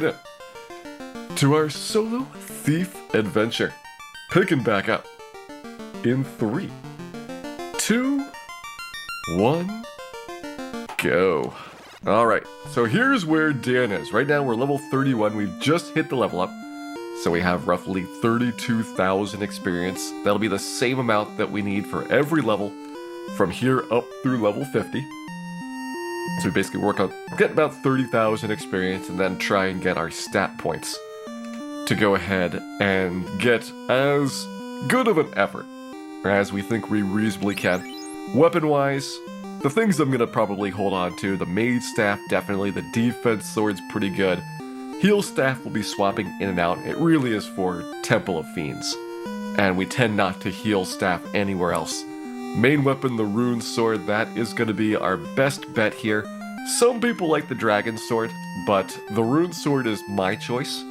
in to our solo thief adventure. Picking back up in 3, 2, 1, go. Alright, so here's where Dan is. Right now we're level 31, we've just hit the level up. So we have roughly 32,000 experience. That'll be the same amount that we need for every level from here up through level 50. So we basically work on getting about 30,000 experience and then try and get our stat points to go ahead and get as good of an effort as we think we reasonably can. Weapon-wise, the things I'm going to probably hold on to, the Mage Staff definitely, the Defense Sword's pretty good. Heal Staff will be swapping in and out. It really is for Temple of Fiends, and we tend not to heal Staff anywhere else. Main weapon, the Rune Sword, that is going to be our best bet here. Some people like the Dragon Sword, but the Rune Sword is my choice,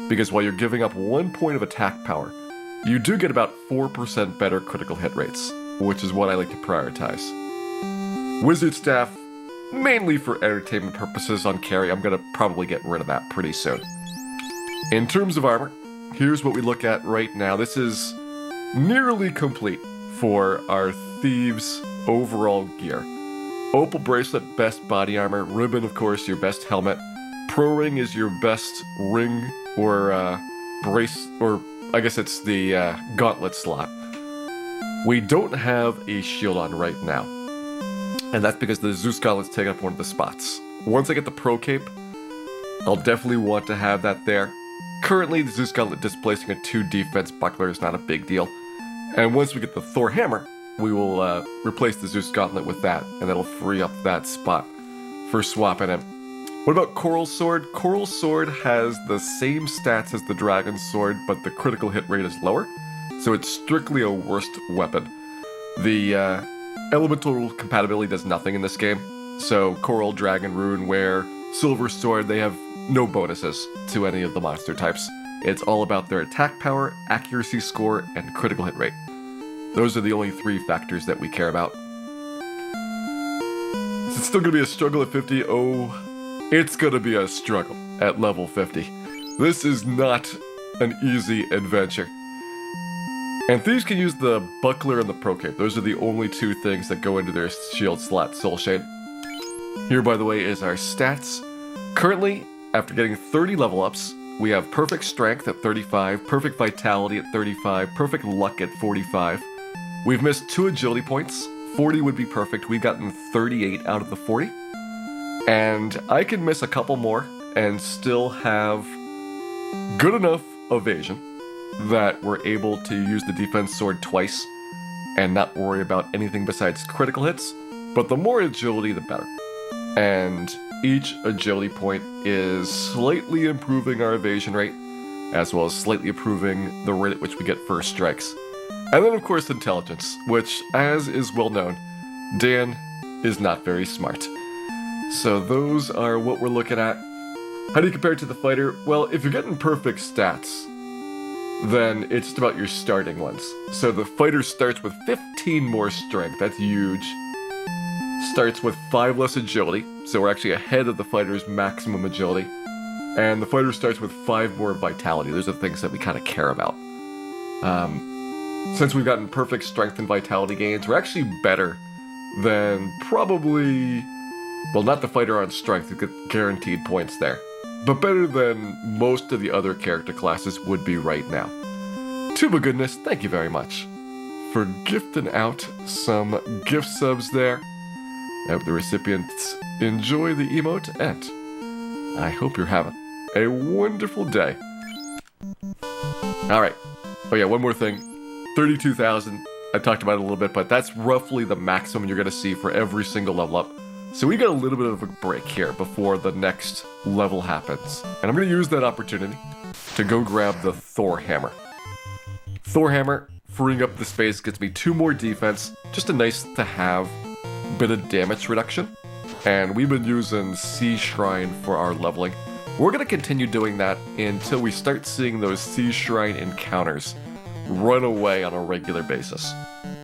because while you're giving up 1 point of attack power, you do get about 4% better critical hit rates, which is what I like to prioritize. Wizard Staff, mainly for entertainment purposes on carry. I'm going to probably get rid of that pretty soon. In terms of armor, here's what we look at right now. This is nearly complete for our Thieves' overall gear. Opal Bracelet, best body armor. Ribbon, of course, your best helmet. Pro Ring is your best ring or brace, or I guess it's the gauntlet slot. We don't have a shield on right now, and that's because the Zeus Gauntlet's taking up one of the spots. Once I get the Pro Cape, I'll definitely want to have that there. Currently, the Zeus Gauntlet displacing a 2 defense buckler is not a big deal. And once we get the Thor Hammer, we will replace the Zeus Gauntlet with that, and that'll free up that spot for swapping it. What about Coral Sword? Coral Sword has the same stats as the Dragon Sword, but the critical hit rate is lower, so it's strictly a worst weapon. The elemental compatibility does nothing in this game, so Coral, Dragon, Rune, Ware, Silver Sword, they have no bonuses to any of the monster types. It's all about their attack power, accuracy score, and critical hit rate. Those are the only 3 factors that we care about. It's still going to be a struggle at 50. Oh, it's going to be a struggle at level 50. This is not an easy adventure. And Thieves can use the Buckler and the Pro Cape. Those are the only 2 things that go into their shield slot, Soul Shade. Here, by the way, is our stats. Currently, after getting 30 level ups, we have Perfect Strength at 35, Perfect Vitality at 35, Perfect Luck at 45. We've missed 2 agility points. 40 would be perfect. We've gotten 38 out of the 40. And I can miss a couple more and still have good enough evasion that we're able to use the Defense Sword twice and not worry about anything besides critical hits. But the more agility, the better. And each agility point is slightly improving our evasion rate, as well as slightly improving the rate at which we get first strikes. And then, of course, intelligence, which, as is well known, Dan is not very smart. So those are what we're looking at. How do you compare it to the fighter? Well, if you're getting perfect stats, then it's just about your starting ones. So the fighter starts with 15 more strength, that's huge. Starts with 5 less agility, so we're actually ahead of the fighter's maximum agility. And the fighter starts with 5 more vitality. Those are the things that we kind of care about. Since we've gotten perfect strength and vitality gains, we're actually better than probably, well, not the fighter on strength, you get guaranteed points there, but better than most of the other character classes would be right now. Tuba Goodness, thank you very much for gifting out some gift subs there. I hope the recipients enjoy the emote, and I hope you're having a wonderful day. Alright, oh yeah, one more thing. 32,000, I talked about it a little bit, but that's roughly the maximum you're going to see for every single level up. So we got a little bit of a break here before the next level happens. And I'm going to use that opportunity to go grab the Thor Hammer. Thor Hammer, freeing up the space, gets me 2 more defense. Just a nice to have bit of damage reduction. And we've been using Sea Shrine for our leveling. We're going to continue doing that until we start seeing those Sea Shrine encounters run away on a regular basis.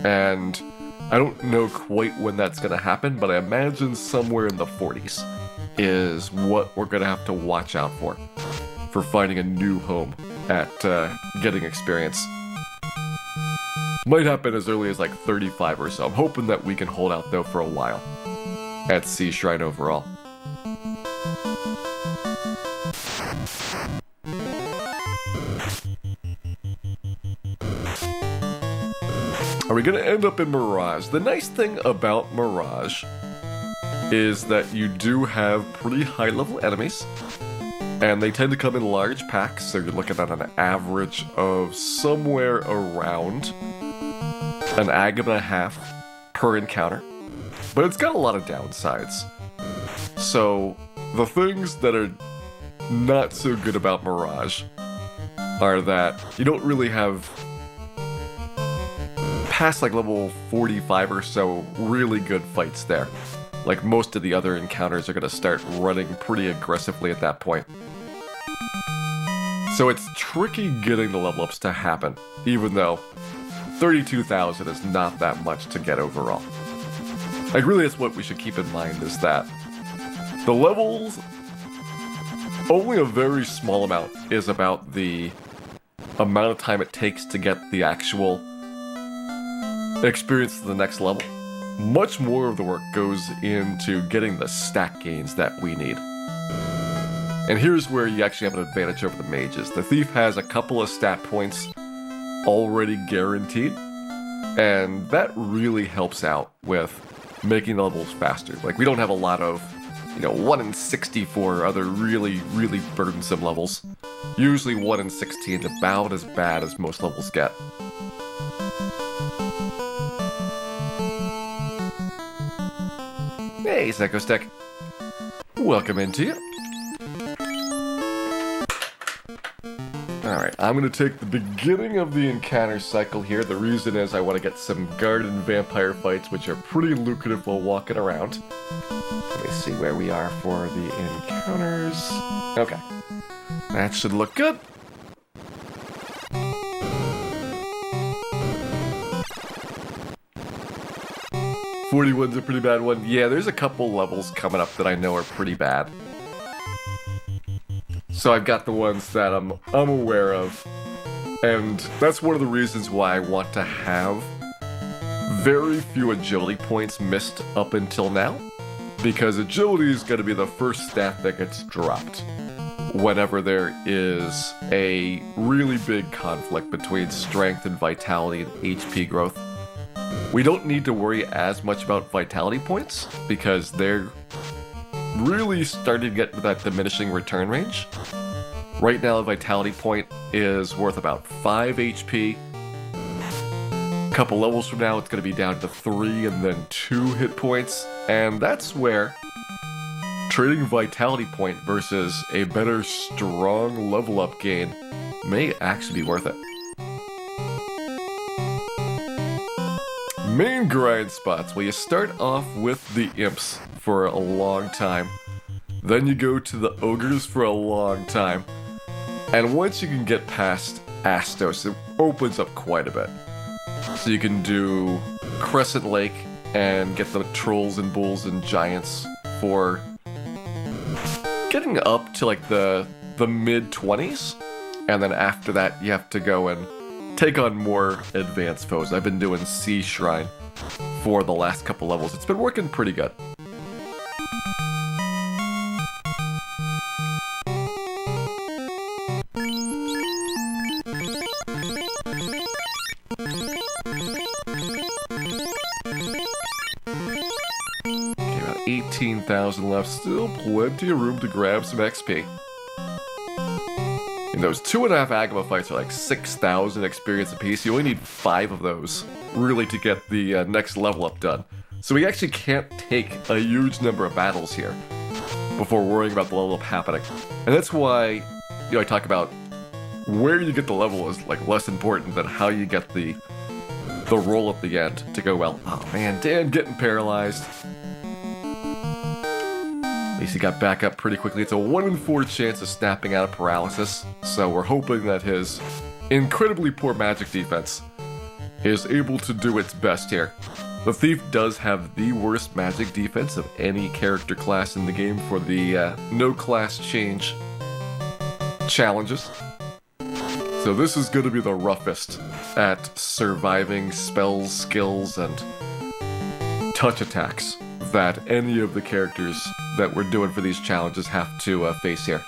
And I don't know quite when that's going to happen, but I imagine somewhere in the 40s. is what we're gonna have to watch out for finding a new home at getting experience. Might happen as early as like 35 or so. I'm hoping that we can hold out though for a while at Sea Shrine overall. Are we gonna end up in Mirage? The nice thing about Mirage is that you do have pretty high level enemies, and they tend to come in large packs, so you're looking at an average of somewhere around an agam and a half per encounter. But it's got a lot of downsides. So the things that are not so good about Mirage are that you don't really have, past like level 45 or so, really good fights there. Like most of the other encounters are going to start running pretty aggressively at that point. So it's tricky getting the level ups to happen, even though 32,000 is not that much to get overall. Like really that's what we should keep in mind, is that the levels, only a very small amount is about the amount of time it takes to get the actual experience to the next level. Much more of the work goes into getting the stat gains that we need. And here's where you actually have an advantage over the mages. The thief has a couple of stat points already guaranteed, and that really helps out with making the levels faster. Like, we don't have a lot of, 1 in 64 other really, really burdensome levels. Usually 1 in 16 is about as bad as most levels get. Hey, Psycho Stick. Welcome into you. Alright, I'm going to take the beginning of the encounter cycle here. The reason is I want to get some garden vampire fights, which are pretty lucrative while walking around. Let me see where we are for the encounters. Okay. That should look good. "41's a pretty bad one." Yeah, there's a couple levels coming up that I know are pretty bad. So I've got the ones that I'm aware of, and that's one of the reasons why I want to have very few agility points missed up until now, because agility is going to be the first stat that gets dropped whenever there is a really big conflict between strength and vitality and HP growth. We don't need to worry as much about vitality points, because they're really starting to get to that diminishing return range. Right now, a vitality point is worth about 5 HP. A couple levels from now, it's going to be down to 3 and then 2 hit points. And that's where trading vitality point versus a better strong level up gain may actually be worth it. Main grind spots. Well, you start off with the imps for a long time. Then you go to the ogres for a long time. And once you can get past Astos, it opens up quite a bit. So you can do Crescent Lake and get the trolls and bulls and giants for getting up to like the mid-20s. And then after that, you have to go and take on more advanced foes. I've been doing Sea Shrine for the last couple levels. It's been working pretty good. Okay, about 18,000 left. Still plenty of room to grab some XP. And those 2.5 Agama fights are like 6,000 experience apiece. You only need 5 of those, really, to get the next level up done. So we actually can't take a huge number of battles here before worrying about the level up happening. And that's why, I talk about where you get the level is like less important than how you get the roll at the end to go well. Oh man, Dan getting paralyzed. At least he got back up pretty quickly. It's a 1 in 4 chance of snapping out of paralysis, so we're hoping that his incredibly poor magic defense is able to do its best here The Thief does have the worst magic defense of any character class in the game for the no class change challenges. So this is going to be the roughest at surviving spells, skills, and touch attacks that any of the characters that we're doing for these challenges have to face here.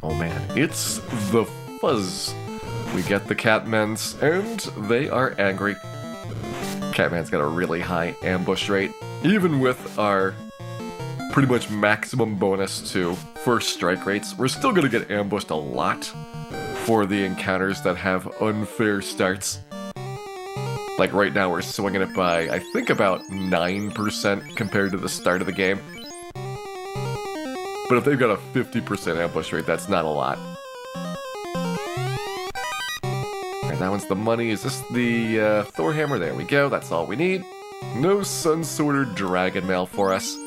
Oh man, it's the Fuzz. We get the Catmans, and they are angry. Catman's got a really high ambush rate, even with our pretty much maximum bonus to first strike rates. We're still gonna get ambushed a lot for the encounters that have unfair starts. Like right now we're swinging it by, I think, about 9% compared to the start of the game. But if they've got a 50% ambush rate, that's not a lot. Alright, that one's the money. Is this the Thor Hammer? There we go, that's all we need. No Sun Sword or Dragon Mail for us.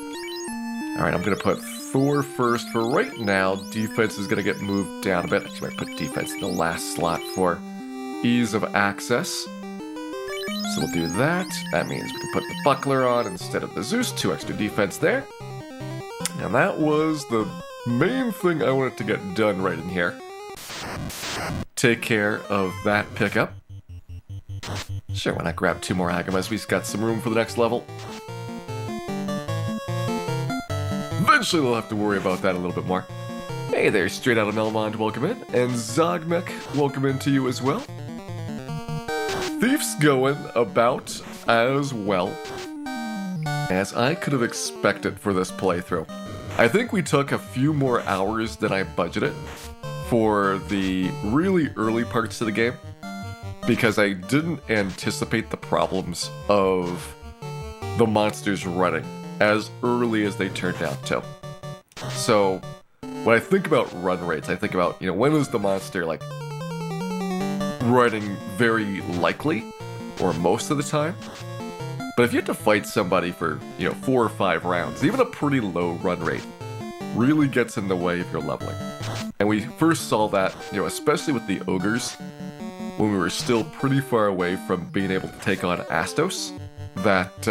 Alright, I'm gonna put Thor first for right now. Defense is gonna get moved down a bit. Actually, I might put defense in the last slot for ease of access. So we'll do that. That means we can put the Buckler on instead of the Zeus. 2 extra defense there. And that was the main thing I wanted to get done right in here. Take care of that pickup. Sure, why not grab 2 more Agamas? We've got some room for the next level. Eventually we'll have to worry about that a little bit more. Hey there, Straight Out of Melmond, welcome in. And Zogmek, welcome in to you as well. Thief's going about as well as I could have expected for this playthrough. I think we took a few more hours than I budgeted for the really early parts of the game, because I didn't anticipate the problems of the monsters running as early as they turned out to. So when I think about run rates, I think about, when is the monster like running very likely, or most of the time. But if you have to fight somebody for, 4 or 5 rounds, even a pretty low run rate really gets in the way of your leveling. And we first saw that, especially with the ogres, when we were still pretty far away from being able to take on Astos, that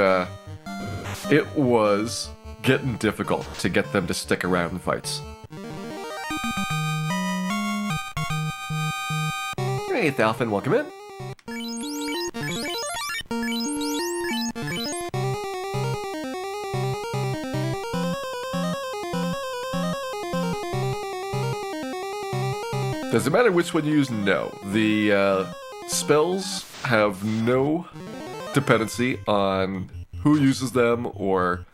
it was getting difficult to get them to stick around in fights. Hey, Thalfin, welcome in. Does it matter which one you use? No. The spells have no dependency on who uses them or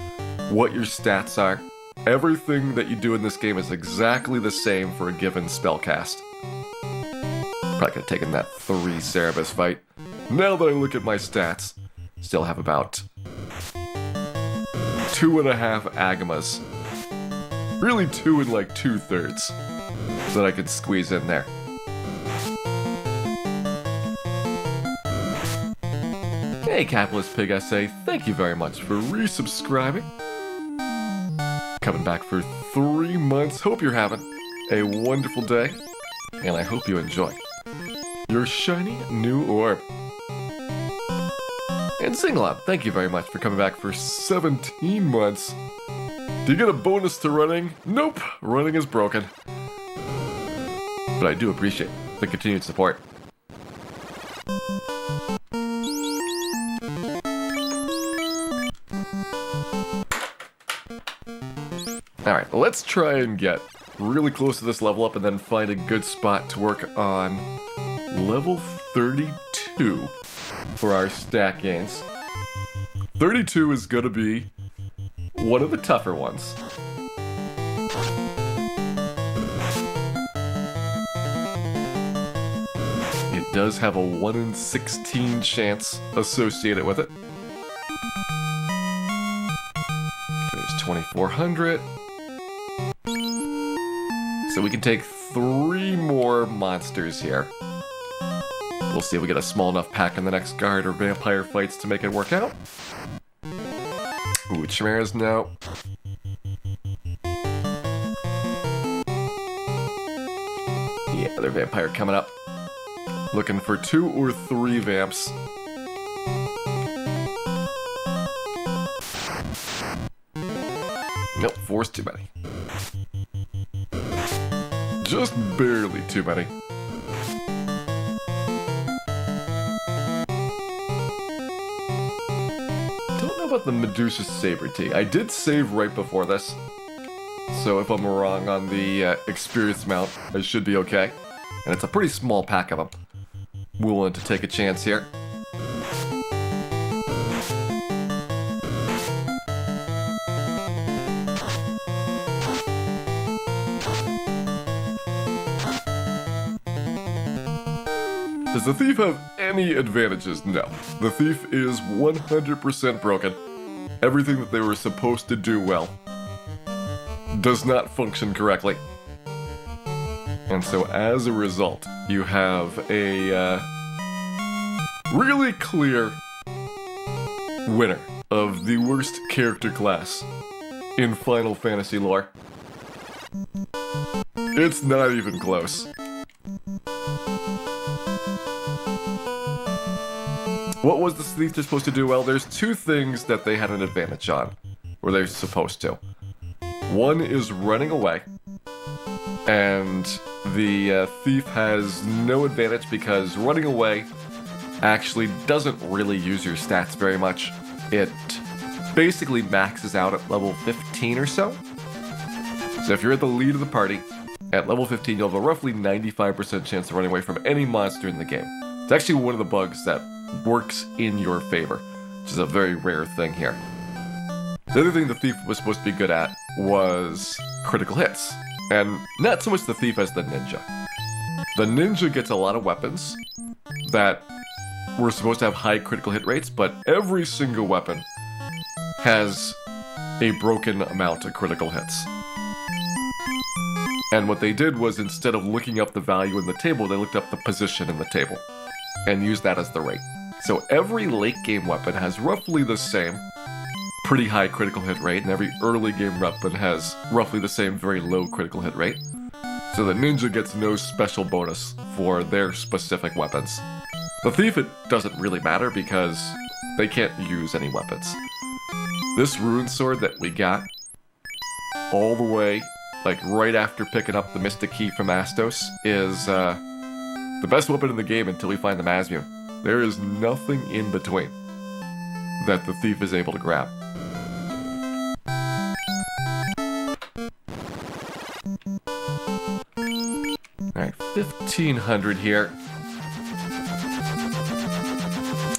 what your stats are. Everything that you do in this game is exactly the same for a given spell cast. Probably could have taken that 3 Cerebus fight. Now that I look at my stats, still have about 2.5 Agamas. Really 2 and like 2/3 that I could squeeze in there. Hey, Capitalist Pig SA, thank you very much for resubscribing. Coming back for 3 months. Hope you're having a wonderful day, and I hope you enjoy your shiny new orb. And Zinglab, thank you very much for coming back for 17 months. Do you get a bonus to running? Nope, running is broken. But I do appreciate the continued support. Alright, let's try and get really close to this level up and then find a good spot to work on level 32 for our stat gains. 32 is going to be one of the tougher ones. It does have a 1 in 16 chance associated with it. There's 2400. So we can take 3 more monsters here. we'll see if we get a small enough pack in the next guard or vampire fights to make it work out. Ooh, chimeras, no. Yeah, another vampire coming up. Looking for 2 or 3 vamps. Nope, 4's too many. Just barely too many. Don't know about the Medusa Saber Tea. I did save right before this, so if I'm wrong on the experience mount, I should be okay. And it's a pretty small pack of them. Willing to take a chance here. Does the thief have any advantages? No. The thief is 100% broken. Everything that they were supposed to do well does not function correctly. And so as a result, you have a really clear winner of the worst character class in Final Fantasy lore. It's not even close. What was the thief supposed to do well? There's 2 things that they had an advantage on, or they're supposed to. One is running away, and the thief has no advantage because running away actually doesn't really use your stats very much. It basically maxes out at level 15 or so. So if you're at the lead of the party, at level 15 you'll have a roughly 95% chance of running away from any monster in the game. It's actually one of the bugs that works in your favor, which is a very rare thing here. The other thing the thief was supposed to be good at was critical hits. And not so much the thief as the ninja. The ninja gets a lot of weapons that were supposed to have high critical hit rates, but every single weapon has a broken amount of critical hits. And what they did was, instead of looking up the value in the table, they looked up the position in the table and used that as the rate. So every late game weapon has roughly the same pretty high critical hit rate, and every early game weapon has roughly the same very low critical hit rate. So the ninja gets no special bonus for their specific weapons. The thief, it doesn't really matter because they can't use any weapons. This rune sword that we got all the way, like right after picking up the Mystic Key from Astos, is the best weapon in the game until we find the Masmume. There is nothing in between that the thief is able to grab. Alright, 1500 here.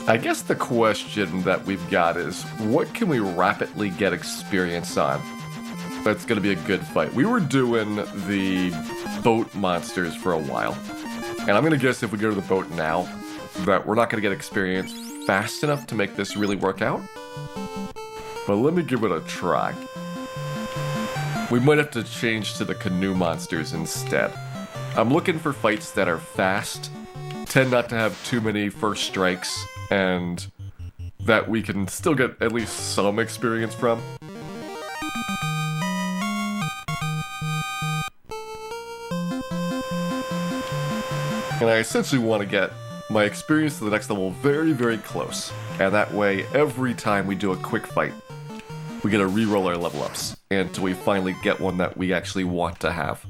I guess the question that we've got is, what can we rapidly get experience on that's going to be a good fight? We were doing the boat monsters for a while, and I'm going to guess if we go to the boat now, that we're not going to get experience fast enough to make this really work out. But let me give it a try. We might have to change to the canoe monsters instead. I'm looking for fights that are fast, tend not to have too many first strikes, and that we can still get at least some experience from. And I essentially want to get my experience to the next level very, very close. And that way, every time we do a quick fight, we get to reroll our level ups until we finally get one that we actually want to have.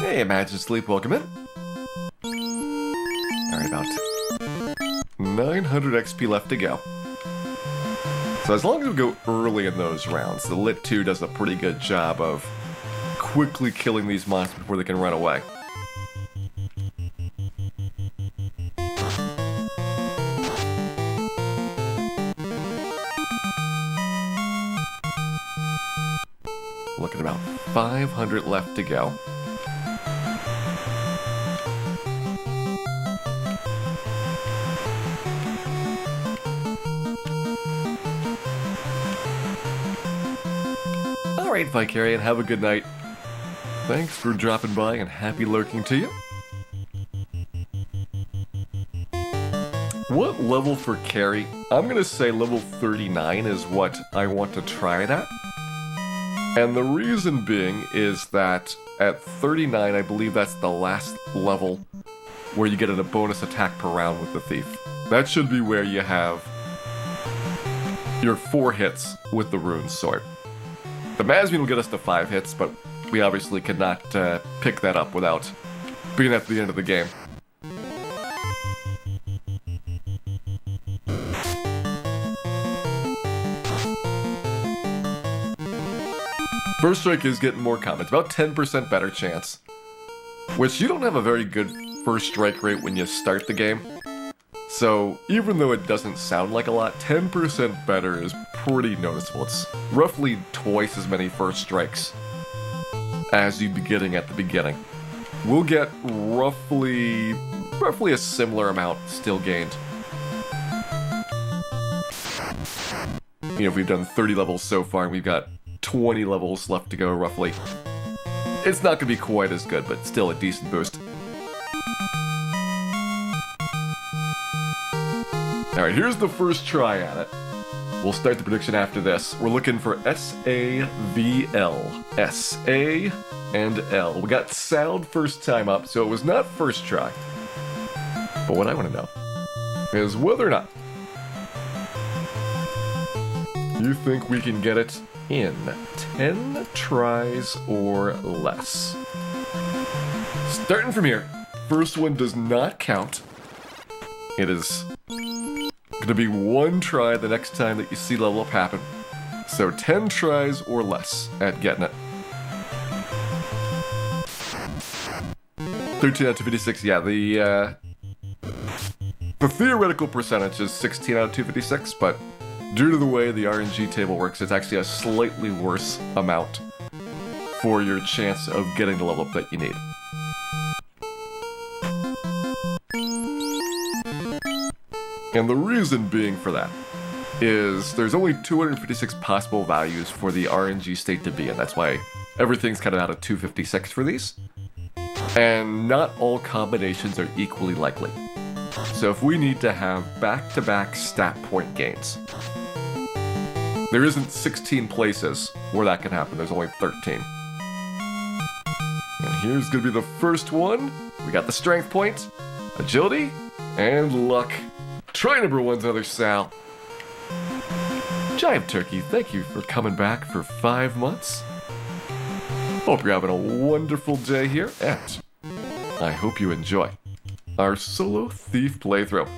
Hey, Imagine Sleep, welcome in. Alright, about 900 XP left to go. So as long as we go early in those rounds, the Lit 2 does a pretty good job of quickly killing these monsters before they can run away. Look at about 500 left to go. Alright, Vicarian, have a good night. Thanks for dropping by and happy lurking to you. What level for carry? I'm gonna say level 39 is what I want to try it at. And the reason being is that at 39, I believe that's the last level where you get a bonus attack per round with the Thief. That should be where you have your 4 hits with the Rune Sword. The Masmian will get us to 5 hits, but we obviously cannot pick that up without being at the end of the game. First Strike is getting more common. It's about 10% better chance. Which you don't have a very good first strike rate when you start the game. So even though it doesn't sound like a lot, 10% better is pretty noticeable. It's roughly twice as many first strikes as you'd be getting at the beginning. We'll get roughly a similar amount still gained. You know, if we've done 30 levels so far and we've got 20 levels left to go, roughly. It's not going to be quite as good, but still a decent boost. Alright, here's the first try at it. We'll start the prediction after this. We're looking for S-A-V-L. S-A and L. We got sound first time up, so it was not first try. But what I want to know is whether or not you think we can get it in 10 tries or less. Starting from here, first one does not count. It is going to be 1 try the next time that you see level up happen. So 10 tries or less at getting it. 13 out of 256, yeah, the theoretical percentage is 16 out of 256, but due to the way the RNG table works, it's actually a slightly worse amount for your chance of getting the level up that you need. And the reason being for that is there's only 256 possible values for the RNG state to be in. That's why everything's kind of out of 256 for these. And not all combinations are equally likely. So if we need to have back-to-back stat point gains, there isn't 16 places where that can happen, there's only 13. And here's gonna be the first one. We got the strength point, agility, and luck. Try number 1's another Sal. Giant Turkey, thank you for coming back for 5 months. Hope you're having a wonderful day here, and I hope you enjoy our solo Thief playthrough.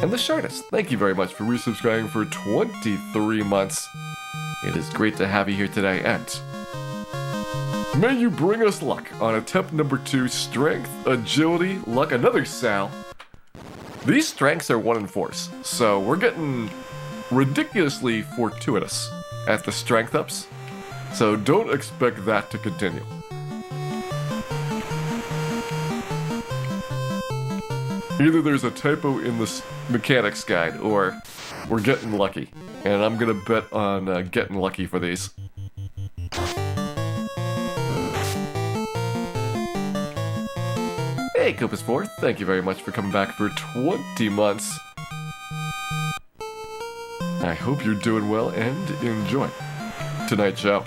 And the Shardist, thank you very much for resubscribing for 23 months. It is great to have you here today, and may you bring us luck on attempt number 2, strength, agility, luck, another Sal. These strengths are 1 in 4s, so we're getting ridiculously fortuitous at the strength ups, so don't expect that to continue. Either there's a typo in the mechanics guide, or we're getting lucky. And I'm gonna bet on getting lucky for these. Hey, Copus4, thank you very much for coming back for 20 months. I hope you're doing well and enjoy tonight's show.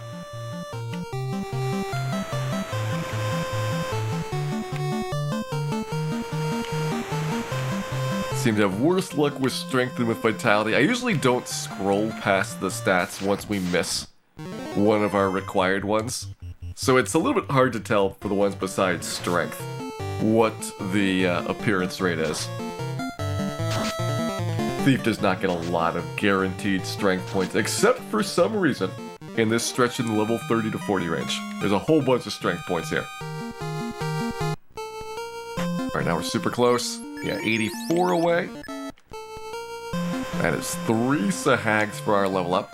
Seem to have worse luck with strength than with vitality. I usually don't scroll past the stats once we miss one of our required ones, so it's a little bit hard to tell for the ones besides strength what the appearance rate is. Thief does not get a lot of guaranteed strength points, except for some reason in this stretch in the level 30 to 40 range. There's a whole bunch of strength points here. Alright, now we're super close. Yeah, 84 away. That is 3 Sahags for our level up,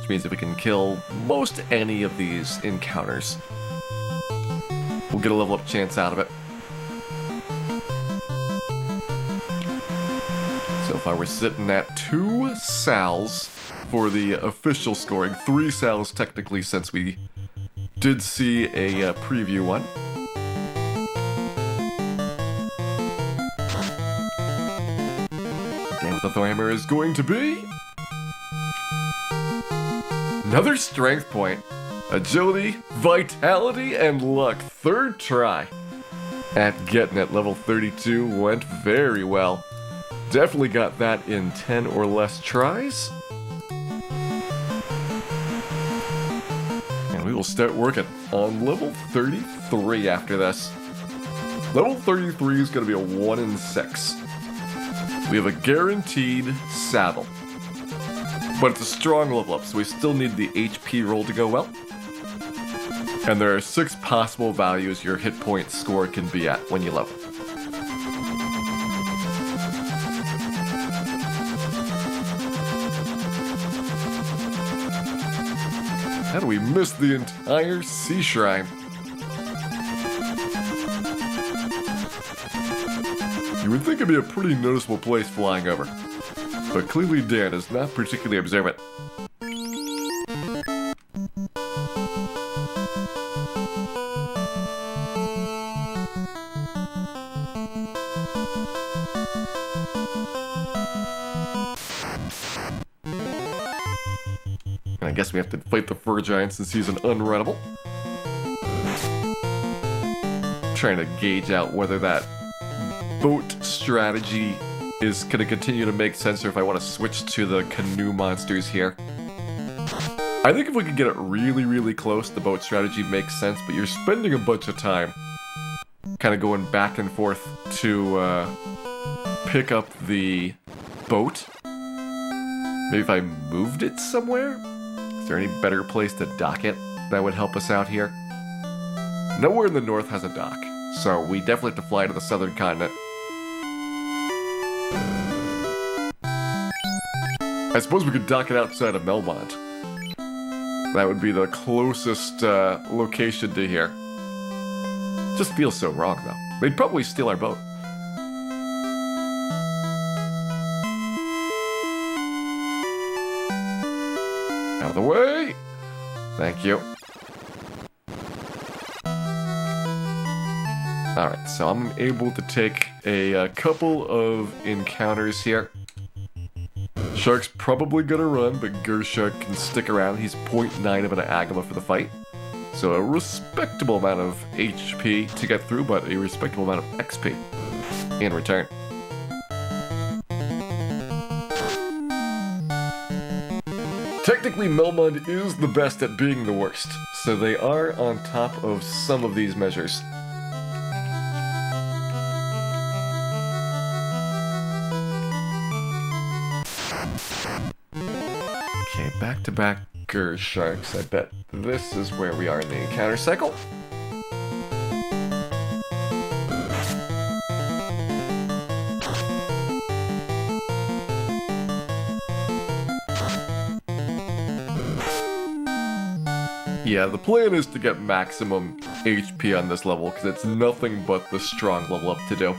which means that we can kill most any of these encounters, we'll get a level up chance out of it. So if I were sitting at 2 Sals for the official scoring. 3 cells technically, since we did see a preview one. And the Thor Hammer is going to be another strength point. Agility, vitality, and luck. 3rd try at getting it. Level 32 went very well. Definitely got that in 10 or less tries. And we will start working on level 33 after this. Level 33 is going to be a 1 in 6. We have a guaranteed saddle. But it's a strong level up, so we still need the HP roll to go well. And there are 6 possible values your hit point score can be at when you level. How do we miss the entire sea shrine? You would think it'd be a pretty noticeable place flying over, but clearly Dan is not particularly observant. I guess we have to fight the fur giant since he's an unrunnable. Trying to gauge out whether that boat strategy is going to continue to make sense or if I want to switch to the canoe monsters here. I think if we could get it really, really close, the boat strategy makes sense, but you're spending a bunch of time kind of going back and forth to pick up the boat. Maybe if I moved it somewhere? Is there any better place to dock it that would help us out here? Nowhere in the north has a dock, so we definitely have to fly to the southern continent. I suppose we could dock it outside of Melmont. That would be the closest location to here. Just feels so wrong, though. They'd probably steal our boat. Out of the way! Thank you. Alright, so I'm able to take a couple of encounters here. Shark's probably gonna run, but Gershark can stick around. He's 0.9 of an Agama for the fight. So a respectable amount of HP to get through, but a respectable amount of XP in return. Technically, Melmond is the best at being the worst, so they are on top of some of these measures. Okay, back-to-back Gersharks. I bet this is where we are in the encounter cycle. Yeah, the plan is to get maximum HP on this level, because it's nothing but the strong level up to do.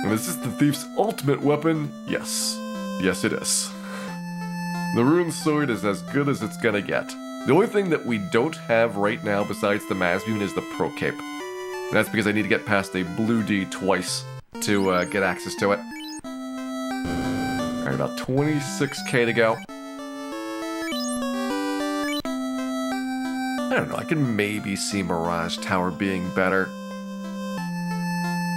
And is this the thief's ultimate weapon? Yes. Yes, it is. The rune sword is as good as it's gonna get. The only thing that we don't have right now besides the Mazmoon is the Pro Cape. And that's because I need to get past a blue D twice to get access to it. Alright, about 26k to go. I don't know, I can maybe see Mirage Tower being better.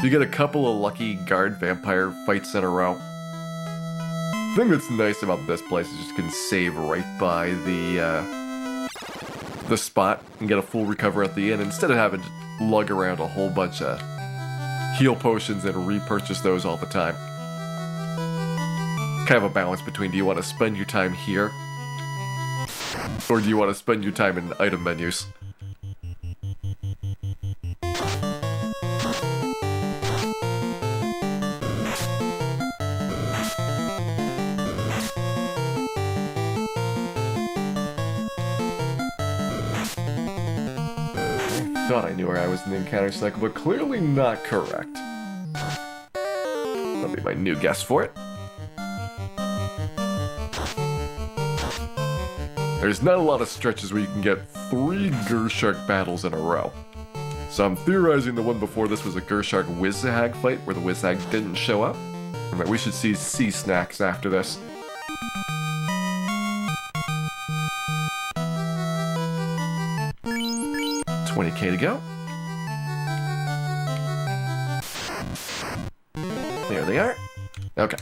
You get a couple of lucky guard vampire fights in a row. The thing that's nice about this place is you can save right by the spot and get a full recover at the end instead of having to lug around a whole bunch of heal potions and repurchase those all the time. Kind of a balance between, do you want to spend your time here or do you want to spend your time in item menus? I thought I knew where I was in the encounter cycle, but clearly not correct. my new guess for it. There's not a lot of stretches where you can get 3 Gershark battles in a row. So I'm theorizing the one before this was a Gershark Wizzahag fight where the Wizzahag didn't show up. And that we should see Sea Snacks after this. $20K to go. There they are. Okay.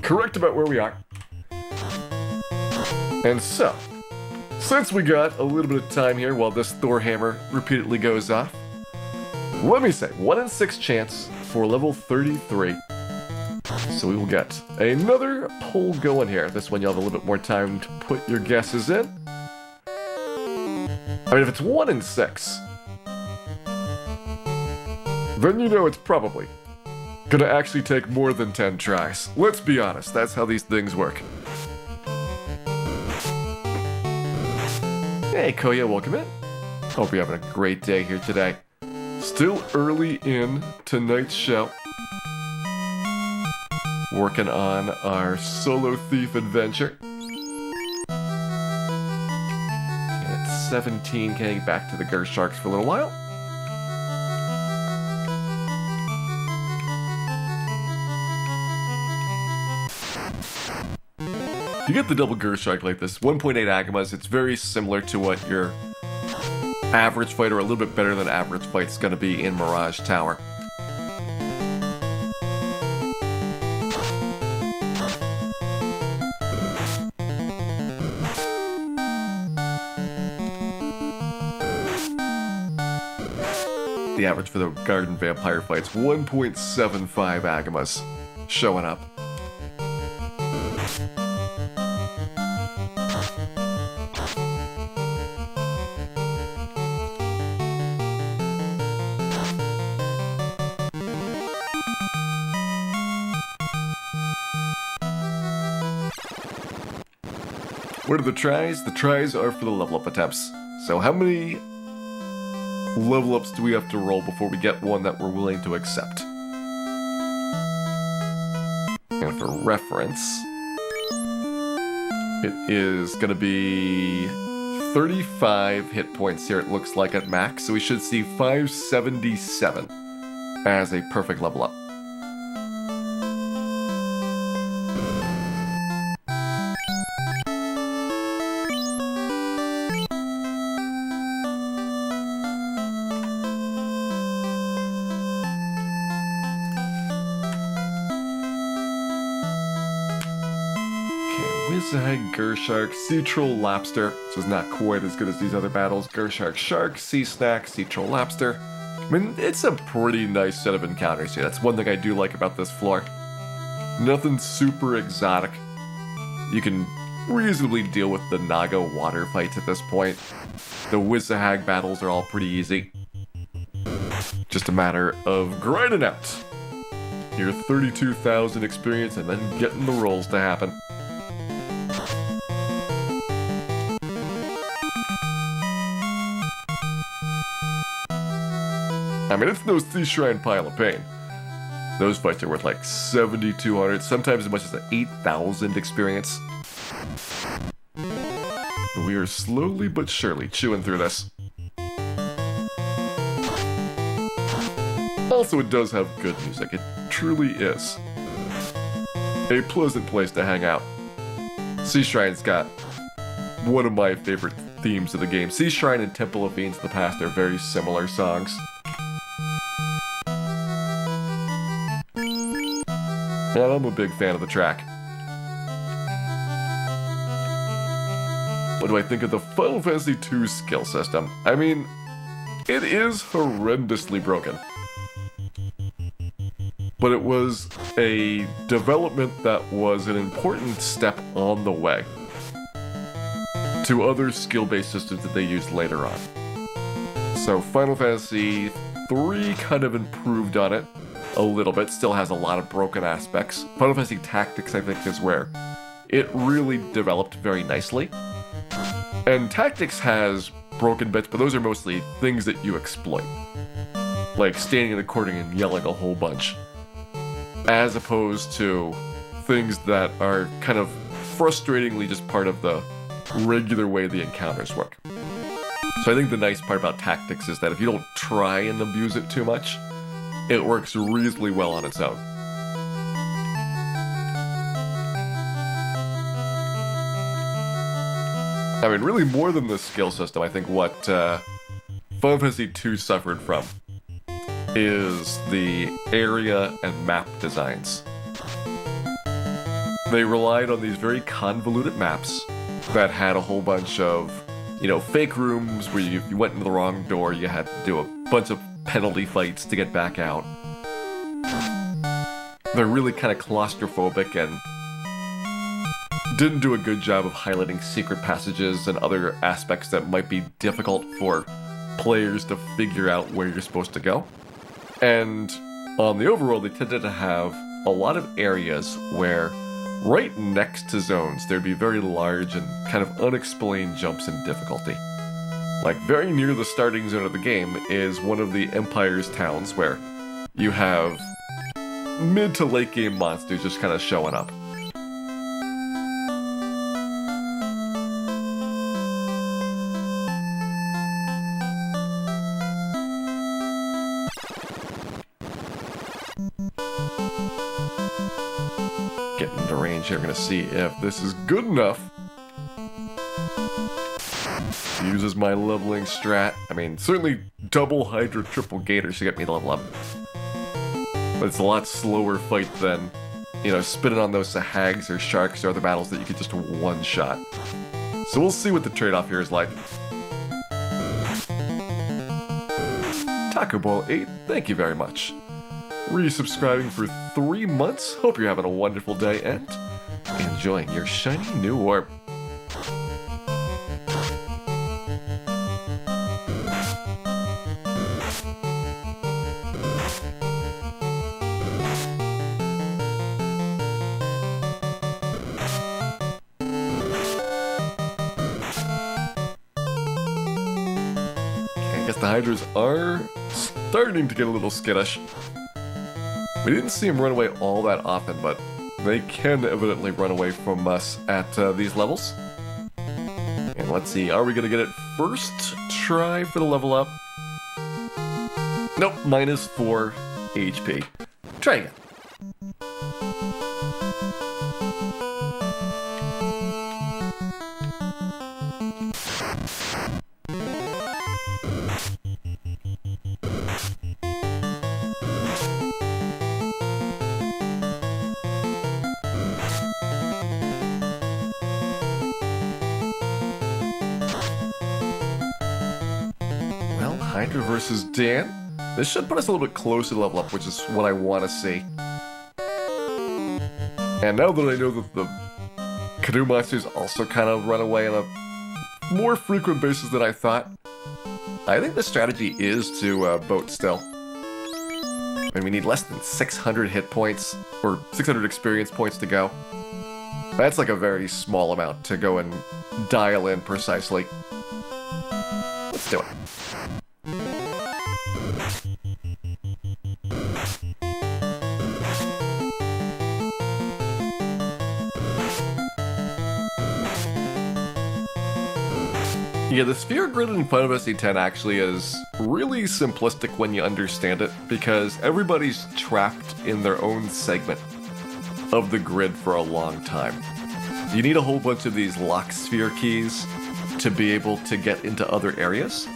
Correct about where we are. And so, since we got a little bit of time here while this Thor hammer repeatedly goes off, let me say, 1 in 6 chance for level 33. So we will get another poll going here. This one you'll have a little bit more time to put your guesses in. I mean, if it's 1 in 6, then you know it's probably gonna actually take more than 10 tries. Let's be honest, that's how these things work. Hey Koya, welcome in. Hope you're having a great day here today. Still early in tonight's show. Working on our Solo Thief adventure. It's 17K, back to the Gersharks for a little while. You get the double Gershark like this, 1.8 Agamas, it's very similar to what your average fight, or a little bit better than average fight, is going to be in Mirage Tower. The average for the Garden Vampire fight's 1.75 Agamas showing up. What are the tries? The tries are for the level up attempts. So how many level ups do we have to roll before we get one that we're willing to accept? And for reference, it is going to be 35 hit points here, it looks like, at max. So we should see 577 as a perfect level up. Wizzahag, Gershark, Sea Troll, Lapster. So it's not quite as good as these other battles. Gershark, Shark, Sea Snack, Sea Troll, Lapster. I mean, it's a pretty nice set of encounters here. That's one thing I do like about this floor. Nothing super exotic. You can reasonably deal with the Naga water fights at this point. The Wizzahag battles are all pretty easy. Just a matter of grinding out your 32,000 experience and then getting the rolls to happen. I mean, it's no Sea Shrine pile of pain. Those fights are worth like 7,200, sometimes as much as 8,000 experience. We are slowly but surely chewing through this. Also, it does have good music. It truly is a pleasant place to hang out. Sea Shrine's got one of my favorite themes of the game. Sea Shrine and Temple of Fiends in the past are very similar songs. And I'm a big fan of the track. What do I think of the Final Fantasy II skill system? I mean, it is horrendously broken. But it was a development that was an important step on the way to other skill-based systems that they used later on. So Final Fantasy III kind of improved on it a little bit, still has a lot of broken aspects. Final Fantasy Tactics, I think, is where it really developed very nicely. And Tactics has broken bits, but those are mostly things that you exploit. Like standing in the corner and yelling a whole bunch. as opposed to things that are kind of frustratingly just part of the regular way the encounters work. So I think the nice part about tactics is that if you don't try and abuse it too much, it works reasonably well on its own. I mean, really more than the skill system, I think what Final Fantasy II suffered from is the area and map designs. They relied on these very convoluted maps that had a whole bunch of, you know, fake rooms where you went into the wrong door, you had to do a bunch of penalty fights to get back out. They're really kind of claustrophobic and didn't do a good job of highlighting secret passages and other aspects that might be difficult for players to figure out where you're supposed to go. And on the overworld, they tended to have a lot of areas where right next to zones, there'd be very large and kind of unexplained jumps in difficulty. Like, very near the starting zone of the game is one of the Empire's towns where you have mid to late game monsters just kind of showing up. Getting into range here, gonna see if this is good enough. Uses my leveling strat. I mean, certainly double Hydra, triple Gator should get me to level up. But it's a lot slower fight than, you know, spinning on those Sahags or Sharks or other battles that you could just one-shot. So we'll see what the trade-off here is like. Taco Ball 8, thank you very much. Resubscribing for 3 months. Hope you're having a wonderful day and enjoying your shiny new orb. Okay, I guess the Hydras are starting to get a little skittish. We didn't see them run away all that often, but they can evidently run away from us at these levels. And let's see, are we going to get it first try for the level up? Nope, -4 HP. Try again. Hydra versus Dan. This should put us a little bit closer to level up, which is what I want to see. And now that I know that the canoe monsters also kind of run away on a more frequent basis than I thought, I think the strategy is to boat still. I mean, we need less than 600 hit points, or 600 experience points to go. That's like a very small amount to go and dial in precisely. Let's do it. Yeah, the sphere grid in Final Fantasy X actually is really simplistic when you understand it, because everybody's trapped in their own segment of the grid for a long time. You need a whole bunch of these lock sphere keys to be able to get into other areas,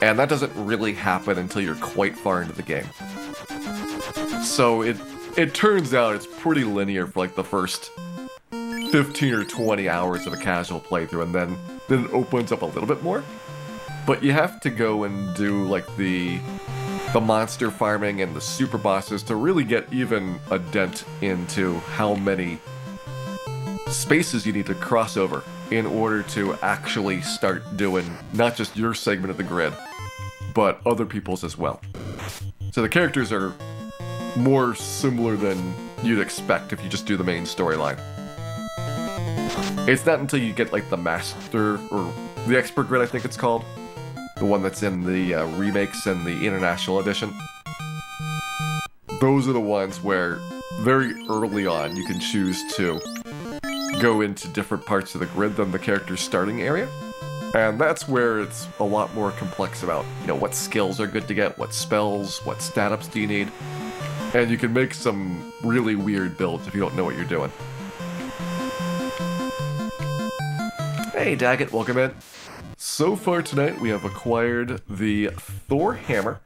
and that doesn't really happen until you're quite far into the game. So it turns out it's pretty linear for like the first 15 or 20 hours of a casual playthrough, and then it opens up a little bit more. But you have to go and do like the monster farming and the super bosses to really get even a dent into how many spaces you need to cross over in order to actually start doing not just your segment of the grid, but other people's as well. So the characters are more similar than you'd expect if you just do the main storyline. It's not until you get like the Master, or the Expert Grid I think it's called, the one that's in the remakes and the International Edition. Those are the ones where very early on, you can choose to go into different parts of the grid than the character's starting area. And that's where it's a lot more complex about, what skills are good to get, what spells, what stat ups do you need. And you can make some really weird builds if you don't know what you're doing. Hey Daggett, welcome in. So far tonight we have acquired the Thor hammer.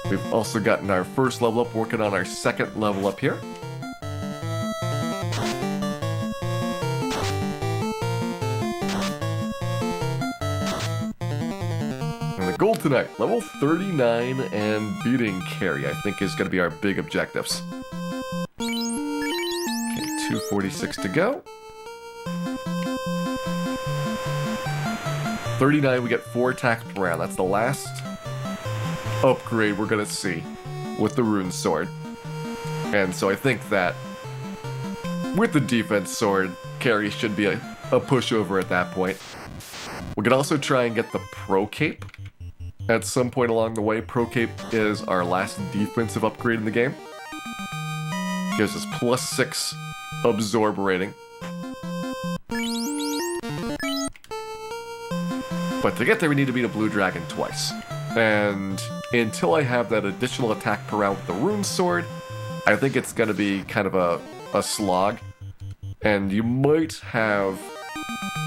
We've also gotten our first level up, working on our second level up here. And the goal tonight, level 39 and beating Carrie, I think is going to be our big objectives. Okay, 246 to go. 39, we get 4 attacks per round. That's the last upgrade we're gonna see with the rune sword. And so I think that with the defense sword, Carrie should be a pushover at that point. We can also try and get the Pro Cape at some point along the way. Pro Cape is our last defensive upgrade in the game. Gives us +6 absorb rating. But to get there, we need to beat a blue dragon twice. And until I have that additional attack per round with the rune sword, I think it's going to be kind of a slog. And you might have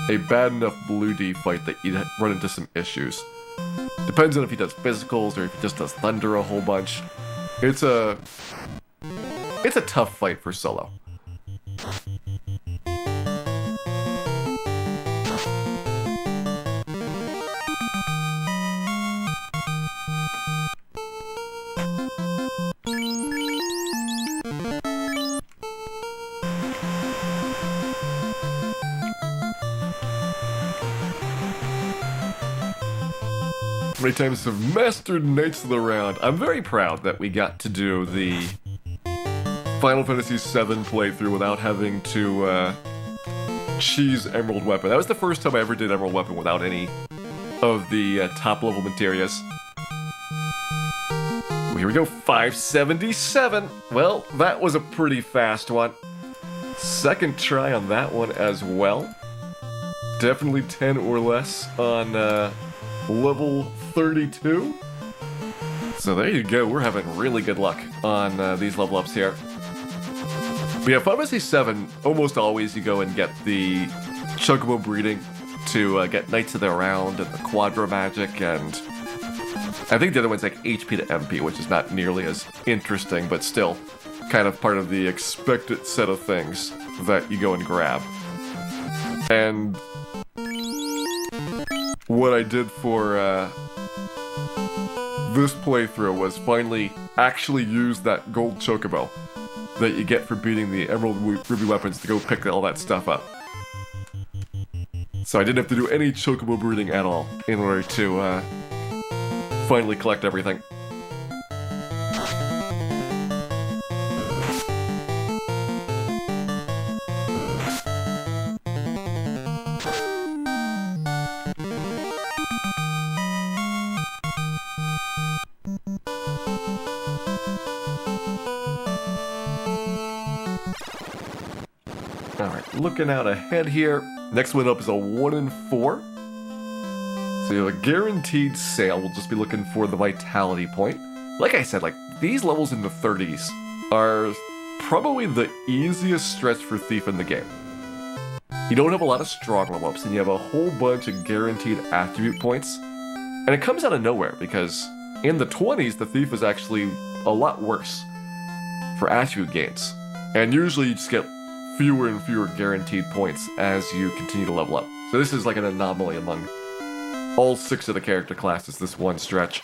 a bad enough Blue D fight that you run into some issues. Depends on if he does physicals or if he just does thunder a whole bunch. It's a tough fight for solo. How many times have mastered Knights of the Round? I'm very proud that we got to do the Final Fantasy VII playthrough without having to cheese Emerald Weapon. That was the first time I ever did Emerald Weapon without any of the top level materials. Here we go, 577. Well, that was a pretty fast one. Second try on that one as well. Definitely 10 or less on level 32. So there you go, we're having really good luck on these level ups here. But yeah, Final Fantasy VII, almost always you go and get the Chocobo breeding to get Knights of the Round and the Quadra Magic, and I think the other one's like HP to MP, which is not nearly as interesting, but still kind of part of the expected set of things that you go and grab. And what I did for this playthrough was finally actually use that gold chocobo that you get for beating the Emerald Ruby weapons to go pick all that stuff up. So I didn't have to do any chocobo breeding at all in order to finally collect everything. Alright, looking out ahead here. Next one up is a 1 in 4. So you have a guaranteed sale. We'll just be looking for the vitality point. Like I said, these levels in the 30s are probably the easiest stretch for Thief in the game. You don't have a lot of strong level ups, and you have a whole bunch of guaranteed attribute points. And it comes out of nowhere, because in the 20s, the Thief is actually a lot worse for attribute gains. And usually you just get fewer and fewer guaranteed points as you continue to level up. So this is like an anomaly among all 6 of the character classes this one stretch.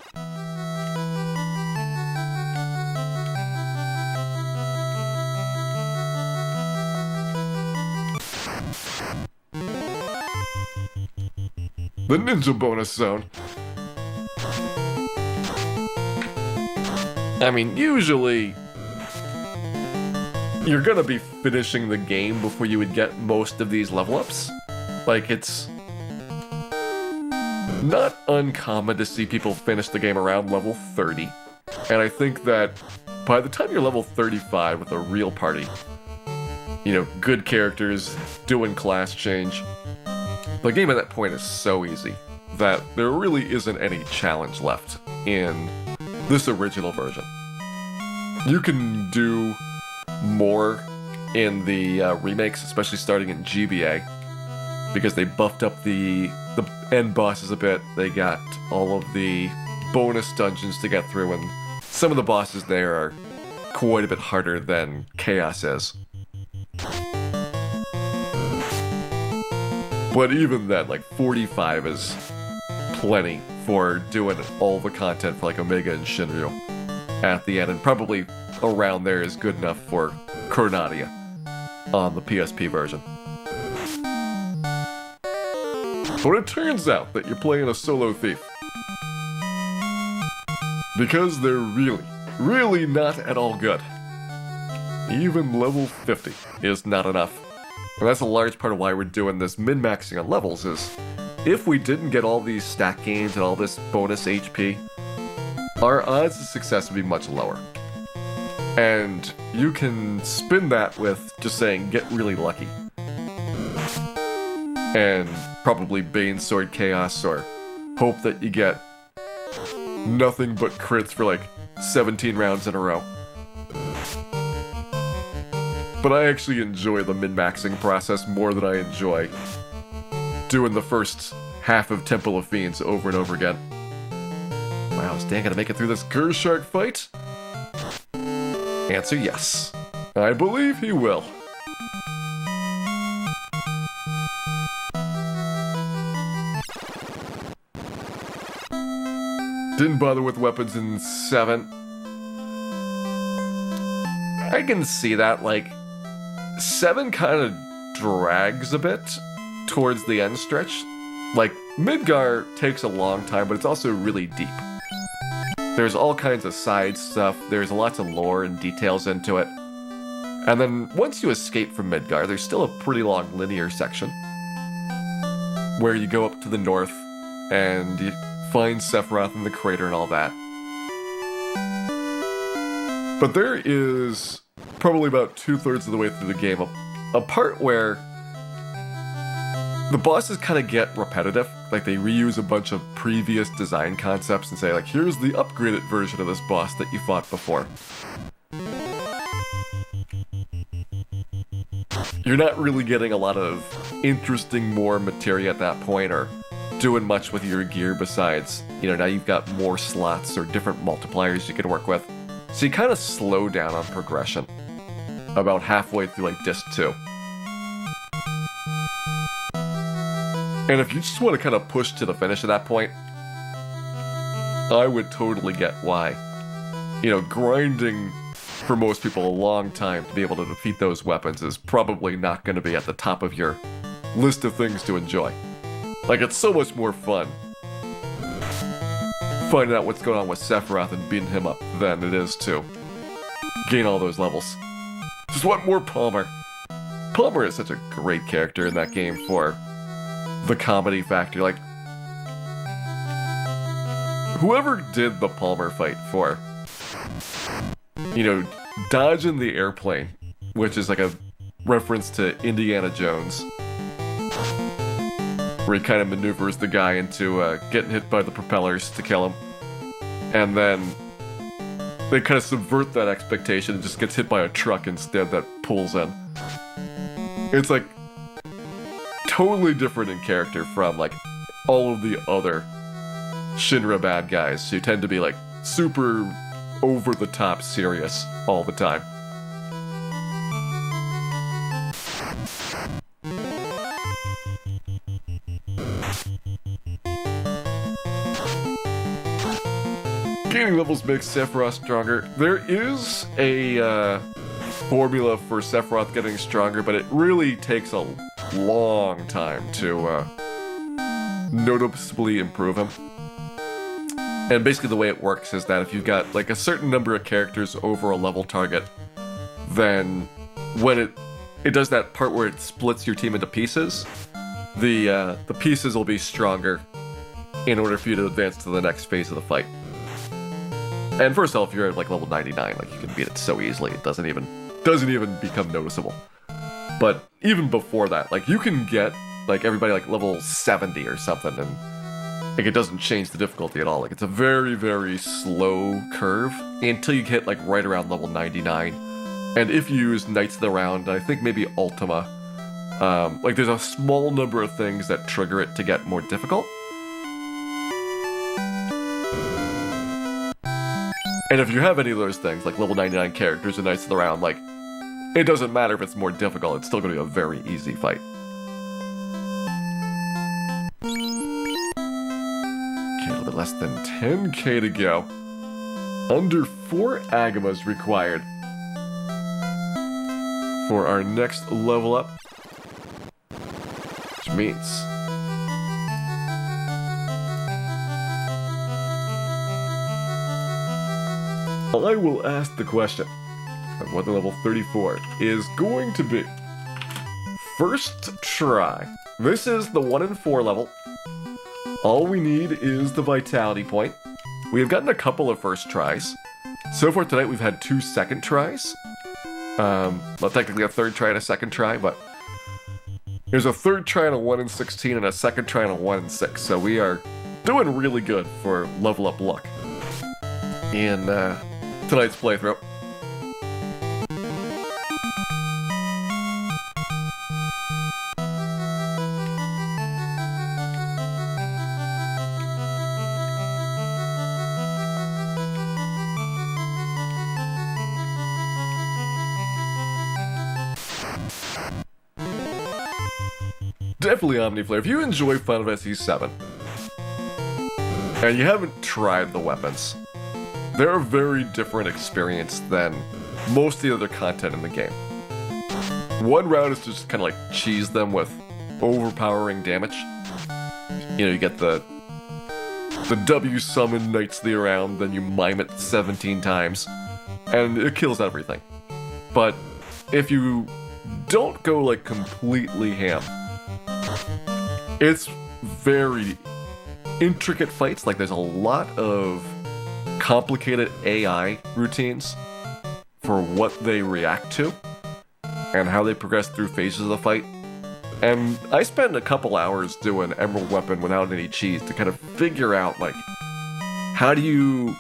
The ninja bonus zone. I mean, usually you're gonna be finishing the game before you would get most of these level ups. It's not uncommon to see people finish the game around level 30. And I think that by the time you're level 35 with a real party, you know, good characters, doing class change, the game at that point is so easy that there really isn't any challenge left in this original version. You can do more in the remakes, especially starting in GBA, because they buffed up the end bosses a bit. They got all of the bonus dungeons to get through, and some of the bosses there are quite a bit harder than Chaos is. But even then, like 45 is plenty for doing all the content for like Omega and Shinryu at the end, and probably around there is good enough for Chronadia on the PSP version. But it turns out that you're playing a solo thief, because they're really not at all good. Even level 50 is not enough. And that's a large part of why we're doing this min-maxing on levels, is if we didn't get all these stat gains and all this bonus HP, our odds of success would be much lower. And you can spin that with just saying, get really lucky. And probably Bane Sword Chaos, or hope that you get nothing but crits for like 17 rounds in a row. But I actually enjoy the min-maxing process more than I enjoy doing the first half of Temple of Fiends over and over again. Wow, is Dan gonna make it through this Gershark fight? Answer yes. I believe he will. Didn't bother with weapons in 7. I can see that, like, 7 kind of drags a bit towards the end stretch. Like, Midgar takes a long time, but it's also really deep. There's all kinds of side stuff, there's lots of lore and details into it. And then once you escape from Midgar, there's still a pretty long linear section where you go up to the north and you find Sephiroth in the crater and all that. But there is probably about 2/3 of the way through the game a part where the bosses kind of get repetitive. Like, they reuse a bunch of previous design concepts and say, like, here's the upgraded version of this boss that you fought before. You're not really getting a lot of interesting more materia at that point, or doing much with your gear besides, you know, now you've got more slots or different multipliers you can work with. So you kind of slow down on progression about halfway through, like, Disc 2. And if you just want to kind of push to the finish at that point, I would totally get why. You know, grinding for most people a long time to be able to defeat those weapons is probably not going to be at the top of your list of things to enjoy. Like, it's so much more fun finding out what's going on with Sephiroth and beating him up than it is to gain all those levels. Just want more Palmer. Palmer is such a great character in that game for the comedy factor. Like, whoever did the Palmer fight for, you know, dodging the airplane, which is like a reference to Indiana Jones, where he kind of maneuvers the guy into getting hit by the propellers to kill him, and then they kind of subvert that expectation and just gets hit by a truck instead that pulls in. It's like totally different in character from like all of the other Shinra bad guys who tend to be like super over the top serious all the time. Gaining levels makes Sephiroth stronger. There is a formula for Sephiroth getting stronger, but it really takes a long time to noticeably improve him. And basically the way it works is that if you've got like a certain number of characters over a level target, then when it does that part where it splits your team into pieces, the pieces will be stronger in order for you to advance to the next phase of the fight. And first off, if you're at like level 99, like you can beat it so easily, it doesn't even become noticeable. But even before that, like you can get like everybody like level 70 or something, and like it doesn't change the difficulty at all. Like it's a very, very slow curve until you hit like right around level 99. And if you use Knights of the Round, I think maybe Ultima, like there's a small number of things that trigger it to get more difficult. And if you have any of those things, like level 99 characters and Knights of the Round, like, it doesn't matter if it's more difficult, it's still going to be a very easy fight. Okay, a little bit less than 10k to go. Under 4 Agamas required for our next level up. Which means I will ask the question of what the level 34 is going to be. First try. This is the 1 in 4 level. All we need is the vitality point. We have gotten a couple of first tries. So far tonight we've had 2 second tries. Well, technically a third try and a second try, but there's a third try on a 1 in 16 and a second try on a 1 in 6. So we are doing really good for level up luck in tonight's playthrough. Definitely Omniflare. If you enjoy Final Fantasy VII and you haven't tried the weapons, they're a very different experience than most of the other content in the game. One route is to just kind of like cheese them with overpowering damage. You know, you get the W summon Knights of the Round, then you mime it 17 times, and it kills everything. But if you don't go like completely ham, it's very intricate fights. Like there's a lot of complicated AI routines for what they react to and how they progress through phases of the fight. And I spent a couple hours doing Emerald Weapon without any cheese to kind of figure out, like, how do you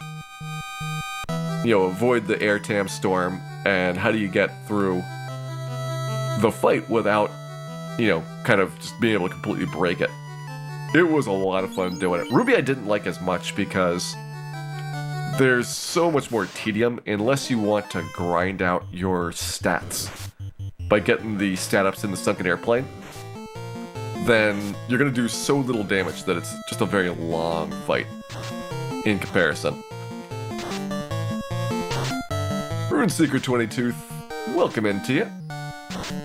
avoid the air tam storm, and how do you get through the fight without, kind of just being able to completely break it. It was a lot of fun doing it. Ruby I didn't like as much because there's so much more tedium unless you want to grind out your stats by getting the stat ups in the sunken airplane. Then you're going to do so little damage that it's just a very long fight in comparison. Runeseeker 22, welcome into you.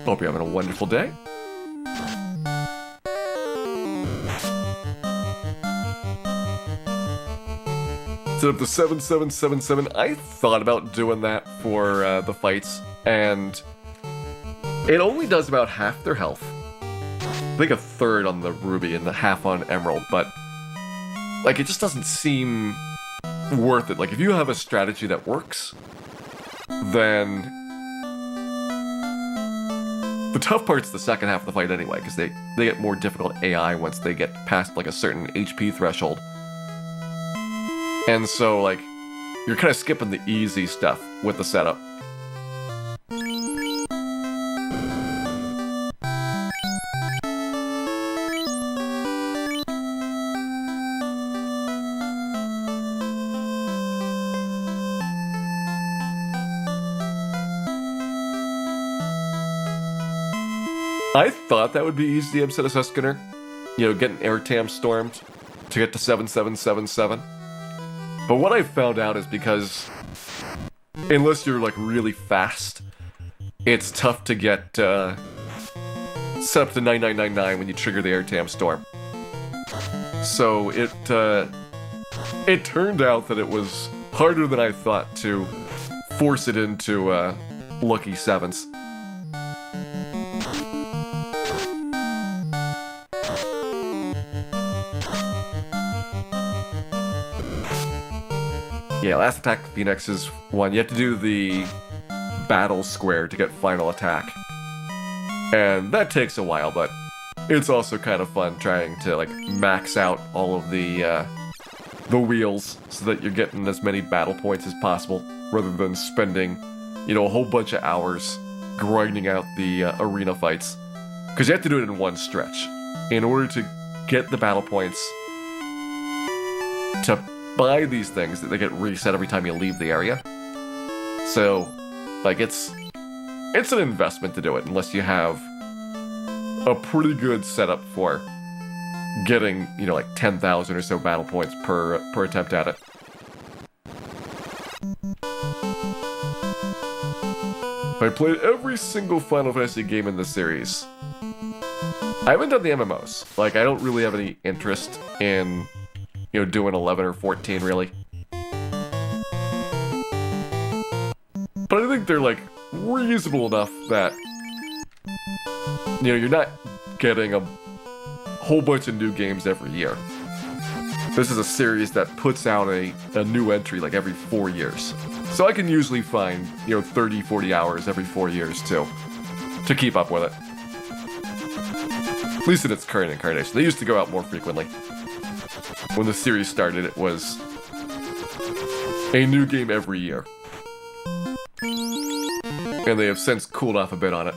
Hope you're having a wonderful day. Set up the 7777. I thought about doing that for the fights, and it only does about half their health. I think a third on the Ruby and the half on Emerald, but like it just doesn't seem worth it. Like if you have a strategy that works, then the tough part's the second half of the fight anyway, because they get more difficult AI once they get past like a certain HP threshold. And so, like, you're kind of skipping the easy stuff with the setup. I thought that would be easy, said a Suskinner. Getting air tam stormed to get to 7777. But what I found out is because unless you're like really fast, it's tough to get set up to 9999 when you trigger the air tam storm. So it turned out that it was harder than I thought to force it into lucky sevens. Yeah, last attack Phoenix is one. You have to do the battle square to get final attack. And that takes a while, but it's also kind of fun trying to like max out all of the wheels so that you're getting as many battle points as possible, rather than spending, you know, a whole bunch of hours grinding out the arena fights. Because you have to do it in one stretch. In order to get the battle points to buy these things, that they get reset every time you leave the area. So, like, it's an investment to do it, unless you have a pretty good setup for getting, you know, like 10,000 or so battle points per attempt at it. I played every single Final Fantasy game in the series. I haven't done the MMOs. Like, I don't really have any interest in, you know, doing 11 or 14, really. But I think they're, like, reasonable enough that, you know, you're not getting a whole bunch of new games every year. This is a series that puts out a new entry, like, every 4 years. So I can usually find, you know, 30, 40 hours every 4 years, too, to keep up with it. At least in its current incarnation. They used to go out more frequently. When the series started, it was a new game every year. And they have since cooled off a bit on it.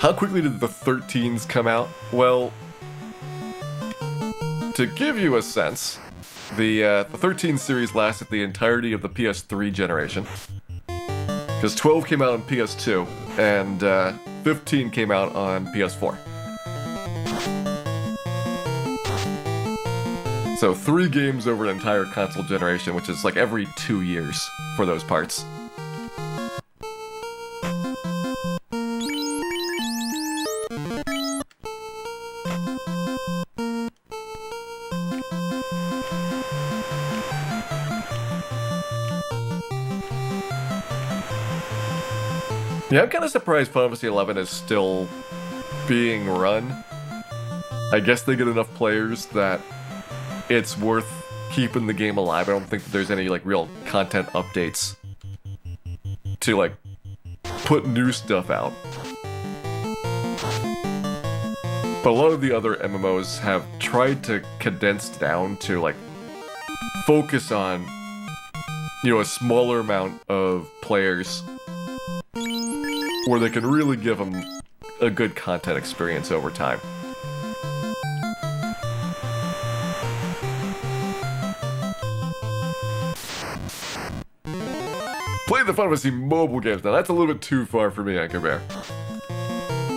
How quickly did the 13s come out? Well, to give you a sense, the 13 series lasted the entirety of the PS3 generation. Because 12 came out on PS2, and 15 came out on PS4. So 3 games over an entire console generation, which is like every 2 years for those parts. Yeah, I'm kind of surprised Final Fantasy XI is still being run. I guess they get enough players that it's worth keeping the game alive. I don't think that there's any, like, real content updates to, like, put new stuff out. But a lot of the other MMOs have tried to condense down to, like, focus on, you know, a smaller amount of players where they can really give them a good content experience over time. Play the Final Fantasy mobile games. Now, that's a little bit too far for me, Anchor Bear.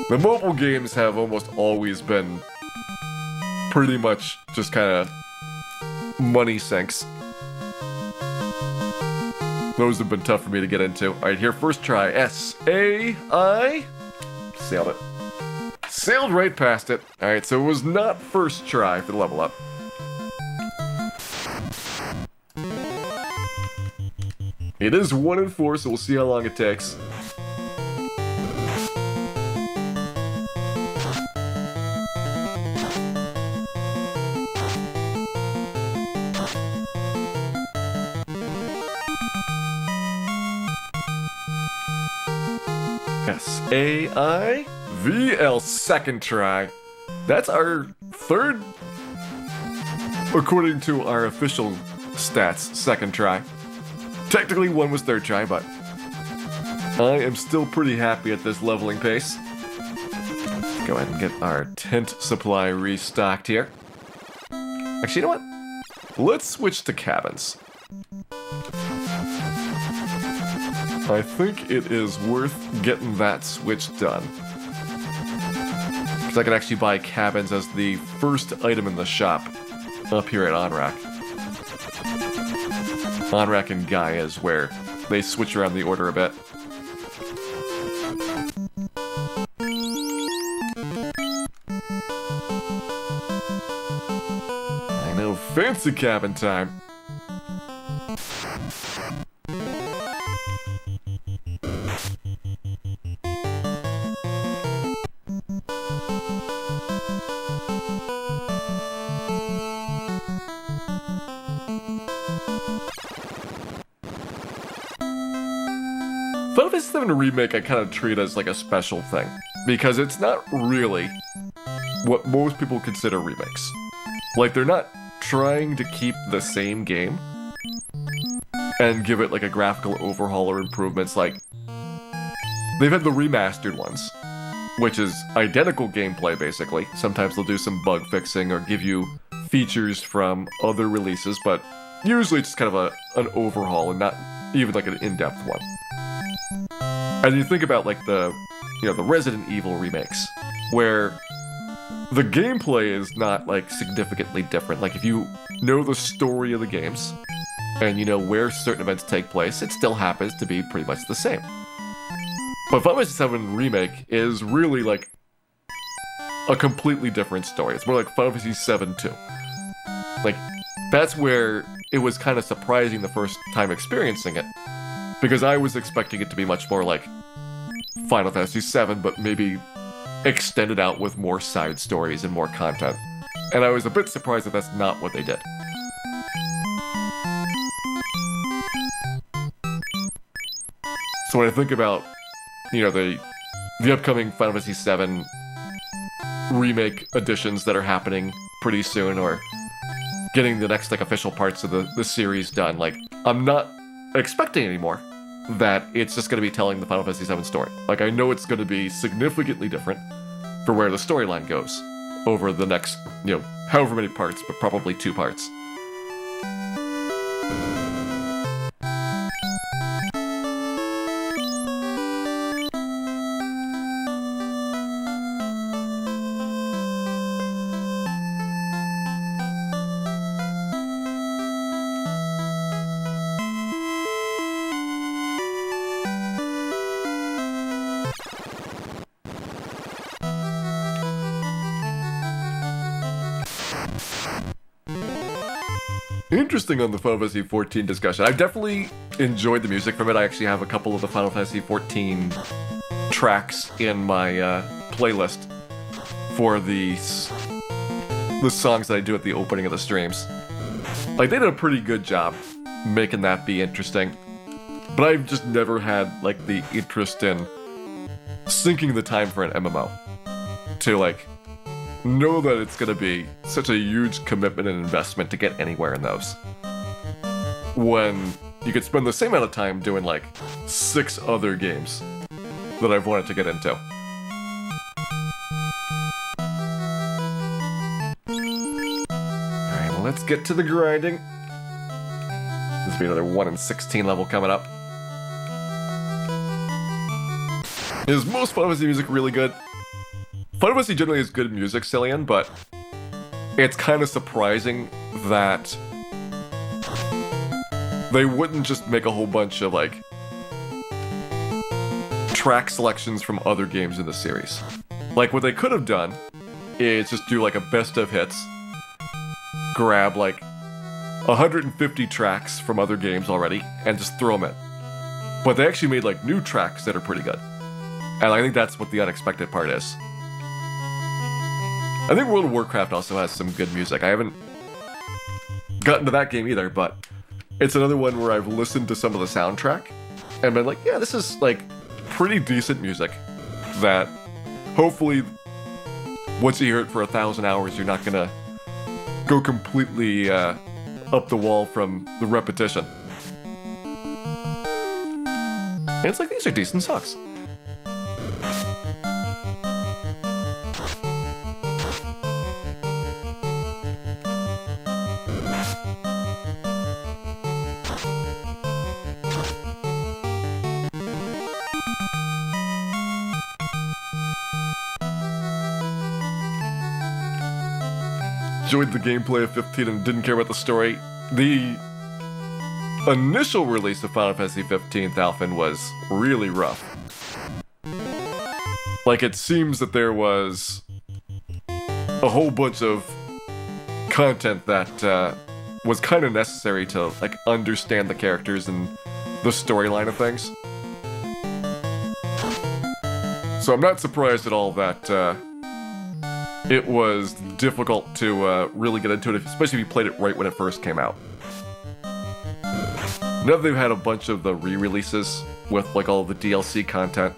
The mobile games have almost always been pretty much just kind of money sinks. Those have been tough for me to get into. Alright, here, first try. S-A-I. Sailed it. Sailed right past it. Alright, so it was not first try for the level up. It is 1 in 4, so we'll see how long it takes. S-A-I-V-L, second try. That's our third, according to our official stats, second try. Technically, one was third try, but I am still pretty happy at this leveling pace. Go ahead and get our tent supply restocked here. Actually, you know what? Let's switch to cabins. I think it is worth getting that switch done. Because I can actually buy cabins as the first item in the shop up here at Onrak. Onrak and Gaia is where they switch around the order a bit. I know, fancy cabin time. Final Fantasy VII Remake I kind of treat as like a special thing, because it's not really what most people consider remakes. Like, they're not trying to keep the same game and give it like a graphical overhaul or improvements. Like, they've had the remastered ones, which is identical gameplay basically. Sometimes they'll do some bug fixing or give you features from other releases, but usually it's just kind of an overhaul and not even like an in-depth one. And you think about like the Resident Evil remakes, where the gameplay is not like significantly different. Like, if you know the story of the games and you know where certain events take place, it still happens to be pretty much the same. But Final Fantasy VII Remake is really like a completely different story. It's more like Final Fantasy VII 2. Like, that's where it was kind of surprising the first time experiencing it, because I was expecting it to be much more like Final Fantasy VII, but maybe extended out with more side stories and more content. And I was a bit surprised that that's not what they did. So when I think about, the upcoming Final Fantasy VII remake editions that are happening pretty soon, or getting the next like official parts of the series done, like, I'm not expecting anymore that it's just going to be telling the Final Fantasy VII story. Like, I know it's going to be significantly different for where the storyline goes over the next, however many parts, but probably 2 parts. Interesting on the Final Fantasy XIV discussion. I've definitely enjoyed the music from it. I actually have a couple of the Final Fantasy XIV tracks in my playlist for the songs that I do at the opening of the streams. Like, they did a pretty good job making that be interesting. But I've just never had, like, the interest in sinking the time for an MMO to, like, know that it's gonna be such a huge commitment and investment to get anywhere in those, when you could spend the same amount of time doing like 6 other games that I've wanted to get into. Alright, well, let's get to the grinding. This will be another 1 in 16 level coming up. Is most Final Fantasy music really good? Final Fantasy generally has good music, Cillian, but it's kind of surprising that they wouldn't just make a whole bunch of, like, track selections from other games in the series. Like, what they could have done is just do, like, a best of hits, grab, like, 150 tracks from other games already, and just throw them in. But they actually made, like, new tracks that are pretty good. And I think that's what the unexpected part is. I think World of Warcraft also has some good music. I haven't gotten to that game either, but it's another one where I've listened to some of the soundtrack and been like, yeah, this is like pretty decent music that hopefully once you hear it for 1,000 hours, you're not gonna go completely up the wall from the repetition. And it's like, these are decent songs. Enjoyed the gameplay of 15 and didn't care about the story. The initial release of Final Fantasy 15 Alphen was really rough. Like, it seems that there was a whole bunch of content that was kind of necessary to, like, understand the characters and the storyline of things. So I'm not surprised at all that it was difficult to really get into it, especially if you played it right when it first came out. Now that they've had a bunch of the re-releases with like all the DLC content,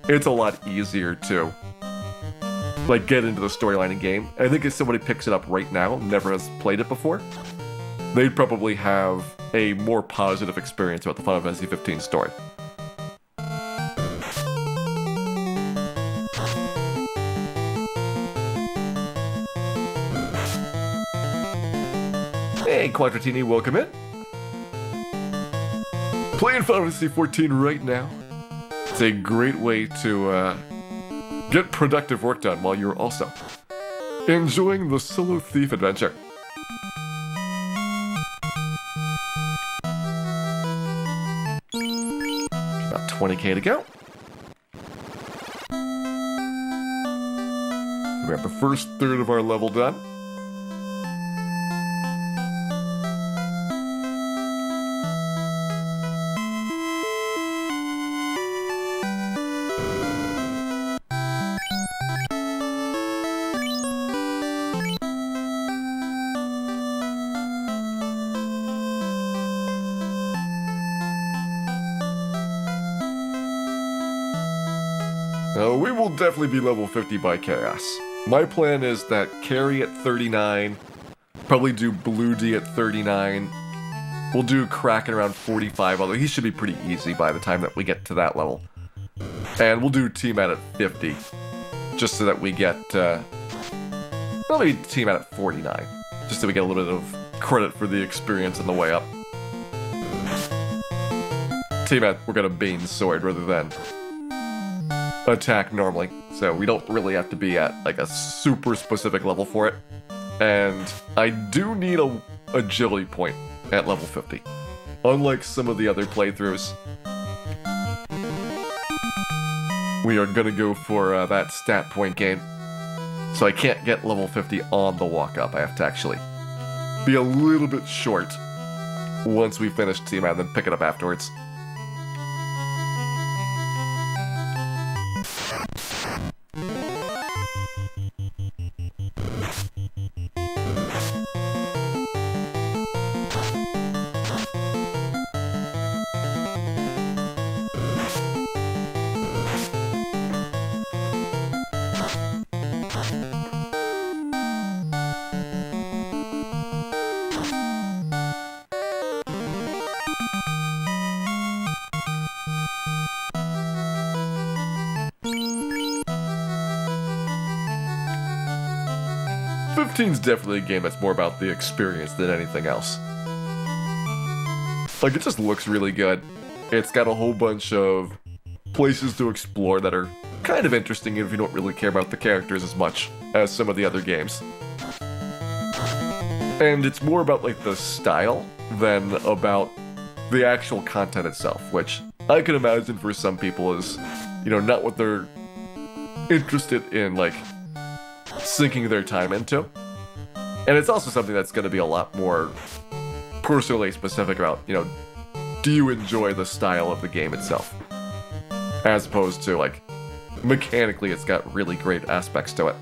it's a lot easier to like get into the storyline in game. And I think if somebody picks it up right now, never has played it before, they'd probably have a more positive experience about the Final Fantasy 15 story. Hey, Quadratini, welcome in. Playing Final Fantasy 14 right now. It's a great way to get productive work done while you're also enjoying the Solo Thief adventure. About 20k to go. So we got the first third of our level done. We will definitely be level 50 by Chaos. My plan is that Carrie at 39, probably do Blue D at 39, we'll do Kraken around 45, although he should be pretty easy by the time that we get to that level. And we'll do T-Mat at 50, just so that we get, well, maybe T-Mat at 49, just so we get a little bit of credit for the experience on the way up. T-Mat, we're gonna Bane Sword rather than attack normally, so we don't really have to be at like a super specific level for it. And I do need a agility point at level 50, unlike some of the other playthroughs. We are gonna go for that stat point gain, so I can't get level 50 on the walk up. I have to actually be a little bit short once we finish T-Mat and then pick it up afterwards. Is definitely a game that's more about the experience than anything else. Like, it just looks really good. It's got a whole bunch of places to explore that are kind of interesting if you don't really care about the characters as much as some of the other games. And it's more about like the style than about the actual content itself, which I can imagine for some people is, you know, not what they're interested in, like, sinking their time into. And it's also something that's going to be a lot more personally specific about, you know, do you enjoy the style of the game itself? As opposed to, like, mechanically it's got really great aspects to it.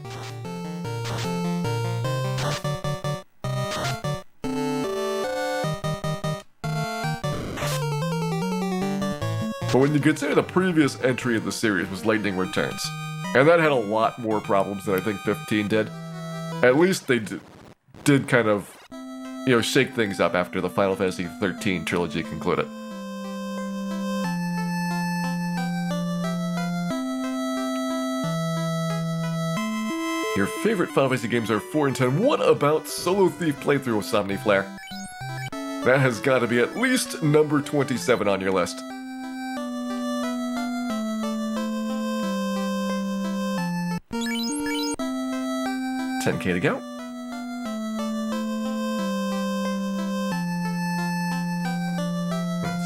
But when you consider the previous entry of the series was Lightning Returns, and that had a lot more problems than I think 15 did, at least they did kind of, you know, shake things up after the Final Fantasy 13 trilogy concluded. Your favorite Final Fantasy games are 4 and 10. What about Solo Thief playthrough of Somniflare? That has got to be at least number 27 on your list. $10K to go.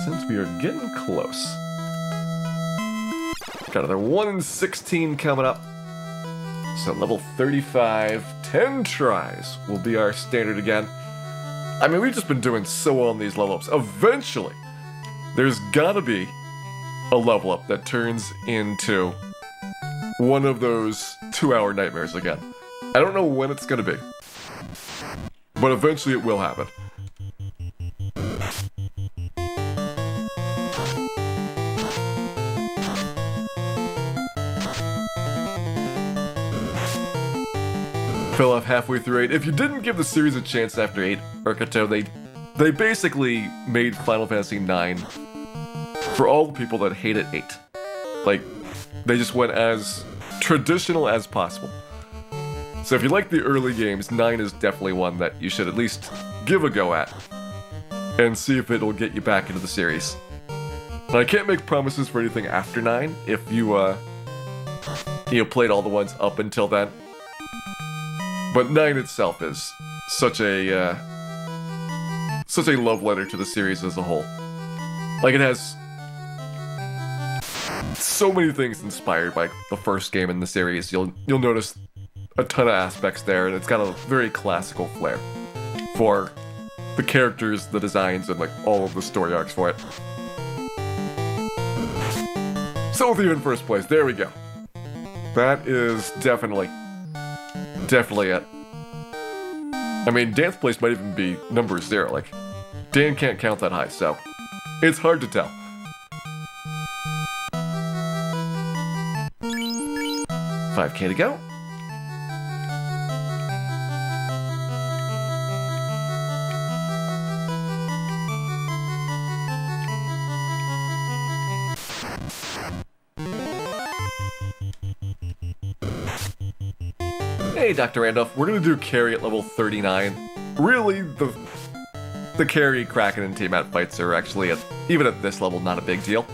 Since we are getting close, got another 1 in 16 coming up. So level 35, 10 tries will be our standard again. I mean, we've just been doing so well on these level ups. Eventually, there's gotta be a level up that turns into one of those 2-hour nightmares again. I don't know when it's gonna be, but eventually it will happen. fell off halfway through 8. If you didn't give the series a chance after 8, Urkato, they basically made Final Fantasy 9 for all the people that hated 8. Like, they just went as traditional as possible. So if you like the early games, 9 is definitely one that you should at least give a go at and see if it'll get you back into the series. Now, I can't make promises for anything after 9 if you played all the ones up until then. But 9 itself is such a love letter to the series as a whole. Like, it has so many things inspired by the first game in the series. You'll notice a ton of aspects there, and it's got a very classical flair for the characters, the designs, and like all of the story arcs for it. So with you in first place, there we go. That is definitely it. I mean, Dan's place might even be number 0. Like, Dan can't count that high, so it's hard to tell. $5K to go. Hey, Dr. Randolph, we're gonna do carry at level 39. Really, the carry, Kraken, and Tiamat fights are actually, even at this level, not a big deal.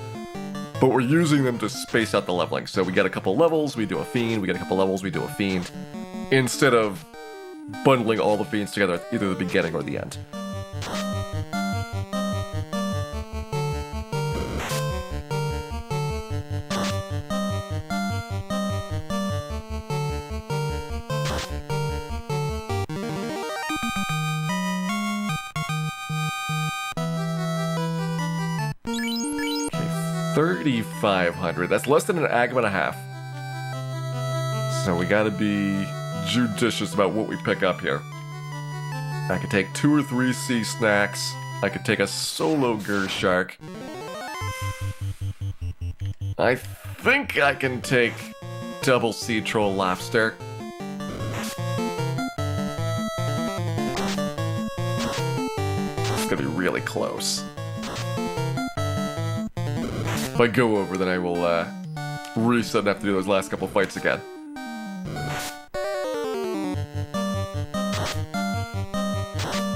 But we're using them to space out the leveling. So we get a couple levels, we do a Fiend, we get a couple levels, we do a Fiend, instead of bundling all the Fiends together at either the beginning or the end. Okay, 3,500. That's less than an Agam and a half. So we gotta be judicious about what we pick up here. I could take 2 or 3 sea snacks. I could take a solo Gershark. I think I can take double sea troll lobster. It's gonna be really close. If I go over, then I will reset and have to do those last couple fights again.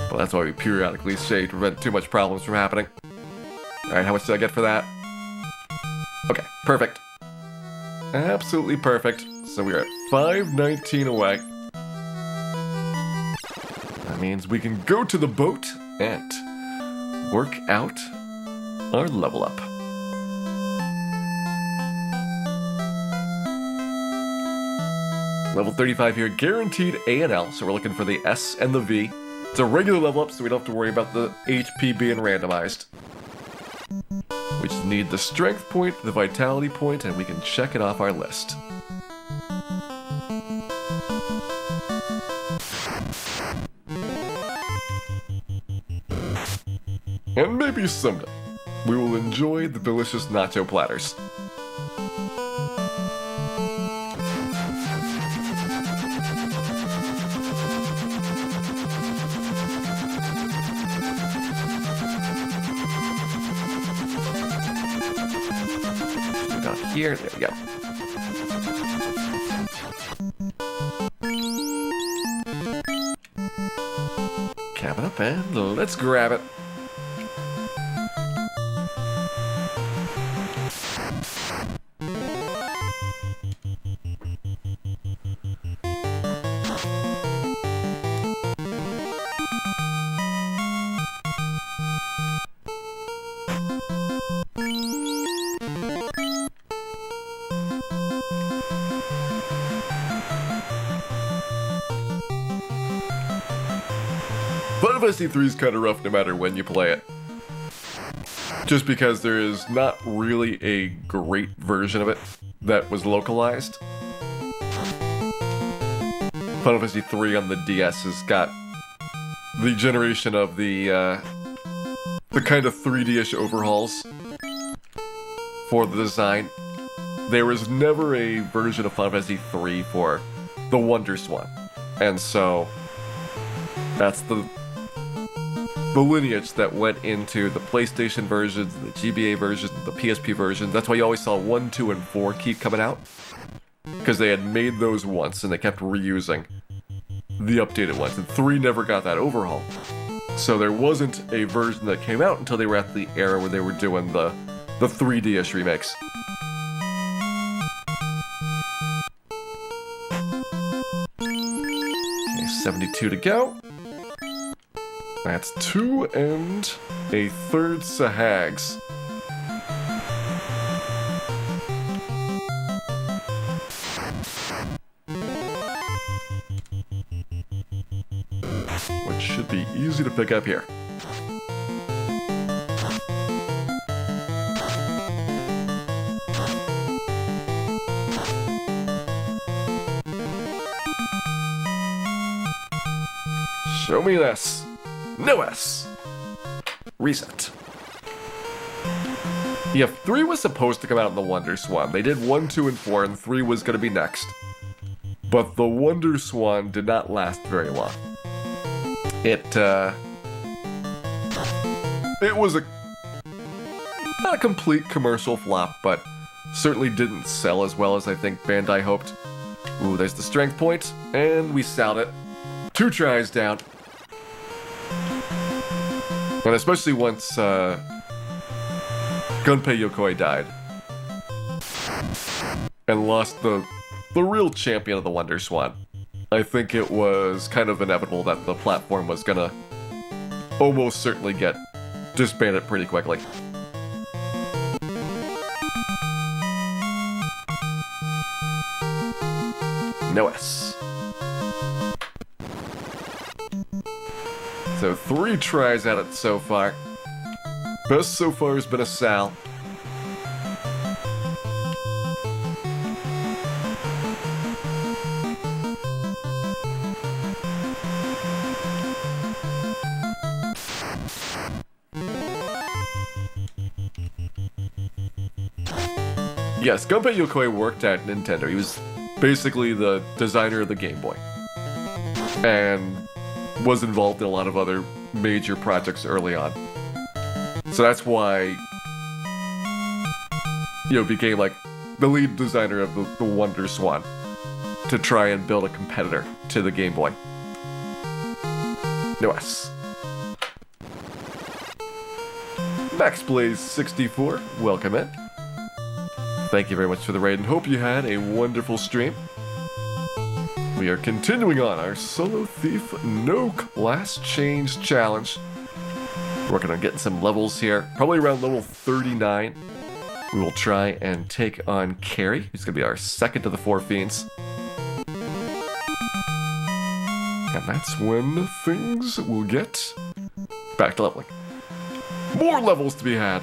Well, that's why we periodically say to prevent too much problems from happening. Alright, how much did I get for that? Okay, perfect. Absolutely perfect. So we're at 519 away. That means we can go to the boat and work out our level up. Level 35 here, guaranteed A and L, so we're looking for the S and the V. It's a regular level up, so we don't have to worry about the HP being randomized. We just need the strength point, the vitality point, and we can check it off our list. And maybe someday, we will enjoy the delicious nacho platters. Here, there we go. Cap it up and let's grab it. Final Fantasy 3 is kind of rough no matter when you play it. Just because there is not really a great version of it that was localized. Final Fantasy 3 on the DS has got the generation of the kind of 3D-ish overhauls for the design. There was never a version of Final Fantasy 3 for the Wonder Swan. And so that's the lineage that went into the PlayStation versions, the GBA versions, the PSP versions. That's why you always saw 1, 2, and 4 keep coming out. Because they had made those once and they kept reusing the updated ones. And 3 never got that overhaul. So there wasn't a version that came out until they were at the era where they were doing the 3DS remakes. Okay, 72 to go. That's 2 and a third Sahags. Which should be easy to pick up here. Show me this. NES. Reset. Yeah, 3 was supposed to come out in the Wonder Swan. They did 1, 2, and 4, and 3 was going to be next. But the Wonder Swan did not last very long. It was not a complete commercial flop, but certainly didn't sell as well as I think Bandai hoped. Ooh, there's the strength point, and we sound it. 2 tries down. And especially once Gunpei Yokoi died. And lost the real champion of the Wonder Swan. I think it was kind of inevitable that the platform was gonna almost certainly get disbanded pretty quickly. NES. So 3 tries at it so far. Best so far has been a Sal. Yes, Gunpei Yokoi worked at Nintendo. He was basically the designer of the Game Boy. And was involved in a lot of other major projects early on. So that's why, became like the lead designer of the Wonder Swan to try and build a competitor to the Game Boy. NES. Max Blaze 64, welcome in. Thank you very much for the raid and hope you had a wonderful stream. We are continuing on our Solo Thief No Class Change Challenge. Working on getting some levels here. Probably around level 39. We will try and take on Carrie, who's going to be our second of the 4 fiends. And that's when things will get back to leveling. More levels to be had.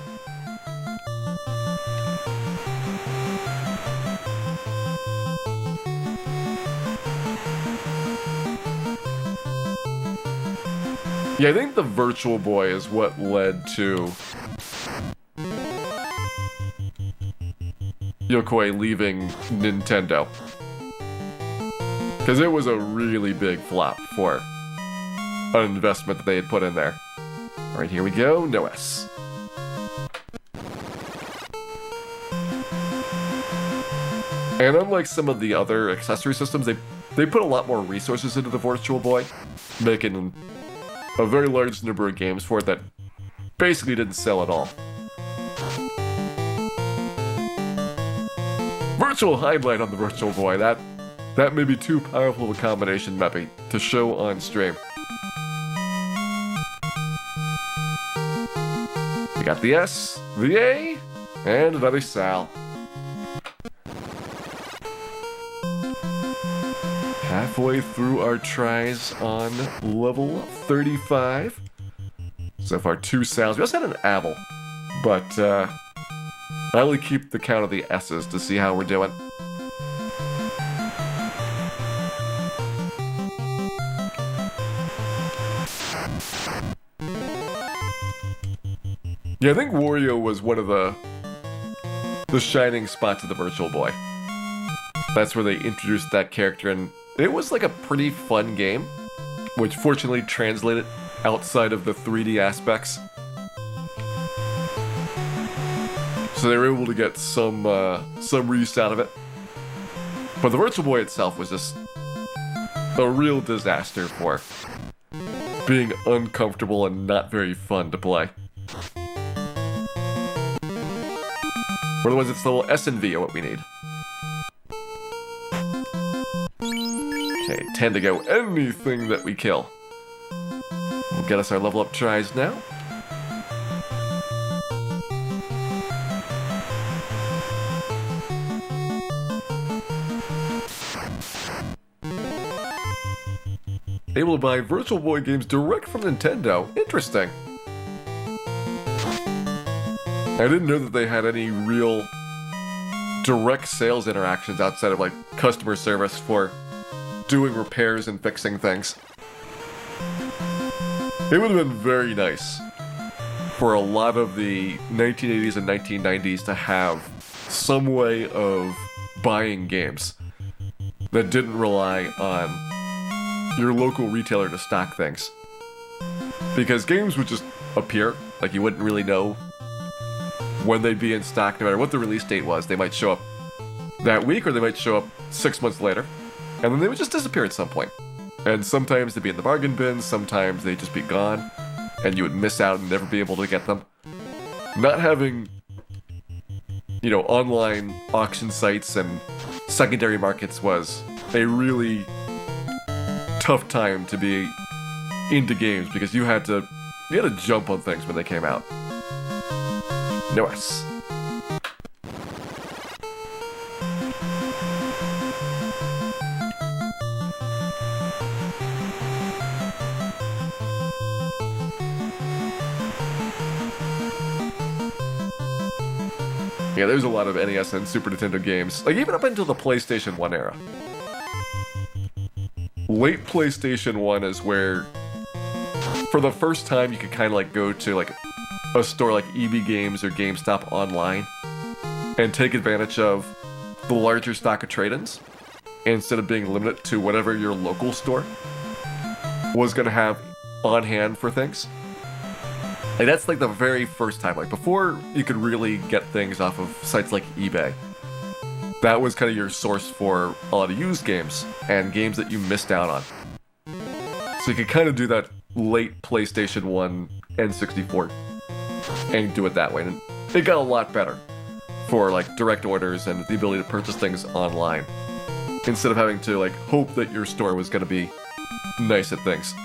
Yeah, I think the Virtual Boy is what led to Yokoi leaving Nintendo. Because it was a really big flop for an investment that they had put in there. Alright, here we go, NES. And unlike some of the other accessory systems, they put a lot more resources into the Virtual Boy, making a very large number of games for it that basically didn't sell at all. Virtual highlight on the Virtual Boy, that may be too powerful of a combination, maybe, to show on stream. We got the S, the A, and another Sal. Halfway through our tries on level 35. So far, 2 Sals. We also had an Abel, but I only keep the count of the S's to see how we're doing. Yeah, I think Wario was one of the shining spots of the Virtual Boy. That's where they introduced that character, and It was like a pretty fun game, which fortunately translated outside of the 3D aspects. So they were able to get some use out of it. But the Virtual Boy itself was just a real disaster for being uncomfortable and not very fun to play. Otherwise, it's the little S and V are what we need. Okay, 10 to go. Anything that we kill will get us our level up tries now. Able to buy Virtual Boy games direct from Nintendo. Interesting. I didn't know that they had any real direct sales interactions outside of like customer service for doing repairs and fixing things. It would have been very nice for a lot of the 1980s and 1990s to have some way of buying games that didn't rely on your local retailer to stock things. Because games would just appear, like you wouldn't really know when they'd be in stock, no matter what the release date was. They might show up that week, or they might show up 6 months later, and then they would just disappear at some point. And sometimes they'd be in the bargain bin, sometimes they'd just be gone, and you would miss out and never be able to get them. Not having, you know, online auction sites and secondary markets was a really tough time to be into games, because you had to jump on things when they came out. NES. Yeah, there's a lot of NES and Super Nintendo games, like even up until the PlayStation 1 era. Late PlayStation 1 is where, for the first time, you could kind of like go to like a store like EB Games or GameStop online and take advantage of the larger stock of trade-ins instead of being limited to whatever your local store was going to have on hand for things. Like that's like the very first time, like before you could really get things off of sites like eBay. That was kind of your source for a lot of used games and games that you missed out on. So you could kind of do that late PlayStation 1 N64 and do it that way. And it got a lot better for like direct orders and the ability to purchase things online instead of having to like hope that your store was going to be nice at things.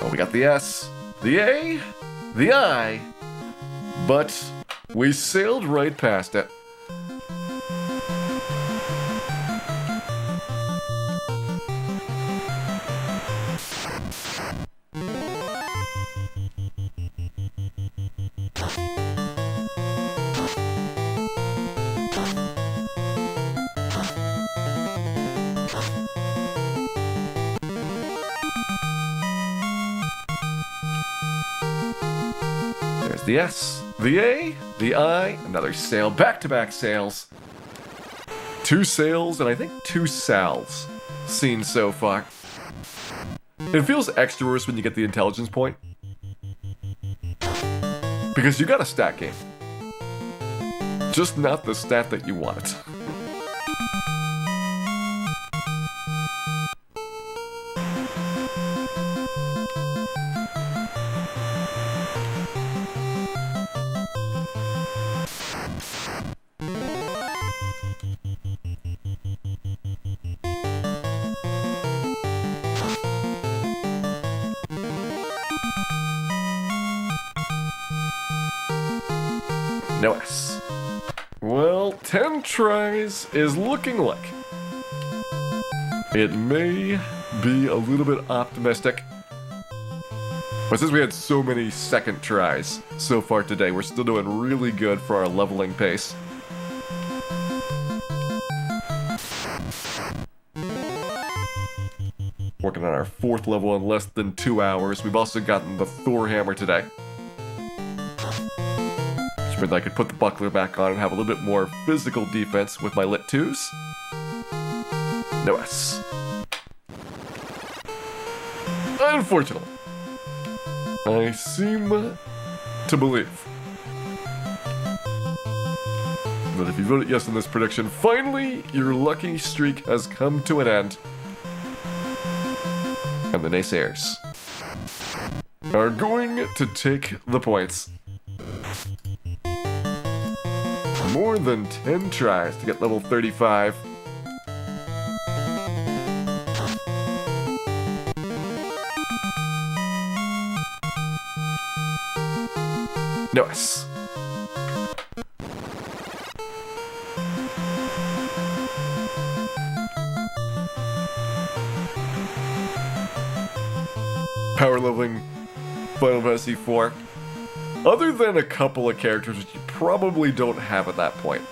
Oh, we got the S, the A, the I, but we sailed right past it. There's the S, the A, the I, another sail, back-to-back sails. 2 sails and I think 2 Sals seen so far. It feels extra worse when you get the intelligence point, because you got a stat game, just not the stat that you want. No S. Well, 10 tries is looking like it may be a little bit optimistic. But since we had so many second tries so far today, we're still doing really good for our leveling pace. Working on our 4th level in less than 2 hours. We've also gotten the Thor hammer today, which meant I could put the buckler back on and have a little bit more physical defense with my lit 2s. NES. Unfortunately, I seem to believe that if you voted yes on this prediction, finally your lucky streak has come to an end. And the naysayers are going to take the points. More than 10 tries to get level 35. NES. Power leveling Final Fantasy IV. Other than a couple of characters which you probably don't have at that point,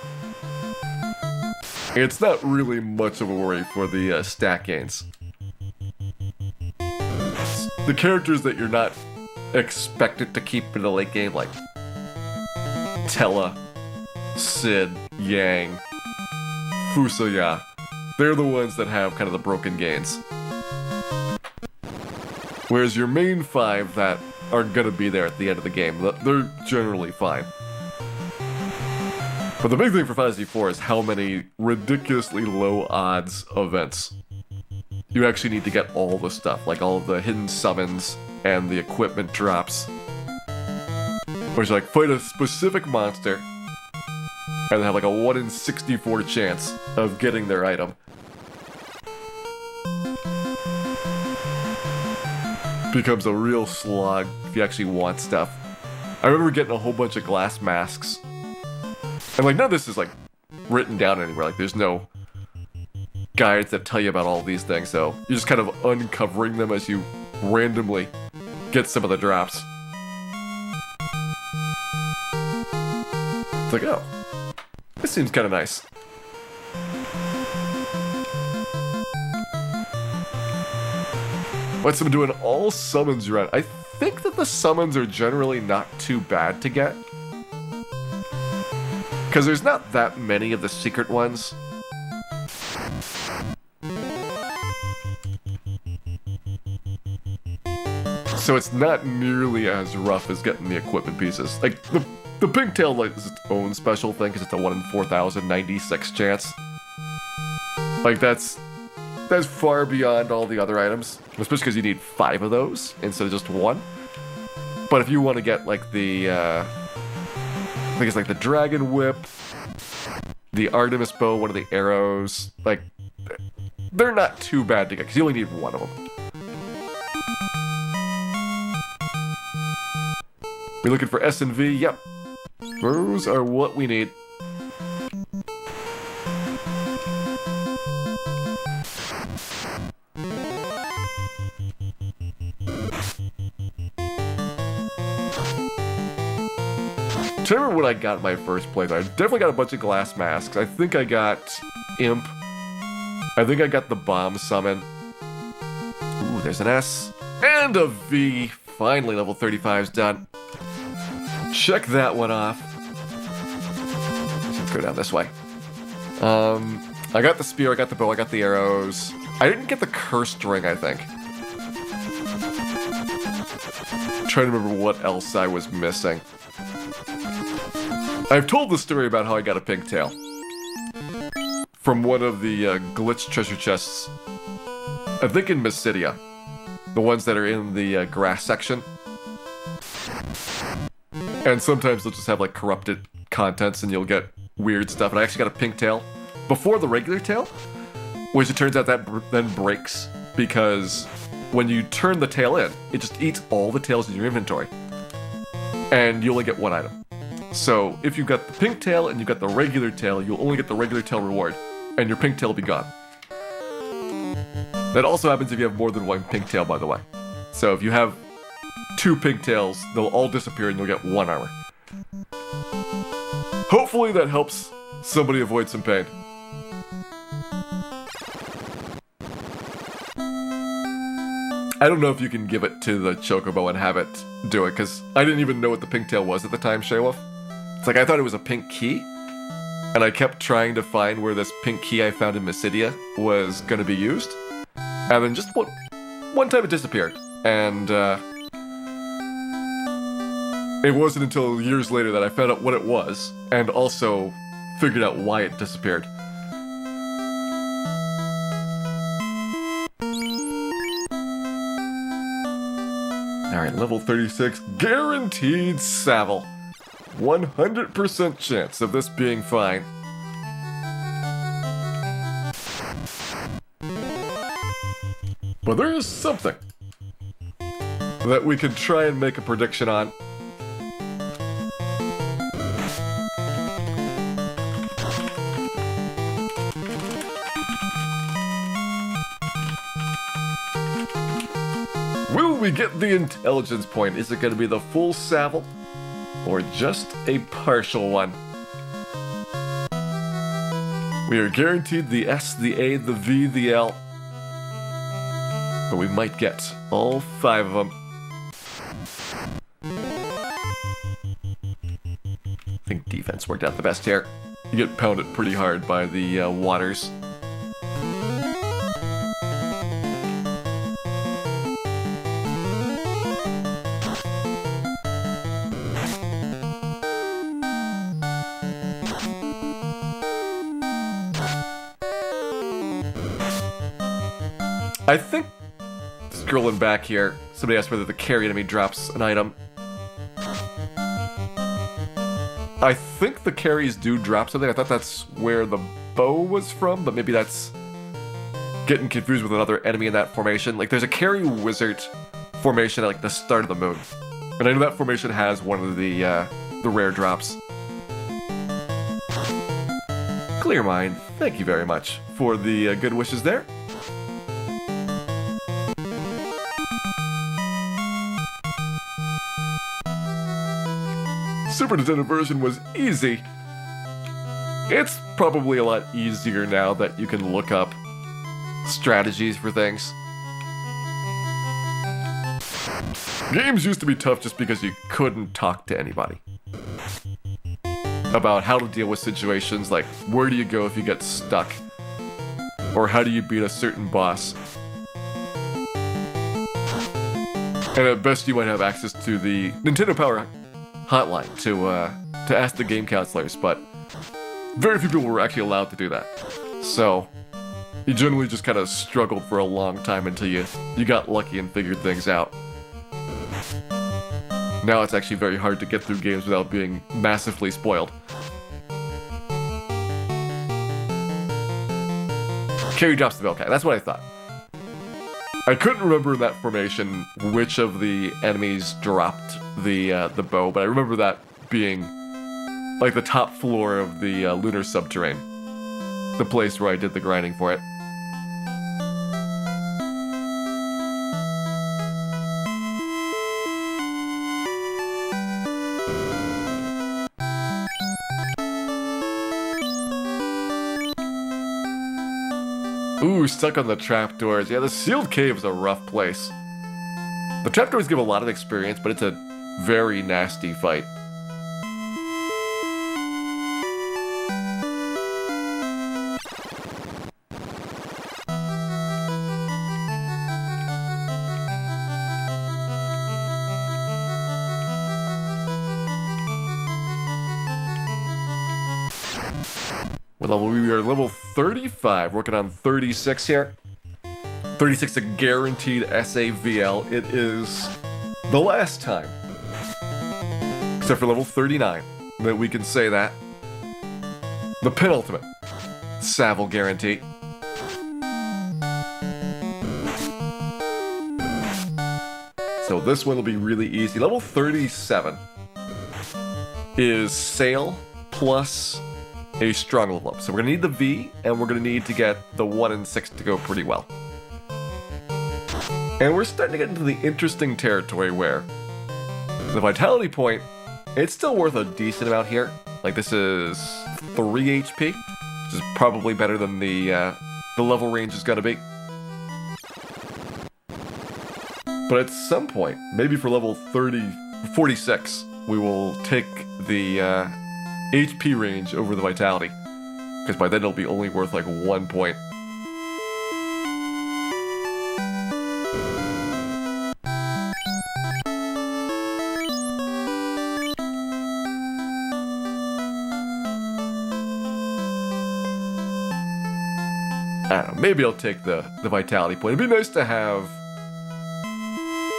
it's not really much of a worry for the stat gains. The characters that you're not expected to keep in the late game, like Tella, Sid, Yang, Fusoya, they're the ones that have kind of the broken gains. Whereas your main 5 that are gonna be there at the end of the game, they're generally fine. But the big thing for Fantasy IV is how many ridiculously low odds events you actually need to get all the stuff, like all of the hidden summons and the equipment drops. Where you like fight a specific monster and have like a 1 in 64 chance of getting their item. Becomes a real slog if you actually want stuff. I remember getting a whole bunch of glass masks. And like none of this is like written down anywhere, like there's no guides that tell you about all these things, so you're just kind of uncovering them as you randomly get some of the drops. It's like, oh, this seems kind of nice. What's them doing all summons run? I think that the summons are generally not too bad to get. Because there's not that many of the secret ones. So it's not nearly as rough as getting the equipment pieces. Like, the pigtail like, is its own special thing because it's a 1 in 4,096 chance. Like, that's far beyond all the other items, especially because you need 5 of those instead of just 1. But if you want to get like the, I think it's like the Dragon Whip, the Artemis Bow, one of the arrows, like, they're not too bad to get because you only need 1 of them. We're looking for S and V, yep. Those are what we need. I don't remember what I got in my first playthrough. I definitely got a bunch of glass masks. I think I got Imp. I think I got the bomb summon. Ooh, there's an S. And a V. Finally, level 35's done. Check that one off. Let's go down this way. I got the spear, I got the bow, I got the arrows. I didn't get the cursed ring, I think. I'm trying to remember what else I was missing. I've told the story about how I got a pigtail from one of the glitched treasure chests. I think in Mysidia. The ones that are in the grass section. And sometimes they'll just have like corrupted contents and you'll get weird stuff. And I actually got a pink tail before the regular tail, which it turns out that then breaks because when you turn the tail in, it just eats all the tails in your inventory. And you only get 1 item. So if you've got the pink tail and you've got the regular tail, you'll only get the regular tail reward, and your pink tail will be gone. That also happens if you have more than 1 pink tail, by the way. So if you have 2 pink tails, they'll all disappear and you'll get 1 armor. Hopefully that helps somebody avoid some pain. I don't know if you can give it to the Chocobo and have it do it, because I didn't even know what the pink tail was at the time, Shaywolf. It's like, I thought it was a pink key, and I kept trying to find where this pink key I found in Mysidia was going to be used. And then just one time it disappeared. And it wasn't until years later that I found out what it was, and also figured out why it disappeared. Alright, level 36, guaranteed Savile. 100% chance of this being fine. But there is something that we can try and make a prediction on. Will we get the intelligence point? Is it going to be the full Savile? Or just a partial one? We are guaranteed the S, the A, the V, the L. But we might get all 5 of them. I think defense worked out the best here. You get pounded pretty hard by the waters. I think, scrolling back here, somebody asked whether the carry enemy drops an item. I think the carries do drop something. I thought that's where the bow was from, but maybe that's getting confused with another enemy in that formation. Like, there's a carry wizard formation at like the start of the moon, and I know that formation has one of the rare drops. Clear mind, thank you very much for the good wishes there. Super Nintendo version was easy. It's probably a lot easier now that you can look up strategies for things. Games used to be tough just because you couldn't talk to anybody about how to deal with situations like where do you go if you get stuck, or how do you beat a certain boss. And at best you might have access to the Nintendo Power hotline to ask the game counselors, but very few people were actually allowed to do that. So you generally just kind of struggled for a long time until you got lucky and figured things out. Now it's actually very hard to get through games without being massively spoiled. Carry drops the bell. Okay, that's what I thought. I couldn't remember in that formation which of the enemies dropped the bow, but I remember that being like the top floor of the lunar subterrane, the place where I did the grinding for it. Ooh, stuck on the trapdoors. Yeah, the sealed cave is a rough place. The trapdoors give a lot of experience, but it's a very nasty fight. We are level 35, working on 36 here. 36 a guaranteed SAVL. It is the last time, except for level 39, that we can say that. The penultimate Savile guarantee. So this one will be really easy. Level 37 is Sail plus a strong level up. So we're going to need the V, and we're going to need to get the 1 and 6 to go pretty well. And we're starting to get into the interesting territory where the vitality point, it's still worth a decent amount here. Like, this is 3 HP, which is probably better than the level range is going to be. But at some point, maybe for level 46, we will take the HP range over the vitality. Because by then it'll be only worth like 1 point. I don't know, maybe I'll take the vitality point. It'd be nice to have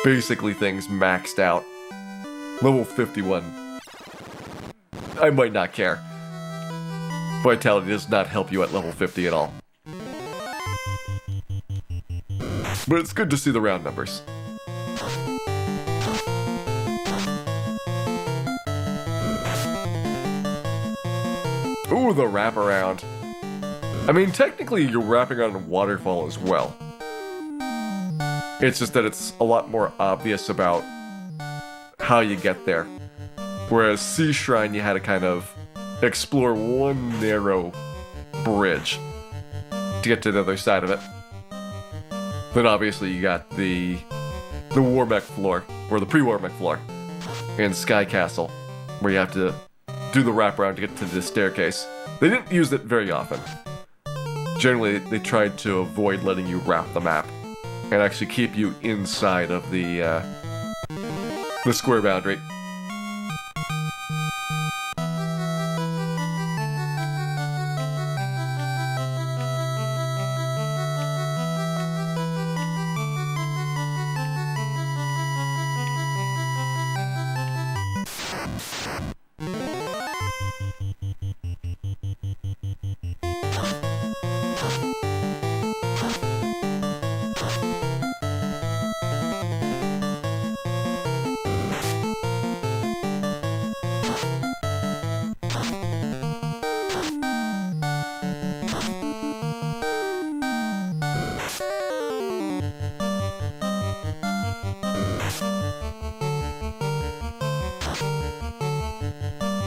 basically things maxed out. Level 51. I might not care. Vitality does not help you at level 50 at all. But it's good to see the round numbers. Ooh, the wraparound. I mean, technically you're wrapping around a waterfall as well. It's just that it's a lot more obvious about how you get there. Whereas Sea Shrine, you had to kind of explore one narrow bridge to get to the other side of it. Then obviously you got the War Mech floor, or the pre-War Mech floor, in Sky Castle, where you have to do the wraparound to get to the staircase. They didn't use it very often. Generally, they tried to avoid letting you wrap the map and actually keep you inside of the square boundary.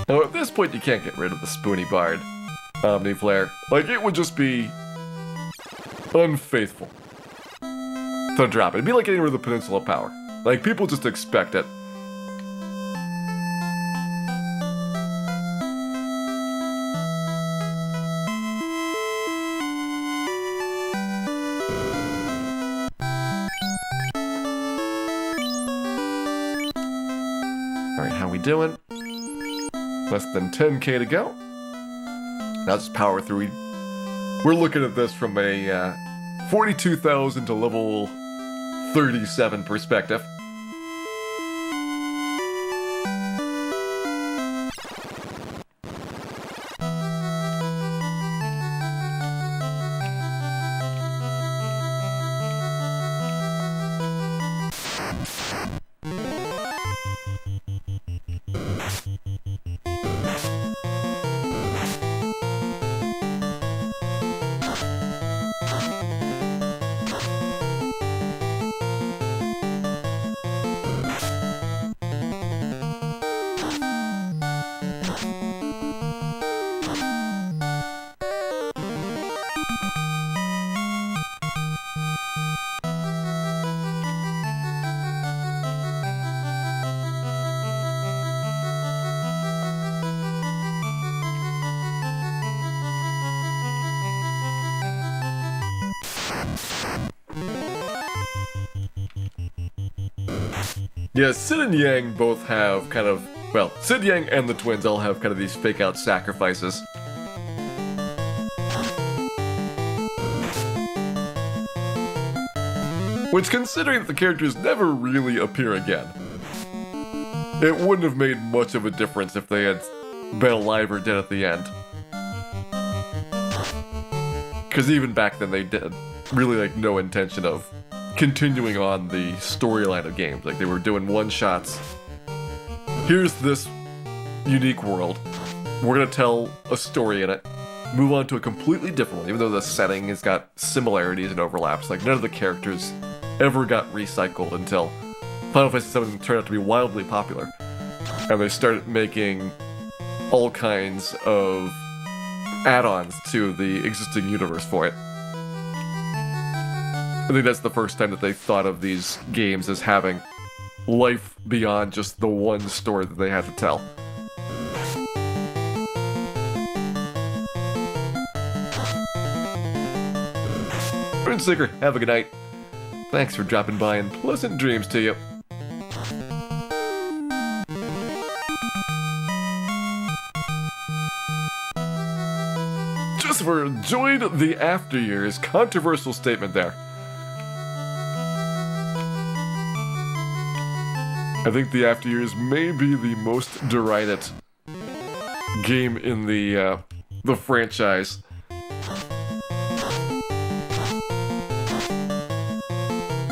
Now, at this point, you can't get rid of the Spoony Bard Omni Flare. Like, it would just be unfaithful to drop it. It'd be like getting rid of the Peninsula Power. Like, people just expect it. Alright, how we doing? Less than 10k to go. Now just power through. We're looking at this from a 42,000 to level 37 perspective. Yeah, Sid and Yang both have kind of, well, Sid, Yang, and the twins all have kind of these fake-out sacrifices. Which, considering that the characters never really appear again, it wouldn't have made much of a difference if they had been alive or dead at the end. Because even back then they did really like no intention of continuing on the storyline of games. Like, they were doing one-shots. Here's this unique world. We're gonna tell a story in it. Move on to a completely different one, even though the setting has got similarities and overlaps. Like, none of the characters ever got recycled until Final Fantasy VII turned out to be wildly popular. And they started making all kinds of add-ons to the existing universe for it. I think that's the first time that they thought of these games as having life beyond just the one story that they had to tell. Runeseeker, have a good night. Thanks for dropping by and pleasant dreams to you. Just for enjoyed the after years, controversial statement there. I think the after years may be the most derided game in the franchise.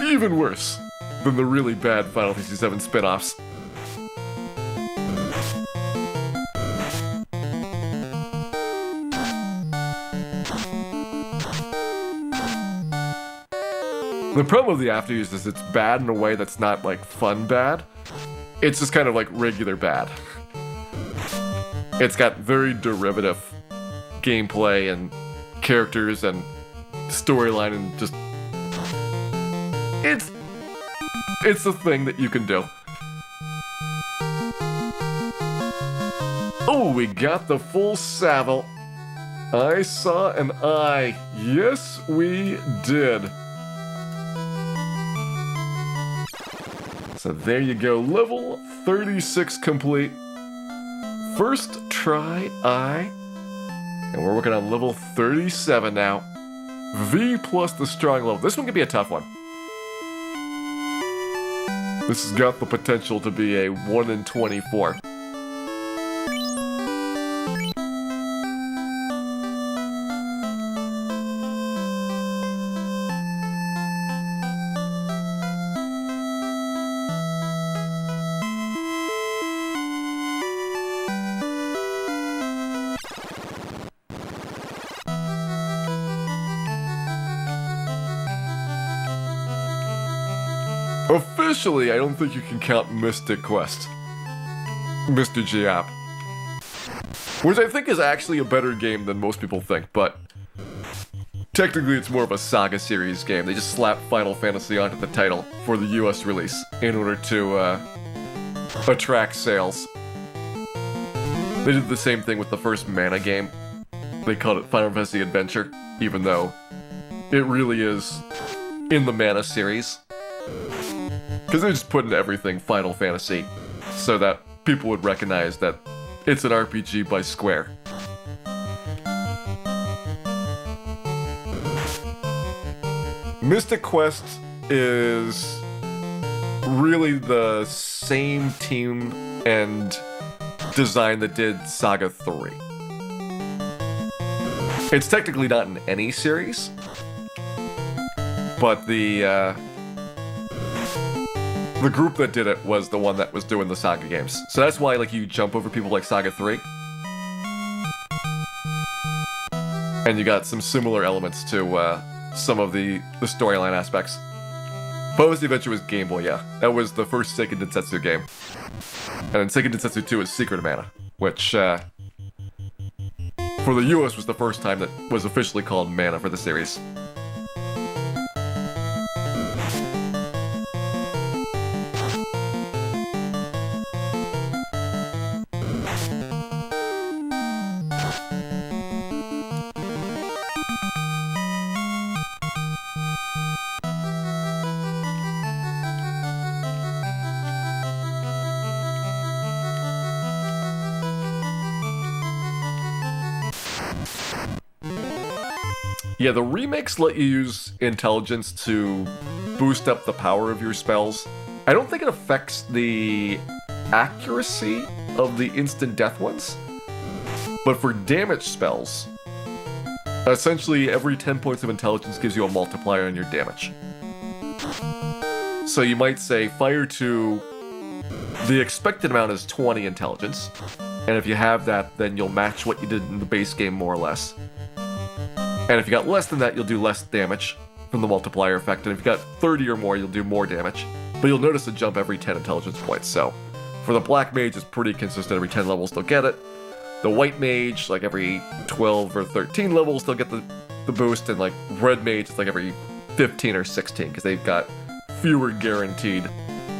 Even worse than the really bad Final Fantasy VII spin-offs. The problem with the after years is it's bad in a way that's not like fun bad. It's just kind of like regular bad. It's got very derivative gameplay and characters and storyline and just... It's a thing that you can do. Oh, we got the full Savile. I saw an eye. Yes, we did. So there you go, level 36 complete. First try I. And we're working on level 37 now. V plus the strong level. This one could be a tough one. This has got the potential to be a 1 in 24. Officially, I don't think you can count Mystic Quest. Mr. Giap. Which I think is actually a better game than most people think, but technically it's more of a Saga series game. They just slapped Final Fantasy onto the title for the US release in order to attract sales. They did the same thing with the first Mana game. They called it Final Fantasy Adventure, even though it really is in the Mana series. Because they just put in everything Final Fantasy so that people would recognize that it's an RPG by Square. Mystic Quest is really the same team and design that did Saga 3. It's technically not in any series, but the group that did it was the one that was doing the Saga games. So that's why like you jump over people like Saga 3. And you got some similar elements to some of the storyline aspects. Final Fantasy Adventure was Game Boy, yeah. That was the first Seiken Densetsu game. And then Seiken Densetsu 2 is Secret of Mana, which for the US was the first time that was officially called Mana for the series. Yeah, the remakes let you use intelligence to boost up the power of your spells. I don't think it affects the accuracy of the instant death ones, but for damage spells, essentially every 10 points of intelligence gives you a multiplier on your damage. So you might say Fire 2, the expected amount is 20 intelligence, and if you have that, then you'll match what you did in the base game more or less. And if you got less than that, you'll do less damage from the multiplier effect. And if you got 30 or more, you'll do more damage. But you'll notice a jump every 10 intelligence points. So for the Black Mage, it's pretty consistent. Every 10 levels, they'll get it. The White Mage, like every 12 or 13 levels, they'll get the boost. And like Red Mage, it's like every 15 or 16, because they've got fewer guaranteed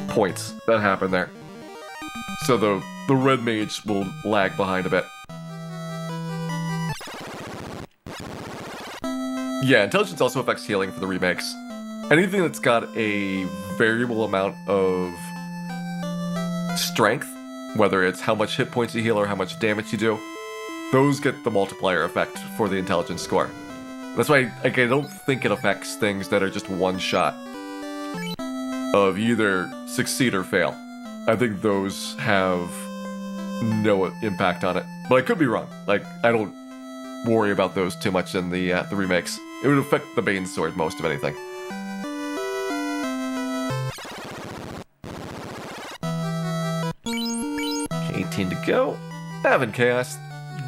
points that happen there. So the Red Mage will lag behind a bit. Yeah, intelligence also affects healing for the remakes. Anything that's got a variable amount of strength, whether it's how much hit points you heal or how much damage you do, those get the multiplier effect for the intelligence score. That's why I don't think it affects things that are just one shot of either succeed or fail. I think those have no impact on it. But I could be wrong. Like, I don't worry about those too much in the remakes. It would affect the Bane Sword most of anything. Okay, 18 to go. Avon Chaos,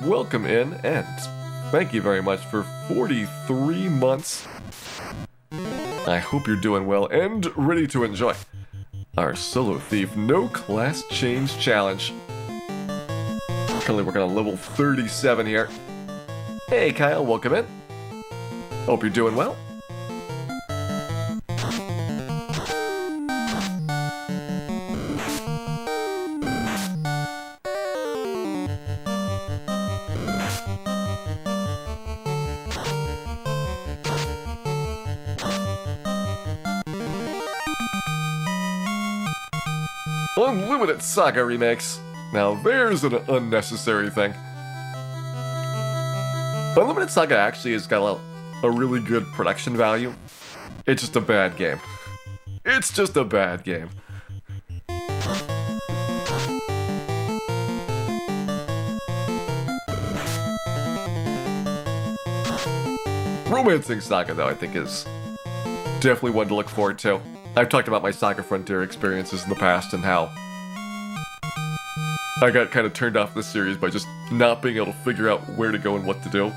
welcome in, and thank you very much for 43 months. I hope you're doing well and ready to enjoy our Solo Thief No Class Change Challenge. Currently working on level 37 here. Hey Kyle, welcome in. Hope you're doing well. Unlimited Saga remakes. Now there's an unnecessary thing. Unlimited Saga actually has got a really good production value. It's just a bad game. It's just a bad game. Romancing Saga, though, I think is definitely one to look forward to. I've talked about my Saga Frontier experiences in the past and how I got kind of turned off this series by just not being able to figure out where to go and what to do.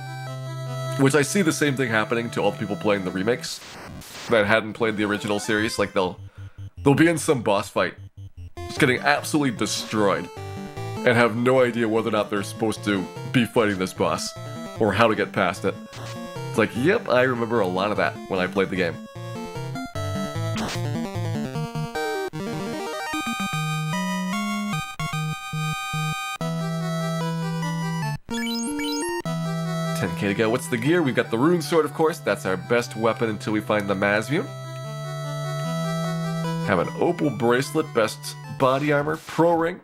Which I see the same thing happening to all the people playing the remakes that hadn't played the original series. Like they'll be in some boss fight, just getting absolutely destroyed, and have no idea whether or not they're supposed to be fighting this boss or how to get past it. It's like, yep, I remember a lot of that when I played the game. $10K to go. What's the gear? We've got the Rune Sword, of course. That's our best weapon until we find the Masview. Have an Opal Bracelet, best body armor, Pro Ring.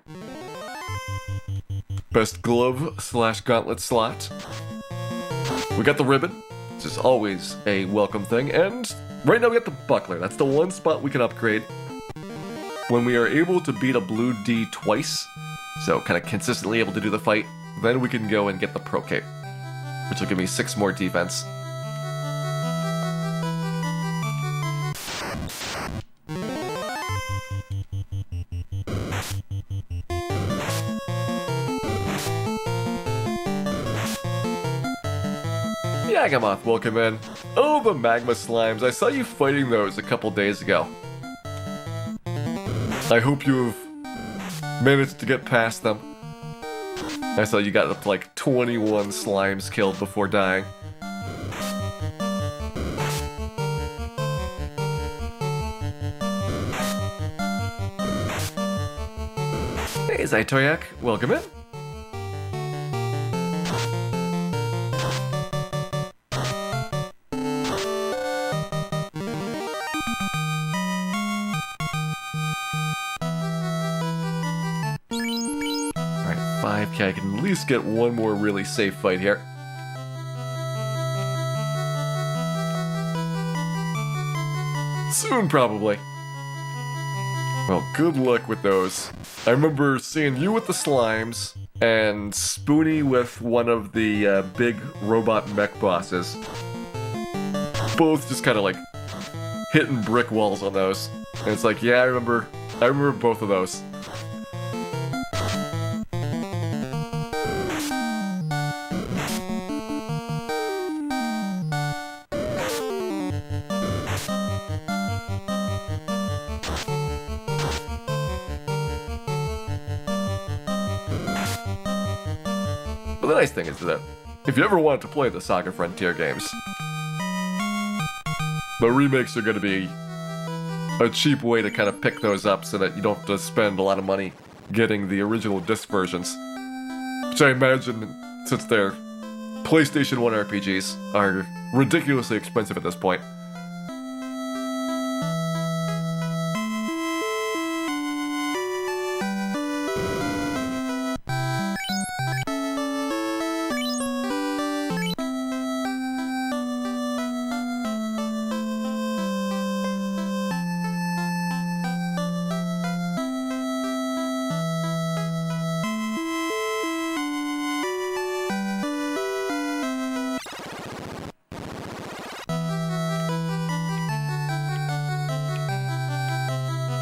Best glove / gauntlet slot. We got the ribbon, which is always a welcome thing. And right now we got the buckler. That's the one spot we can upgrade when we are able to beat a blue D twice. So kind of consistently able to do the fight. Then we can go and get the Pro Cape, which will give me 6 more defense. Yagamoth, welcome in. Oh, the magma slimes. I saw you fighting those a couple days ago. I hope you've managed to get past them. I saw you got up to like 21 slimes killed before dying. Hey Zaitoyak, welcome in. I can at least get one more really safe fight here. Soon, probably. Well, good luck with those. I remember seeing you with the slimes, and Spoony with one of the big robot mech bosses. Both just kind of like hitting brick walls on those. And it's like, yeah, I remember both of those. The nice thing is that if you ever wanted to play the Saga Frontier games, the remakes are going to be a cheap way to kind of pick those up so that you don't have to spend a lot of money getting the original disc versions. Which I imagine, since they're PlayStation 1 RPGs are ridiculously expensive at this point.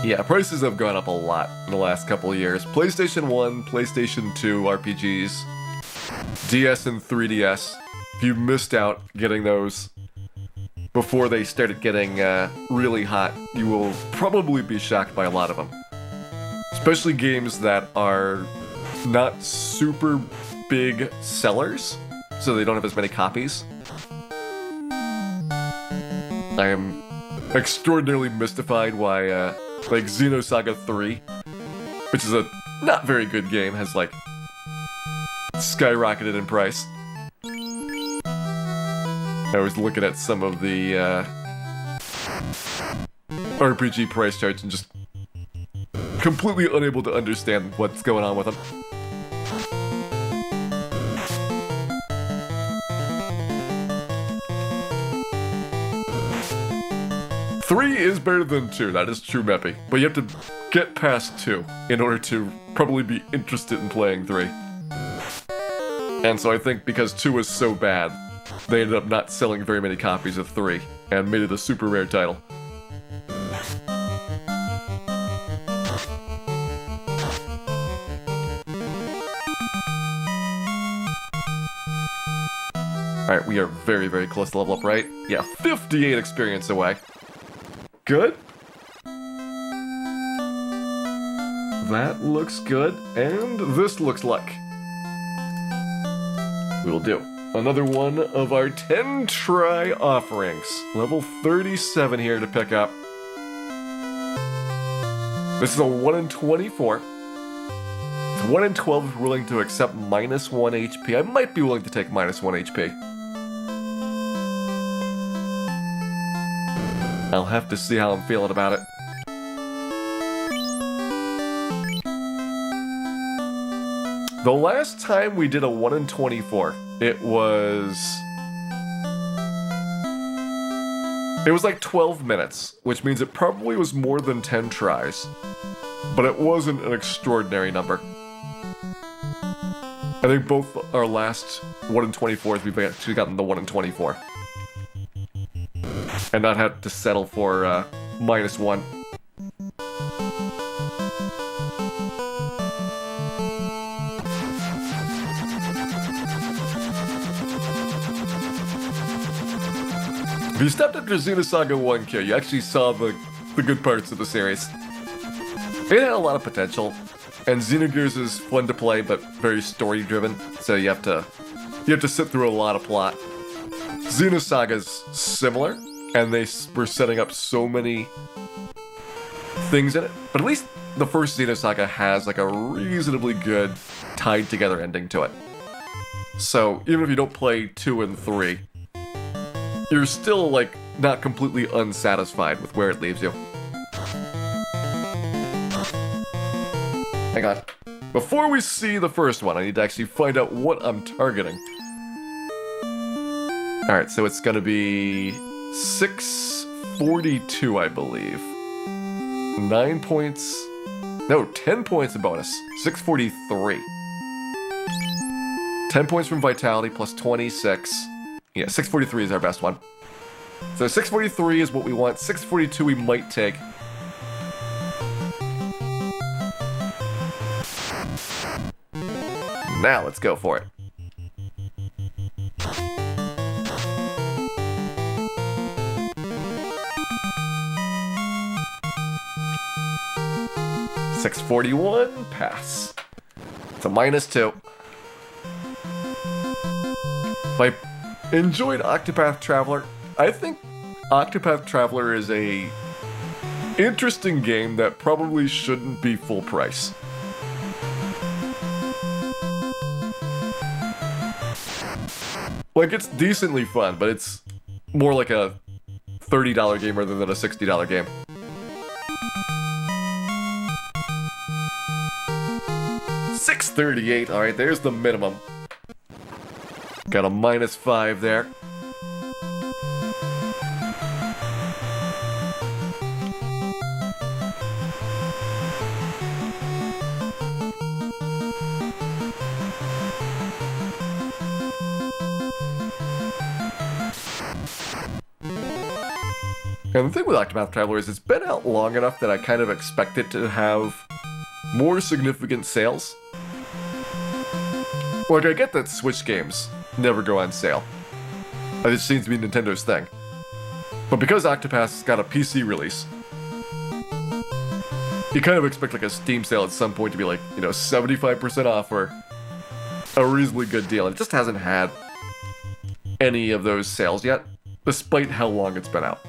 Yeah, prices have gone up a lot in the last couple of years. PlayStation 1, PlayStation 2 RPGs, DS and 3DS. If you missed out getting those before they started getting really hot, you will probably be shocked by a lot of them. Especially games that are not super big sellers, so they don't have as many copies. I am extraordinarily mystified why like Xenosaga 3, which is a not very good game, has like skyrocketed in price. I was looking at some of the RPG price charts and just completely unable to understand what's going on with them. Three is better than 2, that is true, Meppy. But you have to get past 2 in order to probably be interested in playing 3. And so I think because 2 was so bad, they ended up not selling very many copies of 3, and made it a super rare title. Alright, we are very, very close to level up, right? Yeah, 58 experience away. Good. That looks good, and this looks like we will do another one of our 10 try offerings. Level 37 here to pick up. This is a 1 in 24. It's 1 in 12 if we're willing to accept minus 1 HP. I might be willing to take minus 1 HP. I'll have to see how I'm feeling about it. The last time we did a 1 in 24, it was like 12 minutes, which means it probably was more than 10 tries, but it wasn't an extraordinary number. I think both our last 1 in 24s, we've actually gotten the 1 in 24. And not had to settle for minus 1. If you stepped after Xenosaga 1K, you actually saw the good parts of the series. It had a lot of potential, and Xenogears is fun to play, but very story-driven, so you have to sit through a lot of plot. Xenosaga's similar, and they were setting up so many things in it. But at least the first Xenosaga has like a reasonably good tied together ending to it. So even if you don't play 2 and 3, you're still like not completely unsatisfied with where it leaves you. Hang on. Before we see the first one, I need to actually find out what I'm targeting. Alright, so it's gonna be 642, I believe. 9 points. No, 10 points of bonus. 643. 10 points from Vitality plus 26. Yeah, 643 is our best one. So 643 is what we want. 642 we might take. Now let's go for it. $641, pass. It's a -2. I enjoyed Octopath Traveler. I think Octopath Traveler is a interesting game that probably shouldn't be full price. Like, it's decently fun, but it's more like a $30 game rather than a $60 game. $638. All right, there's the minimum. Got a -5 there. And the thing with Octopath Traveler is it's been out long enough that I kind of expect it to have more significant sales. Like, I get that Switch games never go on sale. That just seems to be Nintendo's thing. But because Octopath's got a PC release, you kind of expect like a Steam sale at some point to be like, 75% off or a reasonably good deal. And it just hasn't had any of those sales yet, despite how long it's been out.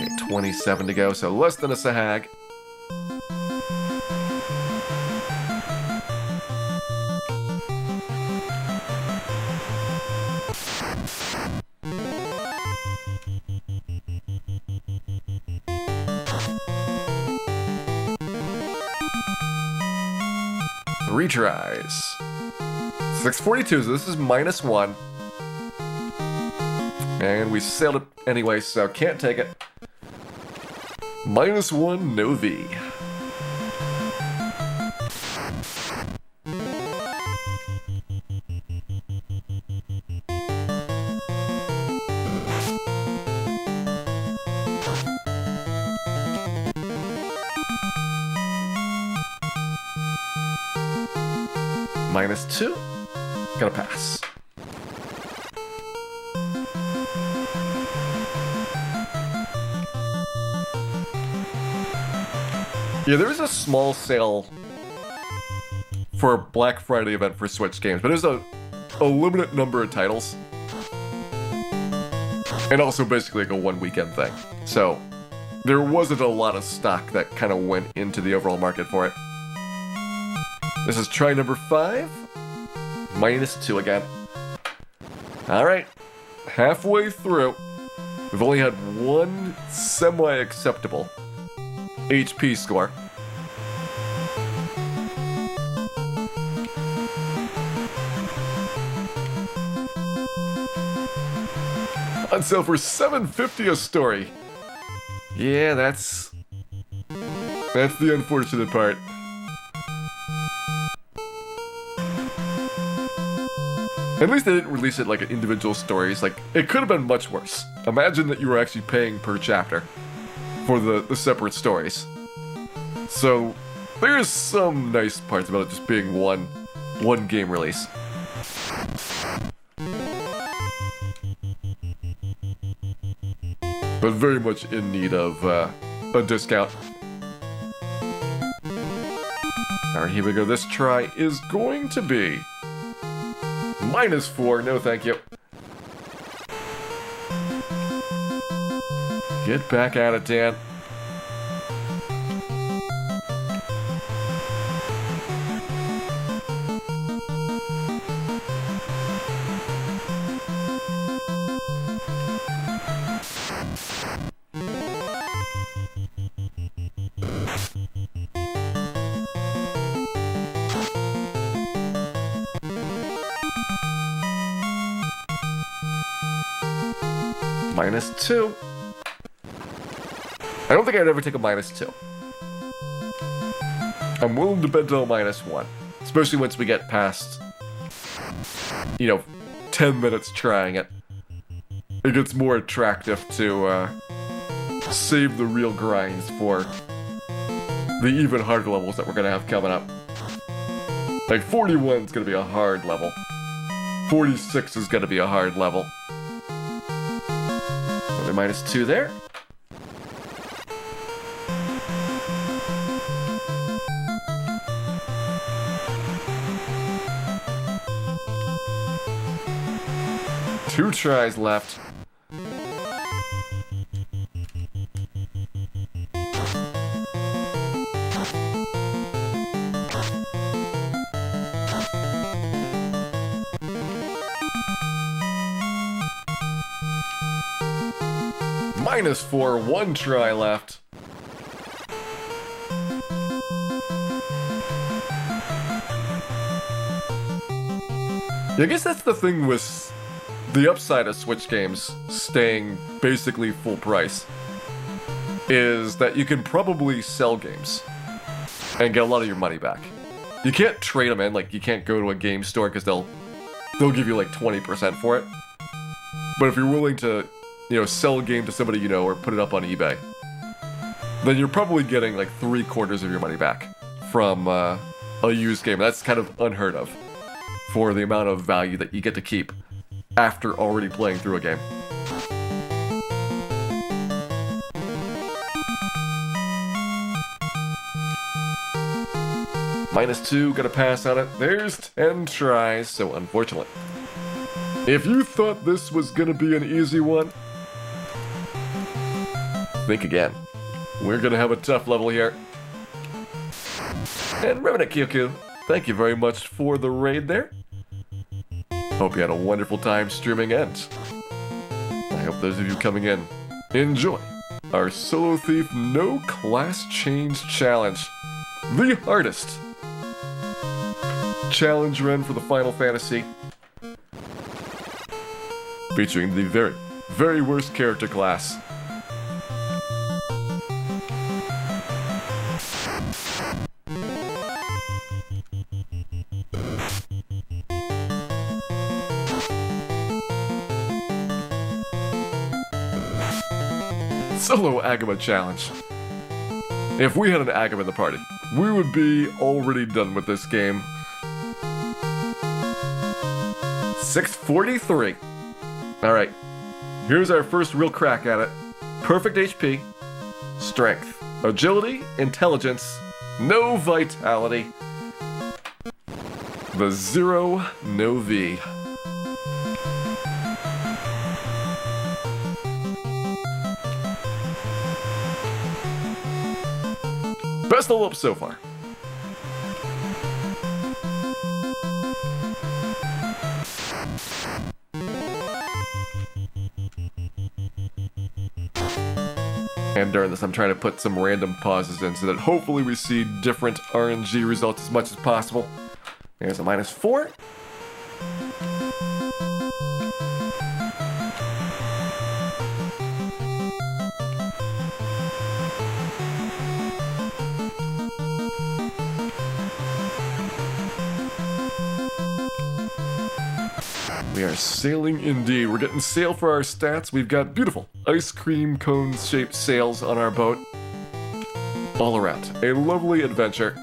Okay, 27 to go, so less than a sahag. Retries. 642, so this is -1. And we sailed it anyway, so can't take it. -1, no V. -2. Gotta pass. Yeah, there is a small sale for a Black Friday event for Switch games, but there's a limited number of titles. And also basically like a one weekend thing. So there wasn't a lot of stock that kind of went into the overall market for it. This is try number 5. -2 again. Alright. Halfway through. We've only had one semi-acceptable HP score. On sale for $7.50 a story. Yeah, that's the unfortunate part. At least they didn't release it like individual stories. Like, it could have been much worse. Imagine that you were actually paying per chapter for the separate stories. So, there's some nice parts about it just being one game release. But very much in need of a discount. Alright, here we go. This try is going to be -4, no thank you. Get back at it, Dan. -2. I don't think I'd ever take a -2. I'm willing to bet to a -1. Especially once we get past, 10 minutes trying it. It gets more attractive to save the real grinds for the even harder levels that we're going to have coming up. Like, 41's going to be a hard level. 46 is going to be a hard level. -2 there. Two tries left. -4, one try left. Yeah, I guess that's the thing with the upside of Switch games staying basically full price, is that you can probably sell games and get a lot of your money back. You can't trade them in, like you can't go to a game store because they'll give you like 20% for it. But if you're willing to, sell a game to somebody you know or put it up on eBay, then you're probably getting like 3/4 of your money back from a used game. That's kind of unheard of for the amount of value that you get to keep after already playing through a game. -2, gotta pass on it. There's 10 tries, so unfortunately. If you thought this was gonna be an easy one, think again. We're gonna have a tough level here. And Remnant Kyoku, thank you very much for the raid there. Hope you had a wonderful time streaming, and I hope those of you coming in enjoy our Solo Thief No Class Change Challenge. The hardest challenge run for the Final Fantasy, featuring the very, very worst character class. Solo Agama Challenge. If we had an Agama in the party, we would be already done with this game. 643. Alright, here's our first real crack at it. Perfect HP, strength, agility, intelligence, no vitality. The 0, no V. Best level up so far. And during this, I'm trying to put some random pauses in so that hopefully we see different RNG results as much as possible. There's a -4. We are sailing indeed. We're getting sail for our stats. We've got beautiful ice cream cone-shaped sails on our boat. All around. A lovely adventure.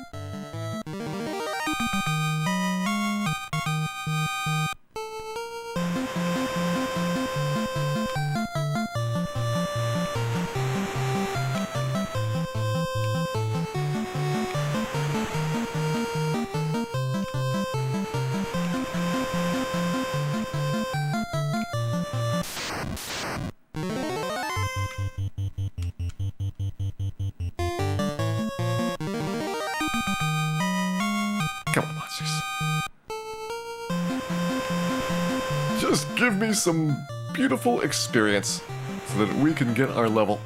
Come on, monsters. Just give me some beautiful experience so that we can get our level.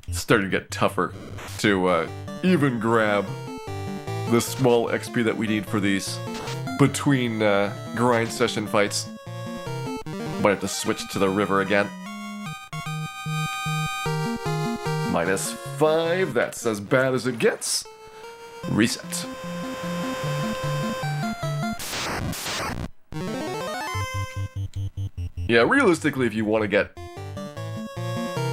It's starting to get tougher to even grab the small XP that we need for these between grind session fights. Might have to switch to the river again. -5, that's as bad as it gets. Reset. Yeah, realistically, if you want to get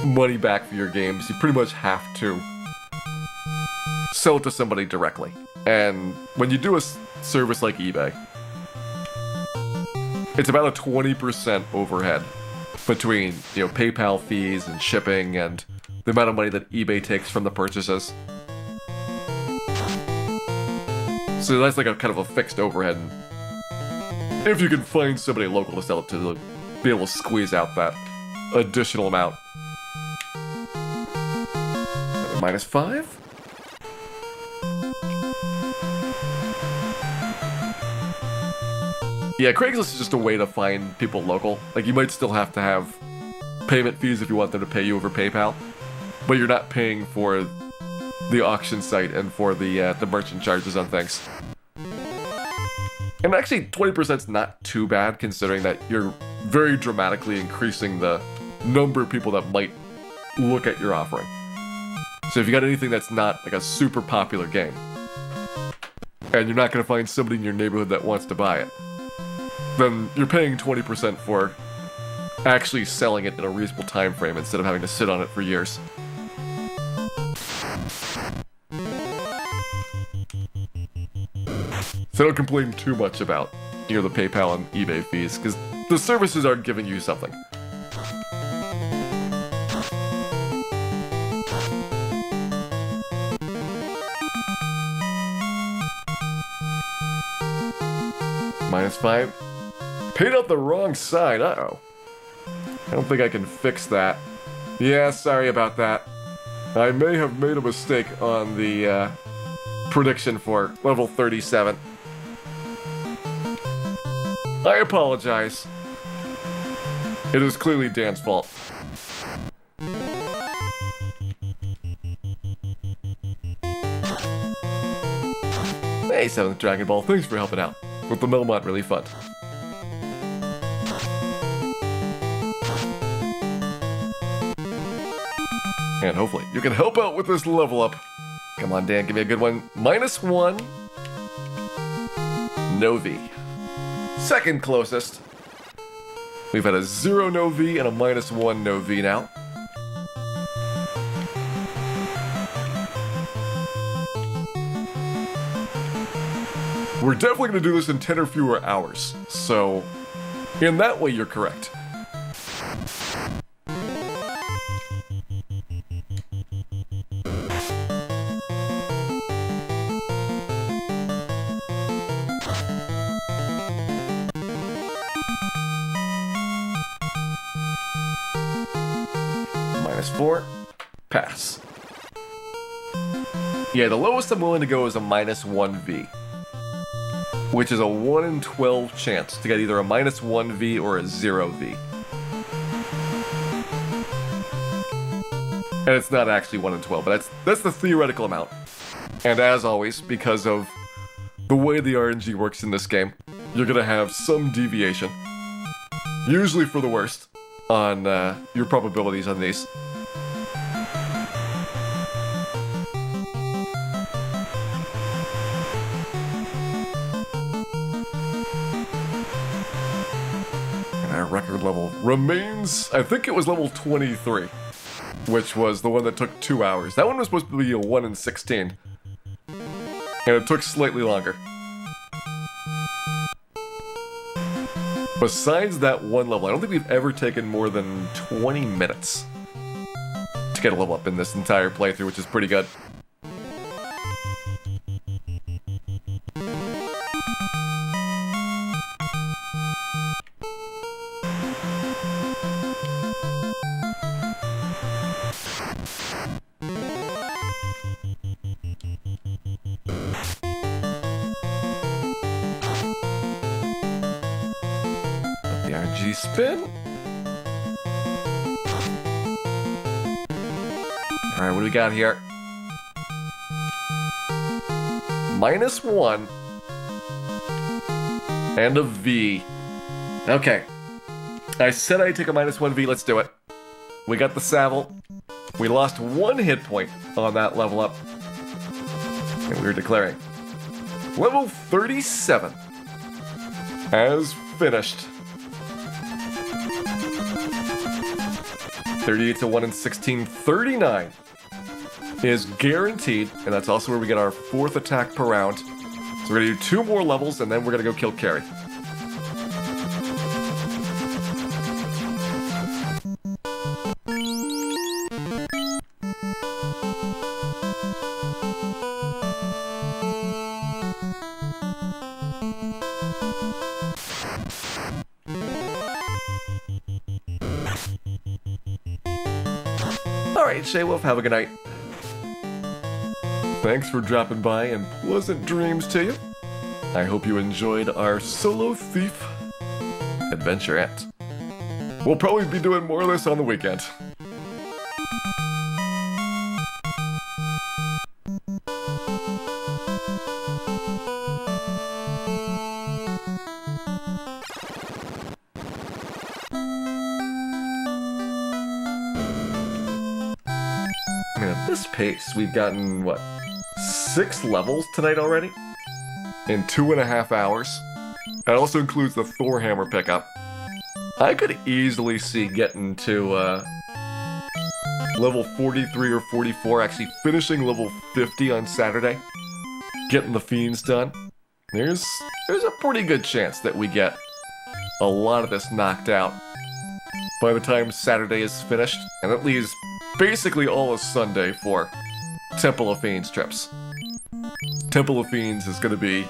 money back for your games, you pretty much have to sell it to somebody directly. And when you do a service like eBay, it's about a 20% overhead between, PayPal fees and shipping and the amount of money that eBay takes from the purchases. So that's like a kind of a fixed overhead. If you can find somebody local to sell it to, they'll be able to squeeze out that additional amount. -5? Yeah, Craigslist is just a way to find people local. Like, you might still have to have payment fees if you want them to pay you over PayPal, but you're not paying for the auction site and for the merchant charges on things. And actually, 20% is not too bad, considering that you're very dramatically increasing the number of people that might look at your offering. So if you got anything that's not like a super popular game, and you're not going to find somebody in your neighborhood that wants to buy it, then you're paying 20% for actually selling it in a reasonable time frame instead of having to sit on it for years. So don't complain too much about, you know, the PayPal and eBay fees, because the services are giving you something. -5. Paid out the wrong side, uh-oh. I don't think I can fix that. Yeah, sorry about that. I may have made a mistake on the prediction for level 37. I apologize. It is clearly Dan's fault. Hey, 7th Dragon Ball, thanks for helping out with the Melmont Relief Fund. And hopefully you can help out with this level up. Come on, Dan, give me a good one. -1. No V. Second closest. We've had a 0 no V and a -1 no V now. We're definitely going to do this in 10 or fewer hours, so in that way you're correct. -4. Pass. Yeah, the lowest I'm willing to go is a -1 V, which is a 1 in 12 chance to get either a -1 V or a 0 V. And it's not actually 1 in 12, but that's the theoretical amount. And as always, because of the way the RNG works in this game, you're gonna have some deviation, usually for the worst, on your probabilities on these. Our record level remains, I think it was level 23, which was the one that took 2 hours. That one was supposed to be a 1 in 16, and it took slightly longer. Besides that one level, I don't think we've ever taken more than 20 minutes to get a level up in this entire playthrough, which is pretty good. Spin. Alright, what do we got here? -1. And a V. Okay. I said I'd take a -1 V, let's do it. We got the Savile. We lost 1 hit point on that level up. And we're declaring level 37 as finished. 38 to 1 in 16, 39 is guaranteed, and that's also where we get our 4th attack per round. So we're gonna do 2 more levels, and then we're gonna go kill Carrie. Alright, Shay Wolf, have a good night. Thanks for dropping by, and pleasant dreams to you. I hope you enjoyed our solo thief adventurette. We'll probably be doing more of this on the weekend. At this pace, we've gotten, what, 6 levels tonight already? In 2.5 hours. That also includes the Thor hammer pickup. I could easily see getting to level 43 or 44, actually finishing level 50 on Saturday, getting the Fiends done. There's a pretty good chance that we get a lot of this knocked out by the time Saturday is finished, and that leaves basically all of Sunday for Temple of Fiends trips. Temple of Fiends is gonna be...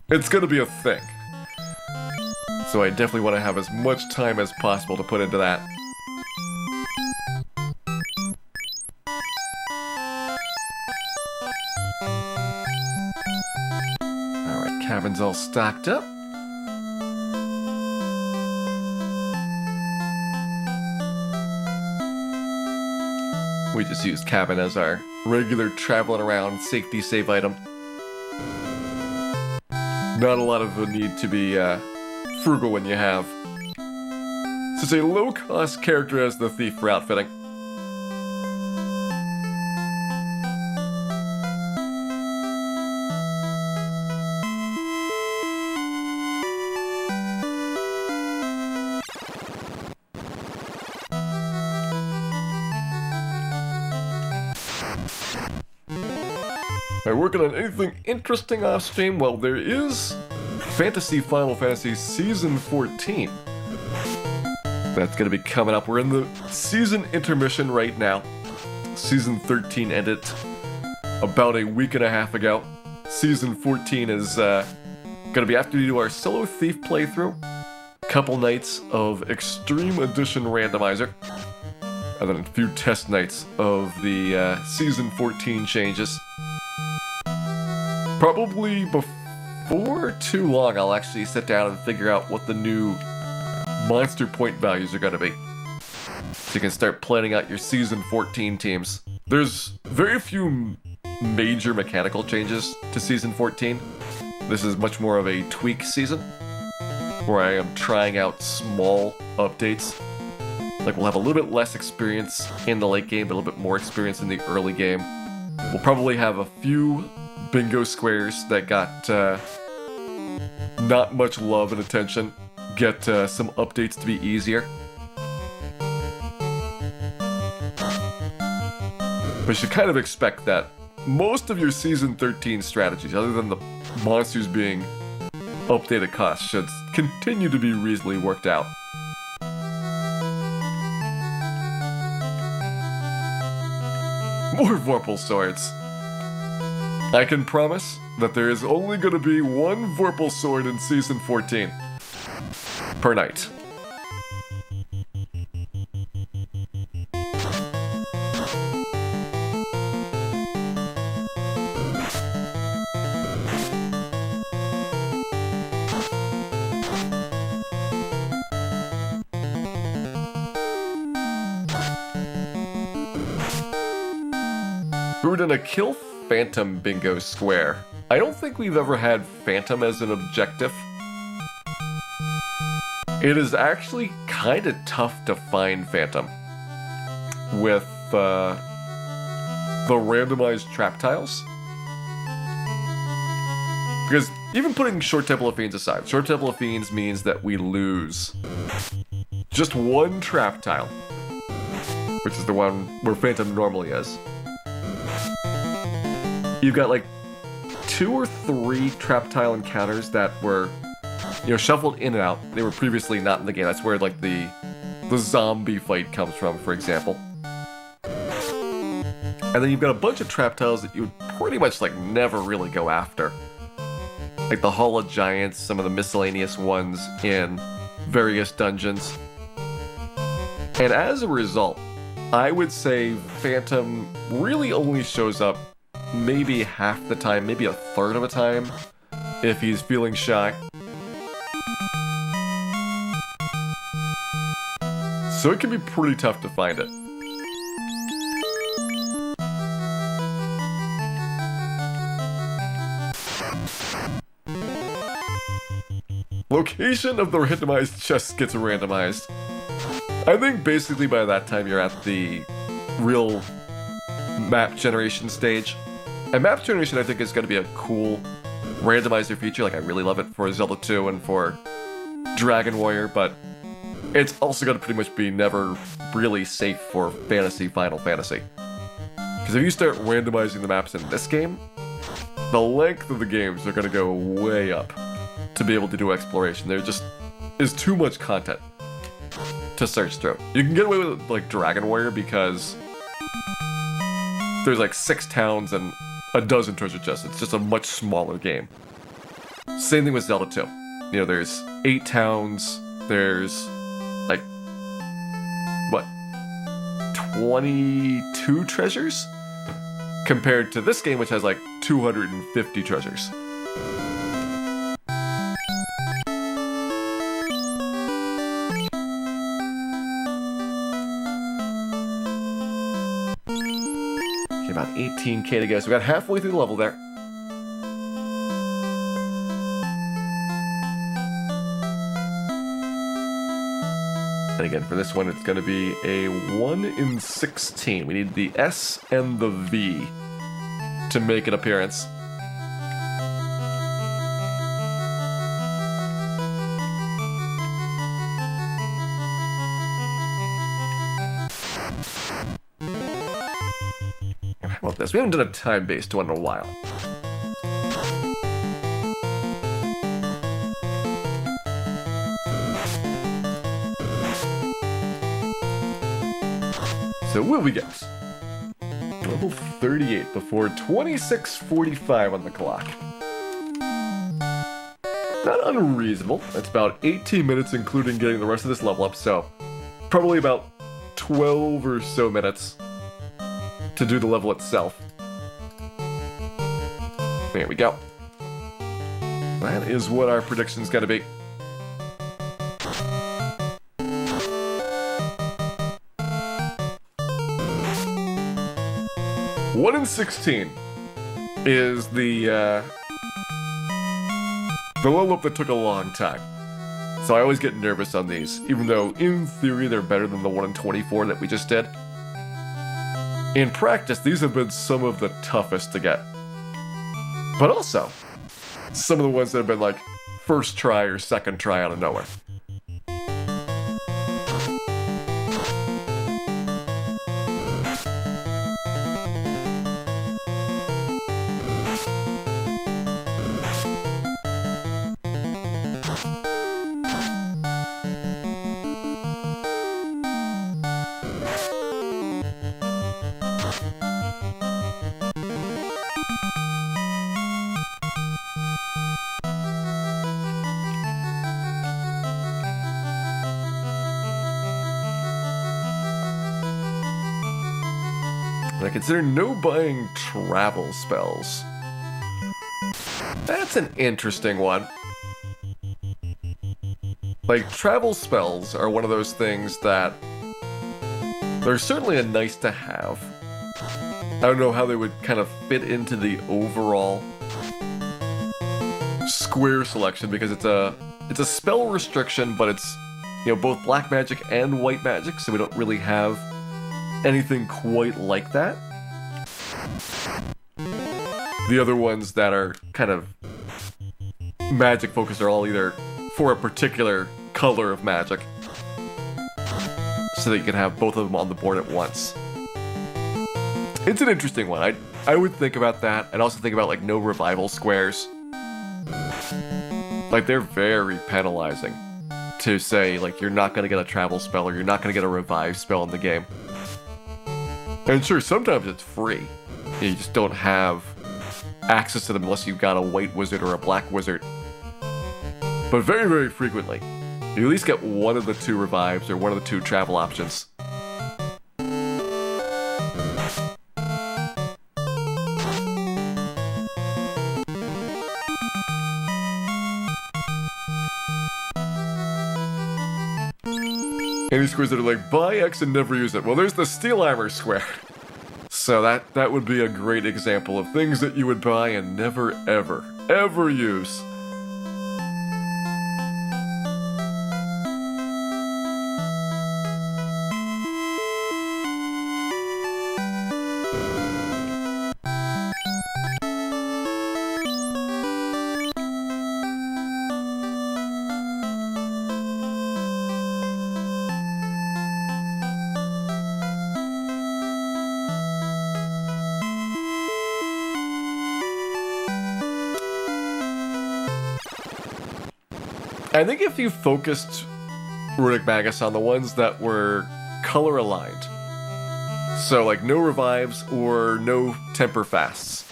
it's gonna be a thing. So I definitely want to have as much time as possible to put into that. Alright, cabin's all stocked up. We just used cabin as our regular traveling around safety save item. Not a lot of a need to be frugal when you have such a low-cost character as the thief for outfitting. Are we working on anything interesting off stream? Well, there is Fantasy Final Fantasy Season 14. That's going to be coming up. We're in the season intermission right now. Season 13 ended about a week and a half ago. Season 14 is going to be after we do our solo thief playthrough. Couple nights of Extreme Edition Randomizer. And then a few test nights of the Season 14 changes. Probably before too long, I'll actually sit down and figure out what the new monster point values are going to be. So you can start planning out your Season 14 teams. There's very few major mechanical changes to Season 14. This is much more of a tweak season, where I am trying out small updates. Like, we'll have a little bit less experience in the late game, but a little bit more experience in the early game. We'll probably have a few bingo squares that got not much love and attention get some updates to be easier. But you should kind of expect that most of your Season 13 strategies, other than the monsters being updated costs, should continue to be reasonably worked out. More Vorpal swords. I can promise that there is only going to be one Vorpal sword in Season 14 per night. We're gonna kill Phantom bingo square. I don't think we've ever had Phantom as an objective. It is actually kind of tough to find Phantom with the randomized trap tiles. Because even putting Short Temple of Fiends aside, Short Temple of Fiends means that we lose just one trap tile, which is the one where Phantom normally is. You've got like 2 or 3 trap tile encounters that were, shuffled in and out. They were previously not in the game. That's where like the zombie fight comes from, for example. And then you've got a bunch of trap tiles that you would pretty much like never really go after. Like the Hall of Giants, some of the miscellaneous ones in various dungeons. And as a result, I would say Phantom really only shows up maybe half the time, maybe a third of the time, if he's feeling shy. So it can be pretty tough to find it. Location of the randomized chest gets randomized. I think basically by that time you're at the real map generation stage. And map generation I think is going to be a cool randomizer feature. Like I really love it for Zelda 2 and for Dragon Warrior, but it's also going to pretty much be never really safe for Final Fantasy. Because if you start randomizing the maps in this game, the length of the games are going to go way up to be able to do exploration. There just is too much content to search through. You can get away with like Dragon Warrior because there's like 6 towns and a dozen treasure chests. It's just a much smaller game. Same thing with Zelda 2. You know, there's 8 towns, there's like, what, 22 treasures? Compared to this game, which has like 250 treasures. Okay, about 18k to go, so we got halfway through the level there. And again, for this one, it's going to be a 1 in 16. We need the S and the V to make an appearance. How about this? We haven't done a time-based one in a while. So what we get? Level 38 before 26:45 on the clock. Not unreasonable. That's about 18 minutes including getting the rest of this level up, so probably about 12 or so minutes to do the level itself. There we go. That is what our prediction's gonna be. One in 16 is the level up that took a long time. So I always get nervous on these, even though in theory they're better than the 1 in 24 that we just did. In practice, these have been some of the toughest to get. But also, some of the ones that have been like first try or second try out of nowhere. And I consider no buying travel spells. That's an interesting one. Like, travel spells are one of those things that they're certainly a nice to have. I don't know how they would kind of fit into the overall square selection because it's a spell restriction, but it's, you know, both black magic and white magic, so we don't really have anything quite like that. The other ones that are kind of magic focused are all either for a particular color of magic, so that you can have both of them on the board at once. It's an interesting one. I would think about that. I'd also think about like no revival squares. Like they're very penalizing to say like you're not going to get a travel spell or you're not going to get a revive spell in the game. And sure, sometimes it's free. You just don't have access to them unless you've got a white wizard or a black wizard. But very, very frequently, you at least get one of the 2 revives or one of the 2 travel options. Any squares that are like, buy X and never use it. Well, there's the steel armor square. So that would be a great example of things that you would buy and never, ever, ever use. I think if you focused Runic Magus on the ones that were color aligned, so like no revives or no temper fasts,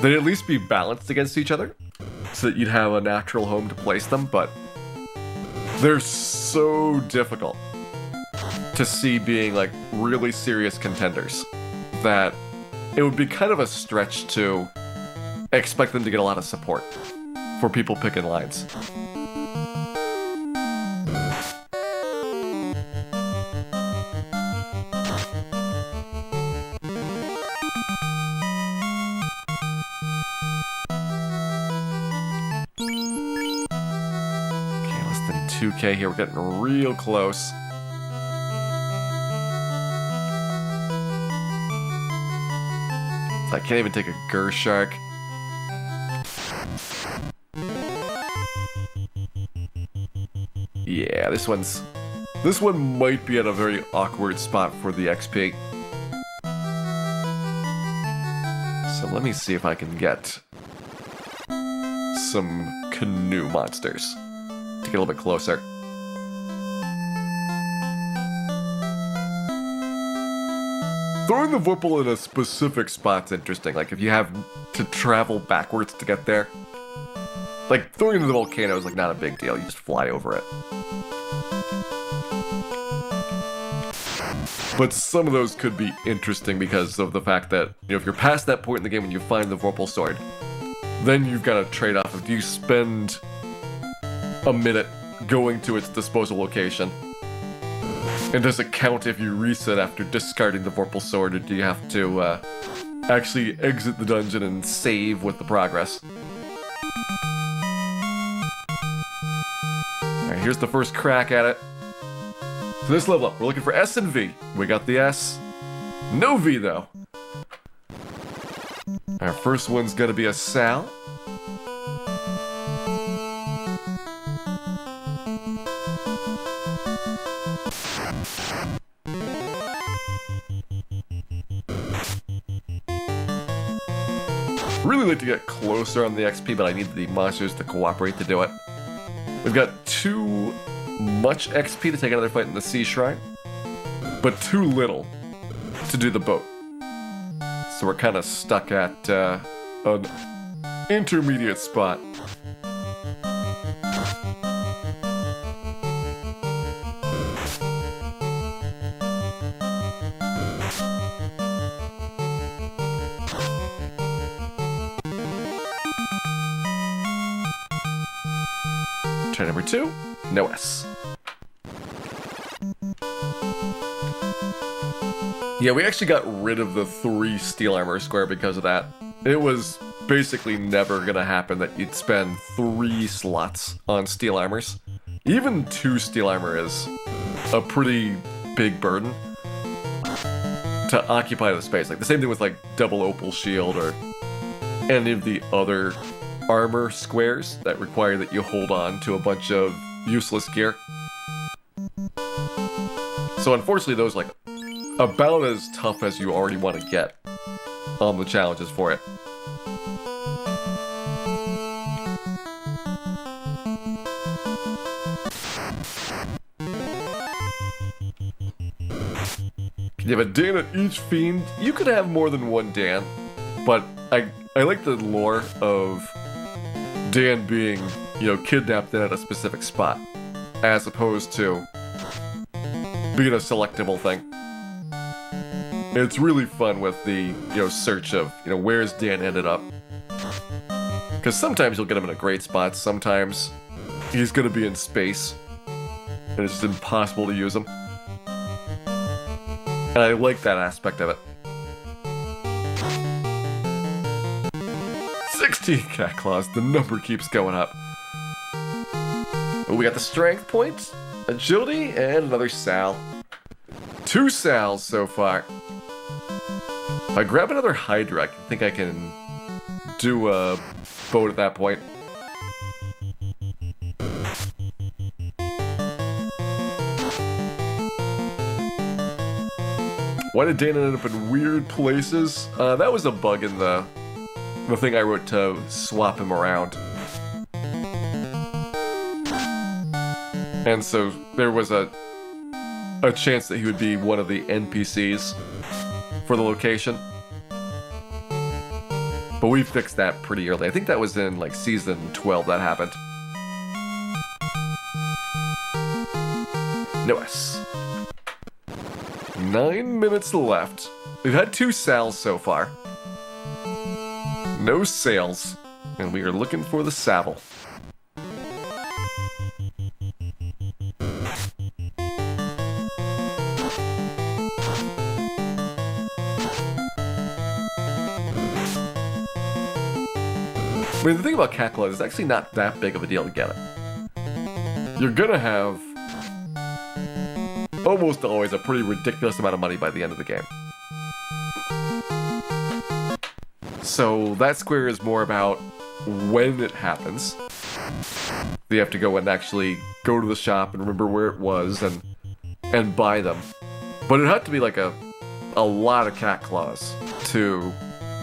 they'd at least be balanced against each other so that you'd have a natural home to place them, but they're so difficult to see being like really serious contenders that it would be kind of a stretch to expect them to get a lot of support for people picking lines. Okay, less than 2K here, we're getting real close. I can't even take a Gershark. Yeah, this one might be at a very awkward spot for the XP. So let me see if I can get some canoe monsters to get a little bit closer. Throwing the Vorpal in a specific spot's interesting, like if you have to travel backwards to get there. Like, throwing into the volcano is like not a big deal, you just fly over it. But some of those could be interesting because of the fact that, you know, if you're past that point in the game when you find the Vorpal sword, then you've got a trade-off of do you spend a minute going to its disposal location? And does it count if you reset after discarding the Vorpal sword, or do you have to actually exit the dungeon and save with the progress? Alright, here's the first crack at it. So this level up, we're looking for S and V. We got the S. No V, though. Our first one's gonna be a Sal. Really like to get closer on the XP, but I need the monsters to cooperate to do it. We've got too much XP to take another fight in the Sea Shrine, but too little to do the boat. So we're kind of stuck at an intermediate spot. Try number 2, no S. Yeah, we actually got rid of the 3 steel armor square because of that. It was basically never gonna happen that you'd spend 3 slots on steel armors. Even 2 steel armor is a pretty big burden to occupy the space. Like the same thing with like double opal shield or any of the other armor squares that require that you hold on to a bunch of useless gear. So unfortunately those like about as tough as you already want to get on the challenges for it. You have a Dan at each fiend. You could have more than one Dan, but I like the lore of Dan being, you know, kidnapped in at a specific spot, as opposed to being a selectable thing. It's really fun with the, you know, search of, you know, where's Dan ended up. Because sometimes you'll get him in a great spot, sometimes he's gonna be in space. and it's just impossible to use them. And I like that aspect of it. 16 cat claws, the number keeps going up. We got the strength points, agility, and another Sal. 2 Sals so far. If I grab another Hydra, I think I can do a boat at that point. Why did Dana end up in weird places? That was a bug in the thing I wrote to swap him around. And so there was a chance that he would be one of the NPCs for the location. But we fixed that pretty early. I think that was in like season 12 that happened. NES. 9 minutes left. We've had 2 Sals so far. No sales. And we are looking for the Savile. I mean, the thing about cat claws is actually not that big of a deal to get it. You're gonna have almost always a pretty ridiculous amount of money by the end of the game. So that square is more about when it happens. You have to go and actually go to the shop and remember where it was and buy them. But it had to be like a lot of cat claws to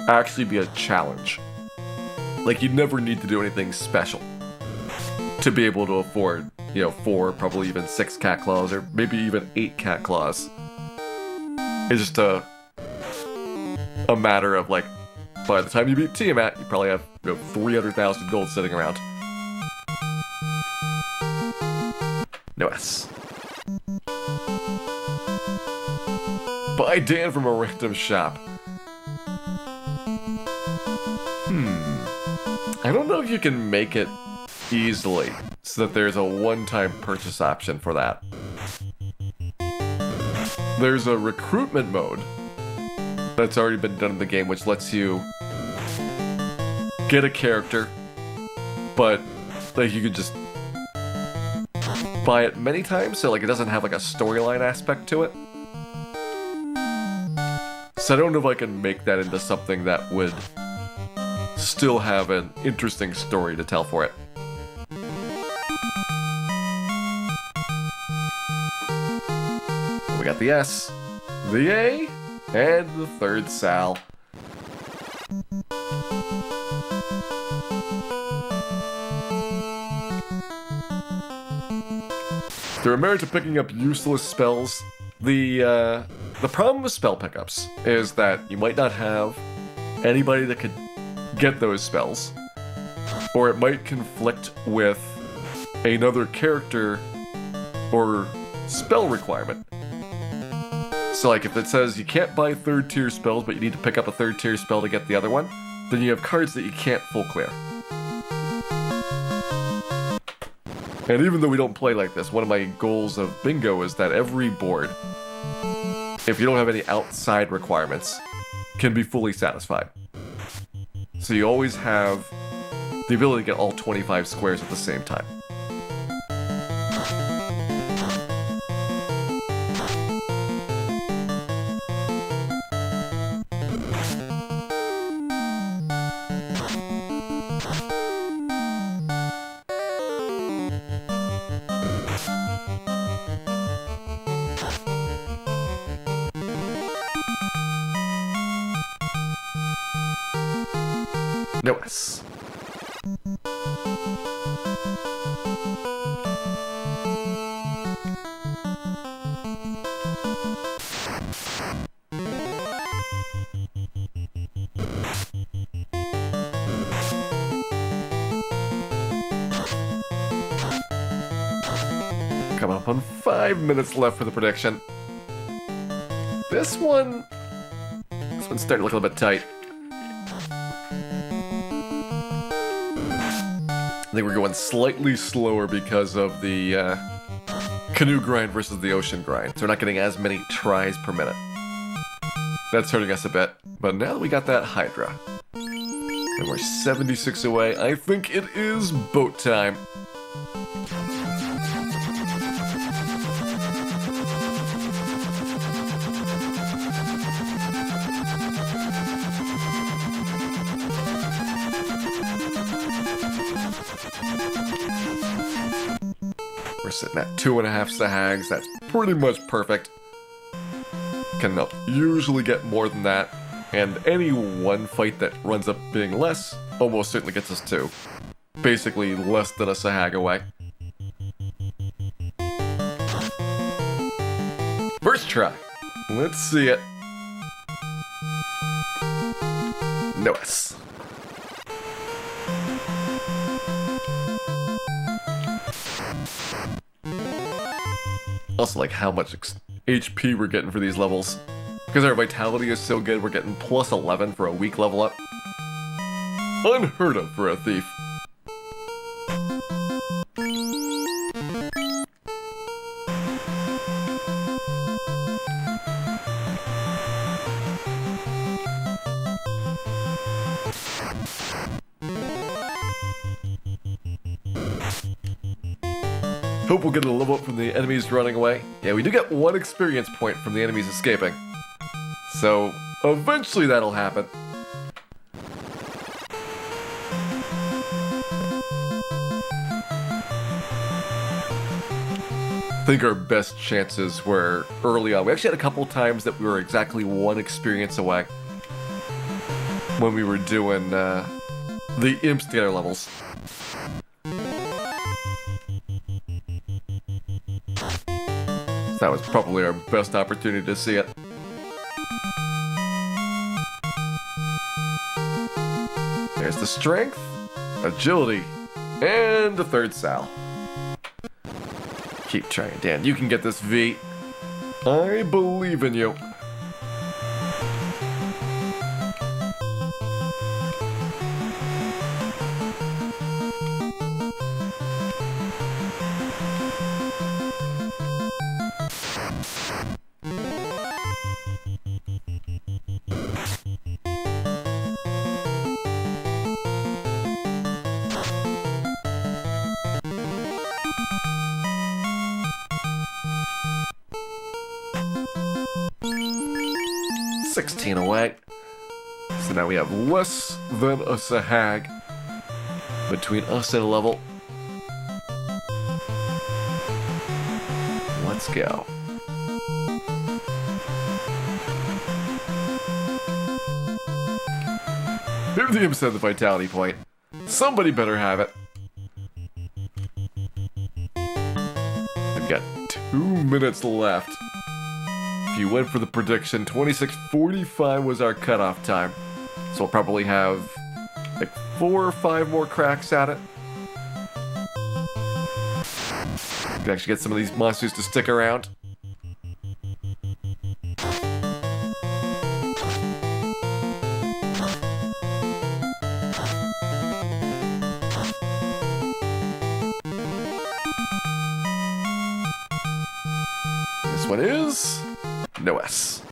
actually be a challenge. Like, you'd never need to do anything special to be able to afford, 4, probably even 6 cat claws, or maybe even 8 cat claws. It's just a matter of, like, by the time you beat Tiamat, you probably have 300,000 gold sitting around. NES. Buy Dan from a random shop. I don't know if you can make it easily so that there's a one-time purchase option for that. There's a recruitment mode that's already been done in the game, which lets you get a character, but like you could just buy it many times, so like it doesn't have like a storyline aspect to it. So I don't know if I can make that into something that would still have an interesting story to tell for it. We got the S, the A, and the 3rd Sal. There are merit to picking up useless spells. The problem with spell pickups is that you might not have anybody that could get those spells, or it might conflict with another character or spell requirement. So like if it says you can't buy 3rd tier spells but you need to pick up a 3rd tier spell to get the other one, then you have cards that you can't full clear. And even though we don't play like this, one of my goals of bingo is that every board, if you don't have any outside requirements, can be fully satisfied. So you always have the ability to get all 25 squares at the same time. NES. Come up on 5 minutes left for the prediction. This one's starting to look a little bit tight. I think we're going slightly slower because of the canoe grind versus the ocean grind, so we're not getting as many tries per minute. That's hurting us a bit, but now that we got that Hydra, and we're 76 away, I think it is boat time. We're sitting at 2.5 sahags. That's pretty much perfect. Can usually get more than that, and any one fight that runs up being less almost certainly gets us 2. Basically less than a sahag away. First try. Let's see it. NES. Also like how much HP we're getting for these levels. Because our vitality is so good, we're getting plus 11 for a weak level up. Unheard of for a thief. Hope we'll get a level up from the enemies running away. Yeah, we do get 1 experience point from the enemies escaping. So, eventually that'll happen. I think our best chances were early on. We actually had a couple times that we were exactly 1 experience away when we were doing the Imp Scanner levels. That was probably our best opportunity to see it. There's the strength, agility, and the 3rd Sal. Keep trying, Dan. You can get this V. I believe in you. Away. So now we have less than a sahag between us and a level. Let's go. If the imp said the vitality point, somebody better have it. We've got 2 minutes left. If you went for the prediction, 26:45 was our cutoff time. So we'll probably have like 4 or 5 more cracks at it. We can actually get some of these monsters to stick around. This one is NES.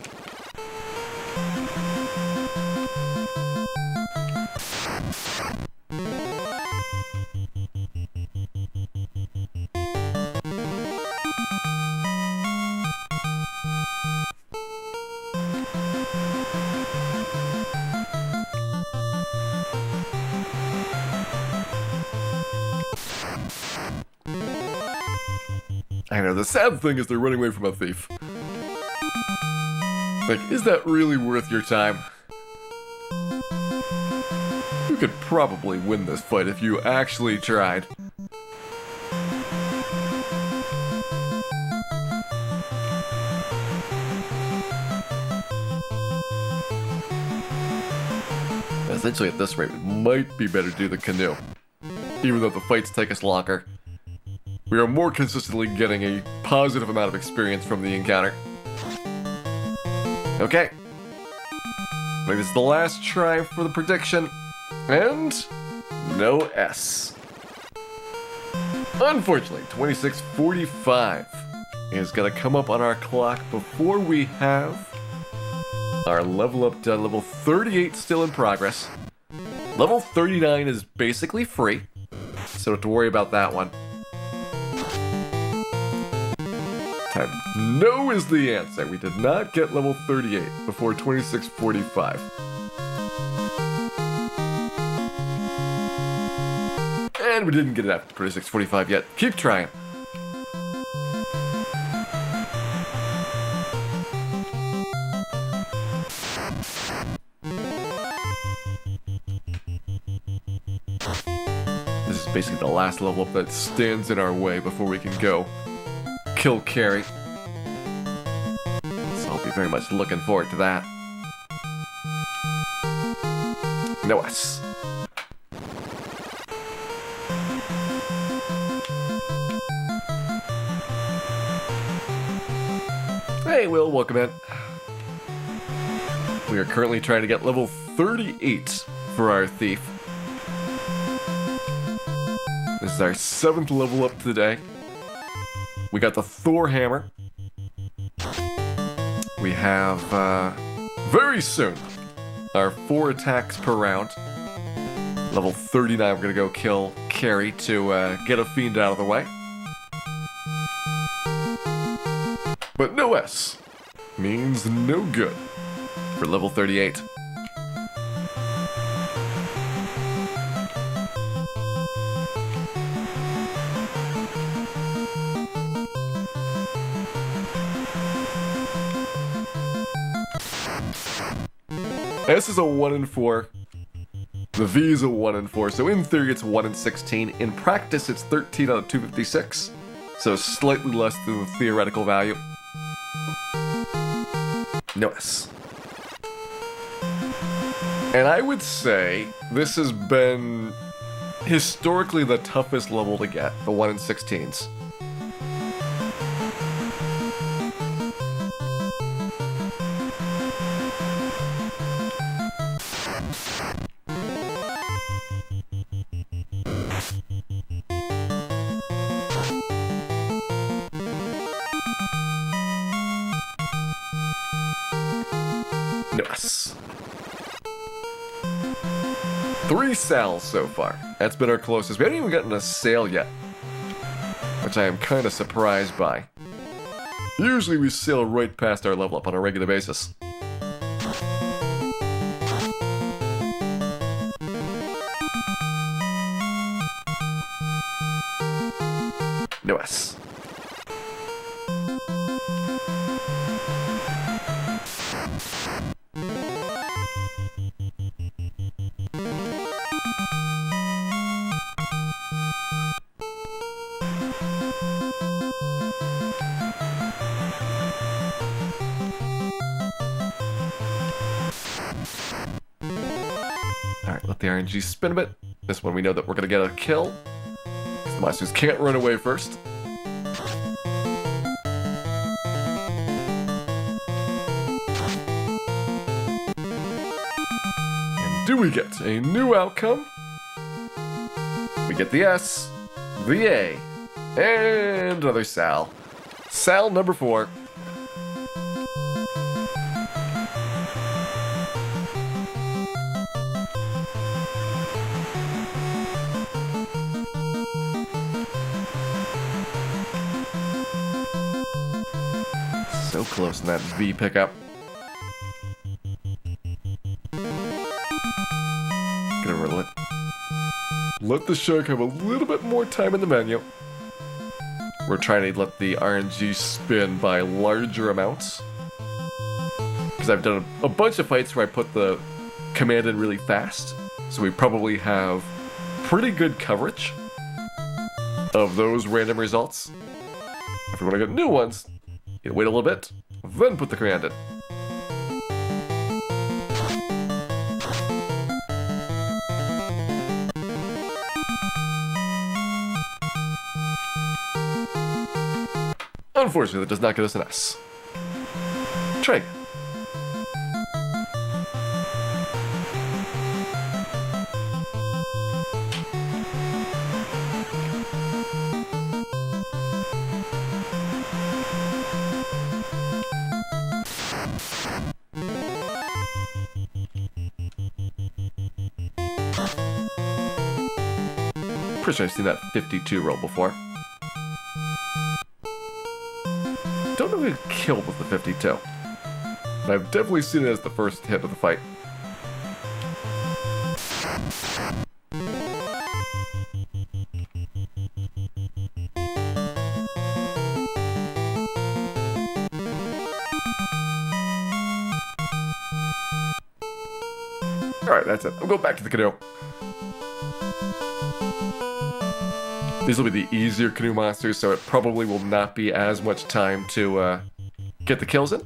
I know, the sad thing is they're running away from a thief. Like, is that really worth your time? You could probably win this fight if you actually tried. Essentially, at this rate, it might be better to do the canoe. Even though the fights take us longer. We are more consistently getting a positive amount of experience from the encounter. Okay. Maybe this is the last try for the prediction. And no S. Unfortunately, 26:45. is going to come up on our clock before we have our level up done. Level 38 still in progress. Level 39 is basically free, so don't have to worry about that one. Time. No is the answer. We did not get level 38 before 2645. And we didn't get it after 2645 yet. Keep trying. This is basically the last level up that stands in our way before we can go kill Carrie. So I'll be very much looking forward to that. NES. Hey, Will, welcome in. We are currently trying to get level 38 for our thief. This is our 7th level up today. We got the Thor hammer. We have, very soon, our 4 attacks per round. Level 39, we're gonna go kill Carrie to get a fiend out of the way. But no S means no good for level 38. S is a 1 in 4. The V is a 1 in 4, so in theory it's 1 in 16. In practice it's 13 out of 256, so slightly less than the theoretical value. No S. And I would say this has been historically the toughest level to get, the 1 in 16s. Yes. 3 sales so far. That's been our closest. We haven't even gotten a sale yet, which I am kind of surprised by. Usually we sail right past our level up on a regular basis. No S. Alright, let the RNG spin a bit. This one we know that we're gonna get a kill, because the monsters can't run away first. And do we get a new outcome? We get the S, the A, and another Sal. Sal number 4. So close in that V pickup. Gonna let the shark have a little bit more time in the menu. We're trying to let the RNG spin by larger amounts, because I've done a bunch of fights where I put the command in really fast, so we probably have pretty good coverage of those random results. If we want to get new ones, you wait a little bit, then put the command in. Unfortunately, that does not get us an S. Try again. Pretty sure I've seen that 52 roll before. Don't know if we killed with the 52. But I've definitely seen it as the first hit of the fight. Alright, that's it. I'll go back to the canoe. These will be the easier canoe monsters, so it probably will not be as much time to get the kills in.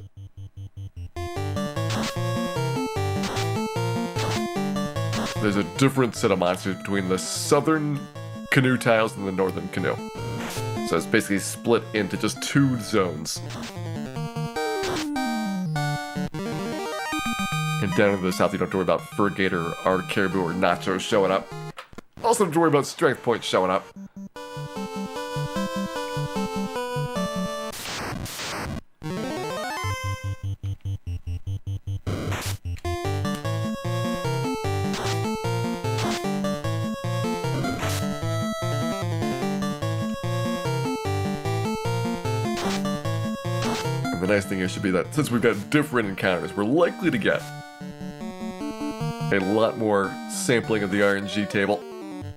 There's a different set of monsters between the southern canoe tiles and the northern canoe. So it's basically split into just 2 zones. And down in the south, you don't have to worry about Fur Gator, or Caribou, or Nacho showing up. Also don't have to worry about Strength Points showing up. And the nice thing here should be that since we've got different encounters, we're likely to get a lot more sampling of the RNG table.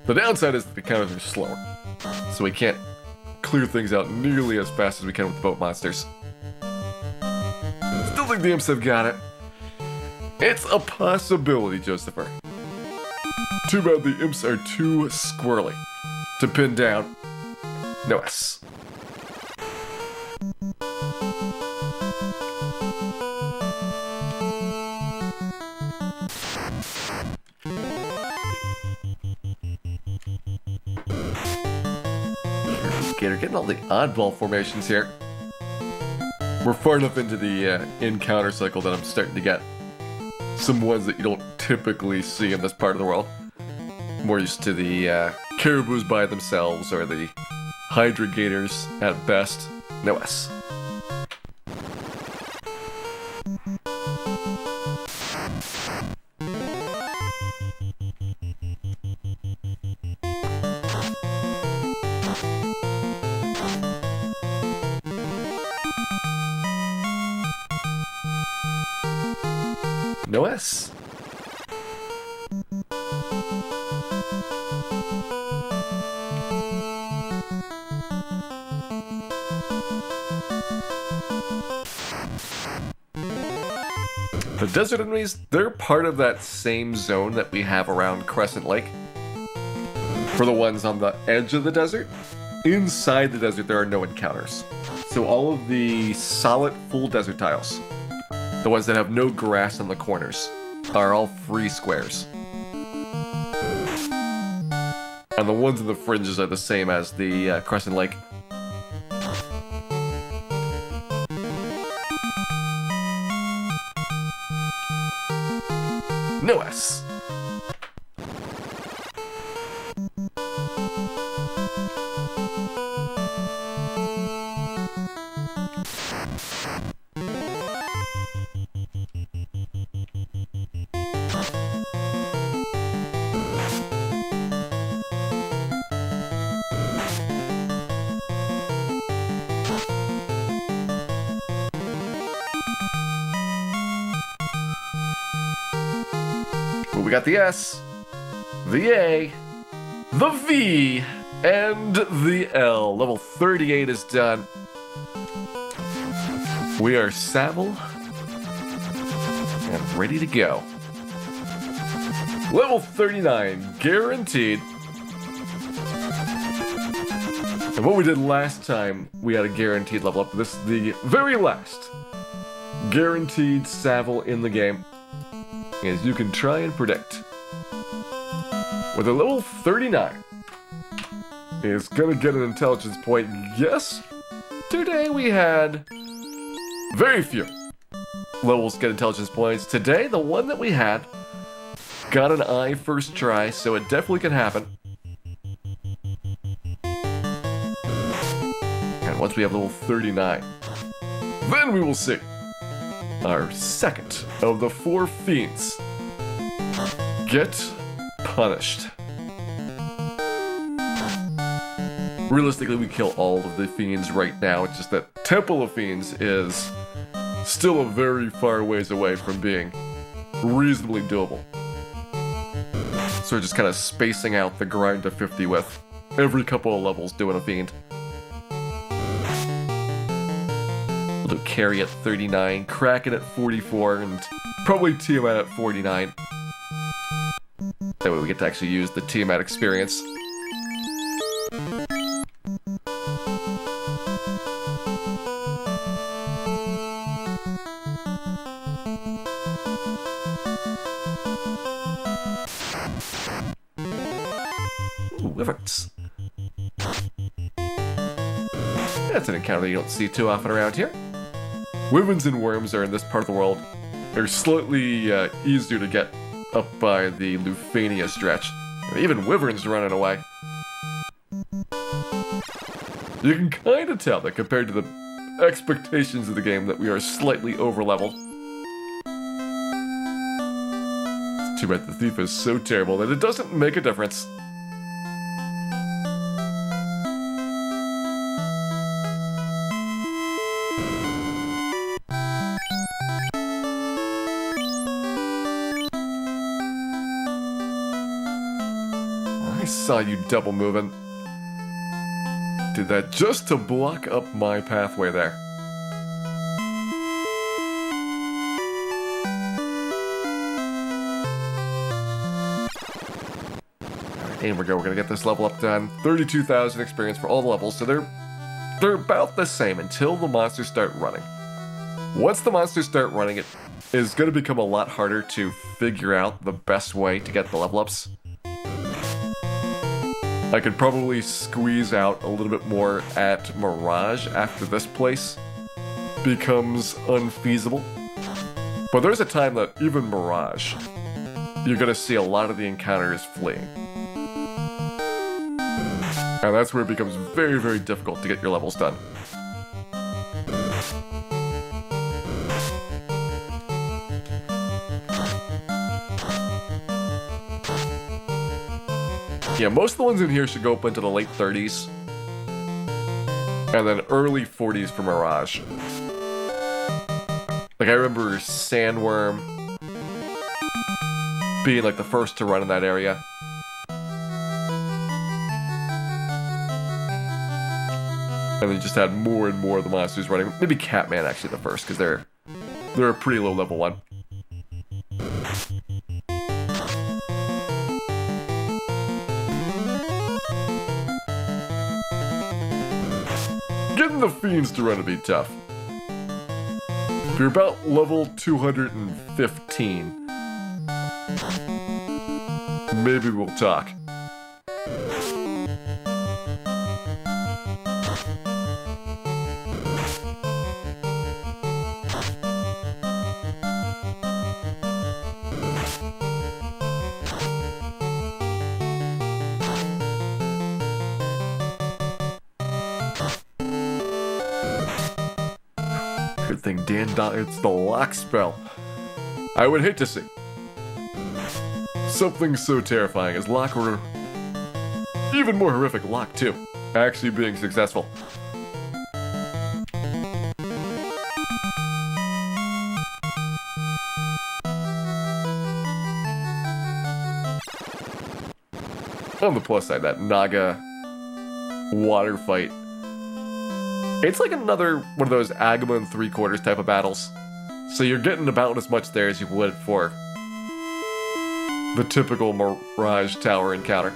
The downside is that the counters are slower, so we can't clear things out nearly as fast as we can with the boat monsters. Still think the imps have got it. It's a possibility, Josepher. Too bad the imps are too squirrely to pin down. No S. Gator getting all the oddball formations here. We're far enough into the encounter cycle that I'm starting to get some ones that you don't typically see in this part of the world. More used to the caribous by themselves or the Hydra Gators at best. No S. No S. The desert enemies, they're part of that same zone that we have around Crescent Lake. For the ones on the edge of the desert, inside the desert there are no encounters. So all of the solid full desert tiles, the ones that have no grass on the corners, are all free squares. And the ones in the fringes are the same as the Crescent Lake. No S. We got the S, the A, the V, and the L. Level 38 is done. We are Savile and ready to go. Level 39, guaranteed. And what we did last time, we had a guaranteed level up. This is the very last guaranteed Savile in the game. As you can try and predict. With a level 39, is gonna get an intelligence point. Yes, today we had very few levels get intelligence points. Today, the one that we had got an I first try, so it definitely can happen. And once we have level 39, then we will see our second of the 4 fiends get punished. Realistically, we kill all of the fiends right now. It's just that Temple of Fiends is still a very far ways away from being reasonably doable. So we're just kind of spacing out the grind to 50 with every couple of levels doing a fiend. We'll do Carry at 39, Kraken at 44, and probably Tiamat at 49. That way we get to actually use the Tiamat experience. Ooh, Wyverns. That's an encounter you don't see too often around here. Wyverns and worms are in this part of the world. They're slightly easier to get up by the Lufania stretch. Even Wyverns running away. You can kind of tell that compared to the expectations of the game that we are slightly over-leveled. It's too bad the thief is so terrible that it doesn't make a difference. I saw you double moving. Did that just to block up my pathway there. Alright, and we go. We're gonna get this level up done. 32,000 experience for all the levels, so they're about the same until the monsters start running. Once the monsters start running, it is gonna become a lot harder to figure out the best way to get the level ups. I could probably squeeze out a little bit more at Mirage after this place becomes unfeasible. But there's a time that even Mirage, you're gonna see a lot of the encounters fleeing. And that's where it becomes very, very difficult to get your levels done. Yeah, most of the ones in here should go up into the late 30s. And then early 40s for Mirage. Like, I remember Sandworm being, like, the first to run in that area. And then you just had more and more of the monsters running. Maybe Catman, actually, the first, because they're a pretty low level one. Getting the fiends to run to be tough. If you're about level 215, maybe we'll talk. Good thing Dan it's the lock spell. I would hate to see something so terrifying as lock, or even more horrific, lock 2 actually being successful. On the plus side, that Naga water fight, it's like another one of those Agama and 3/4 type of battles. So you're getting about as much there as you would for the typical Mirage Tower encounter.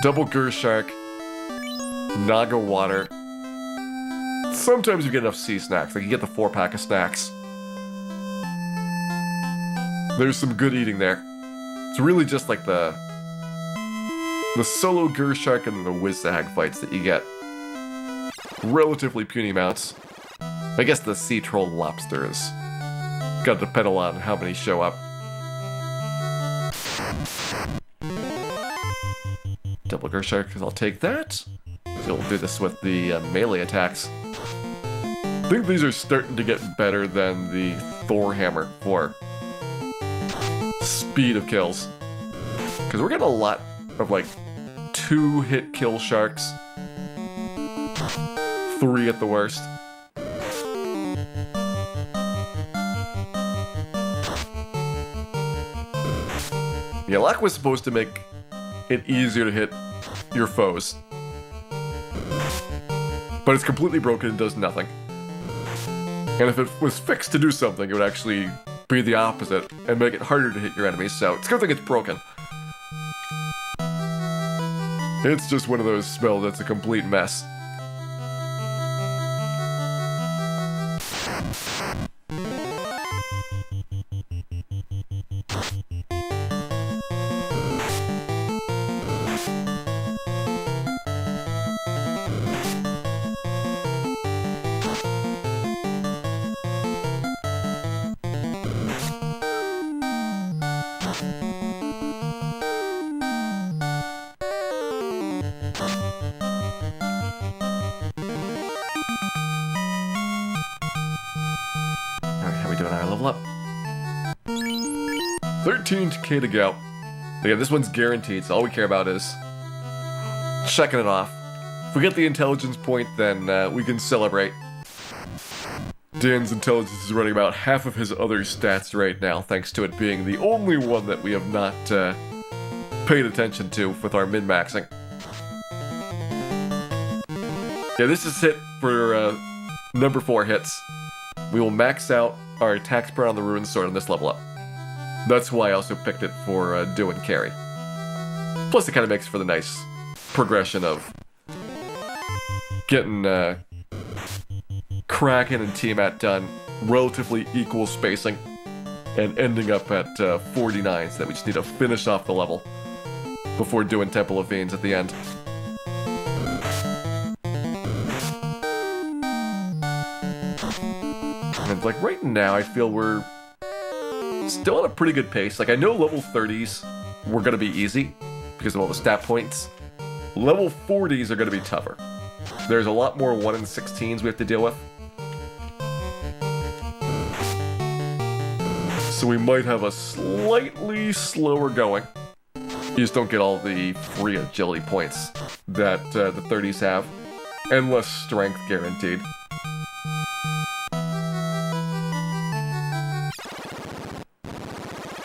Double Gershark, Naga water. Sometimes you get enough sea snacks, like you get the 4-pack of snacks. There's some good eating there. It's really just like the solo Gershark and the Wizzag fights that you get. Relatively puny amounts. I guess the Sea Troll Lobster is gotta depend a lot on how many show up. Double Gershark, because I'll take that. So we'll do this with the melee attacks. I think these are starting to get better than the Thor Hammer for speed of kills. Because we're getting a lot of, like, 2-hit kill sharks. 3 at the worst. Yeah, luck was supposed to make it easier to hit your foes. But it's completely broken and does nothing. And if it was fixed to do something, it would actually be the opposite and make it harder to hit your enemies, so it's a good thing it's broken. It's just one of those spells that's a complete mess. Alright, how we doing? Our level up. 13k to go. Again, this one's guaranteed, so all we care about is checking it off. If we get the intelligence point, then we can celebrate. Dan's intelligence is running about half of his other stats right now, thanks to it being the only one that we have not paid attention to with our min-maxing. Yeah, this is hit for number 4 hits. We will max out our attack spread on the Ruined Sword on this level up. That's why I also picked it for do and carry. Plus it kind of makes for the nice progression of getting Kraken and Tiamat done relatively equal spacing and ending up at 49, so that we just need to finish off the level before doing Temple of Fiends at the end. And like right now, I feel we're still at a pretty good pace. Like I know level 30s were going to be easy because of all the stat points. Level 40s are going to be tougher. There's a lot more 1 in 16s we have to deal with. So we might have a slightly slower going. You just don't get all the free agility points that the 30s have. And less strength guaranteed.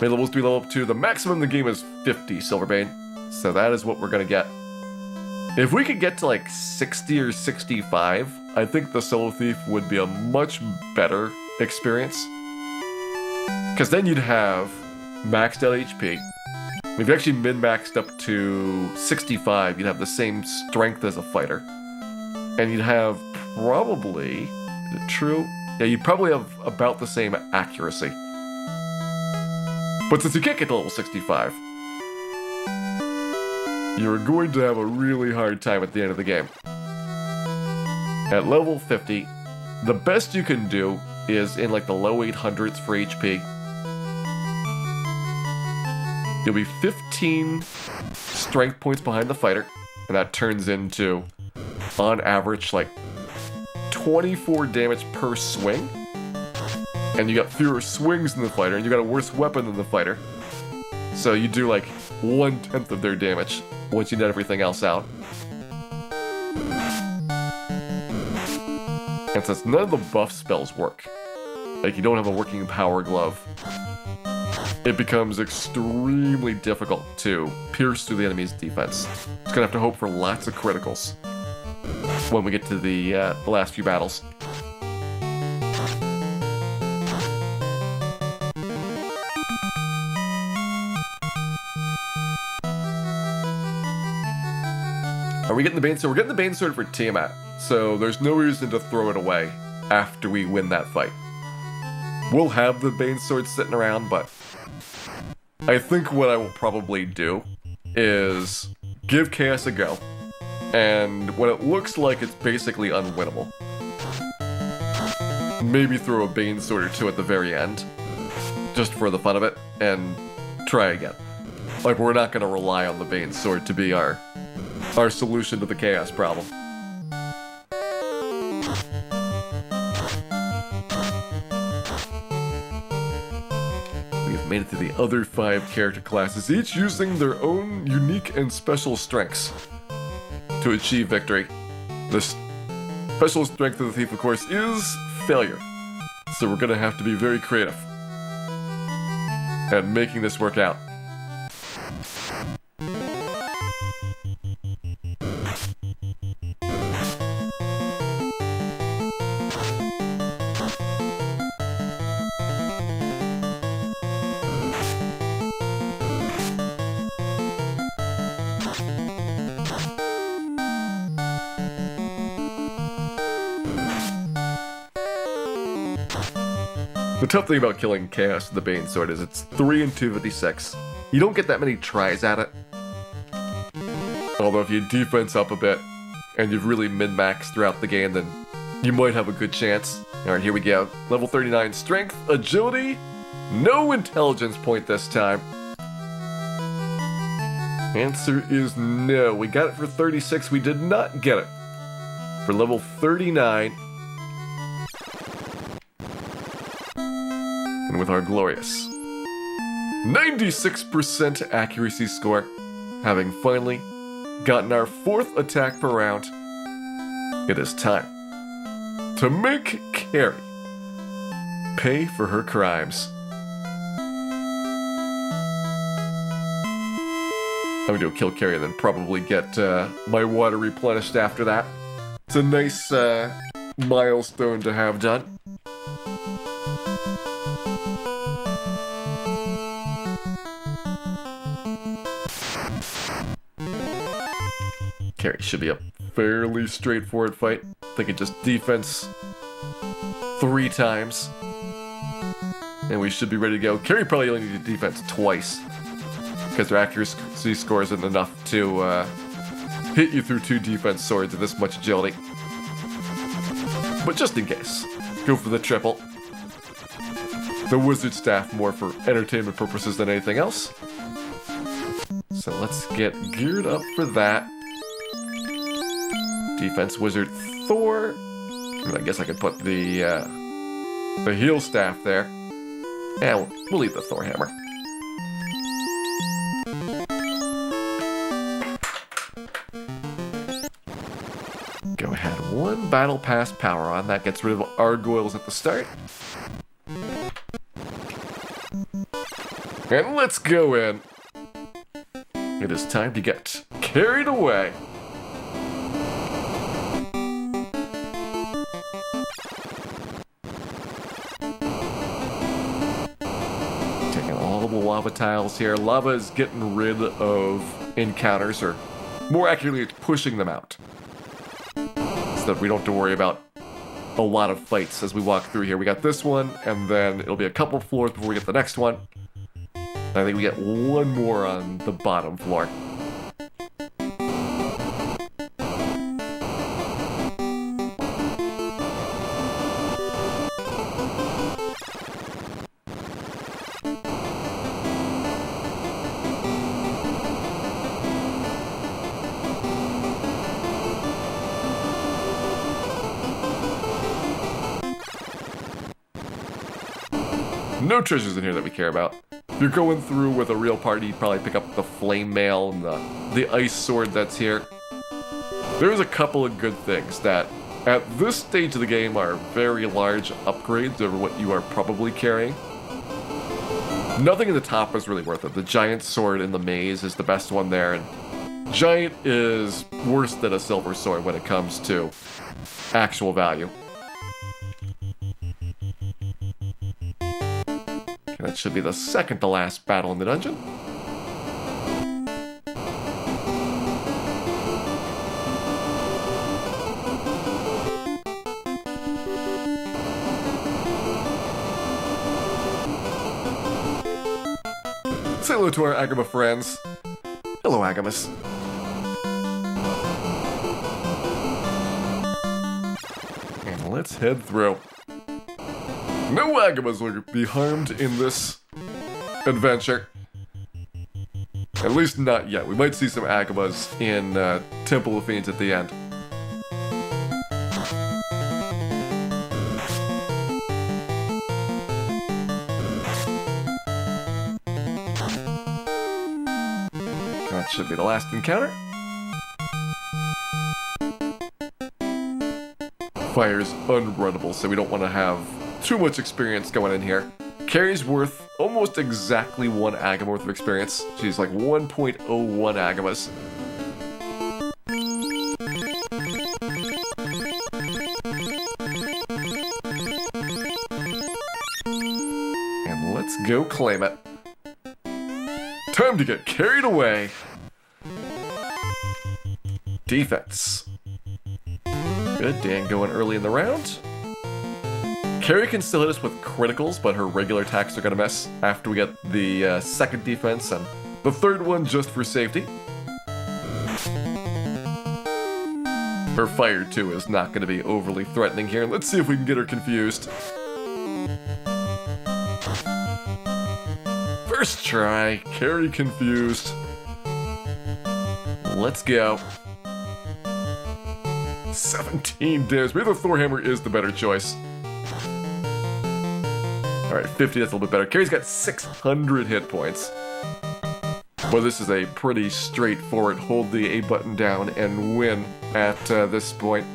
May levels 3 level up to the maximum in the game is 50 Silverbane. So that is what we're gonna get. If we could get to like 60 or 65, I think the Solo Thief would be a much better experience. Because then you'd have maxed out HP. If you actually min-maxed up to 65, you'd have the same strength as a fighter. And you'd have probably, is it true? Yeah, you'd probably have about the same accuracy. But since you can't get to level 65, you're going to have a really hard time at the end of the game. At level 50, the best you can do is in like the low 800s for HP. You'll be 15 strength points behind the fighter, and that turns into, on average, like 24 damage per swing. And you got fewer swings than the fighter, and you got a worse weapon than the fighter. So you do like 1/10 of their damage once you net everything else out. And since none of the buff spells work, like you don't have a working power glove, it becomes extremely difficult to pierce through the enemy's defense. It's gonna have to hope for lots of criticals when we get to the last few battles. Are we getting the Bane Sword? We're getting the Bane Sword for Tiamat, so there's no reason to throw it away after we win that fight. We'll have the Bane Sword sitting around, but I think what I will probably do is give Chaos a go, and when it looks like it's basically unwinnable, maybe throw a Bane Sword or two at the very end, just for the fun of it, and try again. Like, we're not going to rely on the Bane Sword to be our solution to the Chaos problem. We've made it to the other 5 character classes, each using their own unique and special strengths to achieve victory. The special strength of the thief, of course, is failure. So we're gonna have to be very creative at making this work out. The tough thing about killing Chaos with the Bane Sword is it's 3 and 256. You don't get that many tries at it. Although if you defense up a bit, and you've really min-maxed throughout the game, then you might have a good chance. Alright, here we go. Level 39 Strength, Agility, no Intelligence point this time. Answer is no. We got it for 36, we did not get it for level 39. And with our glorious 96% accuracy score, having finally gotten our 4th attack per round, it is time to make Carrie pay for her crimes. I'm gonna go kill Carrie and then probably get my water replenished after that. It's a nice milestone to have done. Carrie should be a fairly straightforward fight. I think it just defense 3 times. And we should be ready to go. Carrie probably only needs to defense twice, because her accuracy score isn't enough to hit you through 2 defense swords with this much agility. But just in case, go for the triple. The wizard staff more for entertainment purposes than anything else. So let's get geared up for that. Defense Wizard Thor. And I guess I could put the heal staff there. Yeah, we'll leave the Thor hammer. Go ahead, 1 battle pass power on. That gets rid of Argoyles at the start. And let's go in. It is time to get carried away. Lava tiles here. Lava is getting rid of encounters, or more accurately, it's pushing them out, so that we don't have to worry about a lot of fights as we walk through here. We got this one, and then it'll be a couple floors before we get the next one. I think we get 1 more on the bottom floor. No treasures in here that we care about. If you're going through with a real party, you'd probably pick up the flame mail and the ice sword that's here. There's a couple of good things that, at this stage of the game, are very large upgrades over what you are probably carrying. Nothing in the top is really worth it. The giant sword in the maze is the best one there, and giant is worse than a silver sword when it comes to actual value. That should be the second to last battle in the dungeon. Say hello to our Agama friends. Hello, Agamas. And let's head through. No Agamas will be harmed in this adventure. At least not yet. We might see some Agamas in Temple of Fiends at the end. should be the last encounter. Fire's unrunnable, so we don't want to have too much experience going in here. Carrie's worth almost exactly 1 agama worth of experience. She's like 1.01 agamas. And let's go claim it. Time to get carried away. Defense. Good, Dan going early in the round. Carrie can still hit us with criticals, but her regular attacks are gonna miss after we get the second defense and the third one just for safety. Her fire, too, is not gonna be overly threatening here. Let's see if we can get her confused. First try, Carrie confused. Let's go. 17 damage. Maybe the Thor Hammer is the better choice. Alright, 50, that's a little bit better. Carrie's got 600 hit points. Well, this is a pretty straightforward hold the A button down and win at this point.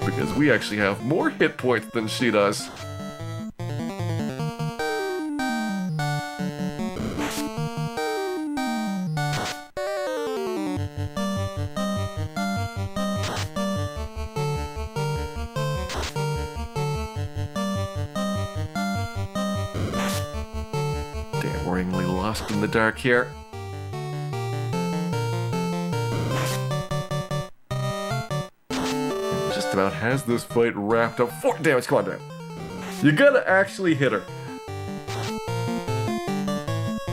Because we actually have more hit points than she does. Worryingly lost in the dark here. And just about has this fight wrapped up. 4 damage, come on, Dan. You gotta actually hit her.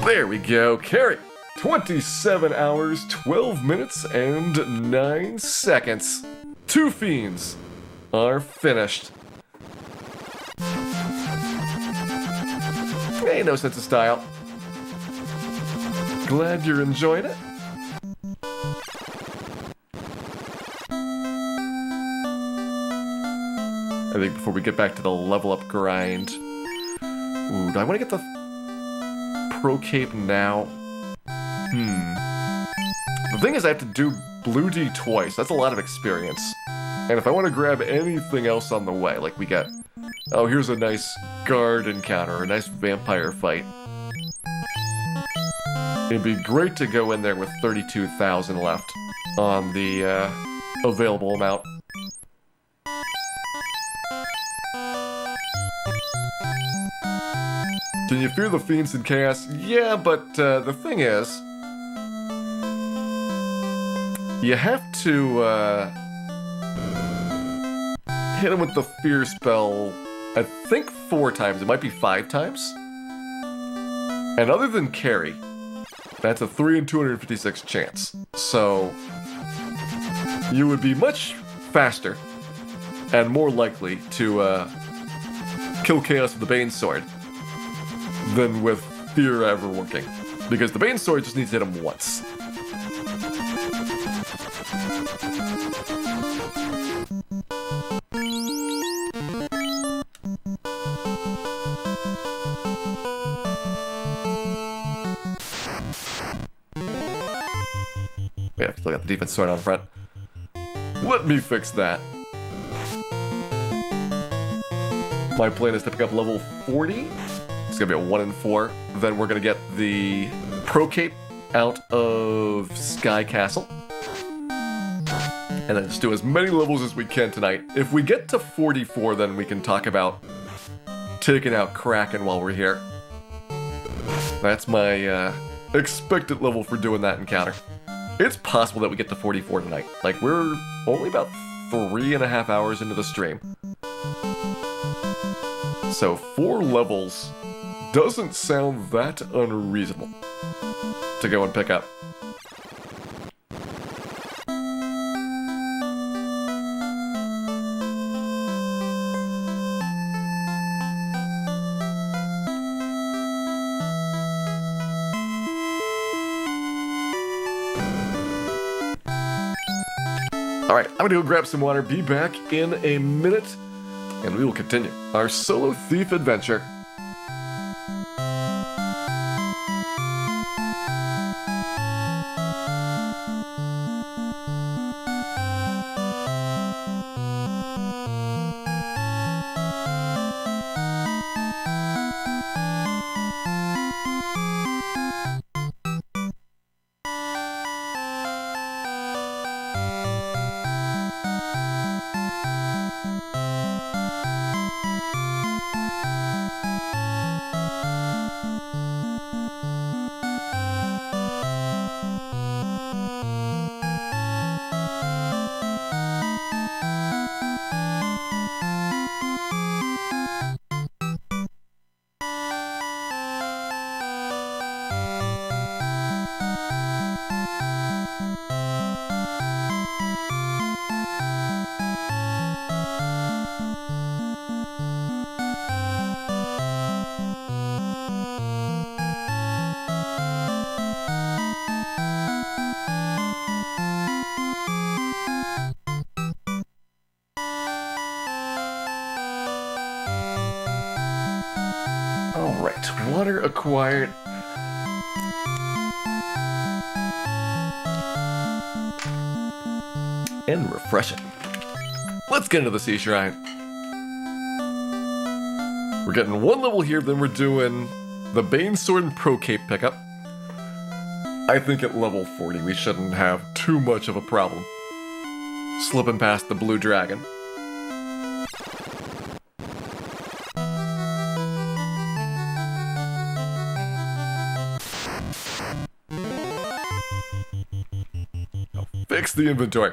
There we go, Carrie. 27 hours, 12 minutes, and 9 seconds. 2 fiends are finished. Ain't no sense of style. Glad you're enjoying it. I think before we get back to the level up grind... Ooh, do I want to get the Pro Cape now? The thing is I have to do Blue D twice. That's a lot of experience. And if I want to grab anything else on the way, like we get... Oh, here's a nice guard encounter, a nice vampire fight. It'd be great to go in there with 32,000 left on the available amount. Can you fear the fiends in chaos? Yeah, but the thing is, you have to hit him with the fear spell, I think 4 times. It might be 5 times. And other than Carrie, that's a 3 in 256 chance. So you would be much faster and more likely to kill Chaos with the Bane Sword than with Fear ever working. Because the Bane Sword just needs to hit him once. Yeah, still got the defense sword on front. Let me fix that. My plan is to pick up level 40. It's gonna be a 1 in 4. Then we're gonna get the Pro Cape out of Sky Castle. And then just do as many levels as we can tonight. If we get to 44, then we can talk about taking out Kraken while we're here. That's my expected level for doing that encounter. It's possible that we get to 44 tonight. Like, we're only about 3.5 hours into the stream. So 4 levels doesn't sound that unreasonable to go and pick up. Alright, I'm gonna go grab some water, be back in a minute, and we will continue our solo thief adventure. Right, water acquired. And refreshing. Let's get into the Sea Shrine. We're getting one level here, then we're doing the Bane Sword and Pro Cape pickup. I think at level 40 we shouldn't have too much of a problem slipping past the Blue Dragon. Fix the inventory.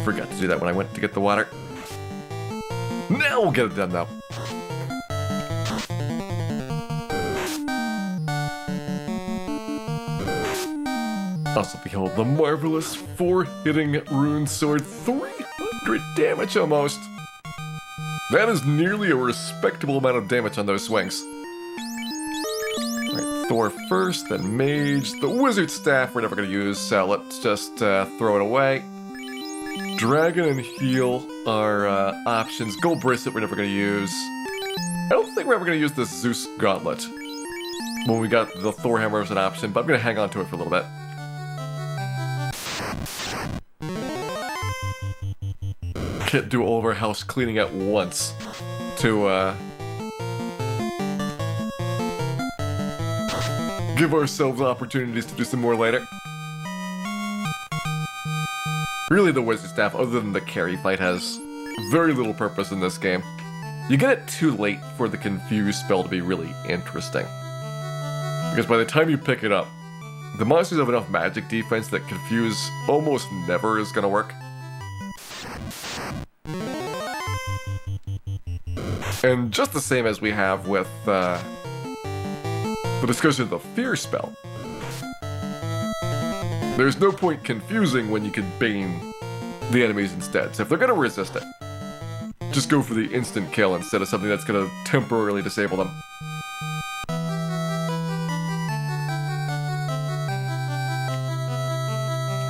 Forgot to do that when I went to get the water. Now we'll get it done though. Also behold the marvelous 4-hitting rune sword, 300 damage almost. That is nearly a respectable amount of damage on those swings. Alright, Thor first, then Mage. The Wizard Staff we're never going to use, so let's just throw it away. Dragon and Heal are options. Gold Bracelet we're never going to use. I don't think we're ever going to use the Zeus Gauntlet when we got the Thor Hammer as an option, but I'm going to hang on to it for a little bit. Can't do all of our house cleaning at once to give ourselves opportunities to do some more later. Really, the Wizard Staff, other than the carry fight, has very little purpose in this game. You get it too late for the Confuse spell to be really interesting. Because by the time you pick it up, the monsters have enough magic defense that Confuse almost never is going to work. And just the same as we have with the discussion of the Fear spell, there's no point confusing when you can Bane the enemies instead. So if they're going to resist it, just go for the instant kill instead of something that's going to temporarily disable them.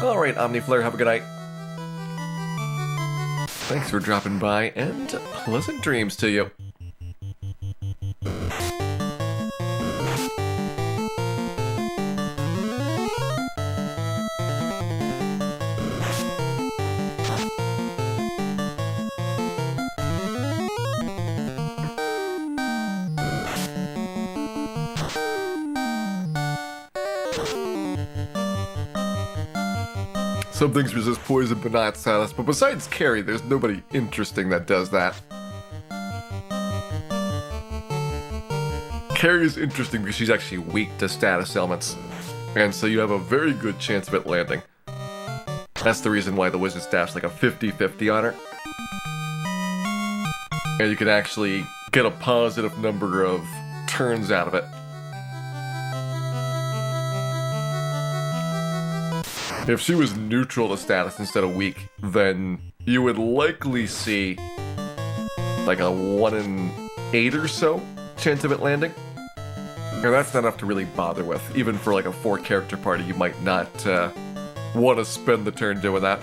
Alright, Omniflare, have a good night. Thanks for dropping by, and pleasant dreams to you. Some things resist poison but not silence, but besides Carrie, there's nobody interesting that does that. Carrie is interesting because she's actually weak to status elements, and so you have a very good chance of it landing. That's the reason why the Wizard Staff's like a 50-50 on her. And you can actually get a positive number of turns out of it. If she was neutral to status instead of weak, then you would likely see like a 1 in 8 or so chance of it landing. And that's not enough to really bother with. Even for like a 4-character party, you might not want to spend the turn doing that.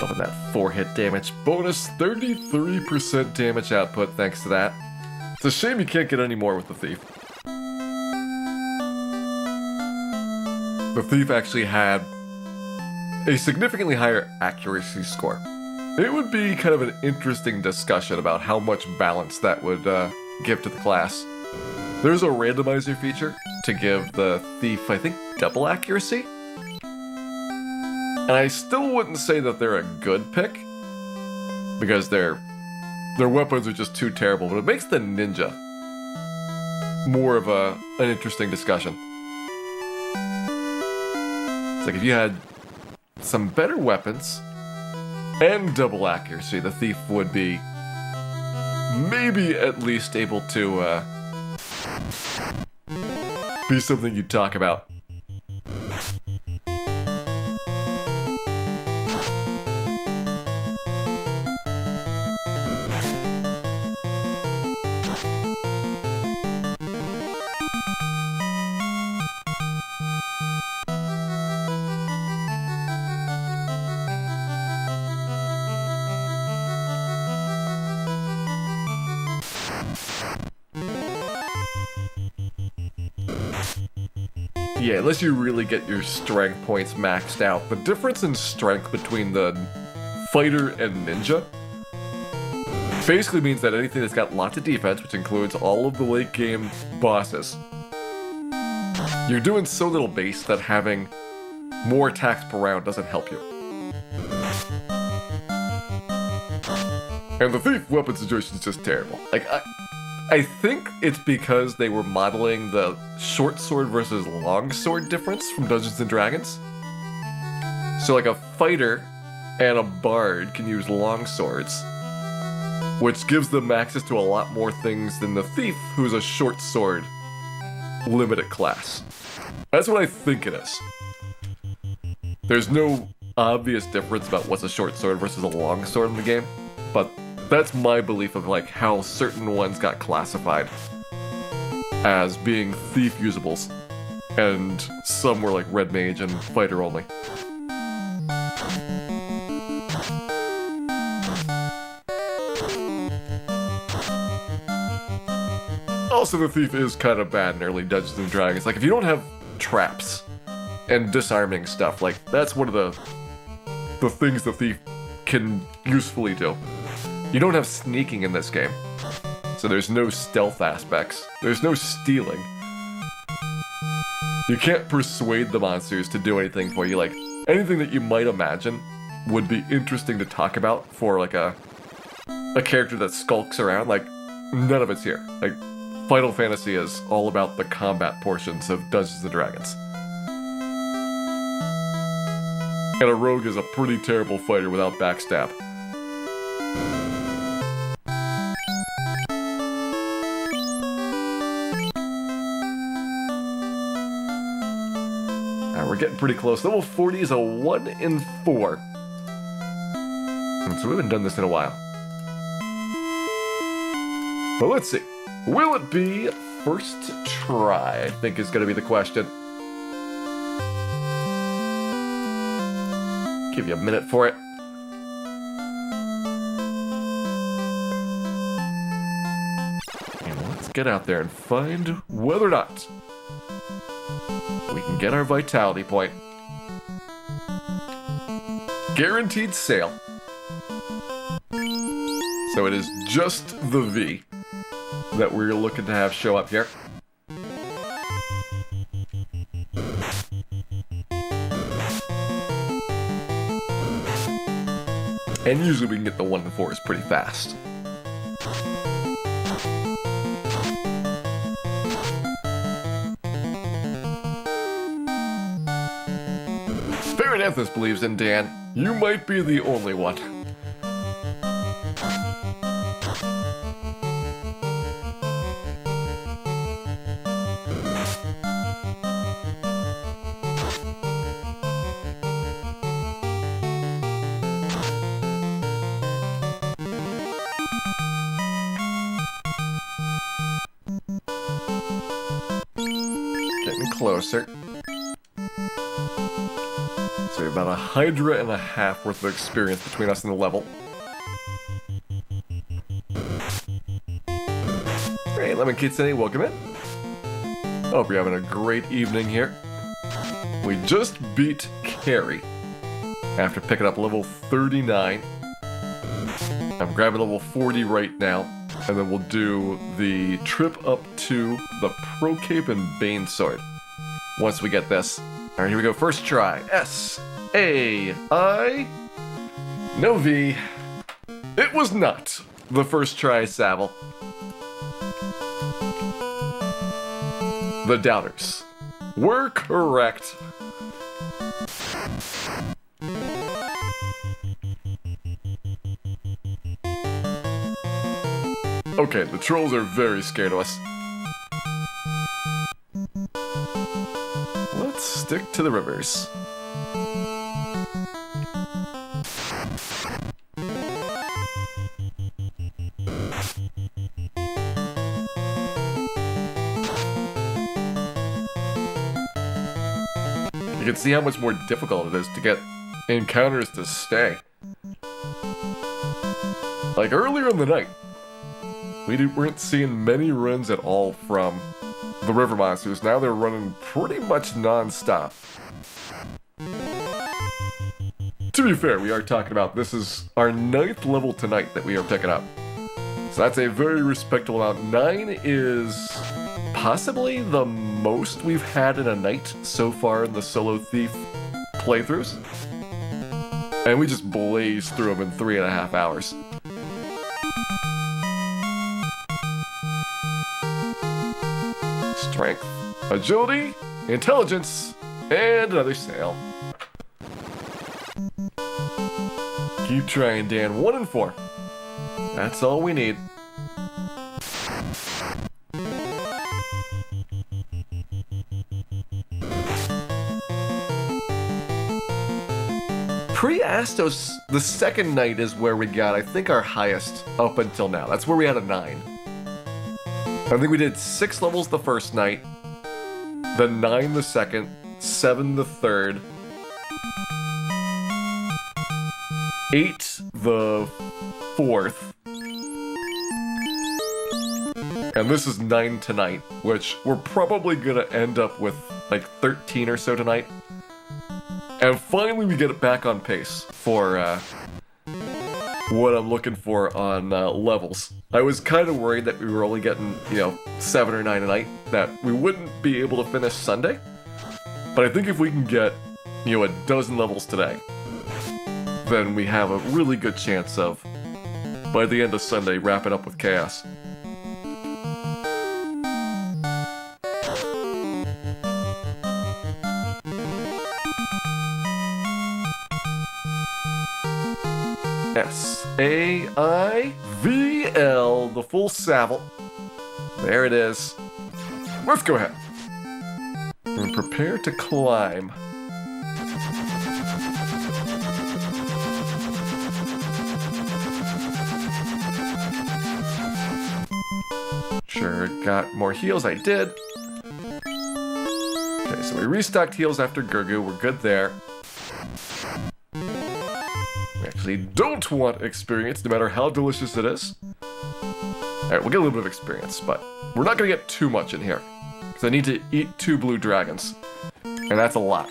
Loving that 4-hit damage bonus, 33% damage output thanks to that. It's a shame you can't get any more with the Thief. The Thief actually had a significantly higher accuracy score. It would be kind of an interesting discussion about how much balance that would give to the class. There's a randomizer feature to give the Thief, I think, double accuracy? And I still wouldn't say that they're a good pick, because their weapons are just too terrible, but it makes the ninja more of an interesting discussion. It's like if you had some better weapons and double accuracy, the Thief would be maybe at least able to be something you'd talk about. Yeah, unless you really get your strength points maxed out. The difference in strength between the fighter and ninja basically means that anything that's got lots of defense, which includes all of the late game bosses, you're doing so little base that having more attacks per round doesn't help you. And the thief weapon situation is just terrible. Like, I think it's because they were modeling the short sword versus long sword difference from Dungeons & Dragons. So like a fighter and a bard can use long swords, which gives them access to a lot more things than the thief, who's a short sword limited class. That's what I think it is. There's no obvious difference about what's a short sword versus a long sword in the game, but that's my belief of like how certain ones got classified as being thief usables, and some were like red mage and fighter only. Also, the thief is kind of bad in early Dungeons & Dragons. Like, if you don't have traps and disarming stuff, like, that's one of the things the thief can usefully do. You don't have sneaking in this game, so there's no stealth aspects. There's no stealing. You can't persuade the monsters to do anything for you. Like, anything that you might imagine would be interesting to talk about for, like, a character that skulks around, like, none of it's here. Like, Final Fantasy is all about the combat portions of Dungeons & Dragons. And a rogue is a pretty terrible fighter without backstab. We're getting pretty close. Level 40 is a 1 in 4. And so we haven't done this in a while. But let's see. Will it be first try? I think is going to be the question. Give you a minute for it. And let's get out there and find whether or not we can get our vitality point. Guaranteed sale. So it is just the V that we're looking to have show up here. And usually we can get the 1 in 4s pretty fast. Anthus believes in Dan. You might be the only one. Getting closer. So about a Hydra and a half worth of experience between us and the level. Hey, Lemon Kitsune, welcome in. Hope you're having a great evening here. We just beat Carrie after picking up level 39. I'm grabbing level 40 right now, and then we'll do the trip up to the Pro Cape and Bane Sword once we get this. Alright, here we go. First try. S-A-I. No V. It was not the first try, Savile. The doubters were correct. Okay, the trolls are very scared of us. Let's stick to the rivers. You can see how much more difficult it is to get encounters to stay. Like earlier in the night, we weren't seeing many runs at all from the river monsters. Now they're running pretty much non-stop. To be fair, we are talking about this is our 9th level tonight that we are picking up. So that's a very respectable amount. 9 is possibly the most we've had in a night so far in the Solo Thief playthroughs. And we just blazed through them in 3.5 hours. Strength, agility, intelligence, and another sail. Keep trying, Dan. 1 and 4. That's all we need. Pre-Astos, the second night is where we got, I think, our highest up until now. That's where we had a 9. I think we did 6 levels the first night, then 9 the second, 7 the third, 8 the fourth, and this is 9 tonight, which we're probably gonna end up with like 13 or so tonight. And finally we get it back on pace for what I'm looking for on levels. I was kind of worried that we were only getting, 7 or 9 a night, that we wouldn't be able to finish Sunday. But I think if we can get, a dozen levels today, then we have a really good chance of, by the end of Sunday, wrapping up with Chaos. S-A-I-V-L, the full Savile. There it is. Let's go ahead and prepare to climb. Sure, got more heals. I did. Okay, so we restocked heals after Gurgu. We're good there. We don't want experience, no matter how delicious it is. Alright, we'll get a little bit of experience, but we're not going to get too much in here. Because I need to eat 2 blue dragons. And that's a lot.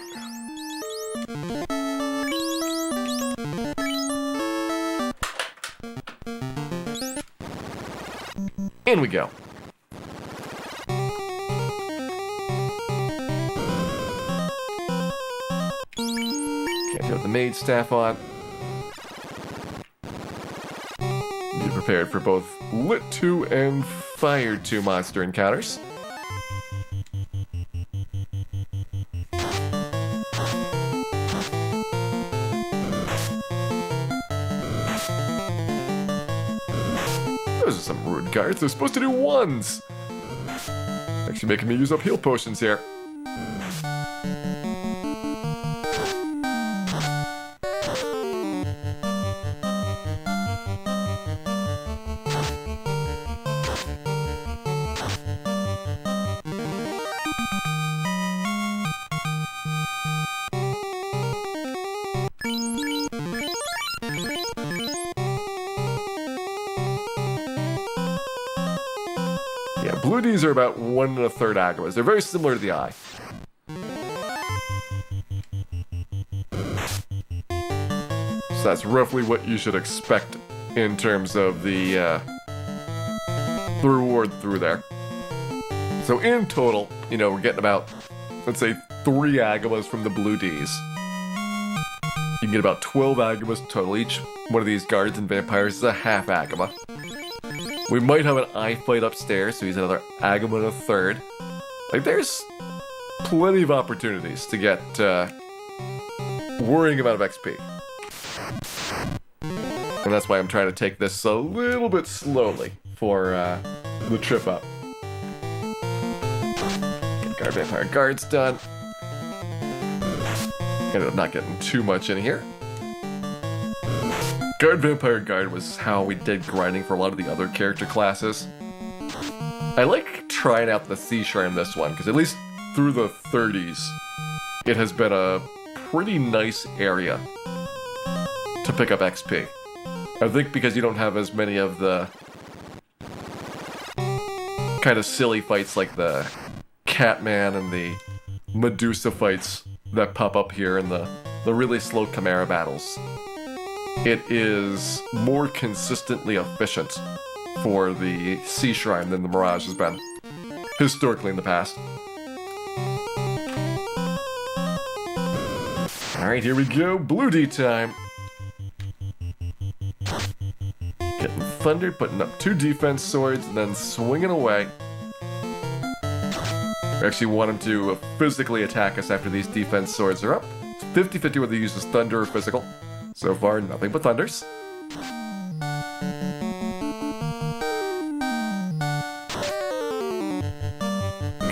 In we go. Can't have the maid staff on. Prepared for both Lit 2 and Fire 2 monster encounters. Those are some rude guards. They're supposed to do 1s. Actually making me use up heal potions here. Blue Ds are about 1 1/3 Agamas. They're very similar to the eye. So that's roughly what you should expect in terms of the reward through there. So in total, we're getting about, let's say, 3 Agamas from the Blue Ds. You can get about 12 Agamas total. Each one of these guards and vampires is a half Agama. We might have an eye fight upstairs, so he's another Agama and a 1/3. Like, there's plenty of opportunities to get worrying amount of XP. And that's why I'm trying to take this a little bit slowly for the trip up. Guard Vampire Guard's done. Ended up not getting too much in here. Guard Vampire Guard was how we did grinding for a lot of the other character classes. I like trying out the Sea Shrine this one, because at least through the 30s, it has been a pretty nice area to pick up XP. I think because you don't have as many of the kind of silly fights like the Catman and the Medusa fights that pop up here in the really slow Chimera battles. It is more consistently efficient for the Sea Shrine than the Mirage has been historically in the past. Alright, here we go. Blue D time. Getting thundered, putting up 2 defense swords, and then swinging away. We actually want him to physically attack us after these defense swords are up. It's 50-50 whether he uses thunder or physical. So far, nothing but thunders.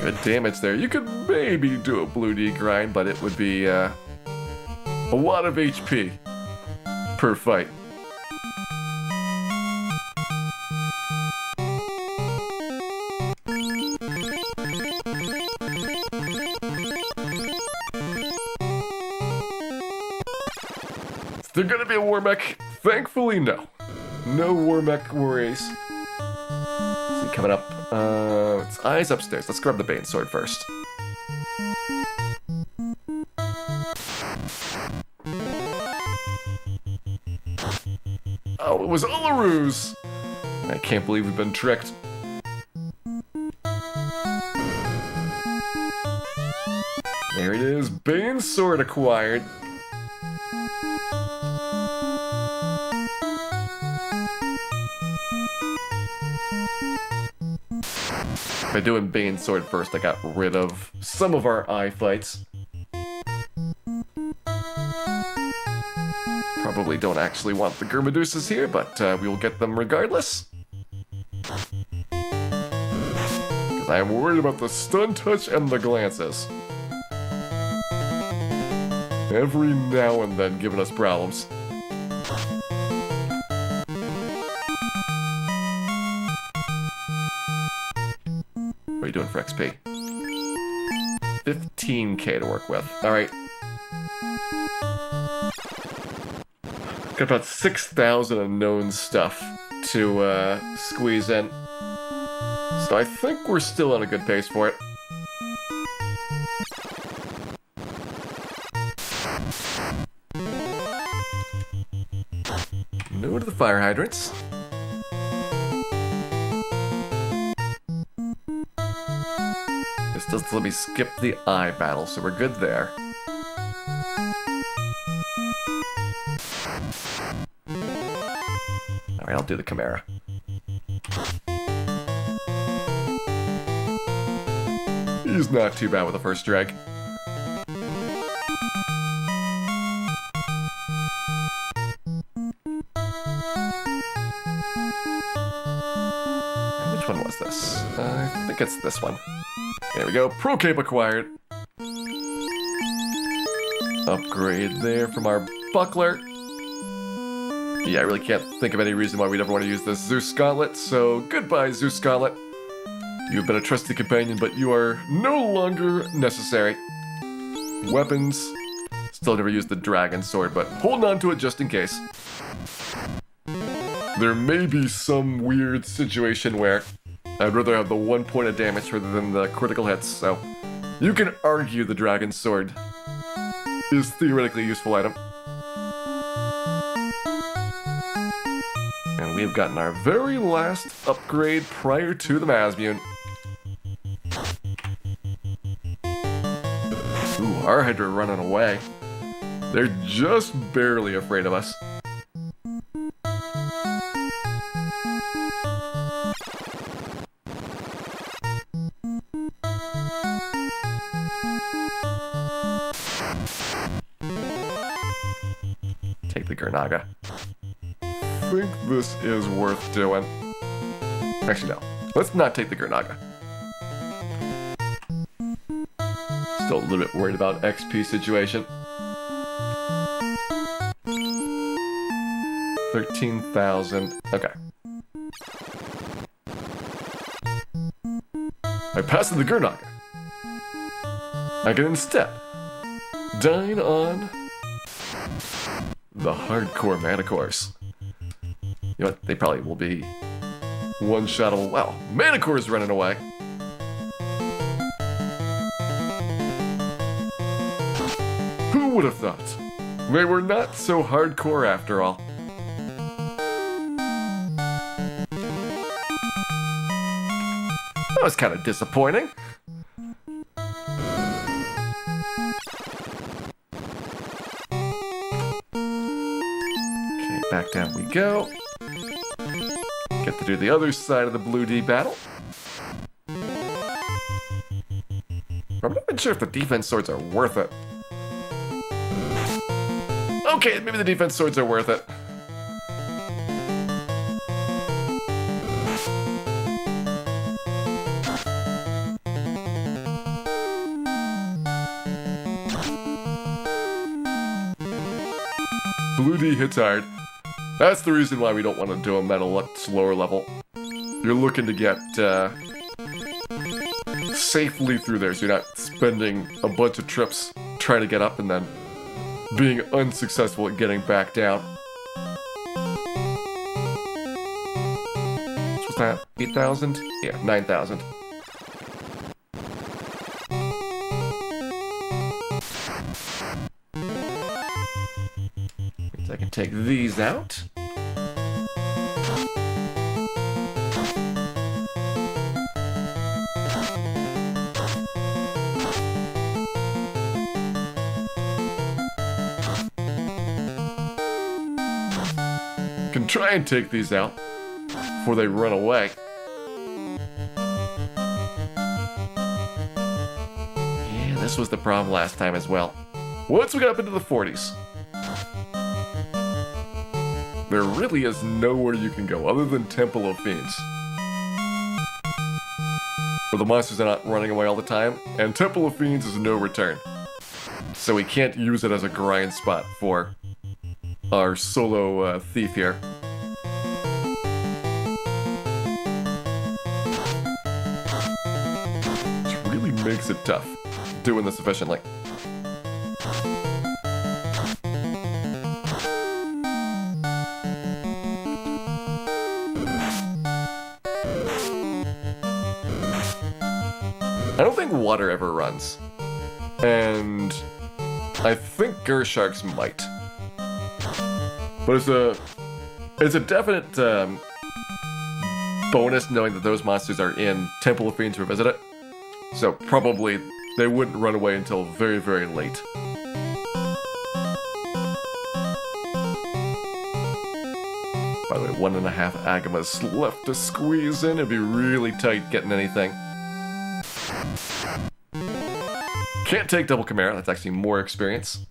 Good damage there. You could maybe do a Blue D grind, but it would be a lot of HP per fight. Is there gonna be a war mech? Thankfully, no. No war mech worries. See, coming up. It's eyes upstairs. Let's grab the Bane Sword first. Oh, it was all a ruse! I can't believe we've been tricked. There it is, Bane Sword acquired. By doing Bane Sword first, I got rid of some of our eye fights. Probably don't actually want the Gurmedusas here, but we will get them regardless. Because I am worried about the stun touch and the glances. Every now and then giving us problems. What are you doing for XP? 15k to work with. Alright. Got about 6,000 unknown stuff to squeeze in. So I think we're still on a good pace for it. No to the fire hydrants. This does let me skip the eye battle, so we're good there. Alright, I'll do the Chimera. He's not too bad with the first drag. Which one was this? I think it's this one. There we go, Pro Cape acquired. Upgrade there from our buckler. Yeah, I really can't think of any reason why we'd ever want to use this Zeus Gauntlet, so goodbye, Zeus Gauntlet. You've been a trusty companion, but you are no longer necessary. Weapons. Still never used the Dragon Sword, but holding on to it just in case. There may be some weird situation where I'd rather have the 1 point of damage rather than the critical hits, so you can argue the Dragon Sword is theoretically a useful item. And we've gotten our very last upgrade prior to the Masmune. Ooh, our Hydra running away. They're just barely afraid of us. Take the Gurnaga. I think this is worth doing. Actually, no. Let's not take the Gurnaga. Still a little bit worried about XP situation. 13,000. Okay. By passing the Gurnaga, I can instead dine on the hardcore Manticores. You know what? They probably will be one-shotable. Wow, Manticore's running away. Who would have thought? They were not so hardcore after all. That was kind of disappointing. Okay, back down we go. Get to do the other side of the Blue D battle. I'm not even sure if the defense swords are worth it. Okay, maybe the defense swords are worth it. Blue D hits hard. That's the reason why we don't want to do a metal at slower level. You're looking to get safely through there, so you're not spending a bunch of trips trying to get up and then being unsuccessful at getting back down. What's that? 8,000? Yeah, 9,000. I can take these out. Can try and take these out before they run away. Yeah, this was the problem last time as well. Once we got up into the 40s, there really is nowhere you can go other than Temple of Fiends, where the monsters are not running away all the time, and Temple of Fiends is no return. So we can't use it as a grind spot for our solo thief here. Which really makes it tough doing this efficiently. I don't think water ever runs, and I think Gersharks might. But it's a definite bonus knowing that those monsters are in Temple of Fiends Revisited. So probably they wouldn't run away until very, very late. By the way, 1.5 Agamas left to squeeze in. It'd be really tight getting anything. Can't take double Chimera, that's actually more experience.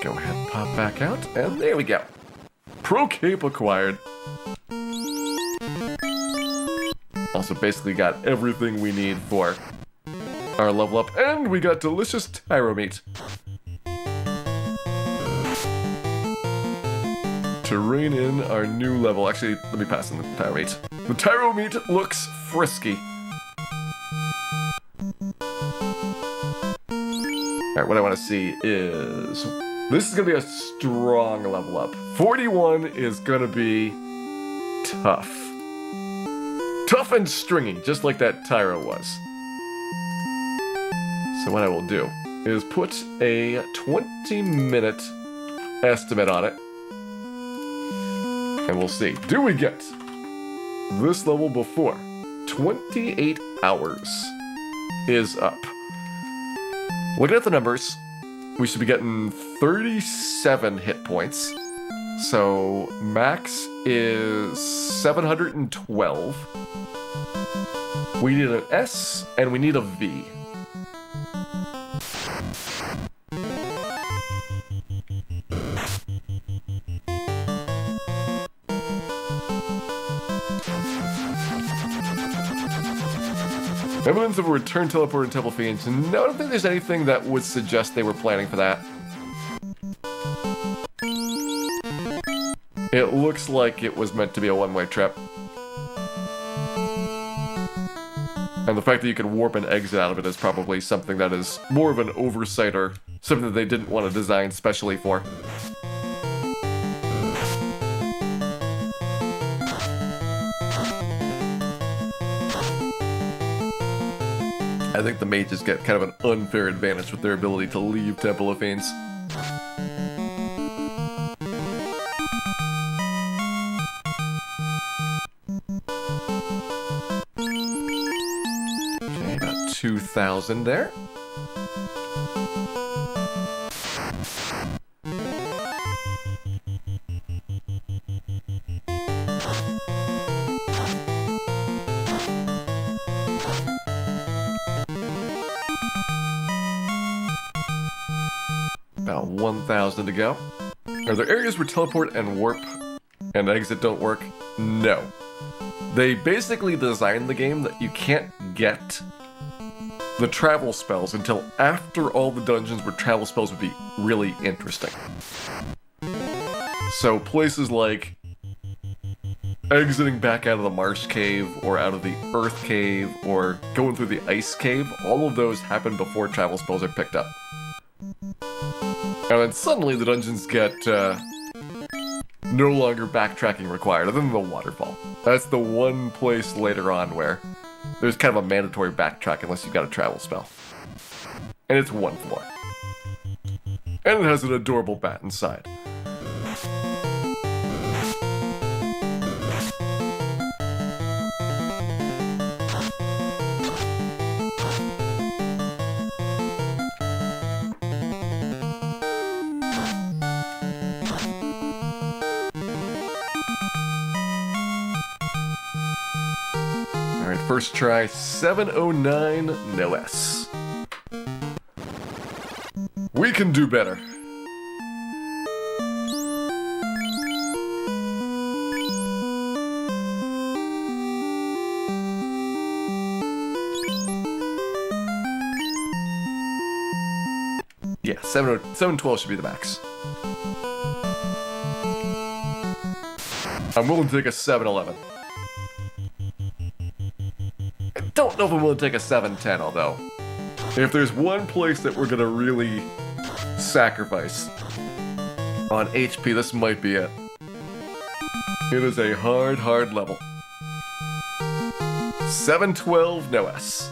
Go ahead, pop back out, and there we go. Pro Cape acquired. Also basically got everything we need for our level up, and we got delicious Tyro meat. To rein in our new level. Actually, let me pass on the Tyro meat. The Tyro meat looks frisky. Alright, what I want to see is... this is going to be a strong level up. 41 is going to be tough. Tough and stringy, just like that Tyro was. So what I will do is put a 20-minute estimate on it. And we'll see. Do we get this level before 28 hours is up? Looking at the numbers, we should be getting 37 hit points. So max is 712. We need an S and we need a V. Evidence of a return teleport in Temple Fiends. No, I don't think there's anything that would suggest they were planning for that. It looks like it was meant to be a one-way trip. And the fact that you can warp and exit out of it is probably something that is more of an oversight or something that they didn't want to design specially for. I think the mages get kind of an unfair advantage with their ability to leave Temple of Fiends. Okay, about 2,000 there. About 1,000 to go. Are there areas where teleport and warp and exit don't work? No. They basically designed the game that you can't get the travel spells until after all the dungeons where travel spells would be really interesting. So places like exiting back out of the marsh cave or out of the earth cave or going through the ice cave, all of those happen before travel spells are picked up. And then suddenly the dungeons get no longer backtracking required, other than the waterfall. That's the one place later on where there's kind of a mandatory backtrack unless you've got a travel spell. And it's one floor. And it has an adorable bat inside. First try, 709, no S. We can do better. Yeah, 712 should be the max. I'm willing to take a 711. Don't know if I'm willing to take a 710, although. If there's one place that we're gonna really sacrifice on HP, this might be it. It is a hard, hard level. 712, no S.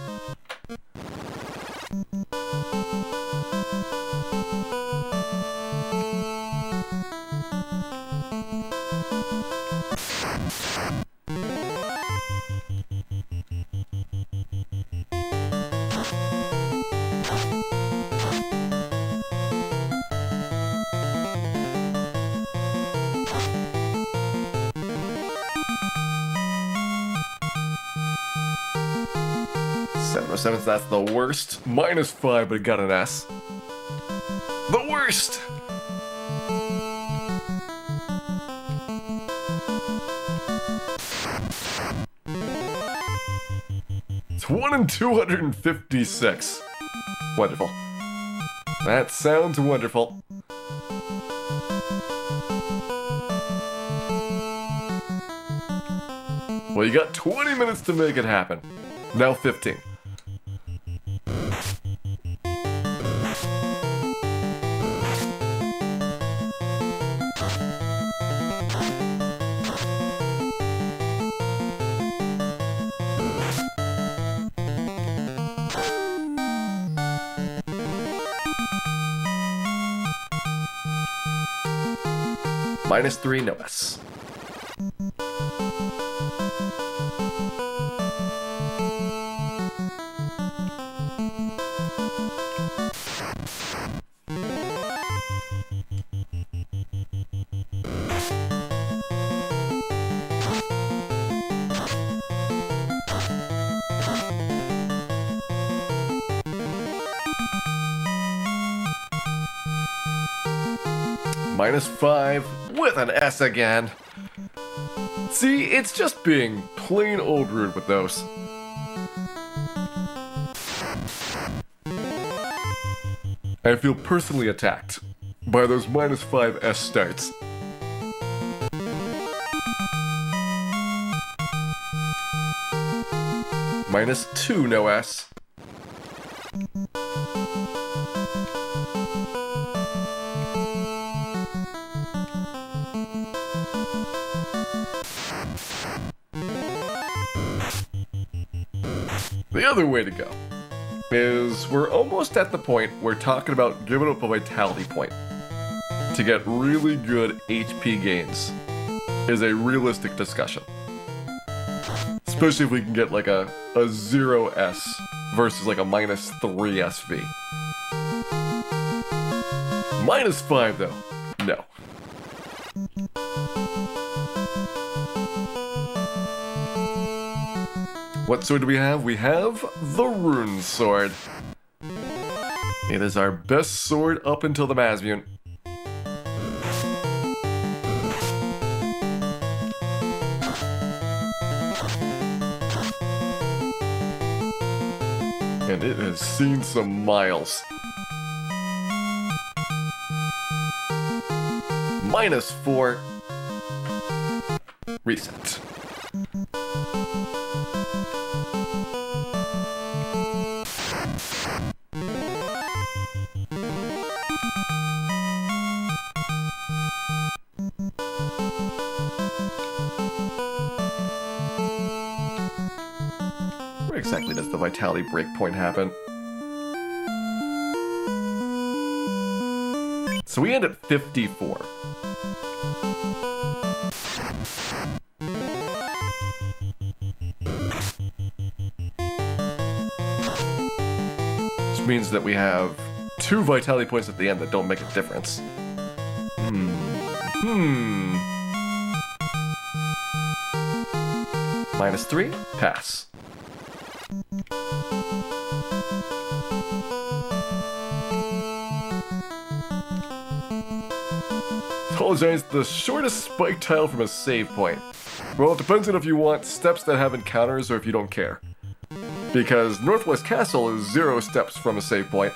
Seventh, that's the worst. -5, but it got an S. The worst! It's 1 in 256. Wonderful. That sounds wonderful. Well, you got 20 minutes to make it happen. Now 15. -3, no S. -5 with an S again. See, it's just being plain old rude with those. I feel personally attacked by those -5 S starts. -2, no S. The other way to go is we're almost at the point we're talking about giving up a vitality point to get really good HP gains is a realistic discussion. Especially if we can get like a 0S versus like a -3 SV. -5 though, no. What sword do we have? We have the Rune Sword. It is our best sword up until the Masmunt. And it has seen some miles. -4. Reset. Where exactly does the vitality breakpoint happen? So we end at 54. Which means that we have 2 vitality points at the end that don't make a difference. -3, pass. Apologize, the shortest spike tile from a save point. Well, it depends on if you want steps that have encounters or if you don't care. Because Northwest Castle is 0 steps from a save point.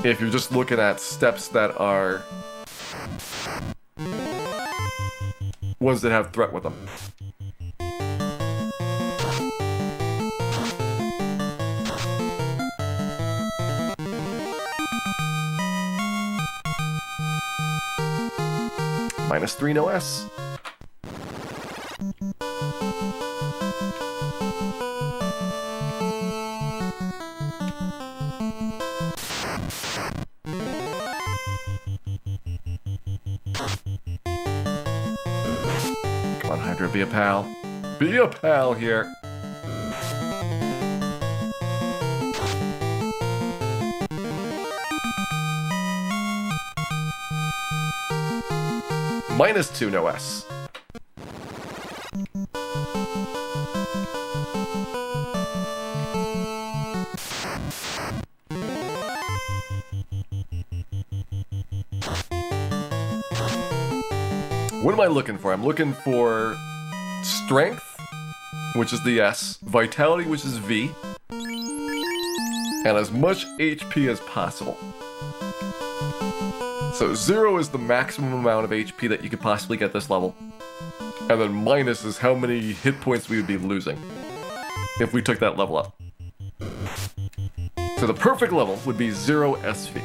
If you're just looking at steps that are ones that have threat with them. -3, no S. Come on, Hydra, be a pal. Be a pal here. -2, no S. What am I looking for? I'm looking for Strength, which is the S, Vitality, which is V, and as much HP as possible. So 0 is the maximum amount of HP that you could possibly get this level. And then minus is how many hit points we would be losing if we took that level up. So the perfect level would be 0 SV.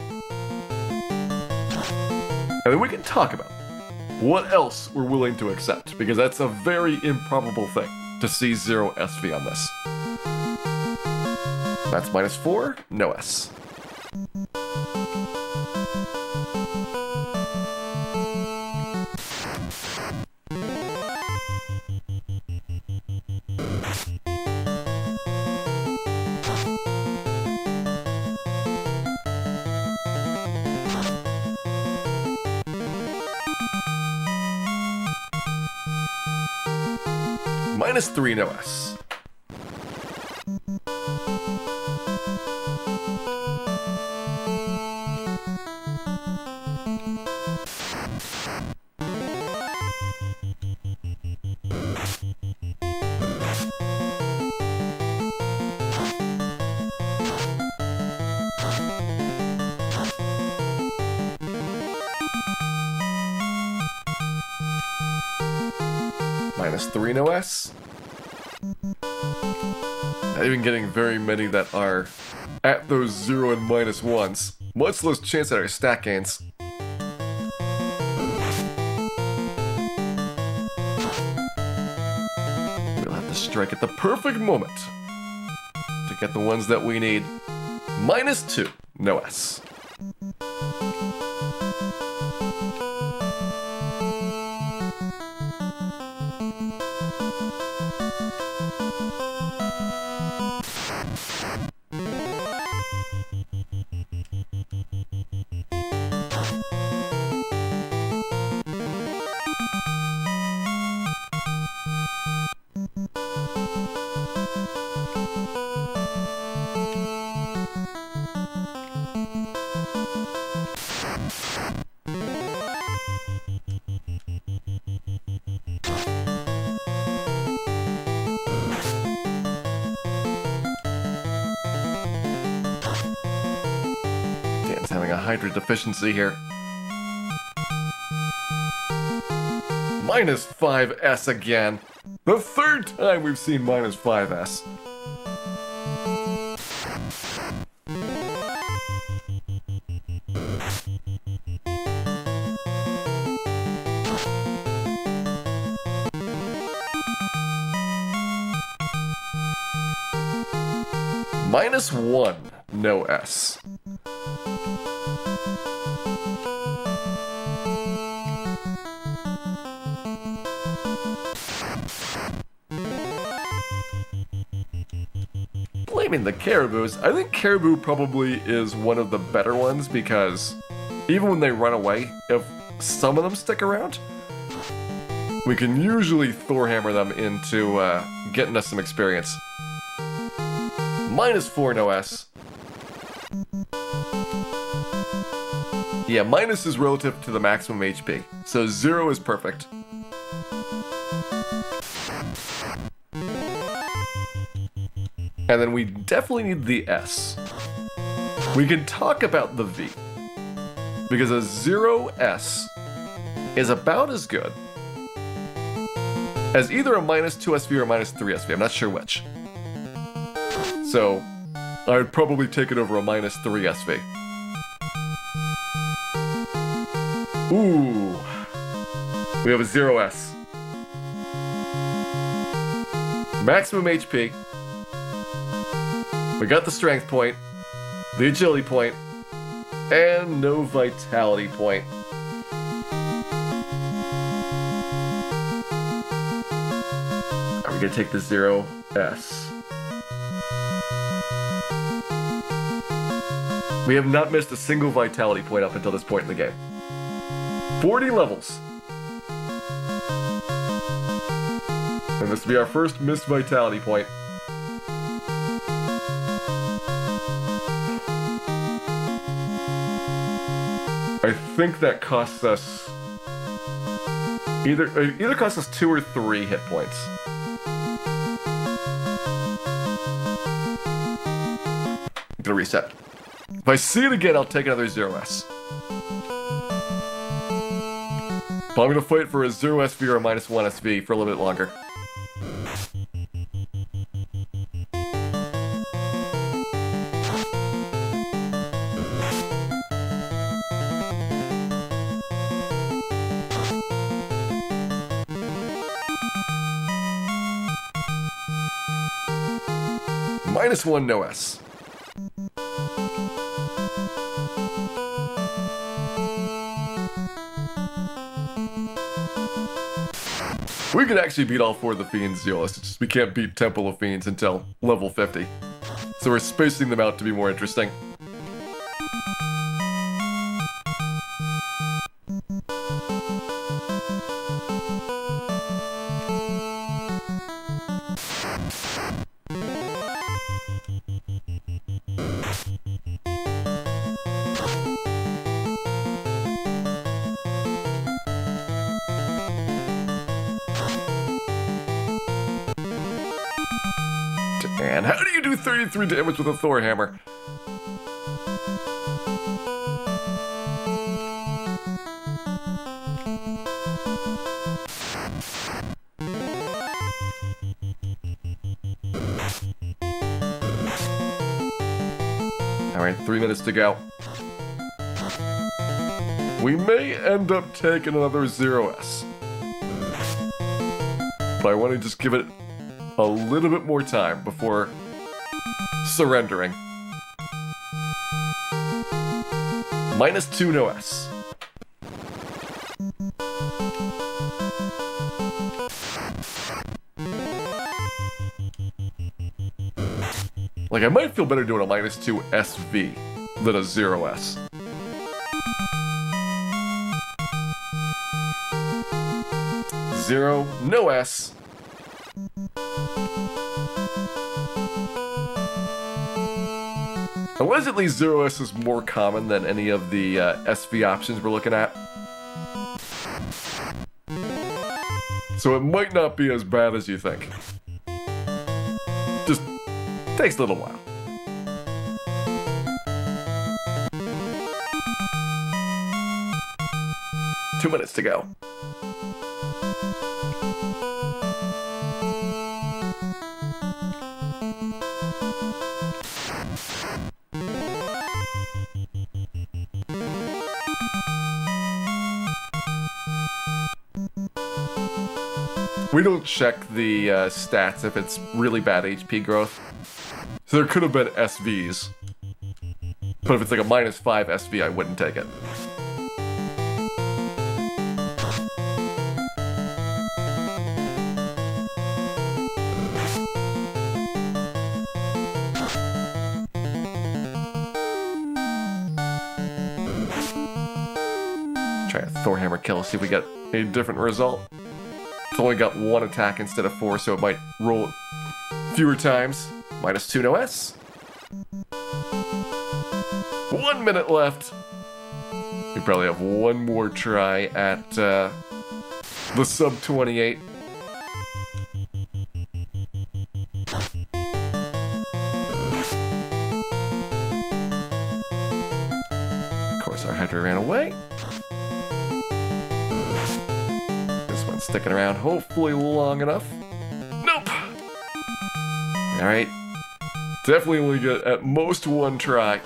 And then we can talk about what else we're willing to accept, because that's a very improbable thing to see 0 SV on this. That's -4, no S. -3, no S. -3 no S. Not even getting very many that are at those 0 and -1s, much less chance at our stat gains. We'll have to strike at the perfect moment to get the ones that we need. -2 no S. Having a Hydra deficiency here. -5S again. The third time we've seen -5S. -1 no S. Blaming the Caribous, I think Caribou probably is one of the better ones because even when they run away, if some of them stick around, we can usually Thorhammer them into getting us some experience. -4 no S. Yeah, minus is relative to the maximum HP, so 0 is perfect. And then we definitely need the S. We can talk about the V, because a 0S is about as good as either a -2 SV or a -3 SV, I'm not sure which. So, I would probably take it over a -3 SV. Ooh, we have a 0S. Maximum HP. We got the strength point, the agility point, and no vitality point. Are we gonna take the 0S? We have not missed a single vitality point up until this point in the game. 40 levels. And this will be our first missed vitality point. I think that costs us either costs us 2 or 3 hit points. I'm gonna reset. If I see it again, I'll take another 0S. But I'm gonna fight for a 0 SV or a -1 SV for a little bit longer. -1 no S. We could actually beat all 4 of the Fiends, Zeolus. It's just we can't beat Temple of Fiends until level 50. So we're spacing them out to be more interesting. And how do you do 33 damage with a Thor hammer? Alright, 3 minutes to go. We may end up taking another 0S. But I want to just give it a little bit more time before surrendering. -2 no S. Like, I might feel better doing a -2 SV than a 0S. Zero, no S. Allegedly, 0S is more common than any of the SV options we're looking at. So it might not be as bad as you think. Just takes a little while. Two minutes to go. We don't check the stats if it's really bad HP growth. So there could have been SVs. But if it's like a -5 SV, I wouldn't take it. Try a Thor Hammer kill, see if we get a different result. It's only got one attack instead of 4, so it might roll fewer times. -2 no S. 1 minute left. We probably have one more try at the sub 28. Of course, our Hydra ran away. Sticking around hopefully long enough. Nope! Alright. Definitely only get at most one try.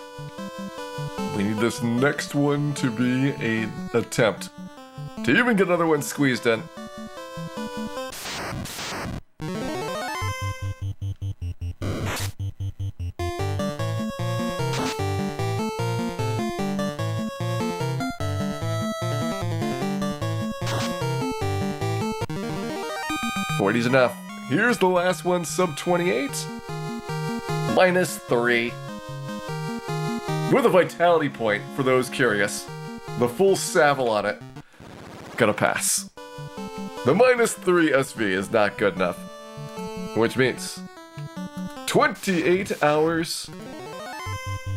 We need this next one to be an attempt to even get another one squeezed in. .40's enough. Here's the last one, sub 28. -3. With a vitality point, for those curious. The full Savile on it. Gonna pass. The -3 SV is not good enough. Which means 28 hours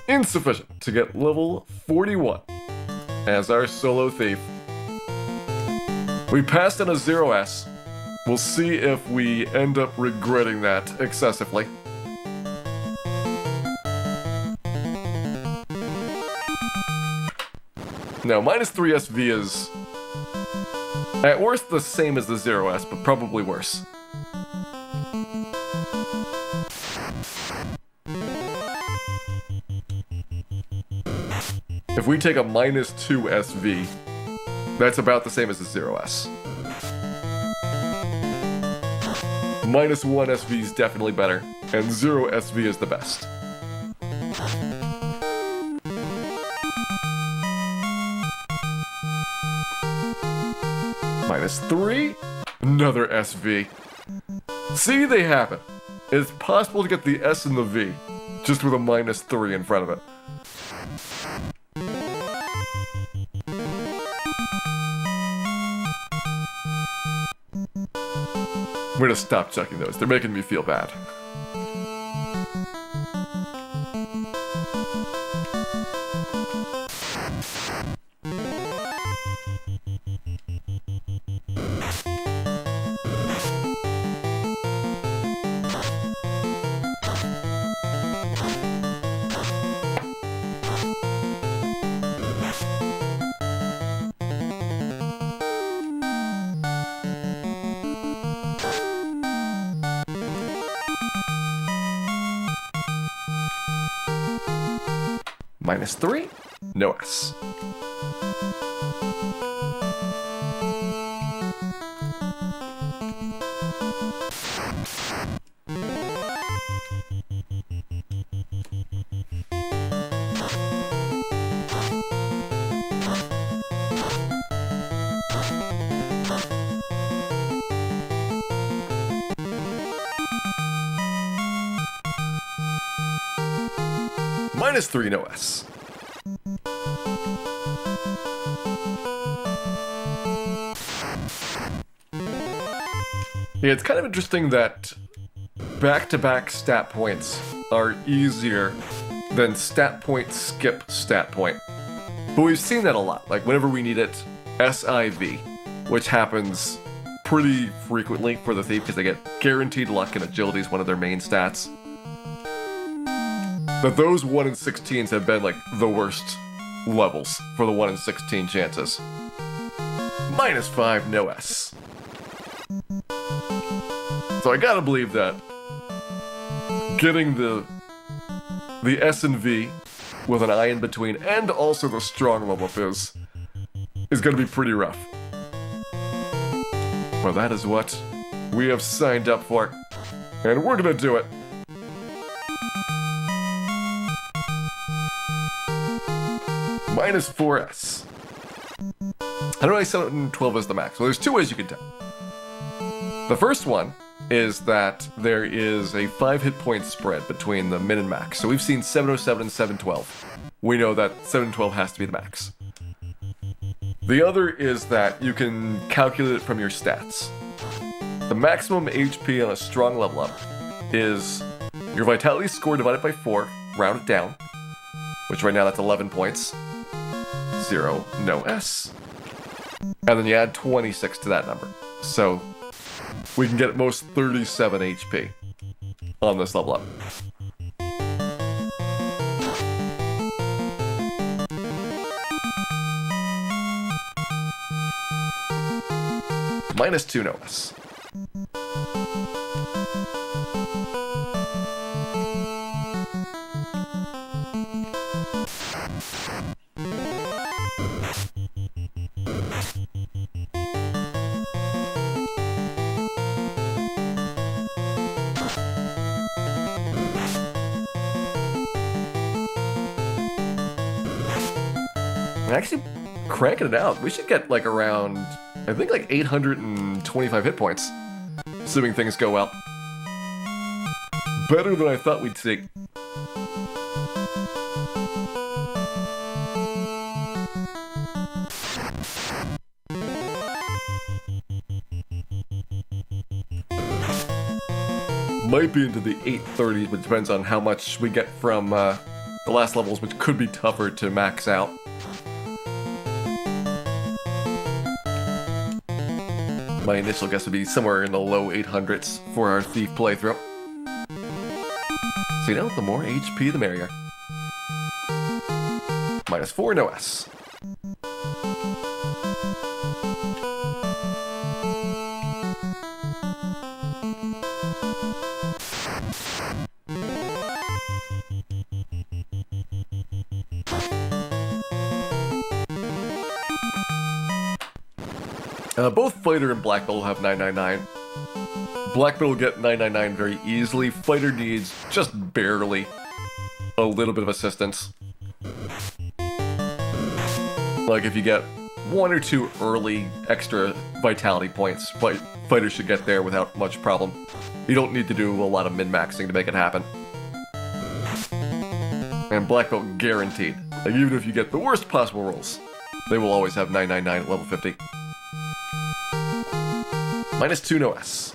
insufficient to get level 41 as our solo thief. We passed on a 0S. We'll see if we end up regretting that excessively. Now, -3 SV is at worst the same as the 0S, but probably worse. If we take a -2 SV, that's about the same as the 0S. -1 SV is definitely better, and 0 SV is the best. -3, another SV. See, they happen. It's possible to get the S and the V, just with a -3 in front of it. I'm gonna stop checking those. They're making me feel bad. -3, no S. -3, no S. Yeah, it's kind of interesting that back-to-back stat points are easier than stat point skip stat point. But we've seen that a lot. Like whenever we need it, SIV, which happens pretty frequently for the thief because they get guaranteed luck and agility is one of their main stats. But those 1 in 16s have been like the worst levels for the 1 in 16 chances. -5, no S. So I gotta believe that getting the S and V with an I in between and also the strong level up is gonna be pretty rough. Well, that is what we have signed up for, and we're gonna do it. -4S. How do I set it in 12 as the max? Well, there's two ways you can tell. The first one is that there is a 5 hit point spread between the min and max. So we've seen 707 and 712. We know that 712 has to be the max. The other is that you can calculate it from your stats. The maximum HP on a strong level up is your vitality score divided by 4, round it down, which right now that's 11 points. 0, no S. And then you add 26 to that number. So we can get at most 37 HP on this level up. -2, no S. Actually cranking it out. We should get like around, I think like 825 hit points, assuming things go well. Better than I thought we'd see. Might be into the 830s, but it depends on how much we get from the last levels, which could be tougher to max out. My initial guess would be somewhere in the low 800s for our Thief playthrough. So you know, the more HP, the merrier. -4, no S. Both Fighter and Black Belt will have 999. Black Belt will get 999 very easily. Fighter needs just barely a little bit of assistance. Like if you get 1 or 2 early extra vitality points, Fighter should get there without much problem. You don't need to do a lot of min-maxing to make it happen. And Black Belt guaranteed. Like even if you get the worst possible rolls, they will always have 999 at level 50. -2, no S.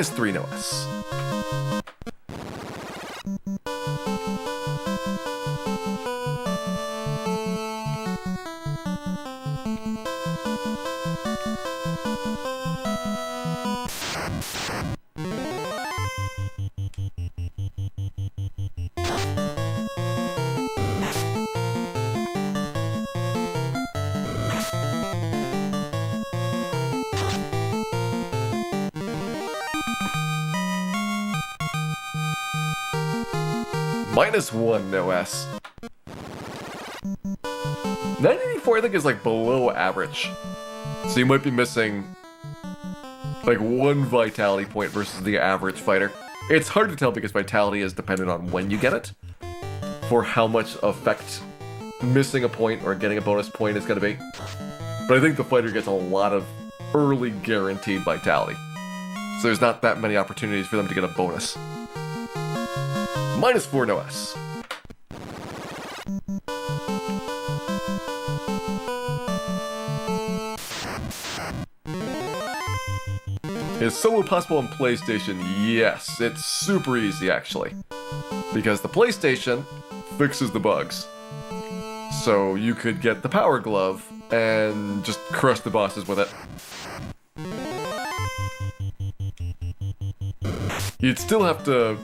-3 no S. -1 no S. 984 I think is like below average. So you might be missing like 1 vitality point versus the average fighter. It's hard to tell because vitality is dependent on when you get it, for how much effect missing a point or getting a bonus point is going to be. But I think the fighter gets a lot of early guaranteed vitality. So there's not that many opportunities for them to get a bonus. -4 no S. Is solo possible on PlayStation? Yes, it's super easy actually. Because the PlayStation fixes the bugs. So you could get the Power Glove and just crush the bosses with it. You'd still have to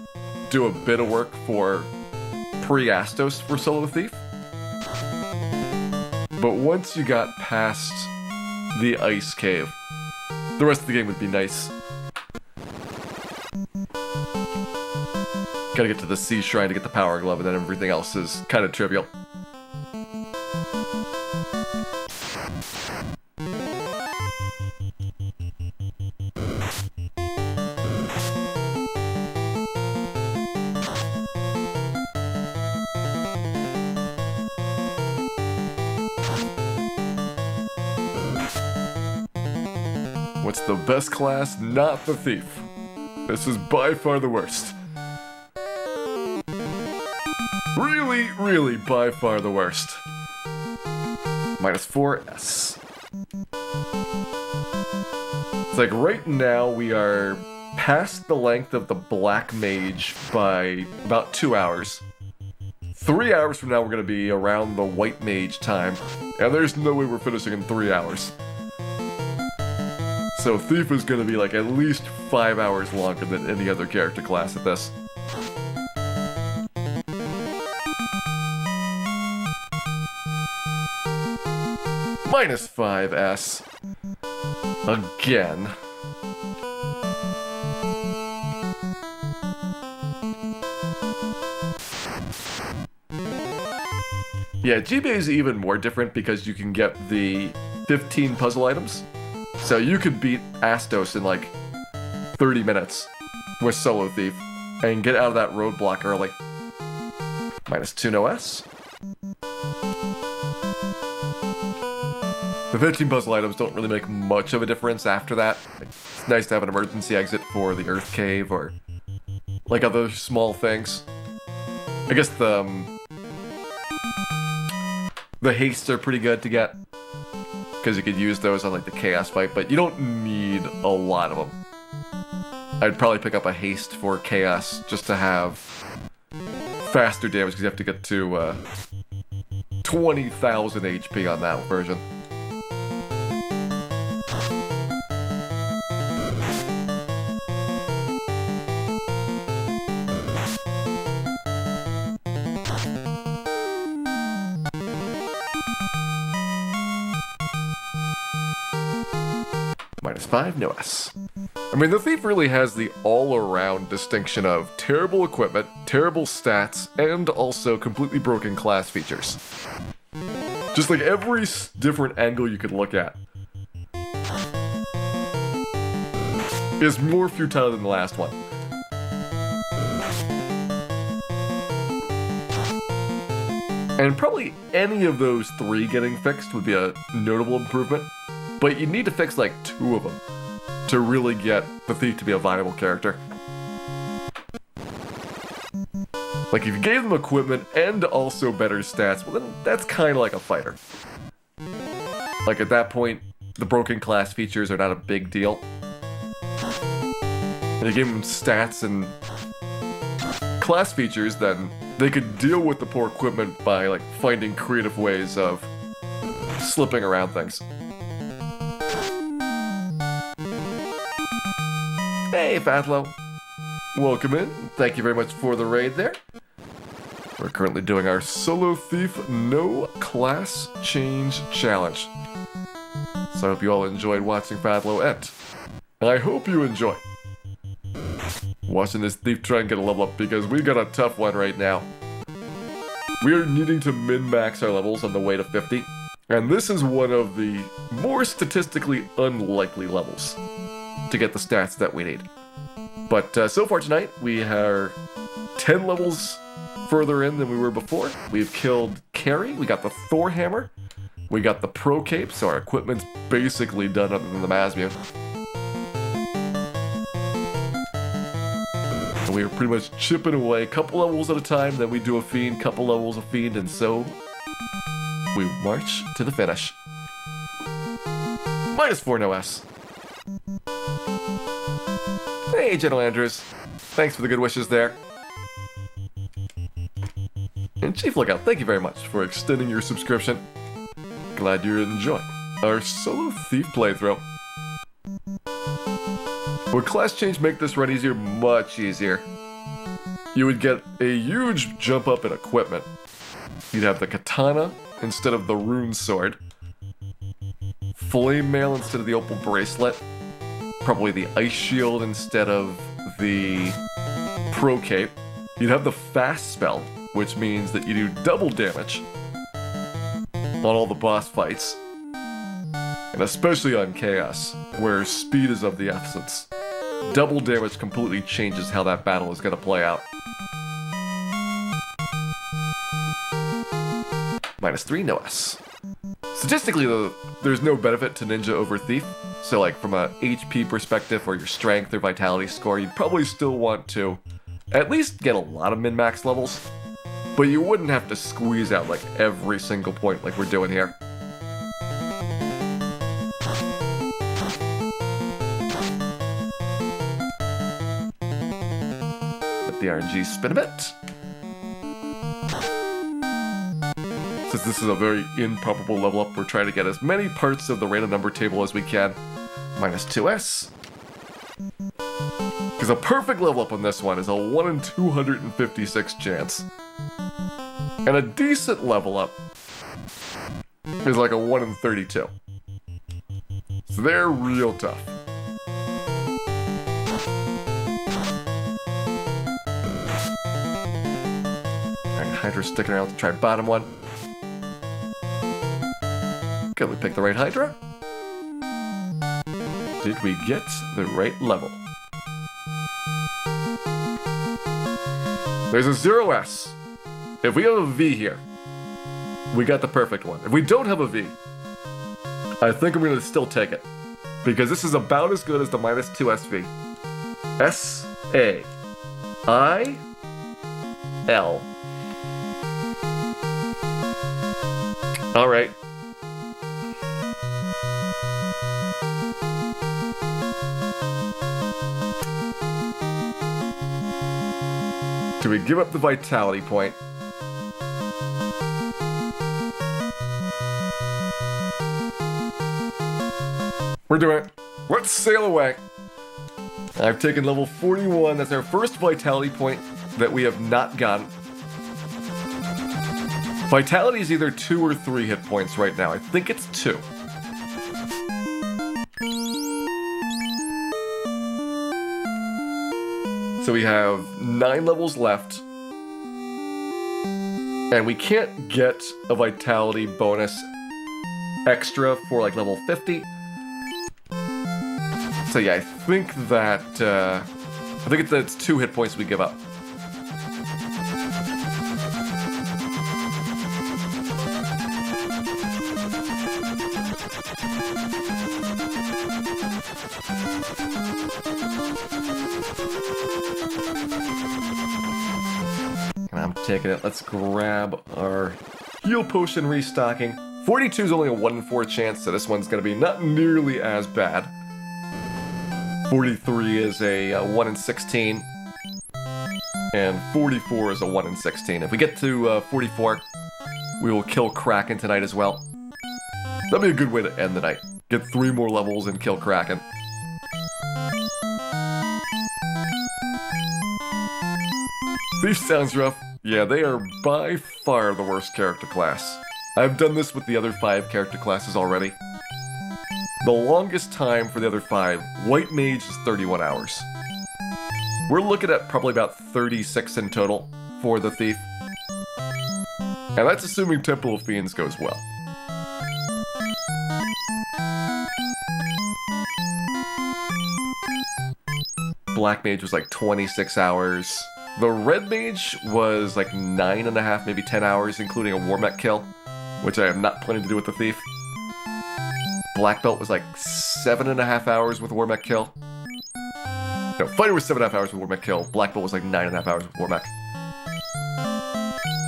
do a bit of work for pre-Astos for Solo Thief. But once you got past the Ice Cave, the rest of the game would be nice. Gotta get to the Sea Shrine to get the Power Glove, and then everything else is kind of trivial. What's the best class? Not the Thief. This is by far the worst. Really, really by far the worst. -4 S. It's like right now we are past the length of the Black Mage by about 2 hours. 3 hours from now we're going to be around the White Mage time, and there's no way we're finishing in 3 hours. So Thief is going to be like at least 5 hours longer than any other character class at this. -5 S. Again. Yeah, GBA is even more different because you can get the 15 puzzle items. So you could beat Astos in like 30 minutes with Solo Thief and get out of that roadblock early. -2 no S. The 15 puzzle items don't really make much of a difference after that. It's nice to have an emergency exit for the Earth Cave or like other small things. I guess the hastes are pretty good to get, because you could use those on like the Chaos fight, but you don't need a lot of them. I'd probably pick up a haste for Chaos just to have faster damage, because you have to get to 20,000 HP on that version. -5 no S. I mean, the Thief really has the all-around distinction of terrible equipment, terrible stats, and also completely broken class features. Just like every different angle you could look at is more futile than the last one. And probably any of those 3 getting fixed would be a notable improvement. But you need to fix like 2 of them to really get the Thief to be a viable character. Like if you gave them equipment and also better stats, well then that's kind of like a fighter. Like at that point, the broken class features are not a big deal. and you gave them stats and class features, then they could deal with the poor equipment by like finding creative ways of slipping around things. Hey, Fatlo. Welcome in. Thank you very much for the raid there. We're currently doing our Solo Thief No Class Change Challenge. So I hope you all enjoyed watching Fatlo end. And I hope you enjoy watching this thief try and get a level up, because we got a tough one right now. We are needing to min-max our levels on the way to 50. And this is one of the more statistically unlikely levels to get the stats that we need. But so far tonight, we are 10 levels further in than we were before. We've killed Carrie, we got the Thor Hammer, we got the Pro Cape, so our equipment's basically done other than the Masmune. And we are pretty much chipping away a couple levels at a time, then we do a Fiend, couple levels of Fiend, and so we march to the finish. -4 no S. Hey, General Andrews. Thanks for the good wishes there. And Chief Lookout, thank you very much for extending your subscription. Glad you're enjoying our Solo Thief playthrough. Would class change make this run easier? Much easier. You would get a huge jump up in equipment. You'd have the katana instead of the rune sword, flame mail instead of the opal bracelet, probably the ice shield instead of the pro cape. You'd have the fast spell, which means that you do double damage on all the boss fights, and especially on Chaos, where speed is of the essence. Double damage completely changes how that battle is going to play out. -3 no S. Statistically, though, there's no benefit to Ninja over Thief. So, like, from a HP perspective or your strength or vitality score, you'd probably still want to at least get a lot of min-max levels. But you wouldn't have to squeeze out, like, every single point like we're doing here. Let the RNG spin a bit. Since this is a very improbable level up, we're trying to get as many parts of the random number table as we can. -2 S. Because a perfect level up on this one is a 1 in 256 chance. And a decent level up is like a 1 in 32. So they're real tough. Alright, Hydra's sticking around to try bottom one. Good, we picked the right Hydra. Did we get the right level? There's a 0 S. If we have a V here, we got the perfect one. If we don't have a V, I think I'm going to still take it, because this is about as good as the -2 SV. S-A-I-L. Alright. Do we give up the vitality point? We're doing it. Let's sail away. I've taken level 41. That's our first vitality point that we have not gotten. Vitality is either 2 or 3 hit points right now. I think it's 2. So we have 9 levels left. And we can't get a vitality bonus extra for like level 50. So yeah, I think that it's 2 hit points we give up. And I'm taking it. Let's grab our heal potion restocking. 42 is only a 1 in 4 chance, so this one's going to be not nearly as bad. 43 is a 1 in 16. And 44 is a 1 in 16. If we get to 44, we will kill Kraken tonight as well. That'd be a good way to end the night. Get 3 more levels and kill Kraken. Thief sounds rough. Yeah, they are by far the worst character class. I've done this with the other 5 character classes already. The longest time for the other 5, White Mage is 31 hours. We're looking at probably about 36 in total for the Thief. And that's assuming Temple of Fiends goes well. Black Mage was like 26 hours. The Red Mage was like 9.5, maybe 10 hours, including a War Mech kill, which I am not planning to do with the Thief. Black Belt was like 7.5 hours with a War Mech kill. No, Fighter was 7.5 hours with War Mech kill. Black Belt was like 9.5 hours with War Mech.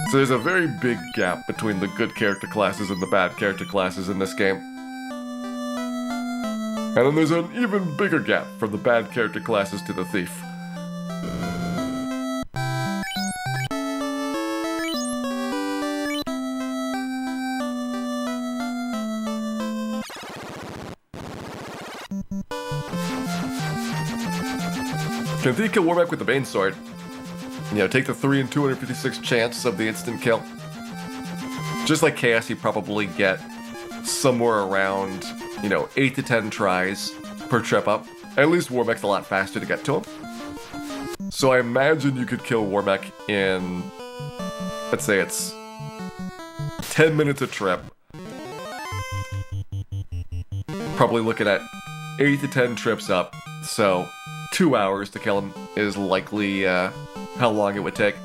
So there's a very big gap between the good character classes and the bad character classes in this game. And then there's an even bigger gap from the bad character classes to the Thief. Can Thief kill War Mech with the Bane Sword? You know, take the 3 in 256 chance of the instant kill. Just like Chaos, you probably get somewhere around, 8 to 10 tries per trip up. At least War Mech's a lot faster to get to him. So I imagine you could kill War Mech in, let's say it's 10 minutes a trip. Probably looking at 8 to 10 trips up, so 2 hours to kill him is likely how long it would take.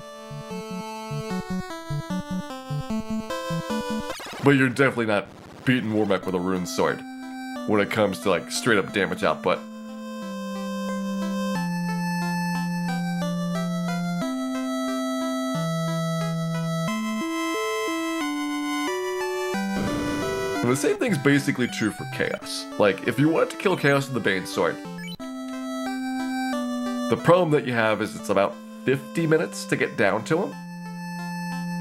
But you're definitely not beating War Mech with a Rune Sword when it comes to like straight up damage output. And the same thing's basically true for Chaos. Like, if you wanted to kill Chaos with the Bane Sword, the problem that you have is it's about 50 minutes to get down to him.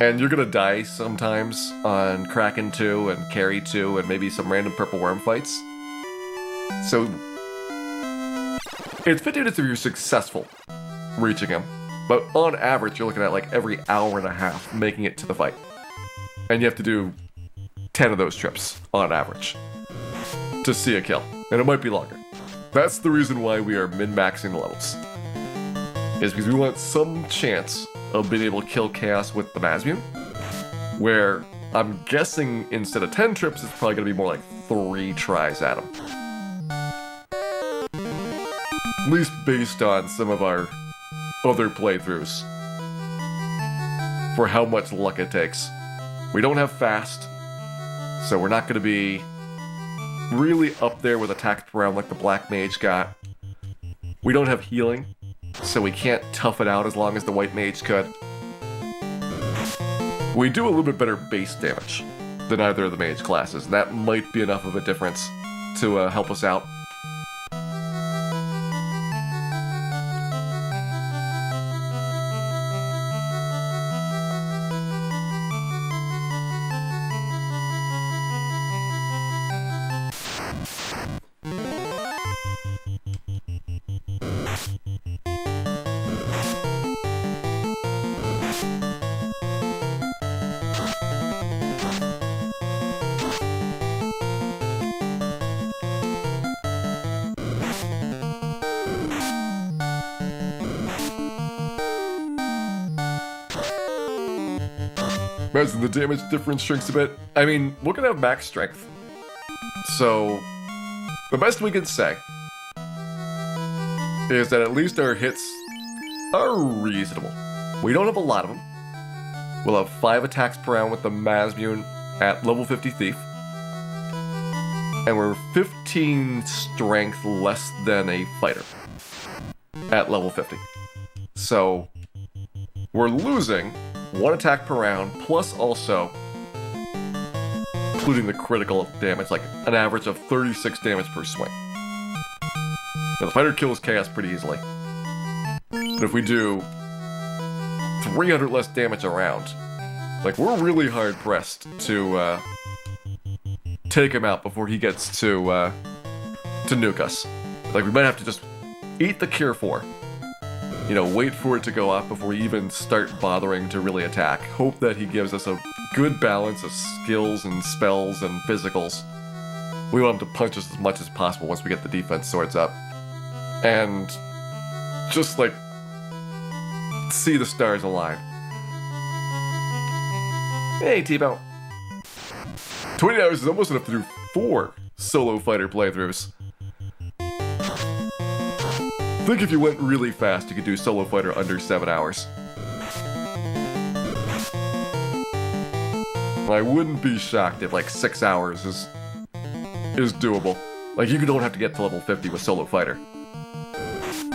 And you're gonna die sometimes on Kraken 2 and Carry 2 and maybe some random Purple Worm fights. So, it's 50 minutes if you're successful reaching him. But on average, you're looking at like every hour and a half making it to the fight. And you have to do 10 of those trips on average to see a kill. And it might be longer. That's the reason why we are min-maxing the levels. Is because we want some chance of being able to kill Chaos with the Mazmune, where I'm guessing instead of 10 trips, it's probably going to be more like 3 tries at him. At least based on some of our other playthroughs for how much luck it takes. We don't have fast, so we're not going to be really up there with attacks per round like the Black Mage got. We don't have healing, so we can't tough it out as long as the White Mage could. We do a little bit better base damage than either of the mage classes, and that might be enough of a difference to help us out. Imagine the damage difference shrinks a bit. I mean, we're gonna have max strength. So, the best we can say is that at least our hits are reasonable. We don't have a lot of them. We'll have 5 attacks per round with the Mazmune at level 50 Thief. And we're 15 strength less than a fighter at level 50. So, we're losing 1 attack per round, plus also, including the critical damage, like an average of 36 damage per swing. Now, the fighter kills chaos pretty easily. But if we do 300 less damage around, like, we're really hard pressed to take him out before he gets to nuke us. Like, we might have to just eat the Cure 4. You know, wait for it to go off before we even start bothering to really attack. Hope that he gives us a good balance of skills and spells and physicals. We want him to punch us as much as possible once we get the defense swords up. And just, like, see the stars align. Hey, T-Bow. 20 hours is almost enough to do 4 solo fighter playthroughs. I think if you went really fast, you could do solo fighter under 7 hours. I wouldn't be shocked if, like, 6 hours is doable. Like, you don't have to get to level 50 with solo fighter.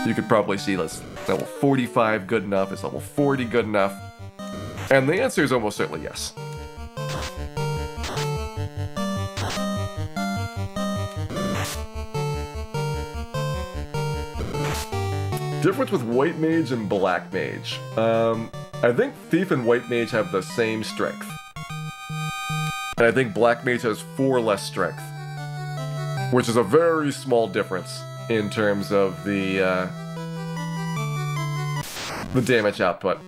You could probably see this level 45 good enough, is level 40 good enough? And the answer is almost certainly yes. Difference with White Mage and Black Mage. I think Thief and White Mage have the same strength. And I think Black Mage has 4 less strength. Which is a very small difference in terms of the damage output.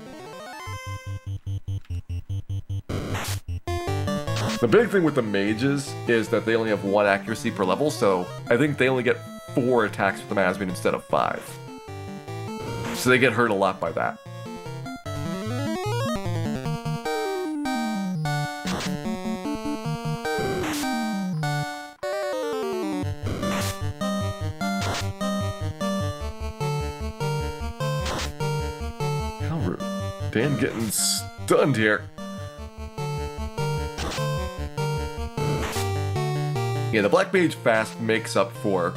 The big thing with the mages is that they only have 1 accuracy per level, so I think they only get 4 attacks with the Masmin instead of 5. So they get hurt a lot by that. How rude. Dan getting stunned here. Yeah, the Black Mage fast makes up for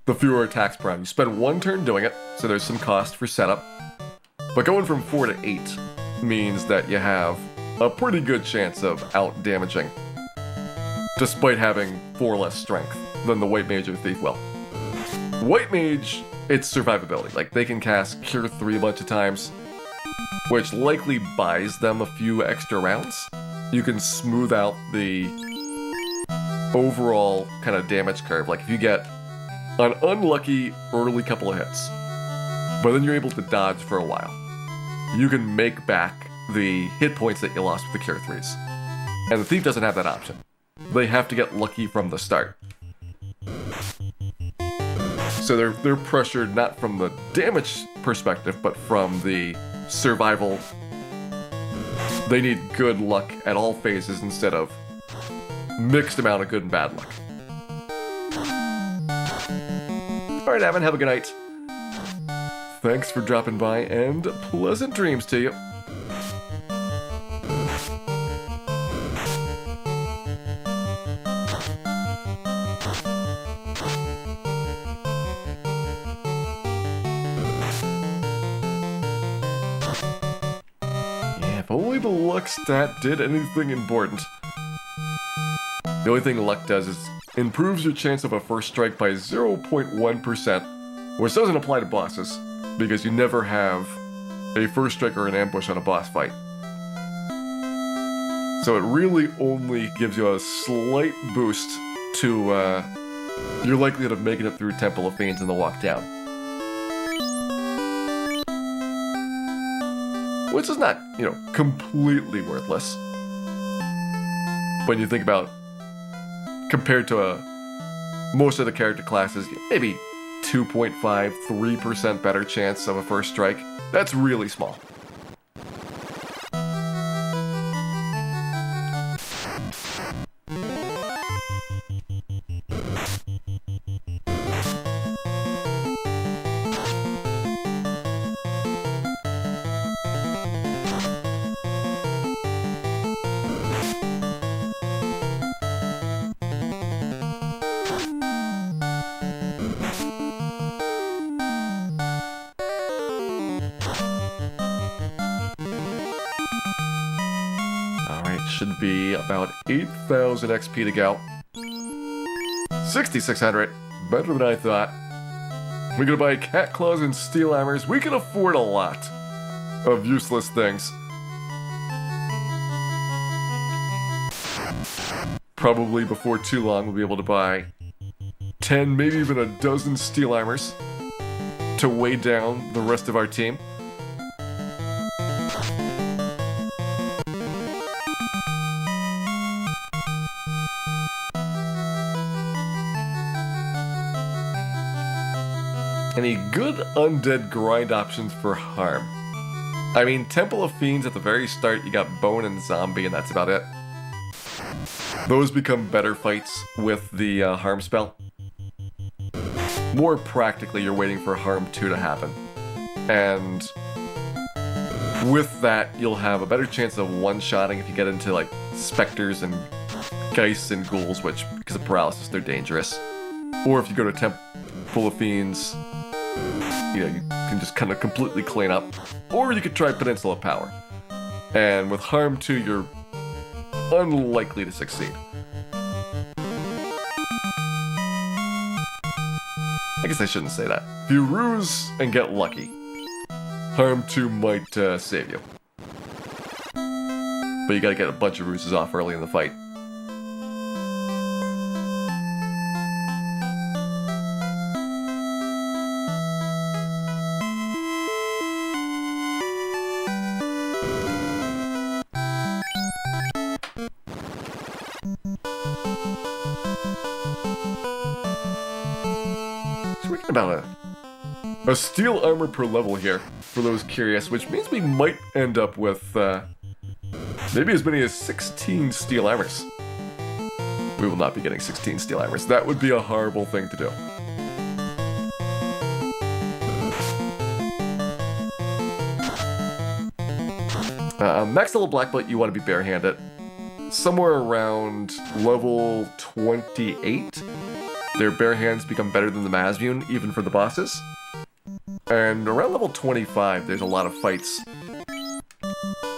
the fewer attacks per round. You spend 1 turn doing it, so there's some cost for setup. But going from 4 to 8 means that you have a pretty good chance of out-damaging, despite having 4 less strength than the White Mage or Thief will. White Mage, it's survivability. Like, they can cast Cure 3 a bunch of times, which likely buys them a few extra rounds. You can smooth out the overall kind of damage curve. Like, if you get an unlucky early couple of hits, but then you're able to dodge for a while, you can make back the hit points that you lost with the Cure 3s. And the Thief doesn't have that option. They have to get lucky from the start. So they're pressured not from the damage perspective, but from the survival. They need good luck at all phases instead of mixed amount of good and bad luck. Alright, Evan, have a good night. Thanks for dropping by, and pleasant dreams to you. Yeah, if only the luck stat did anything important. The only thing luck does is improves your chance of a first strike by 0.1%, which doesn't apply to bosses, because you never have a first strike or an ambush on a boss fight. So it really only gives you a slight boost to your likelihood of making it through Temple of Fiends in the walk down. Which is not, you know, completely worthless. When you think about, compared to most of the character classes, maybe 2.5, 3% better chance of a first strike. That's really small. Should be about 8,000 XP to go. 6,600. Better than I thought. We're gonna buy cat claws and steel hammers. We can afford a lot of useless things. Probably before too long we'll be able to buy 10, maybe even a dozen steel hammers to weigh down the rest of our team. Any good undead grind options for harm? I mean, Temple of Fiends at the very start, you got Bone and Zombie, and that's about it. Those become better fights with the harm spell. More practically, you're waiting for harm 2 to happen. And with that, you'll have a better chance of one-shotting if you get into, like, specters and geists and ghouls, which, because of paralysis, they're dangerous. Or if you go to Temple of Fiends, you know, you can just kind of completely clean up. Or you could try Peninsula Power. And with harm 2, you're unlikely to succeed. I guess I shouldn't say that. If you ruse and get lucky, harm 2 might save you. But you gotta get a bunch of ruses off early in the fight. About a steel armor per level here, for those curious, which means we might end up with maybe as many as 16 steel hammers. We will not be getting 16 steel hammers. That would be a horrible thing to do. Max level black belt, you want to be barehanded. Somewhere around level 28. Their bare hands become better than the Mazmune, even for the bosses. And around level 25, there's a lot of fights.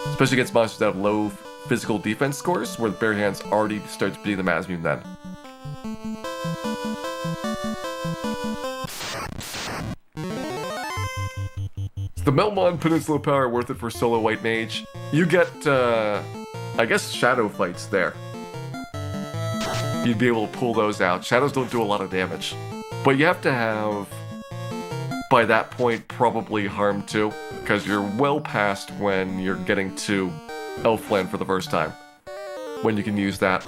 Especially against monsters that have low physical defense scores, where the bare hands already starts beating the Mazmune then. Is the Melmon Peninsula Power worth it for solo White Mage? You get, I guess, shadow fights there. You'd be able to pull those out. Shadows don't do a lot of damage. But you have to have, by that point, probably harm 2, because you're well past when you're getting to Elfland for the first time, when you can use that.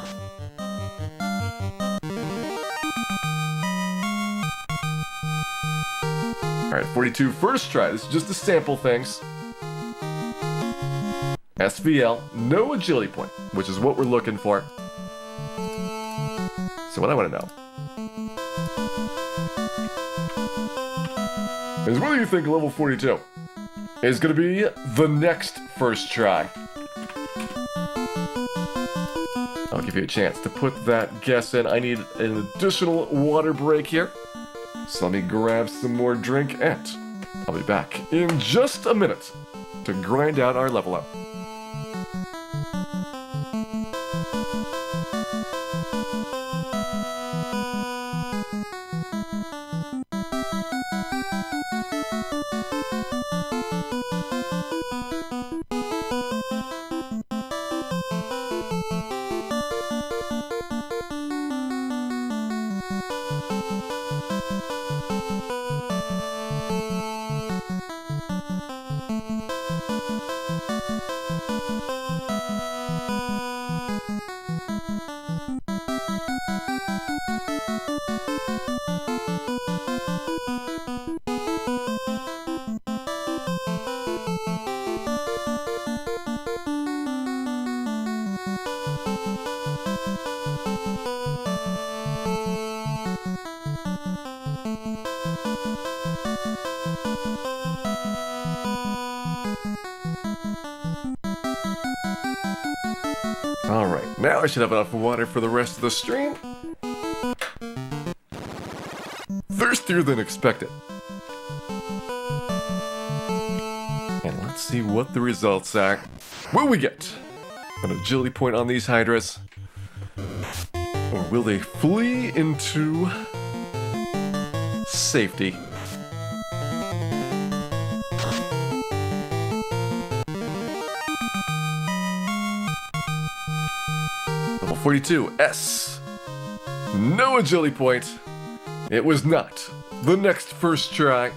Alright, 42, first try. This is just to sample things. SVL, no agility point, which is what we're looking for. So what I want to know is whether you think level 42 is going to be the next first try. I'll give you a chance to put that guess in. I need an additional water break here. So let me grab some more drink and I'll be back in just a minute to grind out our level up. Alright, now I should have enough water for the rest of the stream. Thirstier than expected. And let's see what the results are. Will we get an agility point on these Hydras? Or will they flee into safety? 42, S. No agility point. It was not the next first try.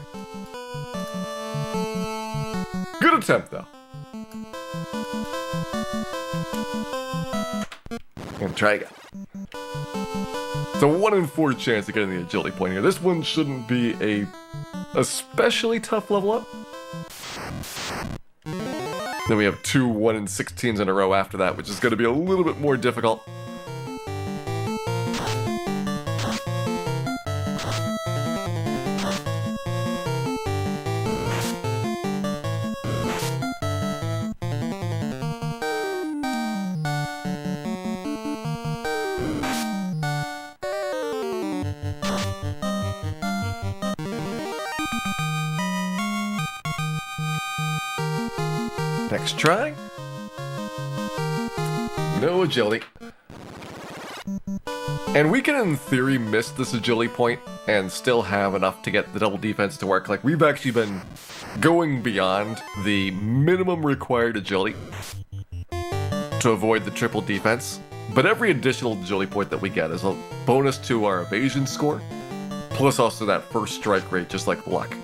Good attempt, though. And try again. It's a 1 in 4 chance of getting the agility point here. This one shouldn't be a especially tough level up. Then we have 2 1 in 16s in a row after that, which is going to be a little bit more difficult. Next try. No agility. And we can, in theory, miss this agility point and still have enough to get the double defense to work. Like, we've actually been going beyond the minimum required agility to avoid the triple defense. But every additional agility point that we get is a bonus to our evasion score, plus also that first strike rate, just like luck.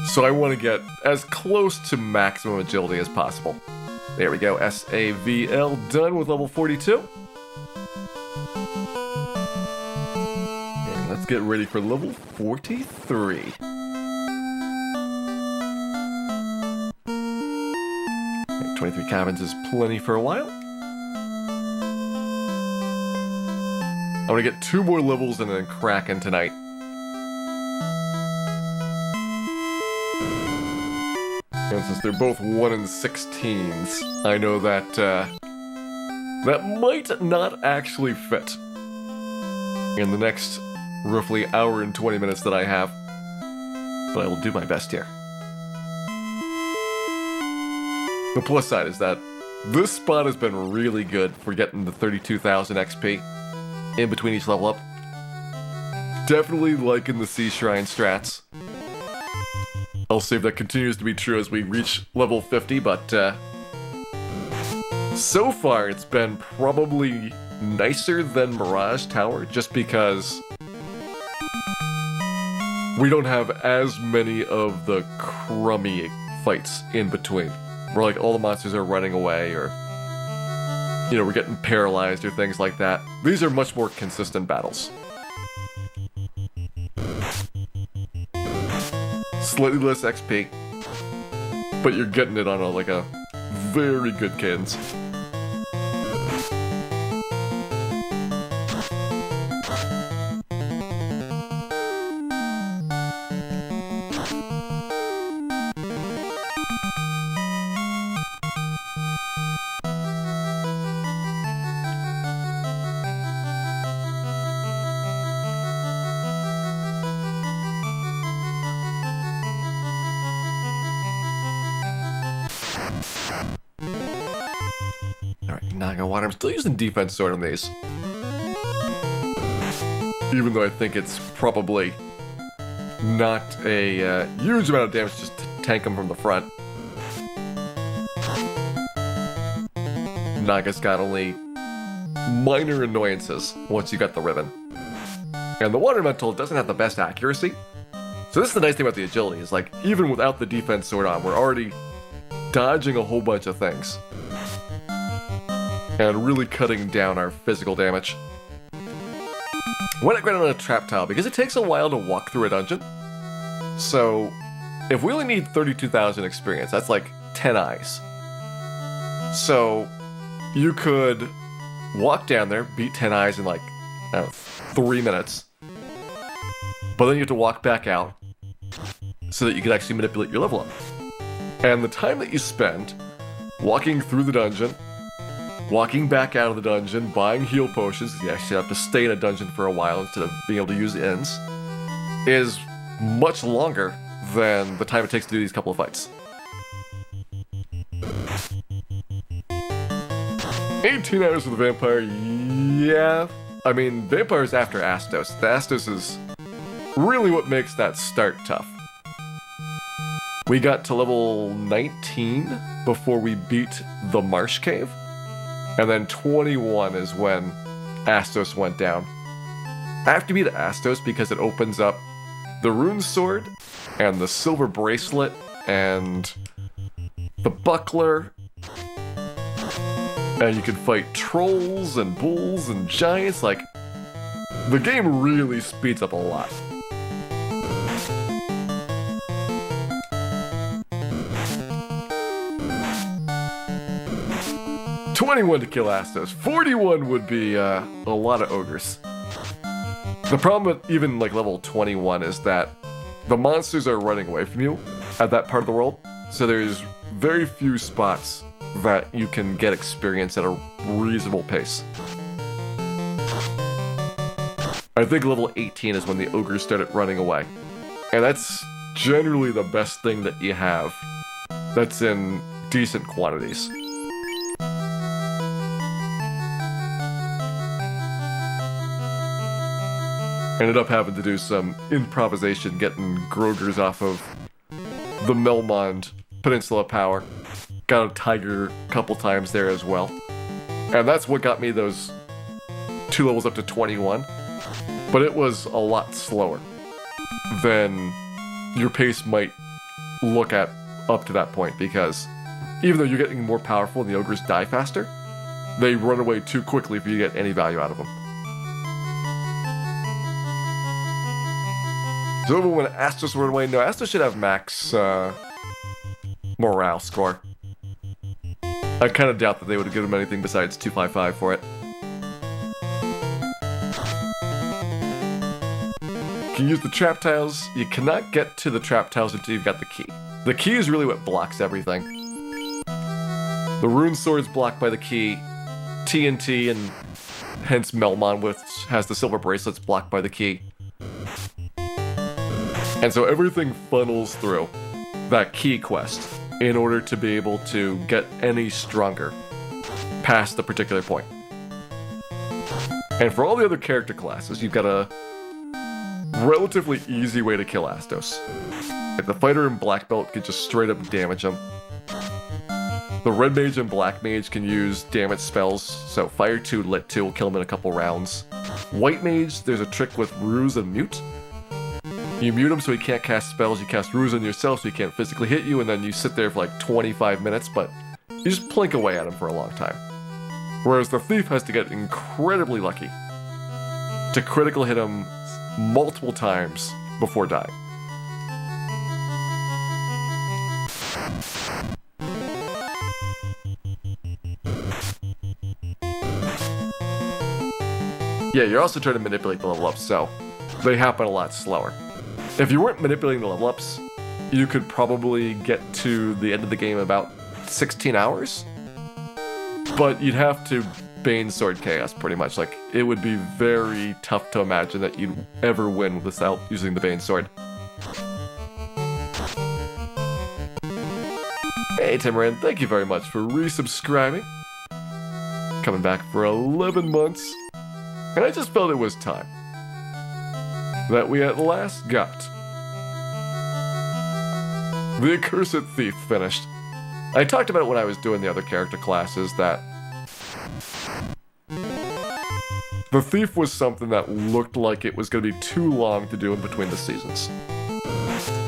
So I want to get as close to maximum agility as possible. There we go, SAVL done with level 42. And let's get ready for level 43. Okay, 23 cabins is plenty for a while. I'm gonna get 2 more levels and then Kraken tonight. And since they're both 1 in 16s, I know that that might not actually fit in the next roughly hour and 20 minutes that I have, but I will do my best here. The plus side is that this spot has been really good for getting the 32,000 XP in between each level up. Definitely liking the Sea Shrine strats. I'll see if that continues to be true as we reach level 50, but so far it's been probably nicer than Mirage Tower, just because we don't have as many of the crummy fights in between, where like all the monsters are running away, or you know, we're getting paralyzed or things like that. These are much more consistent battles. Slightly less XP, but you're getting it on a very good cadence. Alright, Naga Water. I'm still using Defense Sword on these. Even though I think it's probably not a huge amount of damage just to tank them from the front. Naga's got only minor annoyances once you got the ribbon. And the Water Elemental doesn't have the best accuracy. So this is the nice thing about the agility, is like, even without the Defense Sword on, we're already dodging a whole bunch of things. And really cutting down our physical damage. When I grant on a trap tile, because it takes a while to walk through a dungeon. So, if we only need 32,000 experience, that's like 10 eyes. So, you could walk down there, beat 10 eyes in like, I don't know, 3 minutes. But then you have to walk back out so that you can actually manipulate your level up. And the time that you spend walking through the dungeon, walking back out of the dungeon, buying heal potions, because you actually have to stay in a dungeon for a while instead of being able to use inns, is much longer than the time it takes to do these couple of fights. 18 hours with the Vampire, yeah. I mean, Vampire's after Astos. The Astos is really what makes that start tough. We got to level 19 before we beat the Marsh Cave. And then 21 is when Astos went down. I have to beat Astos because it opens up the rune sword and the silver bracelet and the buckler. And you can fight trolls and bulls and giants. Like, the game really speeds up a lot. $21 to kill Astos. 41 would be a lot of ogres. The problem with even like level 21 is that the monsters are running away from you at that part of the world. So there's very few spots that you can get experience at a reasonable pace. I think level 18 is when the ogres started running away. And that's generally the best thing that you have that's in decent quantities. Ended up having to do some improvisation getting Grogers off of the Melmond Peninsula Power. Got a tiger a couple times there as well. And that's what got me those 2 levels up to 21. But it was a lot slower than your pace might look at up to that point, because even though you're getting more powerful and the ogres die faster, they run away too quickly for you to get any value out of them. So when Astos run away, no, Astos should have max morale score. I kind of doubt that they would have given him anything besides 255 for it. You can use the trap tiles. You cannot get to the trap tiles until you've got the key. The key is really what blocks everything. The rune sword's blocked by the key. TNT and hence Melmond, which has the silver bracelets, blocked by the key. And so everything funnels through that key quest in order to be able to get any stronger past the particular point. And for all the other character classes, you've got a relatively easy way to kill Astos. Like the fighter in Black Belt can just straight up damage him. The Red Mage and Black Mage can use damage spells, so Fire 2, Lit 2 will kill him in a couple rounds. White Mage, there's a trick with Ruse and Mute. You mute him so he can't cast spells, you cast Ruse on yourself so he can't physically hit you, and then you sit there for like 25 minutes, but you just plink away at him for a long time. Whereas the Thief has to get incredibly lucky to critical hit him multiple times before dying. Yeah, you're also trying to manipulate the level ups, so they happen a lot slower. If you weren't manipulating the level ups, you could probably get to the end of the game in about 16 hours. But you'd have to Bane Sword Chaos pretty much. Like, it would be very tough to imagine that you'd ever win without using the Bane Sword. Hey Tamarin, thank you very much for resubscribing. Coming back for 11 months. And I just felt it was time that we at last got the Accursed Thief finished. I talked about it when I was doing the other character classes, that the Thief was something that looked like it was going to be too long to do in between the seasons.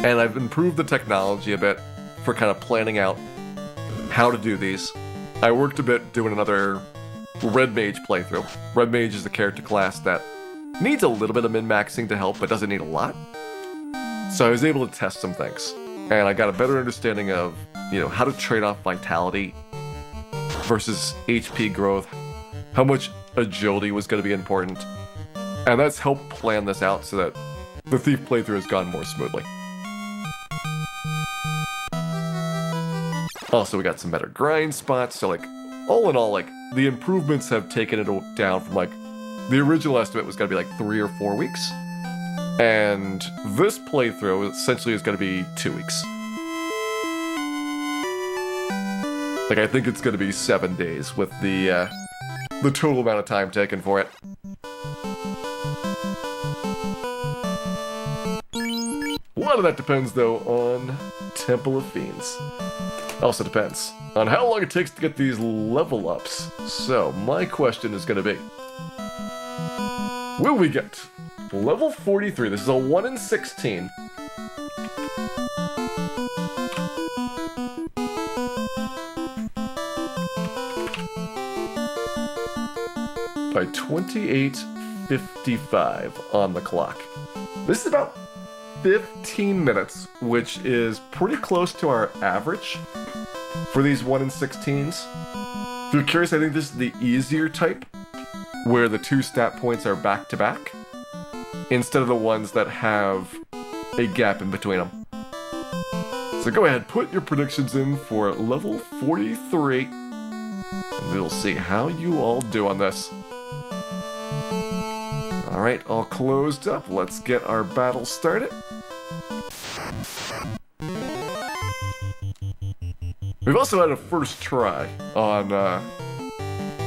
And I've improved the technology a bit for kind of planning out how to do these. I worked a bit doing another Red Mage playthrough. Red Mage is the character class that needs a little bit of min-maxing to help, but doesn't need a lot. So I was able to test some things. And I got a better understanding of, how to trade off vitality versus HP growth, how much agility was going to be important. And that's helped plan this out so that the Thief playthrough has gone more smoothly. Also, we got some better grind spots, so all in all, the improvements have taken it down from the original estimate was going to be 3 or 4 weeks. And this playthrough essentially is going to be 2 weeks. I think it's going to be 7 days with the total amount of time taken for it. What lot of that depends, though, on Temple of Fiends. Also depends on how long it takes to get these level ups. So, my question is going to be, will we get level 43? This is a 1 in 16. By 28:55 on the clock. This is about 15 minutes, which is pretty close to our average for these 1 in 16s. If you're curious, I think this is the easier type, where the 2 stat points are back to back, instead of the ones that have a gap in between them. So go ahead, put your predictions in for level 43, and we'll see how you all do on this. Alright, all closed up. Let's get our battle started. We've also had a first try on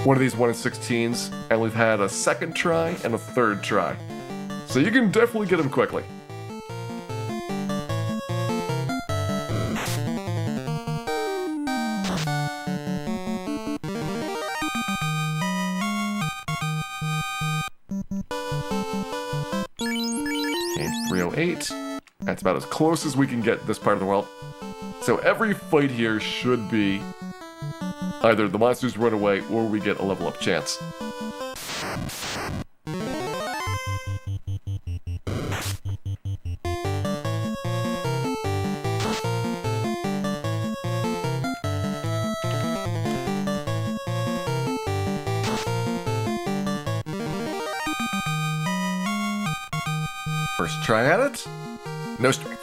one of these 1 in 16s, and we've had a second try and a third try. So you can definitely get them quickly. Okay, 308. That's about as close as we can get this part of the world. So every fight here should be either the monsters run away or we get a level up chance. First try at it. No strength.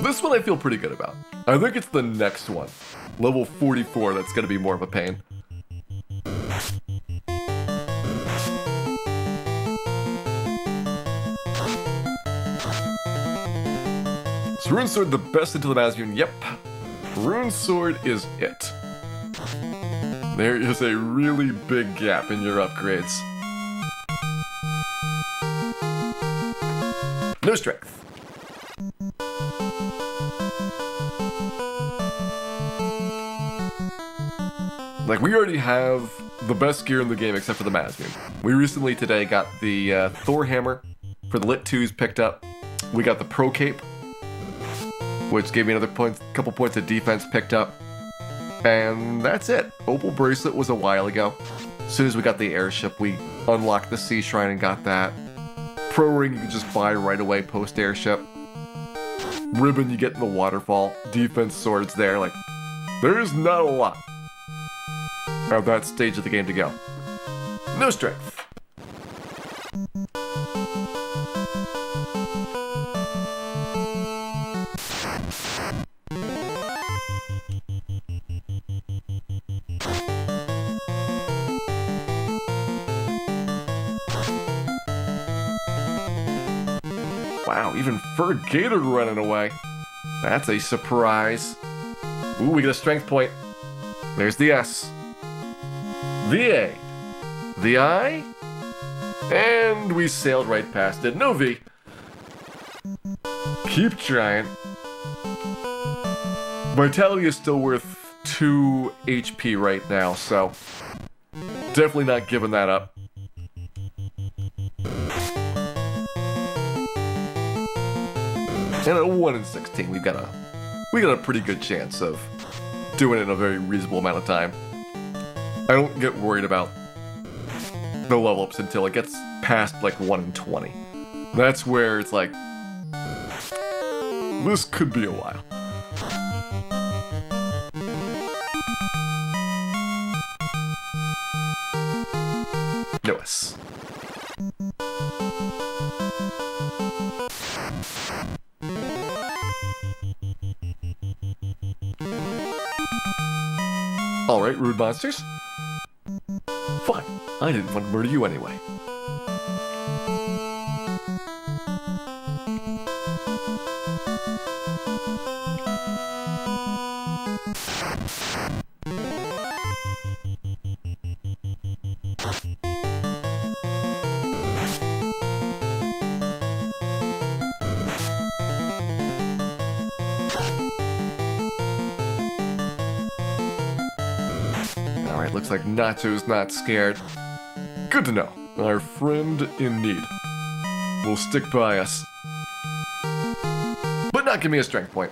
This one I feel pretty good about. I think it's the next one, level 44, that's going to be more of a pain. Is Rune Sword the best into the Mazmune? Yep. Rune Sword is it. There is a really big gap in your upgrades. No strength. Like, we already have the best gear in the game except for the Mazmune. We recently today got the Thor Hammer for the Lit 2s picked up. We got the Pro Cape, which gave me another couple points of defense picked up. And that's it. Opal Bracelet was a while ago. As soon as we got the airship, we unlocked the Sea Shrine and got that. Pro Ring you can just buy right away post airship. Ribbon you get in the waterfall. Defense swords there. Like, there's not a lot of that stage of the game to go. No strength. Wow, even Fur Gator running away. That's a surprise. Ooh, we get a strength point. There's the S. The A. The I. And we sailed right past it. No V. Keep trying. Vitality is still worth 2 HP right now, so definitely not giving that up. And at 1 in 16, we got a pretty good chance of doing it in a very reasonable amount of time. I don't get worried about the level ups until it gets past like 1 in 20. That's where it's like, this could be a while. No S. Alright, rude monsters. Fine, I didn't want to murder you anyway. Alright, looks like Nacho's not scared. Good to know. Our friend in need will stick by us. But not give me a strength point.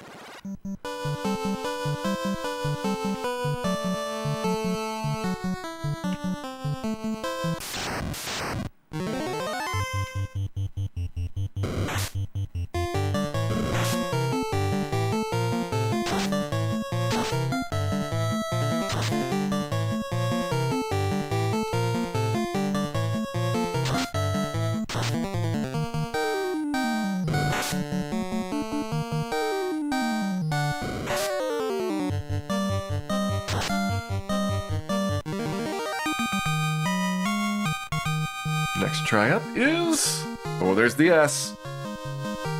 Next try up is... oh, there's the S.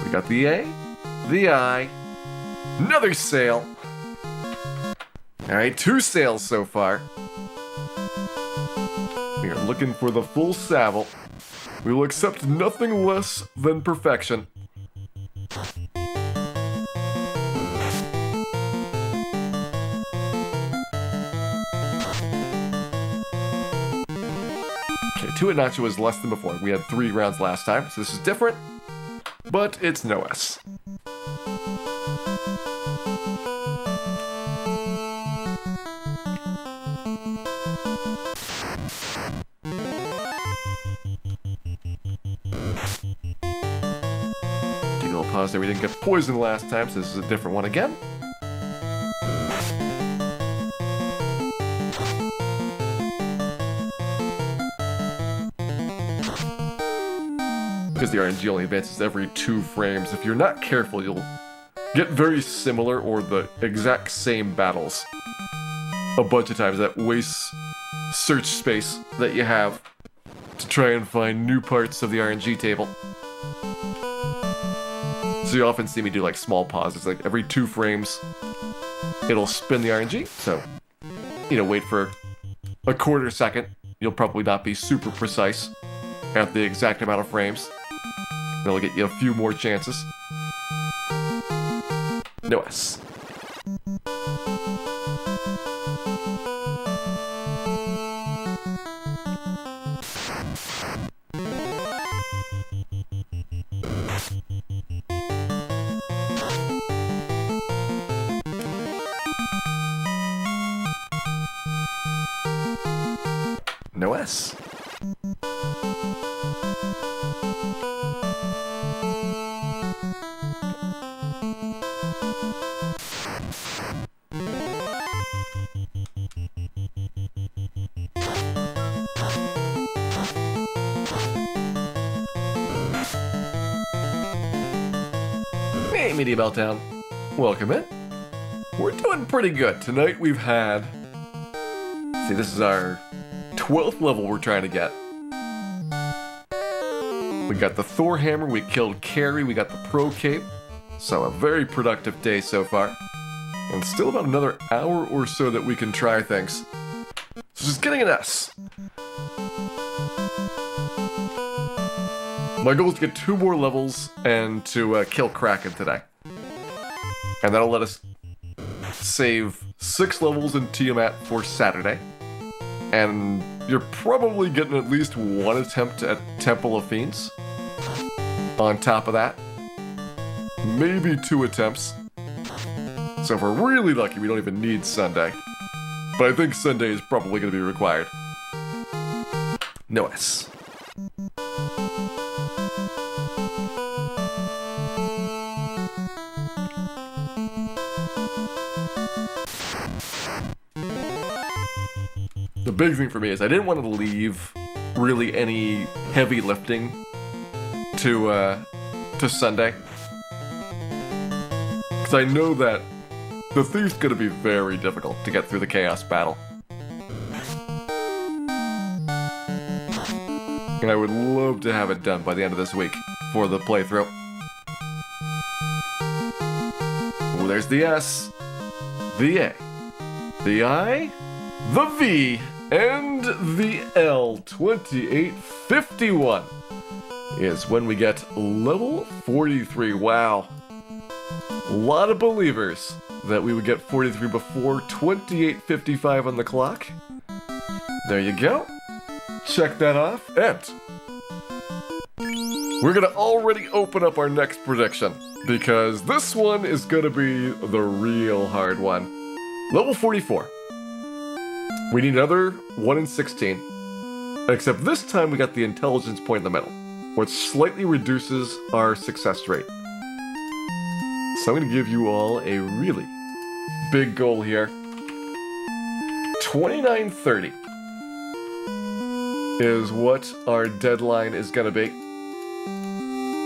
We got the A, the I, another sail. Alright, 2 sails so far. We are looking for the full saddle. We will accept nothing less than perfection. Okay, 2 at Nacho was less than before. We had 3 rounds last time, so this is different, but it's no S. Take a little pause there. We didn't get poisoned last time, so this is a different one again. Because the RNG only advances every 2 frames. If you're not careful, you'll get very similar or the exact same battles a bunch of times. That wastes search space that you have to try and find new parts of the RNG table. So you often see me do like small pauses, like every 2 frames it'll spin the RNG, so wait for a quarter second. You'll probably not be super precise at the exact amount of frames. That'll get you a few more chances. No S. No S. Hey, Media Meltdown. Welcome in. We're doing pretty good. Tonight we've had... see, this is our 12th level we're trying to get. We got the Thor Hammer, we killed Carrie, we got the Pro Cape. So a very productive day so far. And still about another hour or so that we can try things. So just getting an S. My goal is to get 2 more levels and to kill Kraken today. And that'll let us save 6 levels in Tiamat for Saturday. And you're probably getting at least 1 attempt at Temple of Fiends. On top of that, maybe 2 attempts. So if we're really lucky, we don't even need Sunday. But I think Sunday is probably going to be required. No S. The big thing for me is I didn't want to leave really any heavy lifting to Sunday. Because I know that the Thief's going to be very difficult to get through the Chaos battle. And I would love to have it done by the end of this week for the playthrough. Oh, there's the S, the A, the I, the V, and the L. 2851 is when we get level 43. Wow. A lot of believers that we would get 43 before 28:55 on the clock. There you go. Check that off. And we're gonna already open up our next prediction, because this one is gonna be the real hard one. Level 44. We need another 1 in 16. Except this time we got the intelligence point in the middle, which slightly reduces our success rate. So I'm gonna give you all a really big goal here. 2930 is what our deadline is gonna be.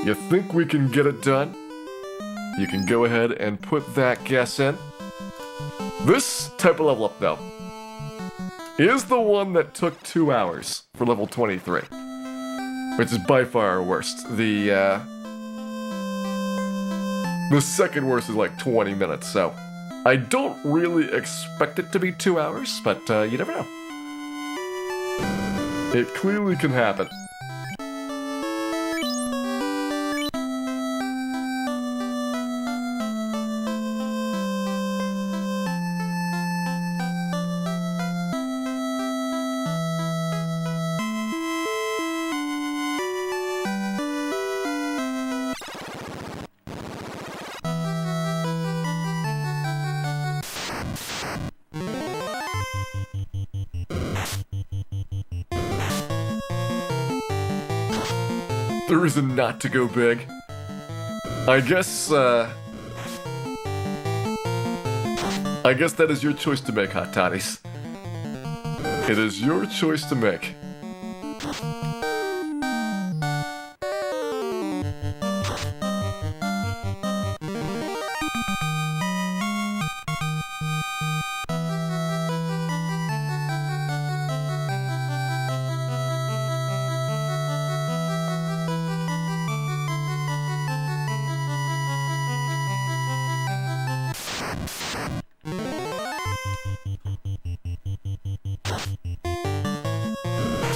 You think we can get it done? You can go ahead and put that guess in. This type of level up, though, is the one that took 2 hours for level 23, which is by far our worst. The second worst is like 20 minutes, so I don't really expect it to be 2 hours, but you never know. It clearly can happen. The reason not to go big. I guess that is your choice to make, Hot Toddies. It is your choice to make.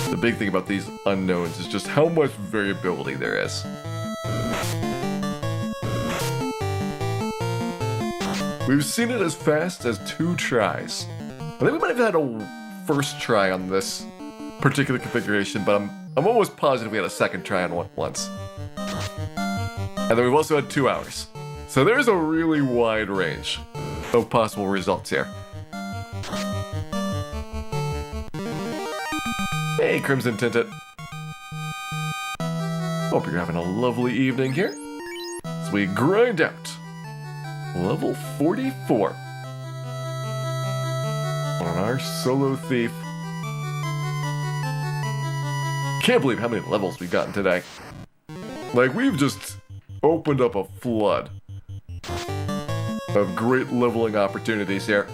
The big thing about these unknowns is just how much variability there is. We've seen it as fast as 2 tries. I think we might have had a first try on this particular configuration, but I'm almost positive we had a second try on one once. And then we've also had 2 hours. So there's a really wide range of possible results here. Hey, Crimson Tinted. Hope you're having a lovely evening here as we grind out level 44 on our solo thief. Can't believe how many levels we've gotten today. Like, we've just opened up a flood of great leveling opportunities here.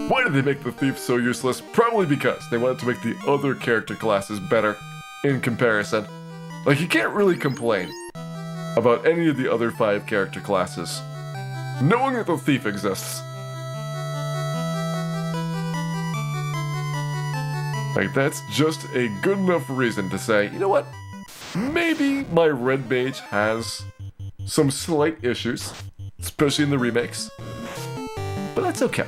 Why did they make the thief so useless? Probably because they wanted to make the other character classes better in comparison. Like, you can't really complain about any of the other 5 character classes, knowing that the thief exists. Like, that's just a good enough reason to say, you know what? Maybe my red mage has some slight issues, especially in the remakes, but that's okay.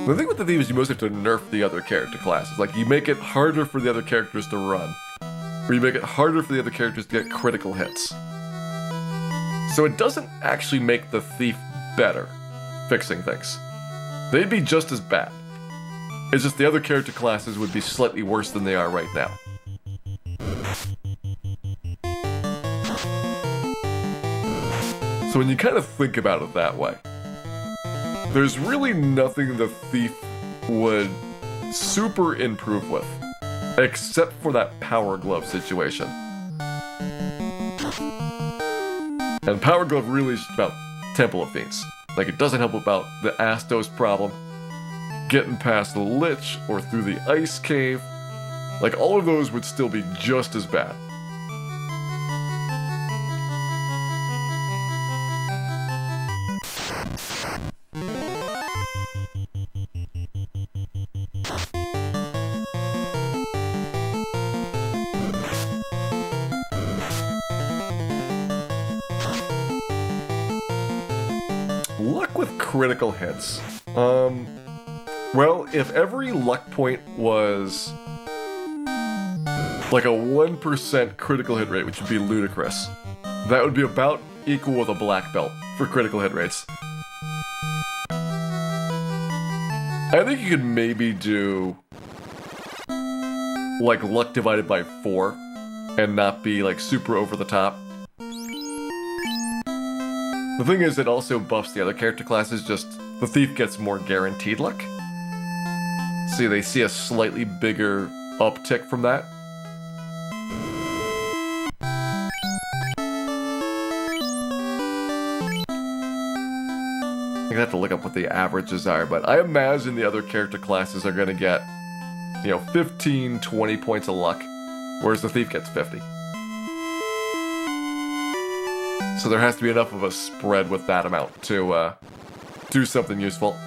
The thing with the thief is you mostly have to nerf the other character classes. Like, you make it harder for the other characters to run, or you make it harder for the other characters to get critical hits. So it doesn't actually make the thief better, fixing things. They'd be just as bad. It's just the other character classes would be slightly worse than they are right now. So when you kind of think about it that way, there's really nothing the thief would super improve with, except for that power glove situation. And power glove really is about Temple of Fiends. Like, it doesn't help about the Astos problem, getting past the Lich or through the Ice Cave. Like, all of those would still be just as bad. Luck with critical hits. Well, if every luck point was like a 1% critical hit rate, which would be ludicrous, that would be about equal with a black belt for critical hit rates. I think you could maybe do like luck divided by 4 and not be like super over the top. The thing is, it also buffs the other character classes, just the thief gets more guaranteed luck. See, they see a slightly bigger uptick from that. I have to look up what the averages are, but I imagine the other character classes are gonna get, 15, 20 points of luck, whereas the thief gets 50. So there has to be enough of a spread with that amount to do something useful.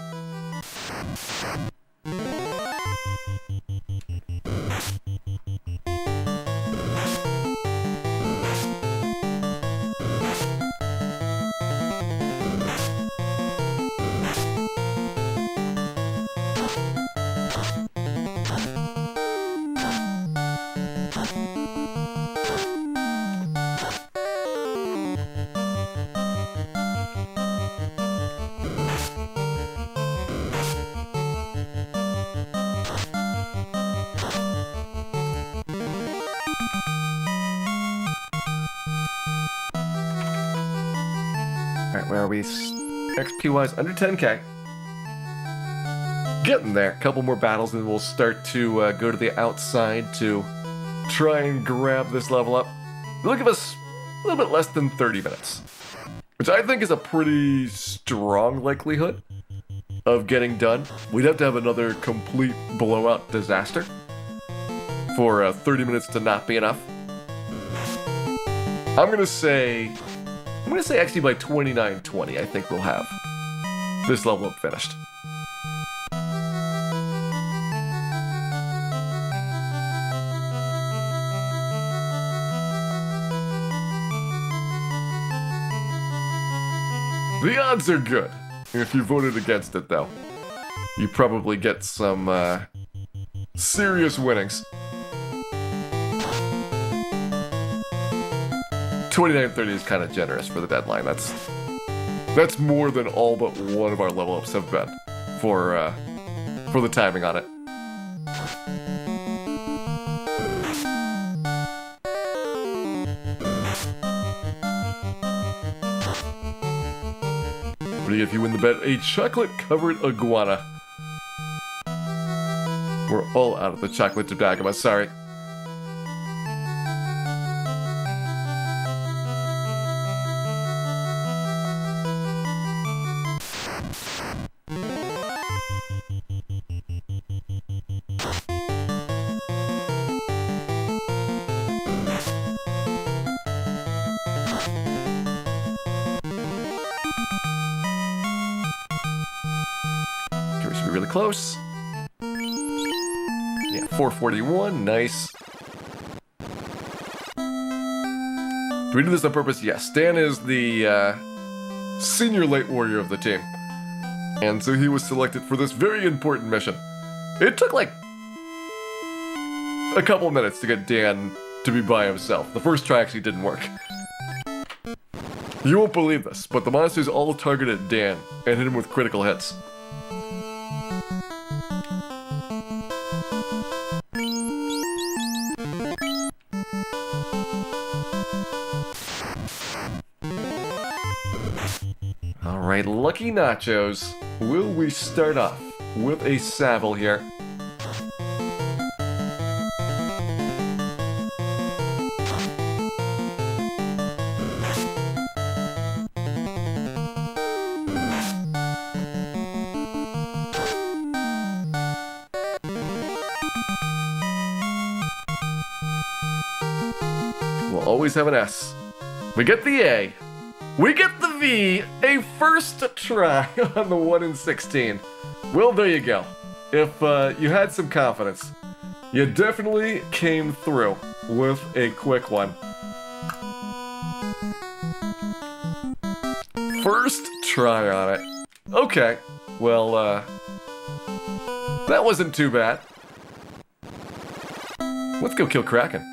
Alright, where are we? XP-wise, under 10k. Getting there. A couple more battles and we'll start to go to the outside to try and grab this level up. It'll give us a little bit less than 30 minutes. Which I think is a pretty strong likelihood of getting done. We'd have to have another complete blowout disaster for 30 minutes to not be enough. I'm gonna say actually by 29:20, I think we'll have this level up finished. The odds are good. If you voted against it, though, you probably get some serious winnings. 29:30 is kind of generous for the deadline. That's more than all but one of our level ups have been for the timing on it. What do you get if you win the bet? A chocolate-covered iguana. We're all out of the chocolate tobacco, sorry. Really close. Yeah, 441, nice. Do we do this on purpose? Yes, Stan is the senior light warrior of the team. And so he was selected for this very important mission. It took like a couple minutes to get Dan to be by himself. The first try actually didn't work. You won't believe this, but the monsters all targeted Dan and hit him with critical hits. Alright, Lucky Nachos. Will we start off with a Savile here? We'll always have an S. We get the A. We get the V. A first try on the 1 in 16. Well, there you go. If you had some confidence, you definitely came through with a quick one. First try on it. Okay. Well, that wasn't too bad. Let's go kill Kraken.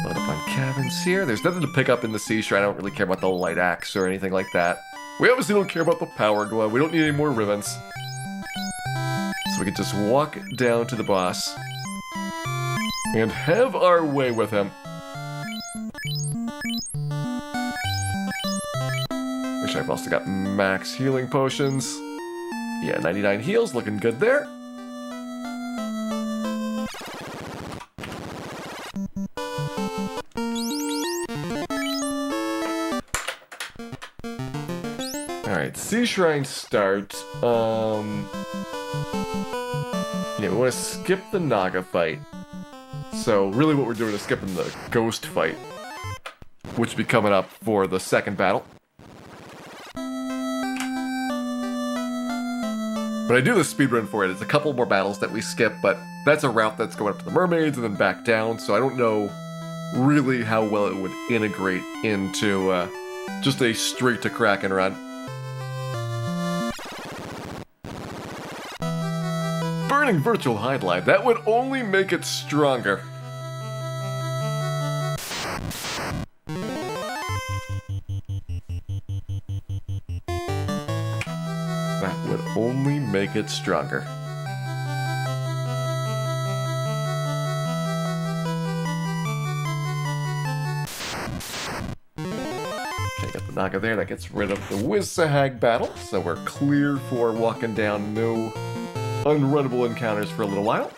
Load up on cabins here. There's nothing to pick up in the sea shrine. I don't really care about the light axe or anything like that. We obviously don't care about the power glove. We don't need any more ribbons. So we can just walk down to the boss and have our way with him. Wish I've also got max healing potions. Yeah, 99 heals, looking good there. Alright, Sea Shrine start. Yeah, we want to skip the Naga fight. So really what we're doing is skipping the Ghost fight, which will be coming up for the second battle. But I do the speedrun for it. It's a couple more battles that we skip, but that's a route that's going up to the mermaids and then back down, so I don't know really how well it would integrate into just a straight to Kraken run. Burning Virtual Highlight, that would only make it stronger. That would only make it stronger. Okay, got the Naga there. That gets rid of the Wiz-Sahag battle, so we're clear for walking down. No unrunnable encounters for a little while.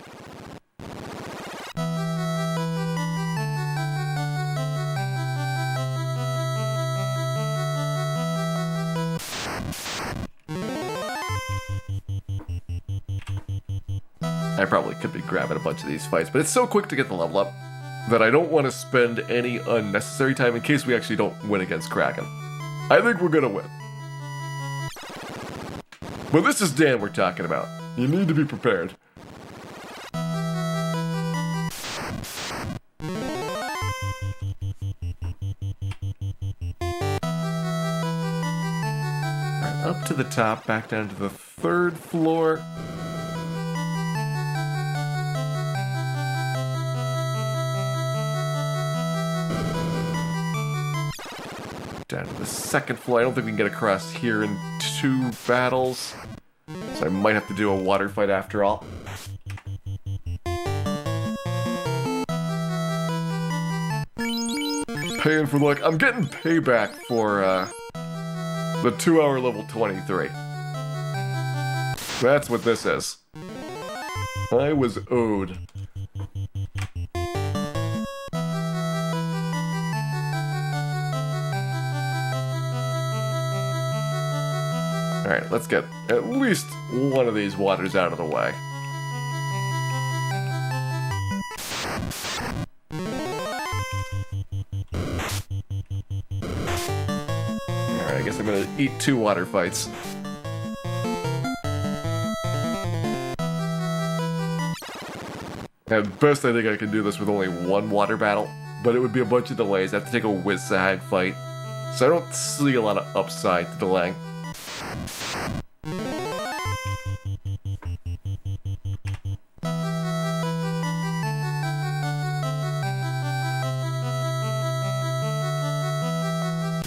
I probably could be grabbing a bunch of these fights, but it's so quick to get the level up that I don't want to spend any unnecessary time in case we actually don't win against Kraken. I think we're gonna win. But this is Dan we're talking about. You need to be prepared. Alright, up to the top, back down to the 3rd floor. Down to the 2nd floor. I don't think we can get across here in 2 battles. So I might have to do a water fight after all. Paying for luck. I'm getting payback for the 2-hour level 23. That's what this is. I was owed. Alright, let's get at least one of these waters out of the way. Alright, I guess I'm gonna eat 2 water fights. At best, I think I can do this with only 1 water battle, but it would be a bunch of delays. I have to take a Wiz-Sahag fight, so I don't see a lot of upside to delaying.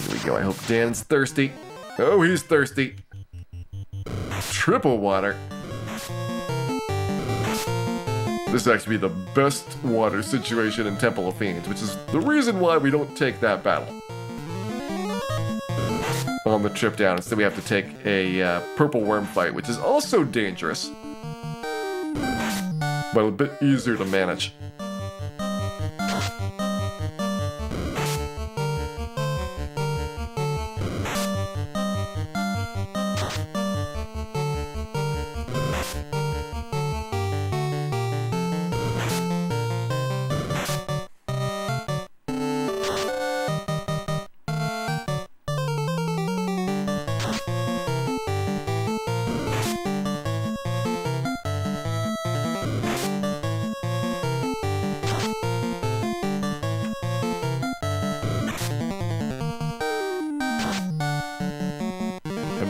Here we go. I hope Dan's thirsty. Oh, he's thirsty. Triple water. This would actually be the best water situation in Temple of Fiends, which is the reason why we don't take that battle on the trip down. Instead, we have to take a purple worm fight, which is also dangerous, but a bit easier to manage.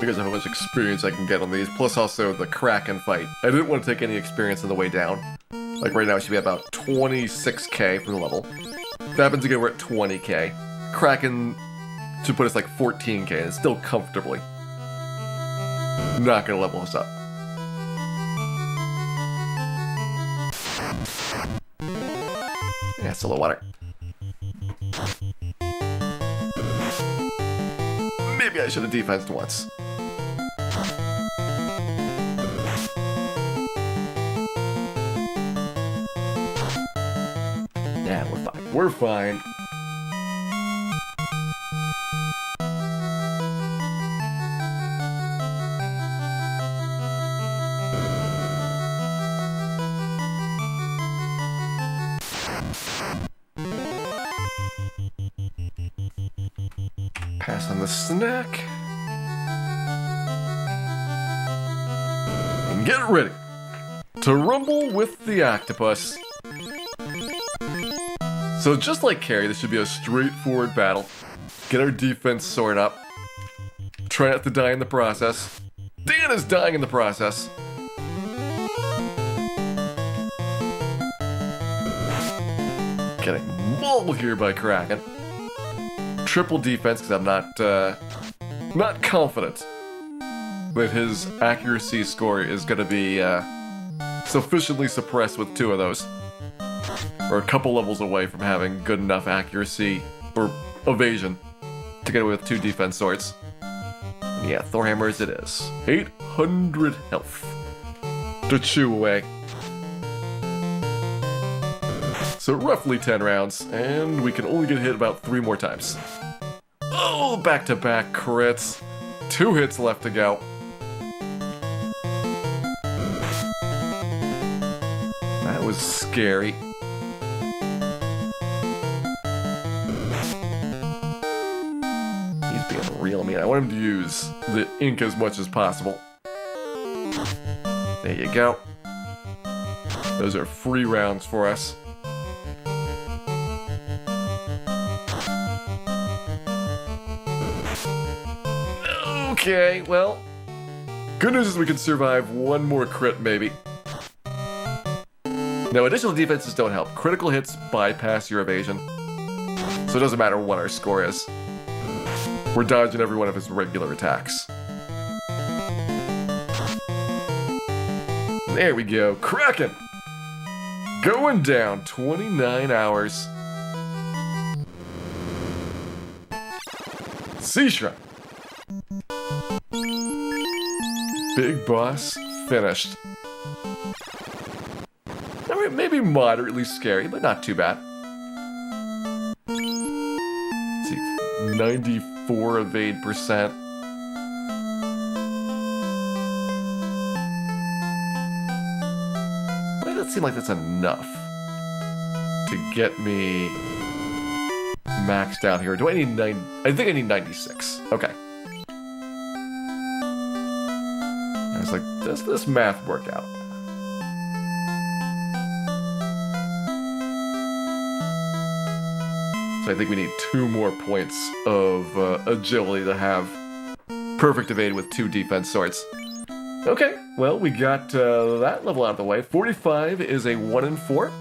Because of how much experience I can get on these, plus also the Kraken fight. I didn't want to take any experience on the way down. Like right now, it should be about 26k for the level. If it happens again, we're at 20k. Kraken should put us like 14k, and it's still comfortably not gonna level us up. Yeah, still low water. Maybe I should have defensed once. Yeah, we're fine. We're fine. Pass on the snack. And get ready to rumble with the octopus. So just like Carrie, this should be a straightforward battle. Get our defense sorted up. Try not to die in the process. Dan is dying in the process. Getting mauled here by Kraken. Triple defense because I'm not confident that his accuracy score is going to be sufficiently suppressed with two of those. Or a couple levels away from having good enough accuracy or evasion to get away with two defense swords. And yeah, Thor hammers it is. 800 health to chew away. So roughly 10 rounds, and we can only get hit about 3 more times. Oh, back-to-back crits. 2 hits left to go. That was scary. He's being real mean. I want him to use the ink as much as possible. There you go. Those are free rounds for us. Okay, well, good news is we can survive one more crit, maybe. Now, additional defenses don't help. Critical hits bypass your evasion, so it doesn't matter what our score is. We're dodging every one of his regular attacks. There we go, Kraken! Going down, 29 hours. Sea Shrine. Big boss finished. I mean, maybe moderately scary, but not too bad. Let's see, 94 evade percent. Why does it seem like that's enough to get me maxed out here? Do I need 9? I think I need 96. Okay. I was like, does this math work out? So I think we need 2 more points of agility to have perfect evade with 2 defense swords. Okay, well, we got that level out of the way. 45 is a 1 in 4.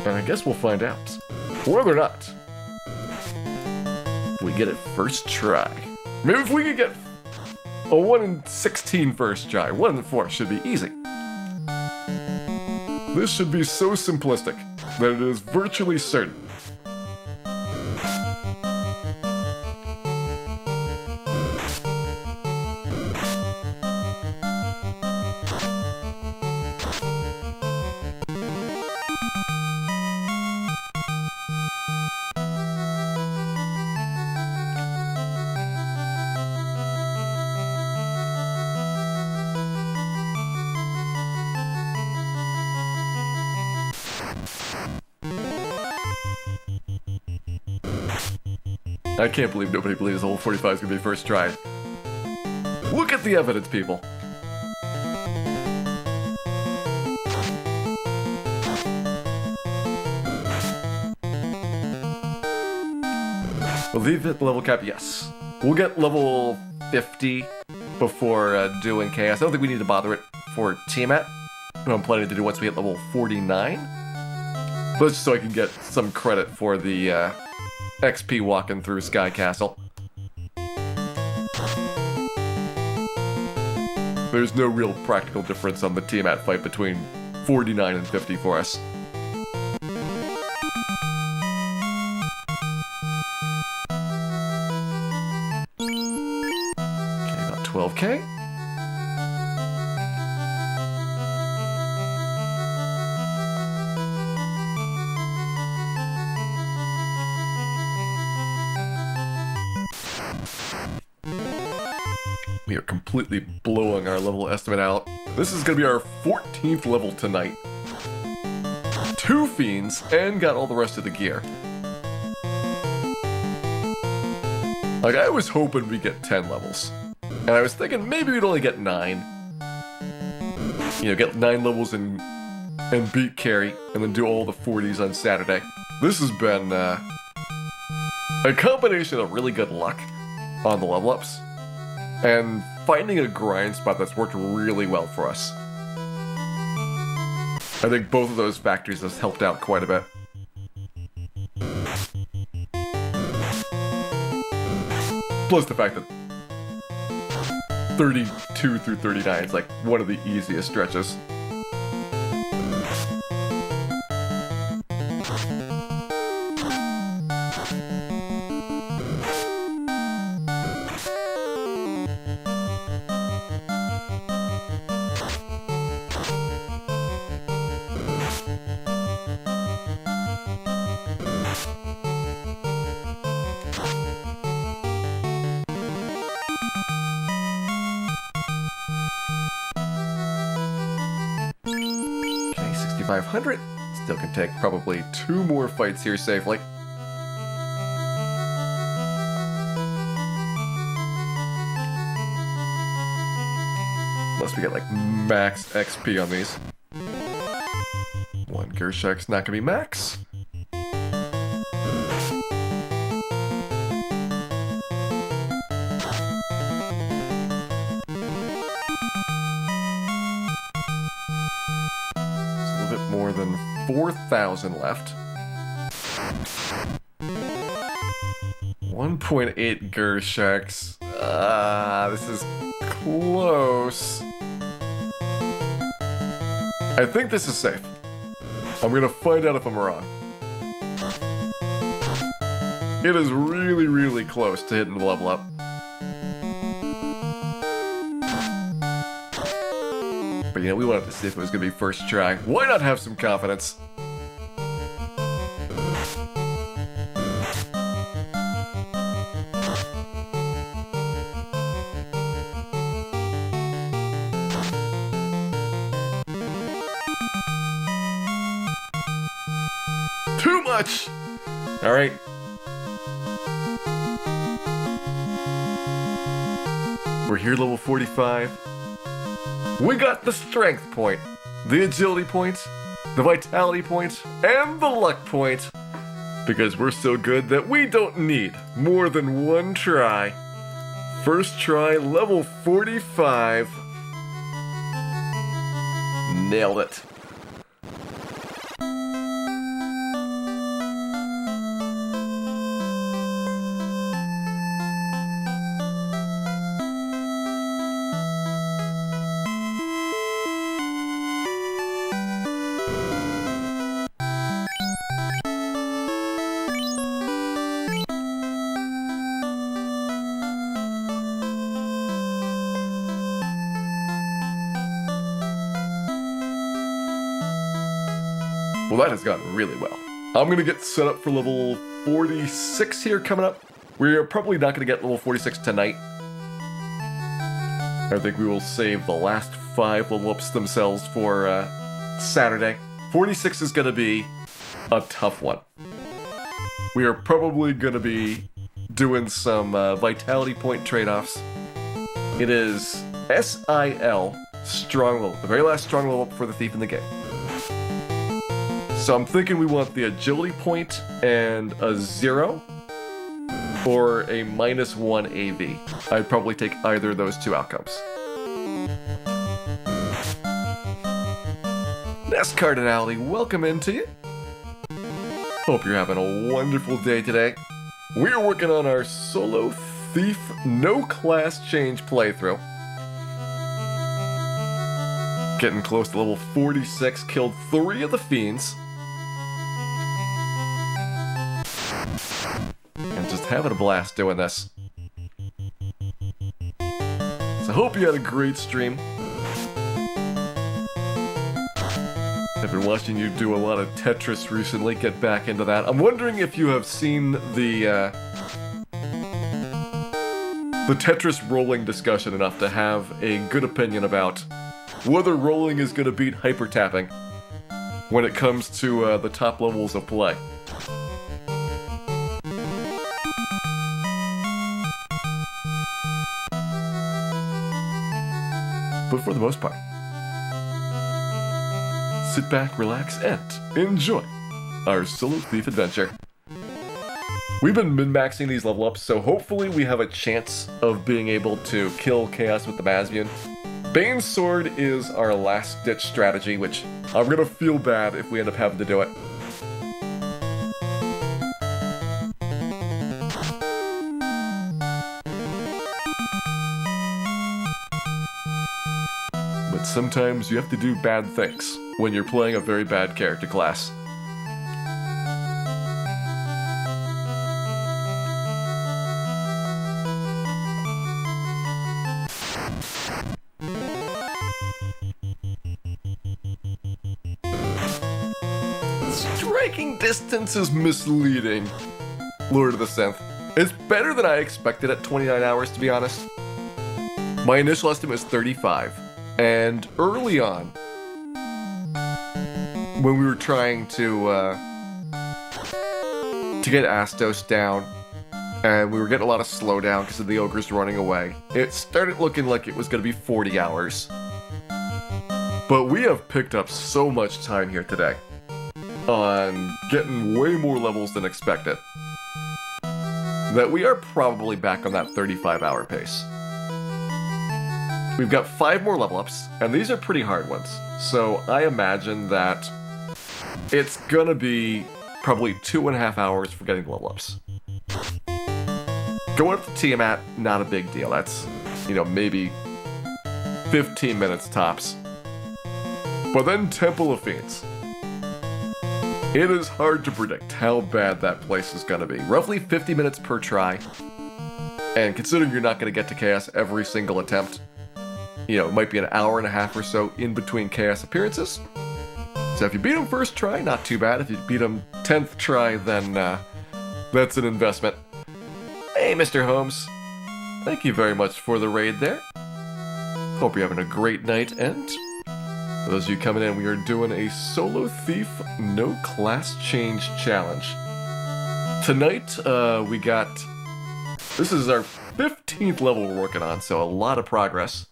And I guess we'll find out whether or not we get it first try. Maybe if we could get a 1 in 16 first try, 1 in 4 should be easy. This should be so simplistic that it is virtually certain. I can't believe nobody believes the whole 45 is gonna be first try. Look at the evidence, people. Will they hit level cap? Yes. We'll get level 50 before doing chaos. I don't think we need to bother it for Tiamat. I'm planning to do once we hit level 49. But just so I can get some credit for the XP walking through Sky Castle. There's no real practical difference on the Tiamat fight between 49 and 50 for us. Okay, about 12k. We are completely blowing our level estimate out. This is gonna be our 14th level tonight. 2 fiends, and got all the rest of the gear. Like, I was hoping we'd get 10 levels. And I was thinking maybe we'd only get 9. You know, get 9 levels and beat Carrie, and then do all the 40s on Saturday. This has been a combination of really good luck on the level ups, and finding a grind spot that's worked really well for us. I think both of those factors has helped out quite a bit. Plus the fact that 32 through 39 is like one of the easiest stretches. Okay, 6,500. Still can take probably 2 more fights here safely. Unless we get like max XP on these. 1 Gershak's not gonna be max. More than 4,000 left. 1.8 Gershaks. This is close. I think this is safe. I'm gonna find out if I'm wrong. It is really, really close to hitting the level up. But you know, we wanted to see if it was gonna be first try. Why not have some confidence? Too much! Alright. We're here level 45. We got the strength point, the agility point, the vitality point, and the luck point. Because we're so good that we don't need more than 1 try First try, level 45. Nailed it. Well, that has gone really well. I'm gonna get set up for level 46 here coming up. We're probably not gonna get level 46 tonight. I think we will save the last 5 level ups themselves for Saturday. 46 is gonna be a tough one. We are probably gonna be doing some vitality point trade-offs. It is SIL, strong level, the very last strong level up for the thief in the game. So I'm thinking we want the agility point and a 0 or a -1 AV. I'd probably take either of those 2 outcomes. NES Cardinality, welcome into you. Hope you're having a wonderful day today. We're working on our solo thief no class change playthrough. Getting close to level 46, killed 3 of the fiends. And just having a blast doing this. So hope you had a great stream. I've been watching you do a lot of Tetris recently, get back into that. I'm wondering if you have seen the Tetris rolling discussion enough to have a good opinion about whether rolling is going to beat hyper tapping when it comes to the top levels of play. But for the most part, sit back, relax, and enjoy our solo thief adventure. We've been min-maxing these level ups, so hopefully we have a chance of being able to kill Chaos with the Masbian. Bane's Sword is our last-ditch strategy, which I'm gonna feel bad if we end up having to do it. But sometimes you have to do bad things when you're playing a very bad character class. Striking distance is misleading, Lord of the Synth. It's better than I expected at 29 hours, to be honest. My initial estimate was 35, and early on, when we were trying to get Astos down, and we were getting a lot of slowdown because of the ogres running away, it started looking like it was going to be 40 hours. But we have picked up so much time here today on getting way more levels than expected that we are probably back on that 35-hour pace. We've got 5 more level ups, and these are pretty hard ones, so I imagine that it's gonna be probably 2.5 hours for getting the level ups. Going up to Tiamat, not a big deal. That's, maybe 15 minutes tops. But then Temple of Fiends. It is hard to predict how bad that place is going to be. Roughly 50 minutes per try. And considering you're not going to get to Chaos every single attempt, it might be an hour and a half or so in between Chaos appearances. So if you beat him first try, not too bad. If you beat him 10th try, then that's an investment. Hey, Mr. Holmes. Thank you very much for the raid there. Hope you're having a great night, and for those of you coming in, we are doing a Solo Thief No Class Change Challenge. Tonight, we got... This is our 15th level we're working on, so a lot of progress.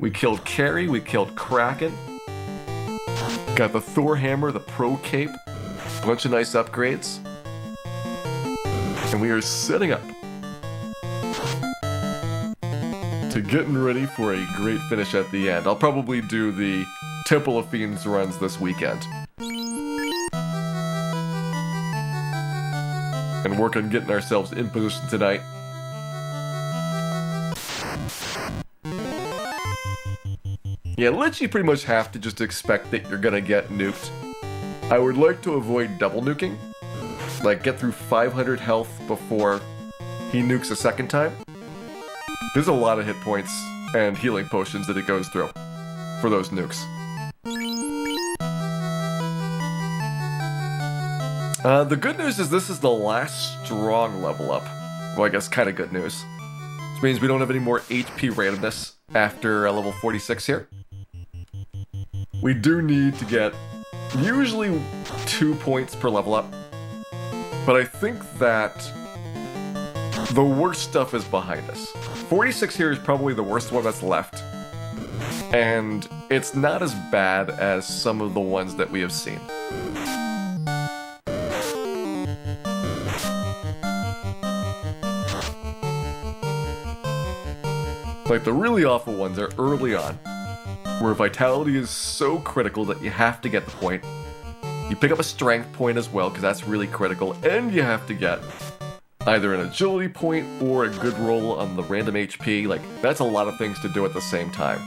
We killed Carrie, we killed Kraken. Got the Thor Hammer, the Pro Cape. Bunch of nice upgrades. And we are setting up to getting ready for a great finish at the end. I'll probably do the Temple of Fiends runs this weekend. And work on getting ourselves in position tonight. Yeah, literally pretty much have to just expect that you're gonna get nuked. I would like to avoid double nuking. Like, get through 500 health before he nukes a second time. There's a lot of hit points and healing potions that it goes through for those nukes. The good news is this is the last strong level up. Well, I guess kind of good news. Which means we don't have any more HP randomness after level 46 here. We do need to get usually 2 points per level up. But I think that the worst stuff is behind us. 46 here is probably the worst one that's left. And it's not as bad as some of the ones that we have seen. Like, the really awful ones are early on, where vitality is so critical that you have to get the point. You pick up a strength point as well, because that's really critical, and you have to get either an agility point or a good roll on the random HP. Like, that's a lot of things to do at the same time.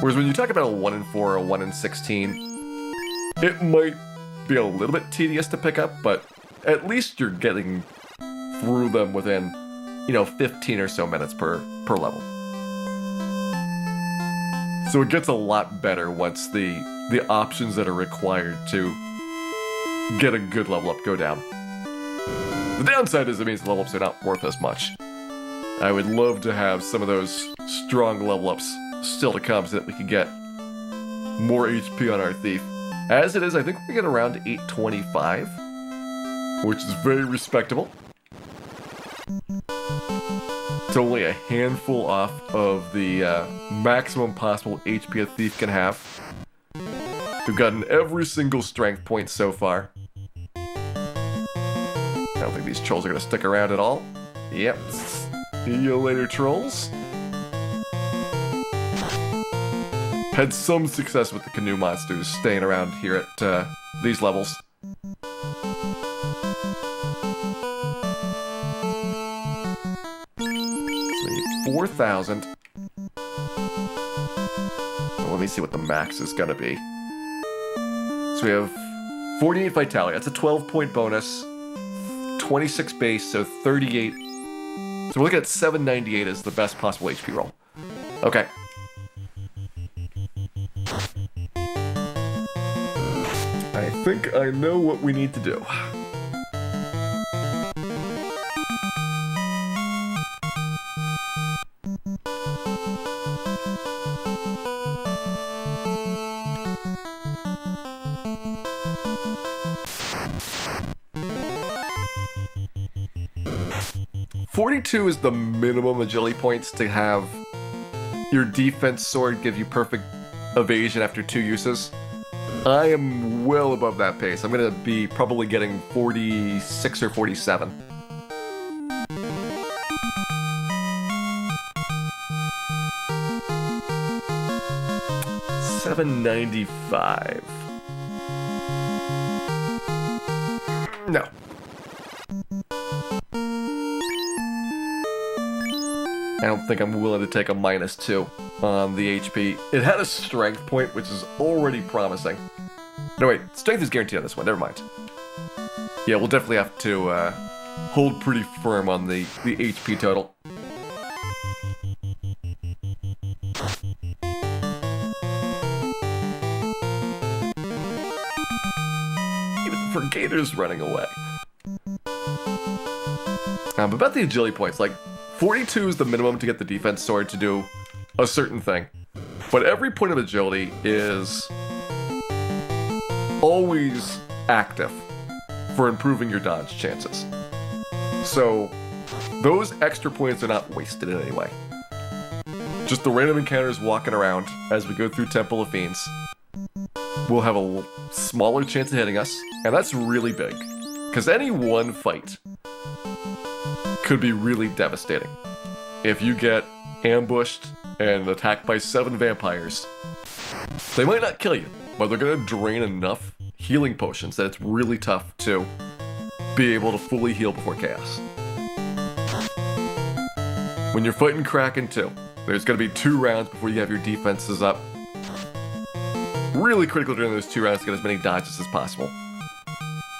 Whereas when you talk about a 1 in 4 or a 1 in 16, it might be a little bit tedious to pick up, but at least you're getting through them within, 15 or so minutes per level. So it gets a lot better once the options that are required to get a good level up go down. The downside is it means the level ups are not worth as much. I would love to have some of those strong level ups still to come so that we can get more HP on our thief. As it is, I think we get around 825, which is very respectable. It's only a handful off of the maximum possible HP a thief can have. We've gotten every single strength point so far. I don't think these trolls are going to stick around at all. Yep. See you later, trolls. Had some success with the canoe monsters staying around here at these levels. 4,000. Well, let me see what the max is gonna be. So we have 48 vitality. That's a 12-point bonus. 26 base, so 38. So we're looking at 798 as the best possible HP roll. Okay. I think I know what we need to do. .42 is the minimum agility points to have your defense sword give you perfect evasion after 2 uses. I am well above that pace. I'm going to be probably getting 46 or 47. $795. No. I don't think I'm willing to take a -2 on the HP. It had a strength point, which is already promising. No, wait, strength is guaranteed on this one, never mind. Yeah, we'll definitely have to hold pretty firm on the HP total. Even the Brigader's running away. But about the agility points, like, 42 is the minimum to get the defense sword to do a certain thing. But every point of agility is always active for improving your dodge chances. So those extra points are not wasted in any way. Just the random encounters walking around as we go through Temple of Fiends will have a smaller chance of hitting us, and that's really big. Because any one fight could be really devastating. if you get ambushed and attacked by 7 vampires. They might not kill you, but they're gonna drain enough healing potions that it's really tough to be able to fully heal before chaos. When you're fighting Kraken 2, there's gonna be 2 rounds before you have your defenses up. Really critical during those 2 rounds to get as many dodges as possible.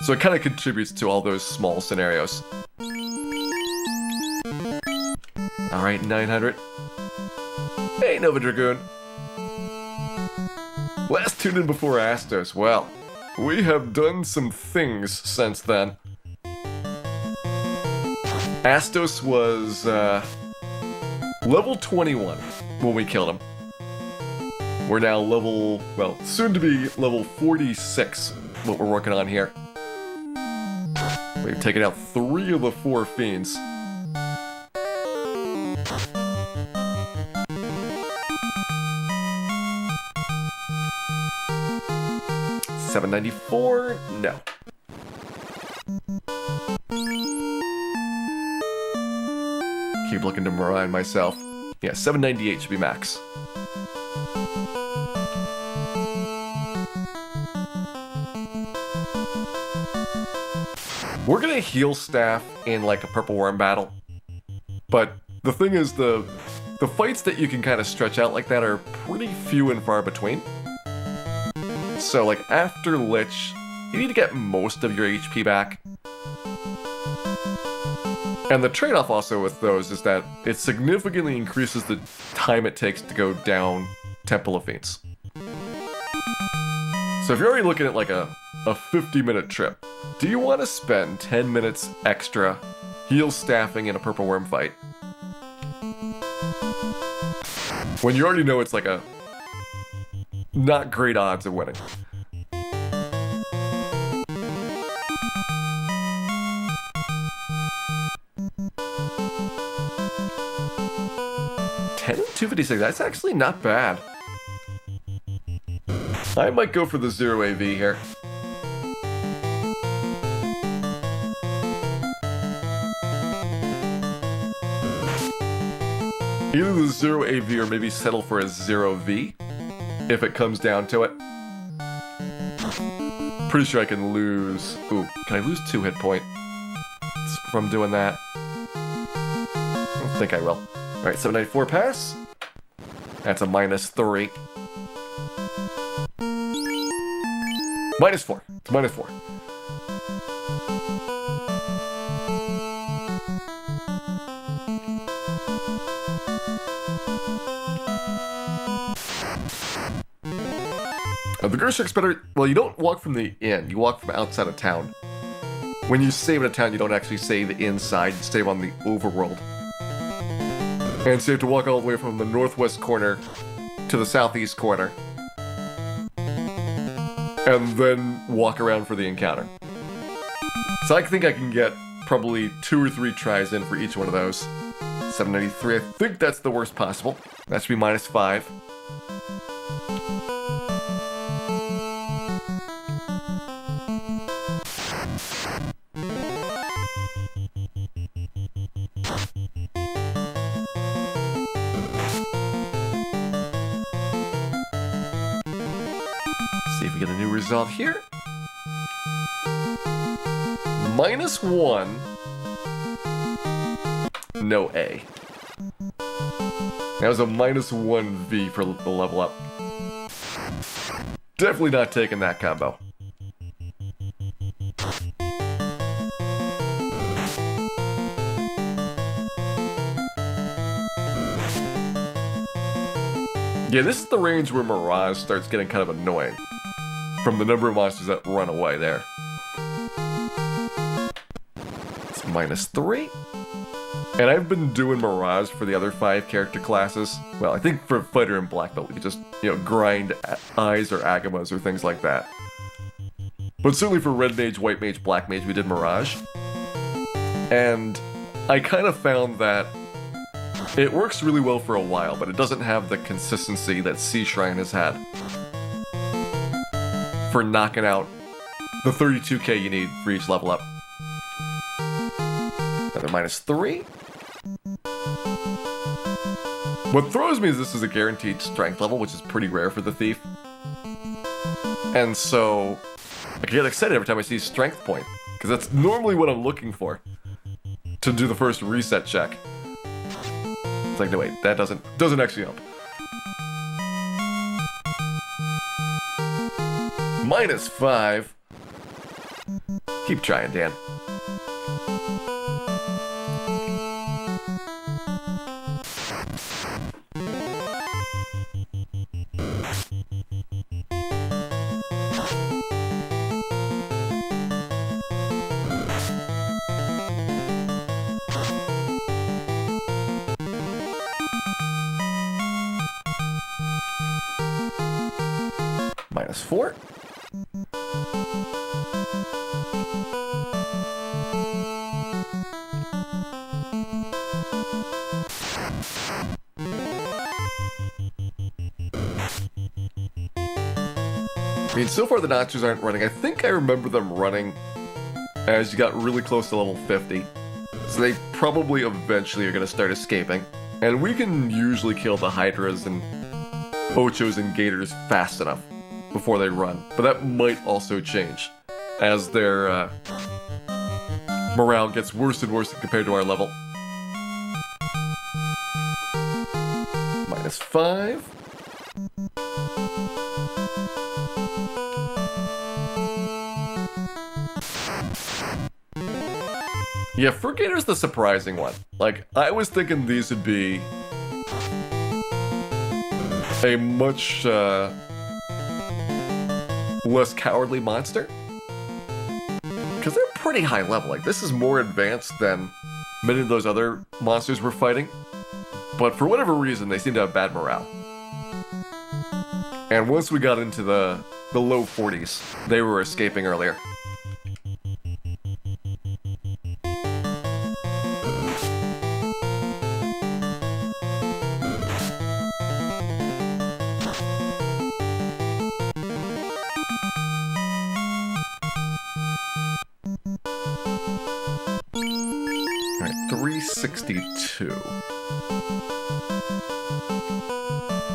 So it kind of contributes to all those small scenarios. Alright, 900. Hey, Nova Dragoon. Last tune in before Astos. Well, we have done some things since then. Astos was level 21 when we killed him. We're now level, well, soon to be level 46, what we're working on here. We've taken out 3 of the 4 fiends. $794? No. Keep looking to remind myself. Yeah, 798 should be max. We're gonna heal staff in like a purple worm battle, but the thing is the fights that you can kind of stretch out like that are pretty few and far between. So like after Lich, you need to get most of your HP back. And the trade-off also with those is that it significantly increases the time it takes to go down Temple of Fiends. So if you're already looking at like a 50-minute trip, do you want to spend 10 minutes extra heal staffing in a purple worm fight? When you already know it's like a not great odds of winning. $256, that's actually not bad. I might go for the 0 AV here. Either the 0 AV or maybe settle for a 0 V, if it comes down to it. Pretty sure I can lose... Ooh, can I lose 2 hit point from doing that? I don't think I will. Alright, 794 pass. That's a -3. -4. It's -4. The Gershak's better. Well, you don't walk from the inn, you walk from outside of town. When you save in a town, you don't actually save inside, you save on the overworld. And so you have to walk all the way from the northwest corner to the southeast corner. And then walk around for the encounter. So I think I can get probably 2 or 3 tries in for each one of those. 793, I think that's the worst possible. That should be -5. See if we get a new result here. -1. No A. That was a -1 V for the level up. Definitely not taking that combo. Yeah, this is the range where Mirage starts getting kind of annoying. From the number of monsters that run away there. It's -3. And I've been doing Mirage for the other 5 character classes. Well, I think for Fighter and Black Belt, we could just, grind Eyes or Agamas or things like that. But certainly for Red Mage, White Mage, Black Mage, we did Mirage. And I kind of found that it works really well for a while, but it doesn't have the consistency that Sea Shrine has had for knocking out the 32k you need for each level up. Another -3. What throws me is this is a guaranteed strength level, which is pretty rare for the thief. And so I get excited every time I see strength point, because that's normally what I'm looking for to do the first reset check. It's like, no wait, that doesn't actually help. -5. Keep trying, Dan. -4. I mean, so far the notches aren't running. I think I remember them running as you got really close to level 50. So they probably eventually are going to start escaping. And we can usually kill the Hydras and Ochos and Gators fast enough before they run. But that might also change as their morale gets worse and worse compared to our level. -5. Yeah, Fur Gator's the surprising one. Like, I was thinking these would be a much less cowardly monster. Because they're pretty high level. Like, this is more advanced than many of those other monsters we're fighting. But for whatever reason, they seem to have bad morale. And once we got into the low 40s, they were escaping earlier. Alright, 362.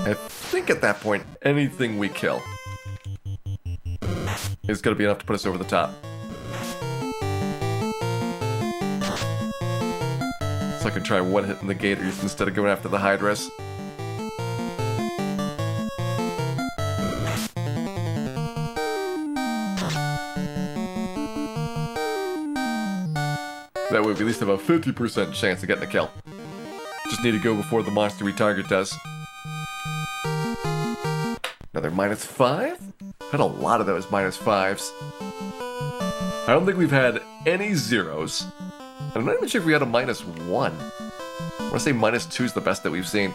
I think at that point, anything we kill is going to be enough to put us over the top. So I can try one-hitting the Gators instead of going after the Hydras. That way we at least have a 50% chance of getting a kill. Just need to go before the monster we target does. Another -5? Had a lot of those -5s. I don't think we've had any zeros. And I'm not even sure if we had a -1. I want to say -2 is the best that we've seen.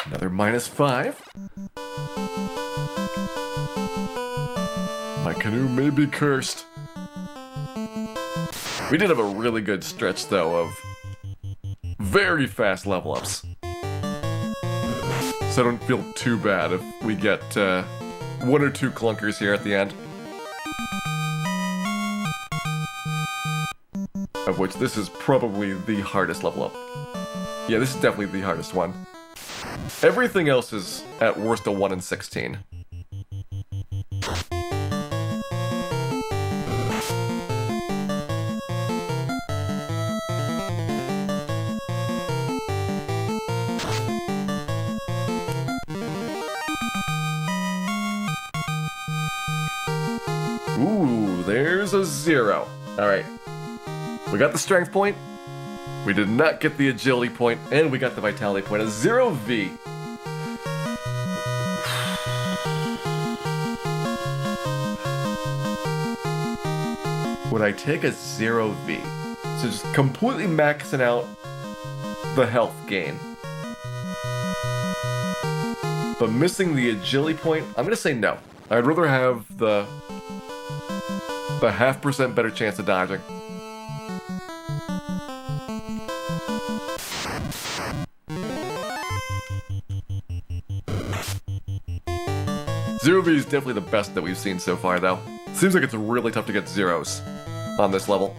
Another -5. My canoe may be cursed. We did have a really good stretch, though, of very fast level ups. So I don't feel too bad if we get 1 or 2 clunkers here at the end. Of which this is probably the hardest level up. Yeah, this is definitely the hardest one. Everything else is at worst a 1 in 16. Ooh, there's a 0. Alright. We got the strength point. We did not get the agility point, and we got the vitality point, a 0V. Would I take a 0V? So just completely maxing out the health gain. But missing the agility point, I'm gonna say no. I'd rather have the 0.5% better chance of dodging. Zero V is definitely the best that we've seen so far, though. Seems like it's really tough to get zeros on this level.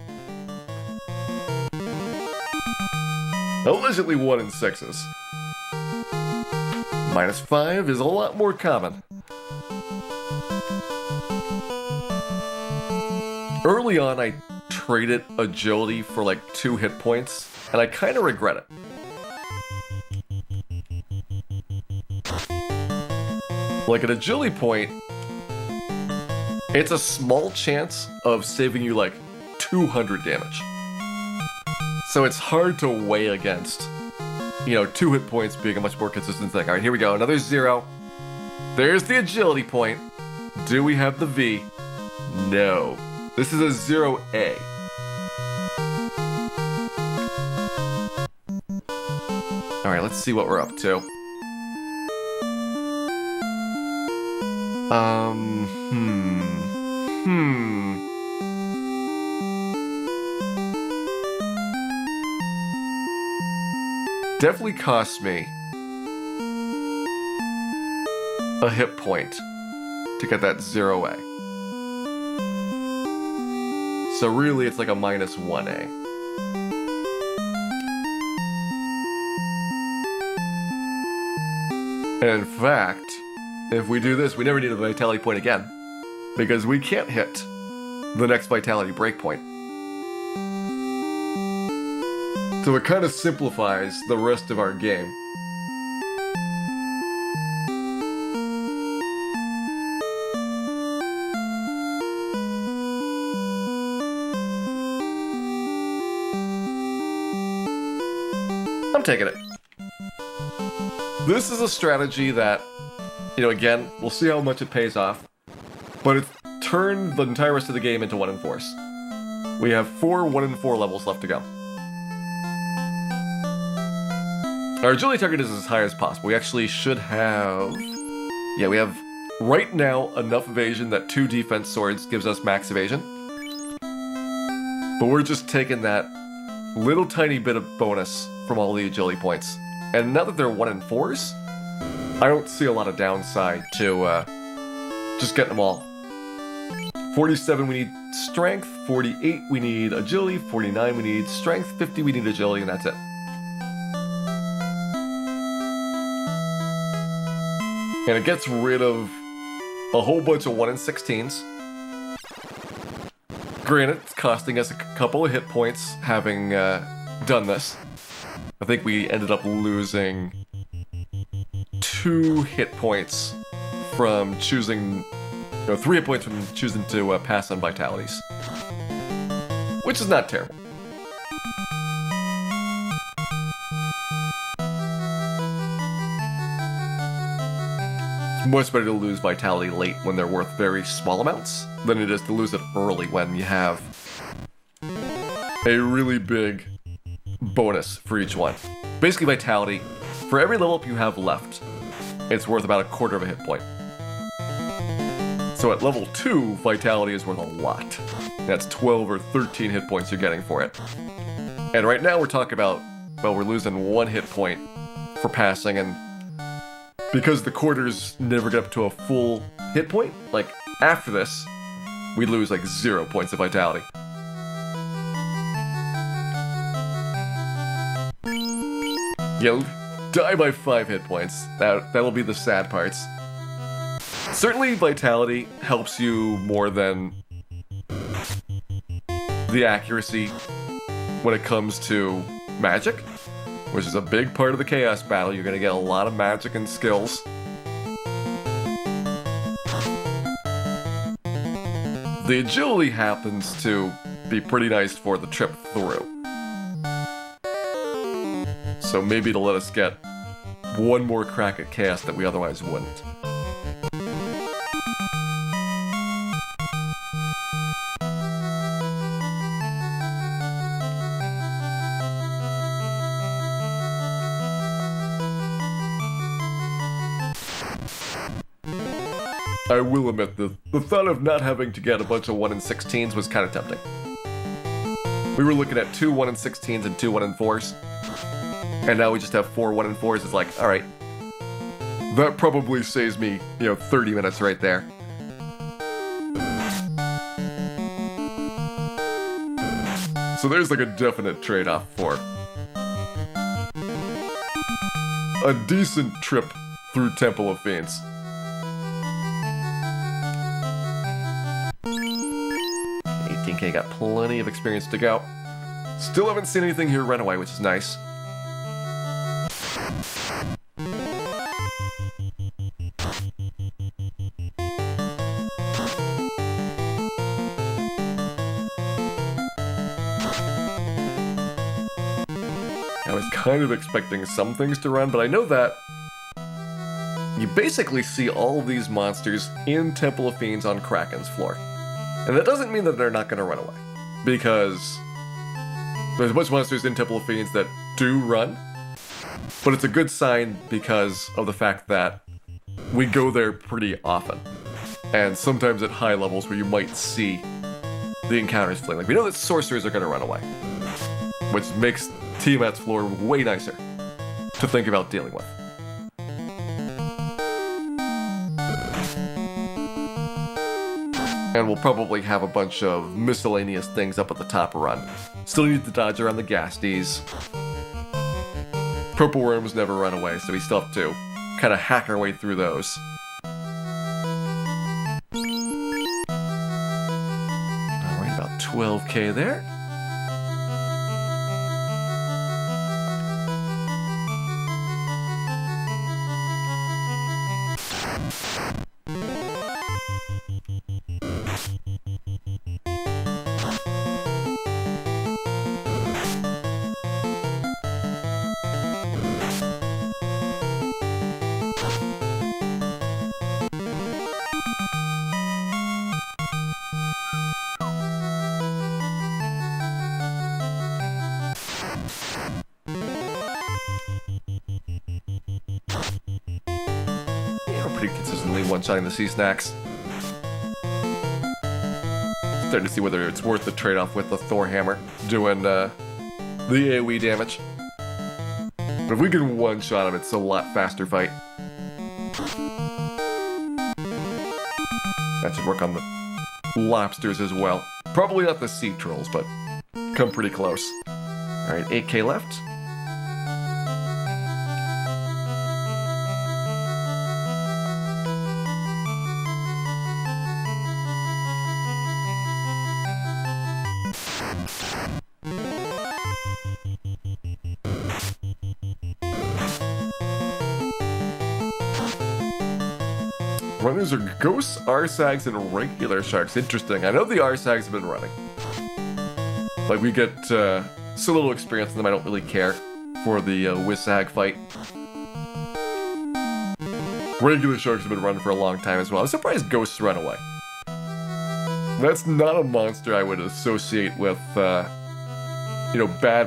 Allegedly 1 in 6s. -5 is a lot more common. Early on, I traded agility for like 2 hit points, and I kind of regret it. Like an agility point, it's a small chance of saving you like 200 damage. So it's hard to weigh against, 2 hit points being a much more consistent thing. Alright, here we go, another 0. There's the agility point. Do we have the V? No. This is a 0A. Alright, let's see what we're up to. Definitely costs me a hit point to get that 0A. So really it's like a -1A. And in fact, if we do this, we never need a vitality point again, because we can't hit the next vitality breakpoint. So it kind of simplifies the rest of our game. I'm taking it. This is a strategy that, again, we'll see how much it pays off, but it's turned the entire rest of the game into 1 in 4s. We have 4 1 in 4 levels left to go. Our agility target is as high as possible. We actually should have... Yeah, we have right now enough evasion that 2 defense swords gives us max evasion. But we're just taking that little tiny bit of bonus from all the agility points. And now that they're 1 in 4s, I don't see a lot of downside to just getting them all. 47 we need strength, 48 we need agility, 49 we need strength, 50 we need agility, and that's it. And it gets rid of a whole bunch of 1 in 16s. Granted, it's costing us a couple of hit points having done this. I think we ended up losing 2 hit points from choosing, 3 hit points from choosing to pass on vitalities. Which is not terrible. It's much better to lose vitality late when they're worth very small amounts than it is to lose it early when you have a really big bonus for each one. Basically vitality, for every level up you have left, it's worth about 1/4 of a hit point. So at level 2, vitality is worth a lot. That's 12 or 13 hit points you're getting for it. And right now we're talking about, we're losing 1 hit point for passing, and because the quarters never get up to a full hit point, like after this, we lose like 0 points of vitality. You'll die by 5 hit points. That'll be the sad parts. Certainly vitality helps you more than the accuracy when it comes to magic, which is a big part of the chaos battle. You're gonna get a lot of magic and skills. The agility happens to be pretty nice for the trip through. So maybe it'll let us get 1 more crack at chaos that we otherwise wouldn't. I will admit the thought of not having to get a bunch of 1 in 16s was kind of tempting. We were looking at 2 1 in 16s and 2 1 in 4s. And now we just have 4 1 in 4s. It's like, alright. That probably saves me, 30 minutes right there. So there's like a definite trade-off for a decent trip through Temple of Fiends. Okay, got plenty of experience to go. Still haven't seen anything here run away, which is nice. I was kind of expecting some things to run, but I know that you basically see all of these monsters in Temple of Fiends on Kraken's floor. And that doesn't mean that they're not going to run away, because there's a bunch of monsters in Temple of Fiends that do run, but it's a good sign because of the fact that we go there pretty often, and sometimes at high levels where you might see the encounters fling. Like, we know that sorcerers are going to run away, which makes Tiamat's floor way nicer to think about dealing with. And we'll probably have a bunch of miscellaneous things up at the top run. Still need to dodge around the Gasties. Purple Worms never run away, so we still have to kind of hack our way through those. Alright, about 12k there. Pretty consistently one-shotting the sea snacks. Starting to see whether it's worth the trade-off with the Thor hammer doing the AoE damage. But if we can one-shot him, it's a lot faster fight. That should work on the lobsters as well. Probably not the sea trolls, but come pretty close. Alright, 8k left. Runners are ghosts, Arsags, and regular sharks. Interesting. I know the Arsags have been running. Like, we get so little experience in them, I don't really care for the Wisag fight. Regular sharks have been running for a long time as well. I'm surprised ghosts run away. That's not a monster I would associate with, bad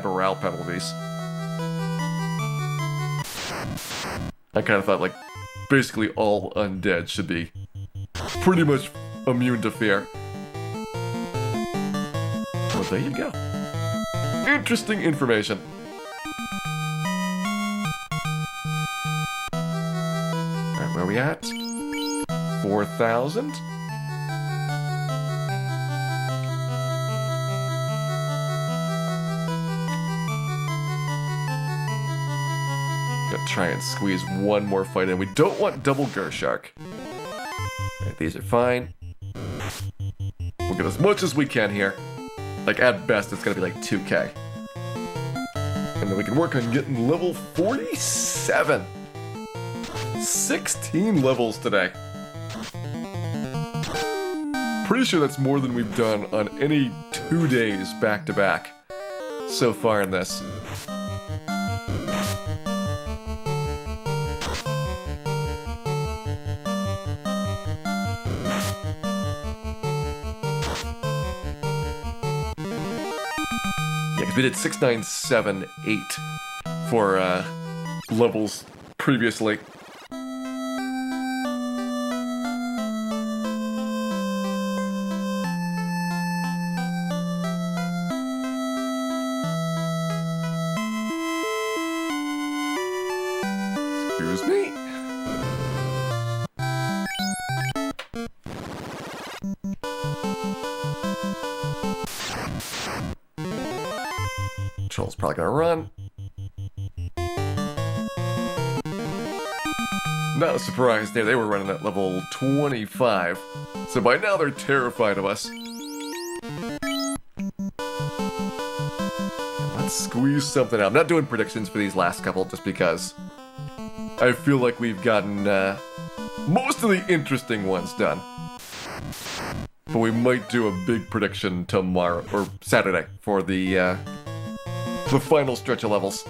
morale penalties. I kind of thought, like, basically all undead should be pretty much immune to fear. Well, there you go. Interesting information. Alright, where are we at? 4,000? Gonna try and squeeze one more fight in. We don't want double Gershark. Alright, these are fine. We'll get as much as we can here. Like, at best, it's gonna be like 2k. And then we can work on getting level 47. 16 levels today. Pretty sure that's more than we've done on any 2 days back to back so far in this. We did 6, 9, 7, 8 for levels previously. Excuse me? Troll's probably gonna run. Not a surprise there, they were running at level 25. So by now they're terrified of us. Let's squeeze something out. I'm not doing predictions for these last couple just because I feel like we've gotten most of the interesting ones done. But we might do a big prediction tomorrow, or Saturday, for the final stretch of levels.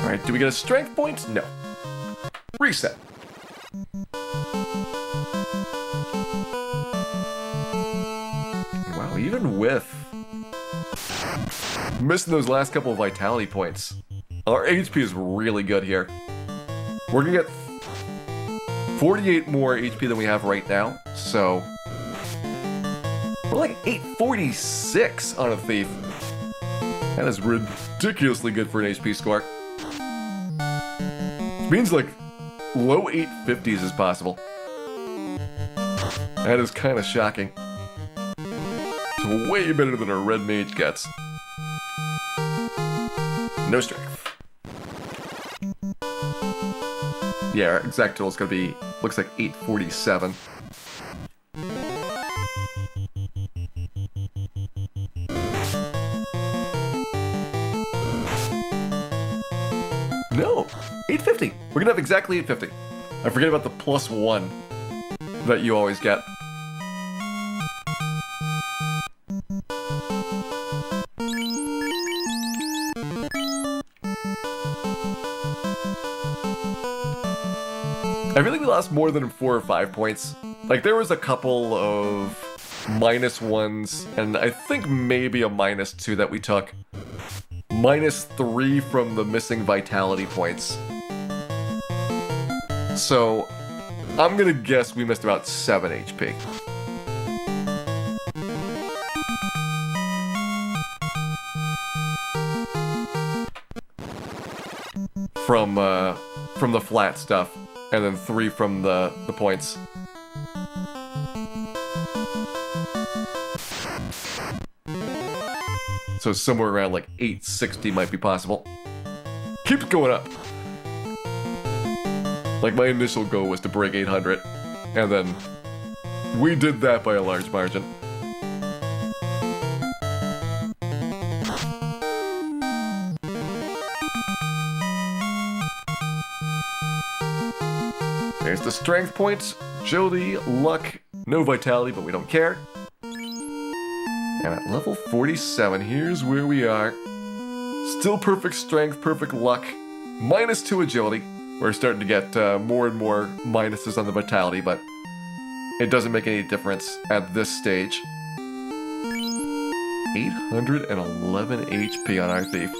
Alright, do we get a strength point? No. Reset. Wow, even with missing those last couple of vitality points, our HP is really good here. We're gonna get 48 more HP than we have right now, so we're like 846 on a thief. That is ridiculously good for an HP score. It means like low 850s is possible. That is kind of shocking. It's way better than our red mage gets. No strength. Yeah, our exact total is gonna be, looks like 847. No, 850. We're gonna have exactly 850. I forget about the +1 that you always get. I feel like we lost more than 4 or 5 points. Like, there was a couple of -1s, and I think maybe a -2 that we took. -3 from the missing vitality points. So, I'm gonna guess we missed about 7 HP. From the flat stuff, and then 3 from the points. So somewhere around like 860 might be possible. Keeps going up. Like, my initial goal was to break 800, and then we did that by a large margin. There's the strength points, agility, luck, no vitality, but we don't care. And at level 47, here's where we are. Still perfect strength, perfect luck, -2 agility. We're starting to get more and more minuses on the vitality, but it doesn't make any difference at this stage. 811 HP on our thief.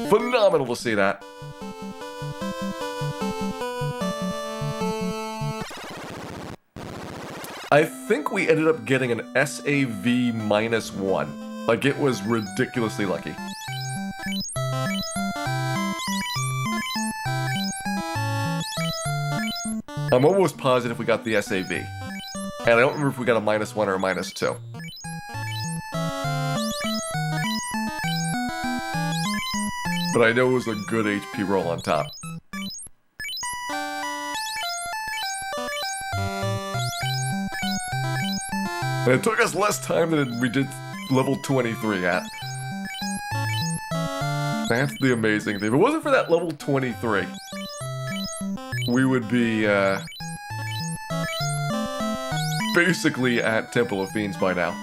Phenomenal to see that. I think we ended up getting an SAV -1. Like, it was ridiculously lucky. I'm almost positive we got the SAV. And I don't remember if we got a -1 or a -2. But I know it was a good HP roll on top. And it took us less time than we did level 23 at. That's the amazing thing. If it wasn't for that level 23, we would be basically at Temple of Fiends by now.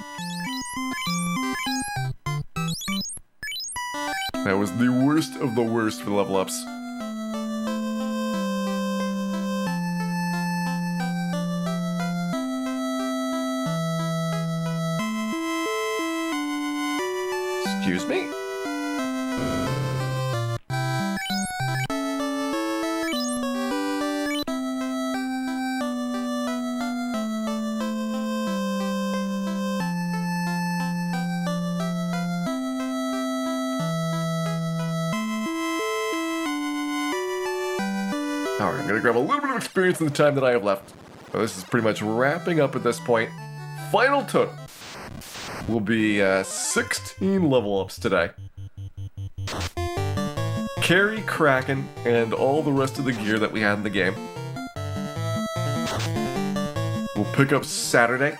That was the worst of the worst for level ups. Excuse me? Alright, I'm gonna grab a little bit of experience in the time that I have left. Well, this is pretty much wrapping up at this point. Final total will be 16 level ups today. Carry, Kraken, and all the rest of the gear that we had in the game. We'll pick up Saturday.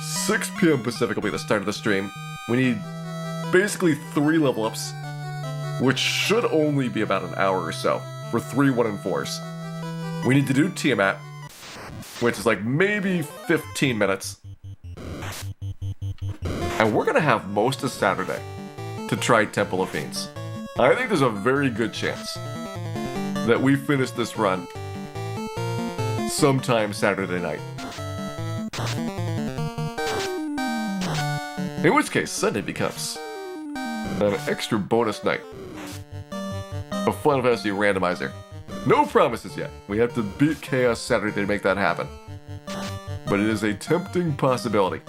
6 p.m. Pacific will be the start of the stream. We need basically 3 level ups, which should only be about an hour or so for 3 1 and 4s. We need to do Tiamat, which is like maybe 15 minutes. And we're gonna have most of Saturday to try Temple of Fiends. I think there's a very good chance that we finish this run sometime Saturday night. In which case, Sunday becomes an extra bonus night of Final Fantasy Randomizer. No promises yet. We have to beat Chaos Saturday to make that happen. But it is a tempting possibility.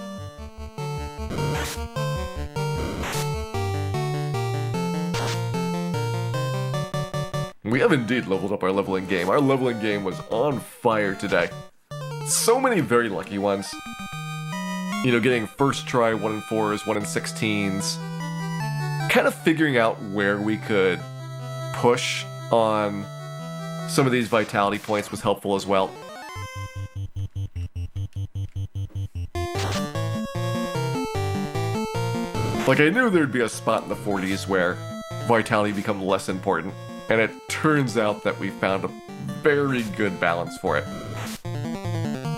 We have indeed leveled up our leveling game. Our leveling game was on fire today. So many very lucky ones. You know, getting first try 1 in 4s, 1 in 16s. Kind of figuring out where we could push on some of these vitality points was helpful as well. Like, I knew there'd be a spot in the 40s where vitality becomes less important, and it turns out that we found a very good balance for it.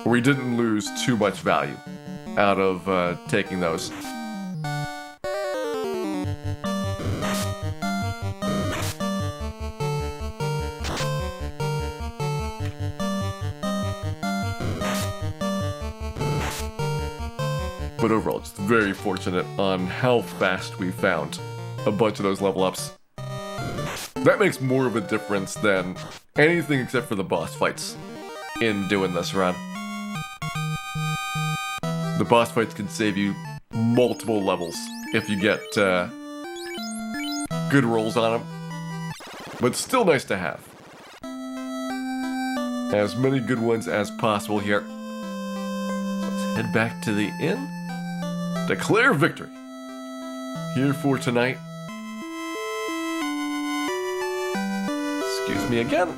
We didn't lose too much value out of taking those. But overall, just very fortunate on how fast we found a bunch of those level ups. That makes more of a difference than anything except for the boss fights in doing this run. The boss fights can save you multiple levels if you get good rolls on them. But still nice to have. As many good ones as possible here. So let's head back to the inn. Declare victory. Here for tonight. Excuse me again.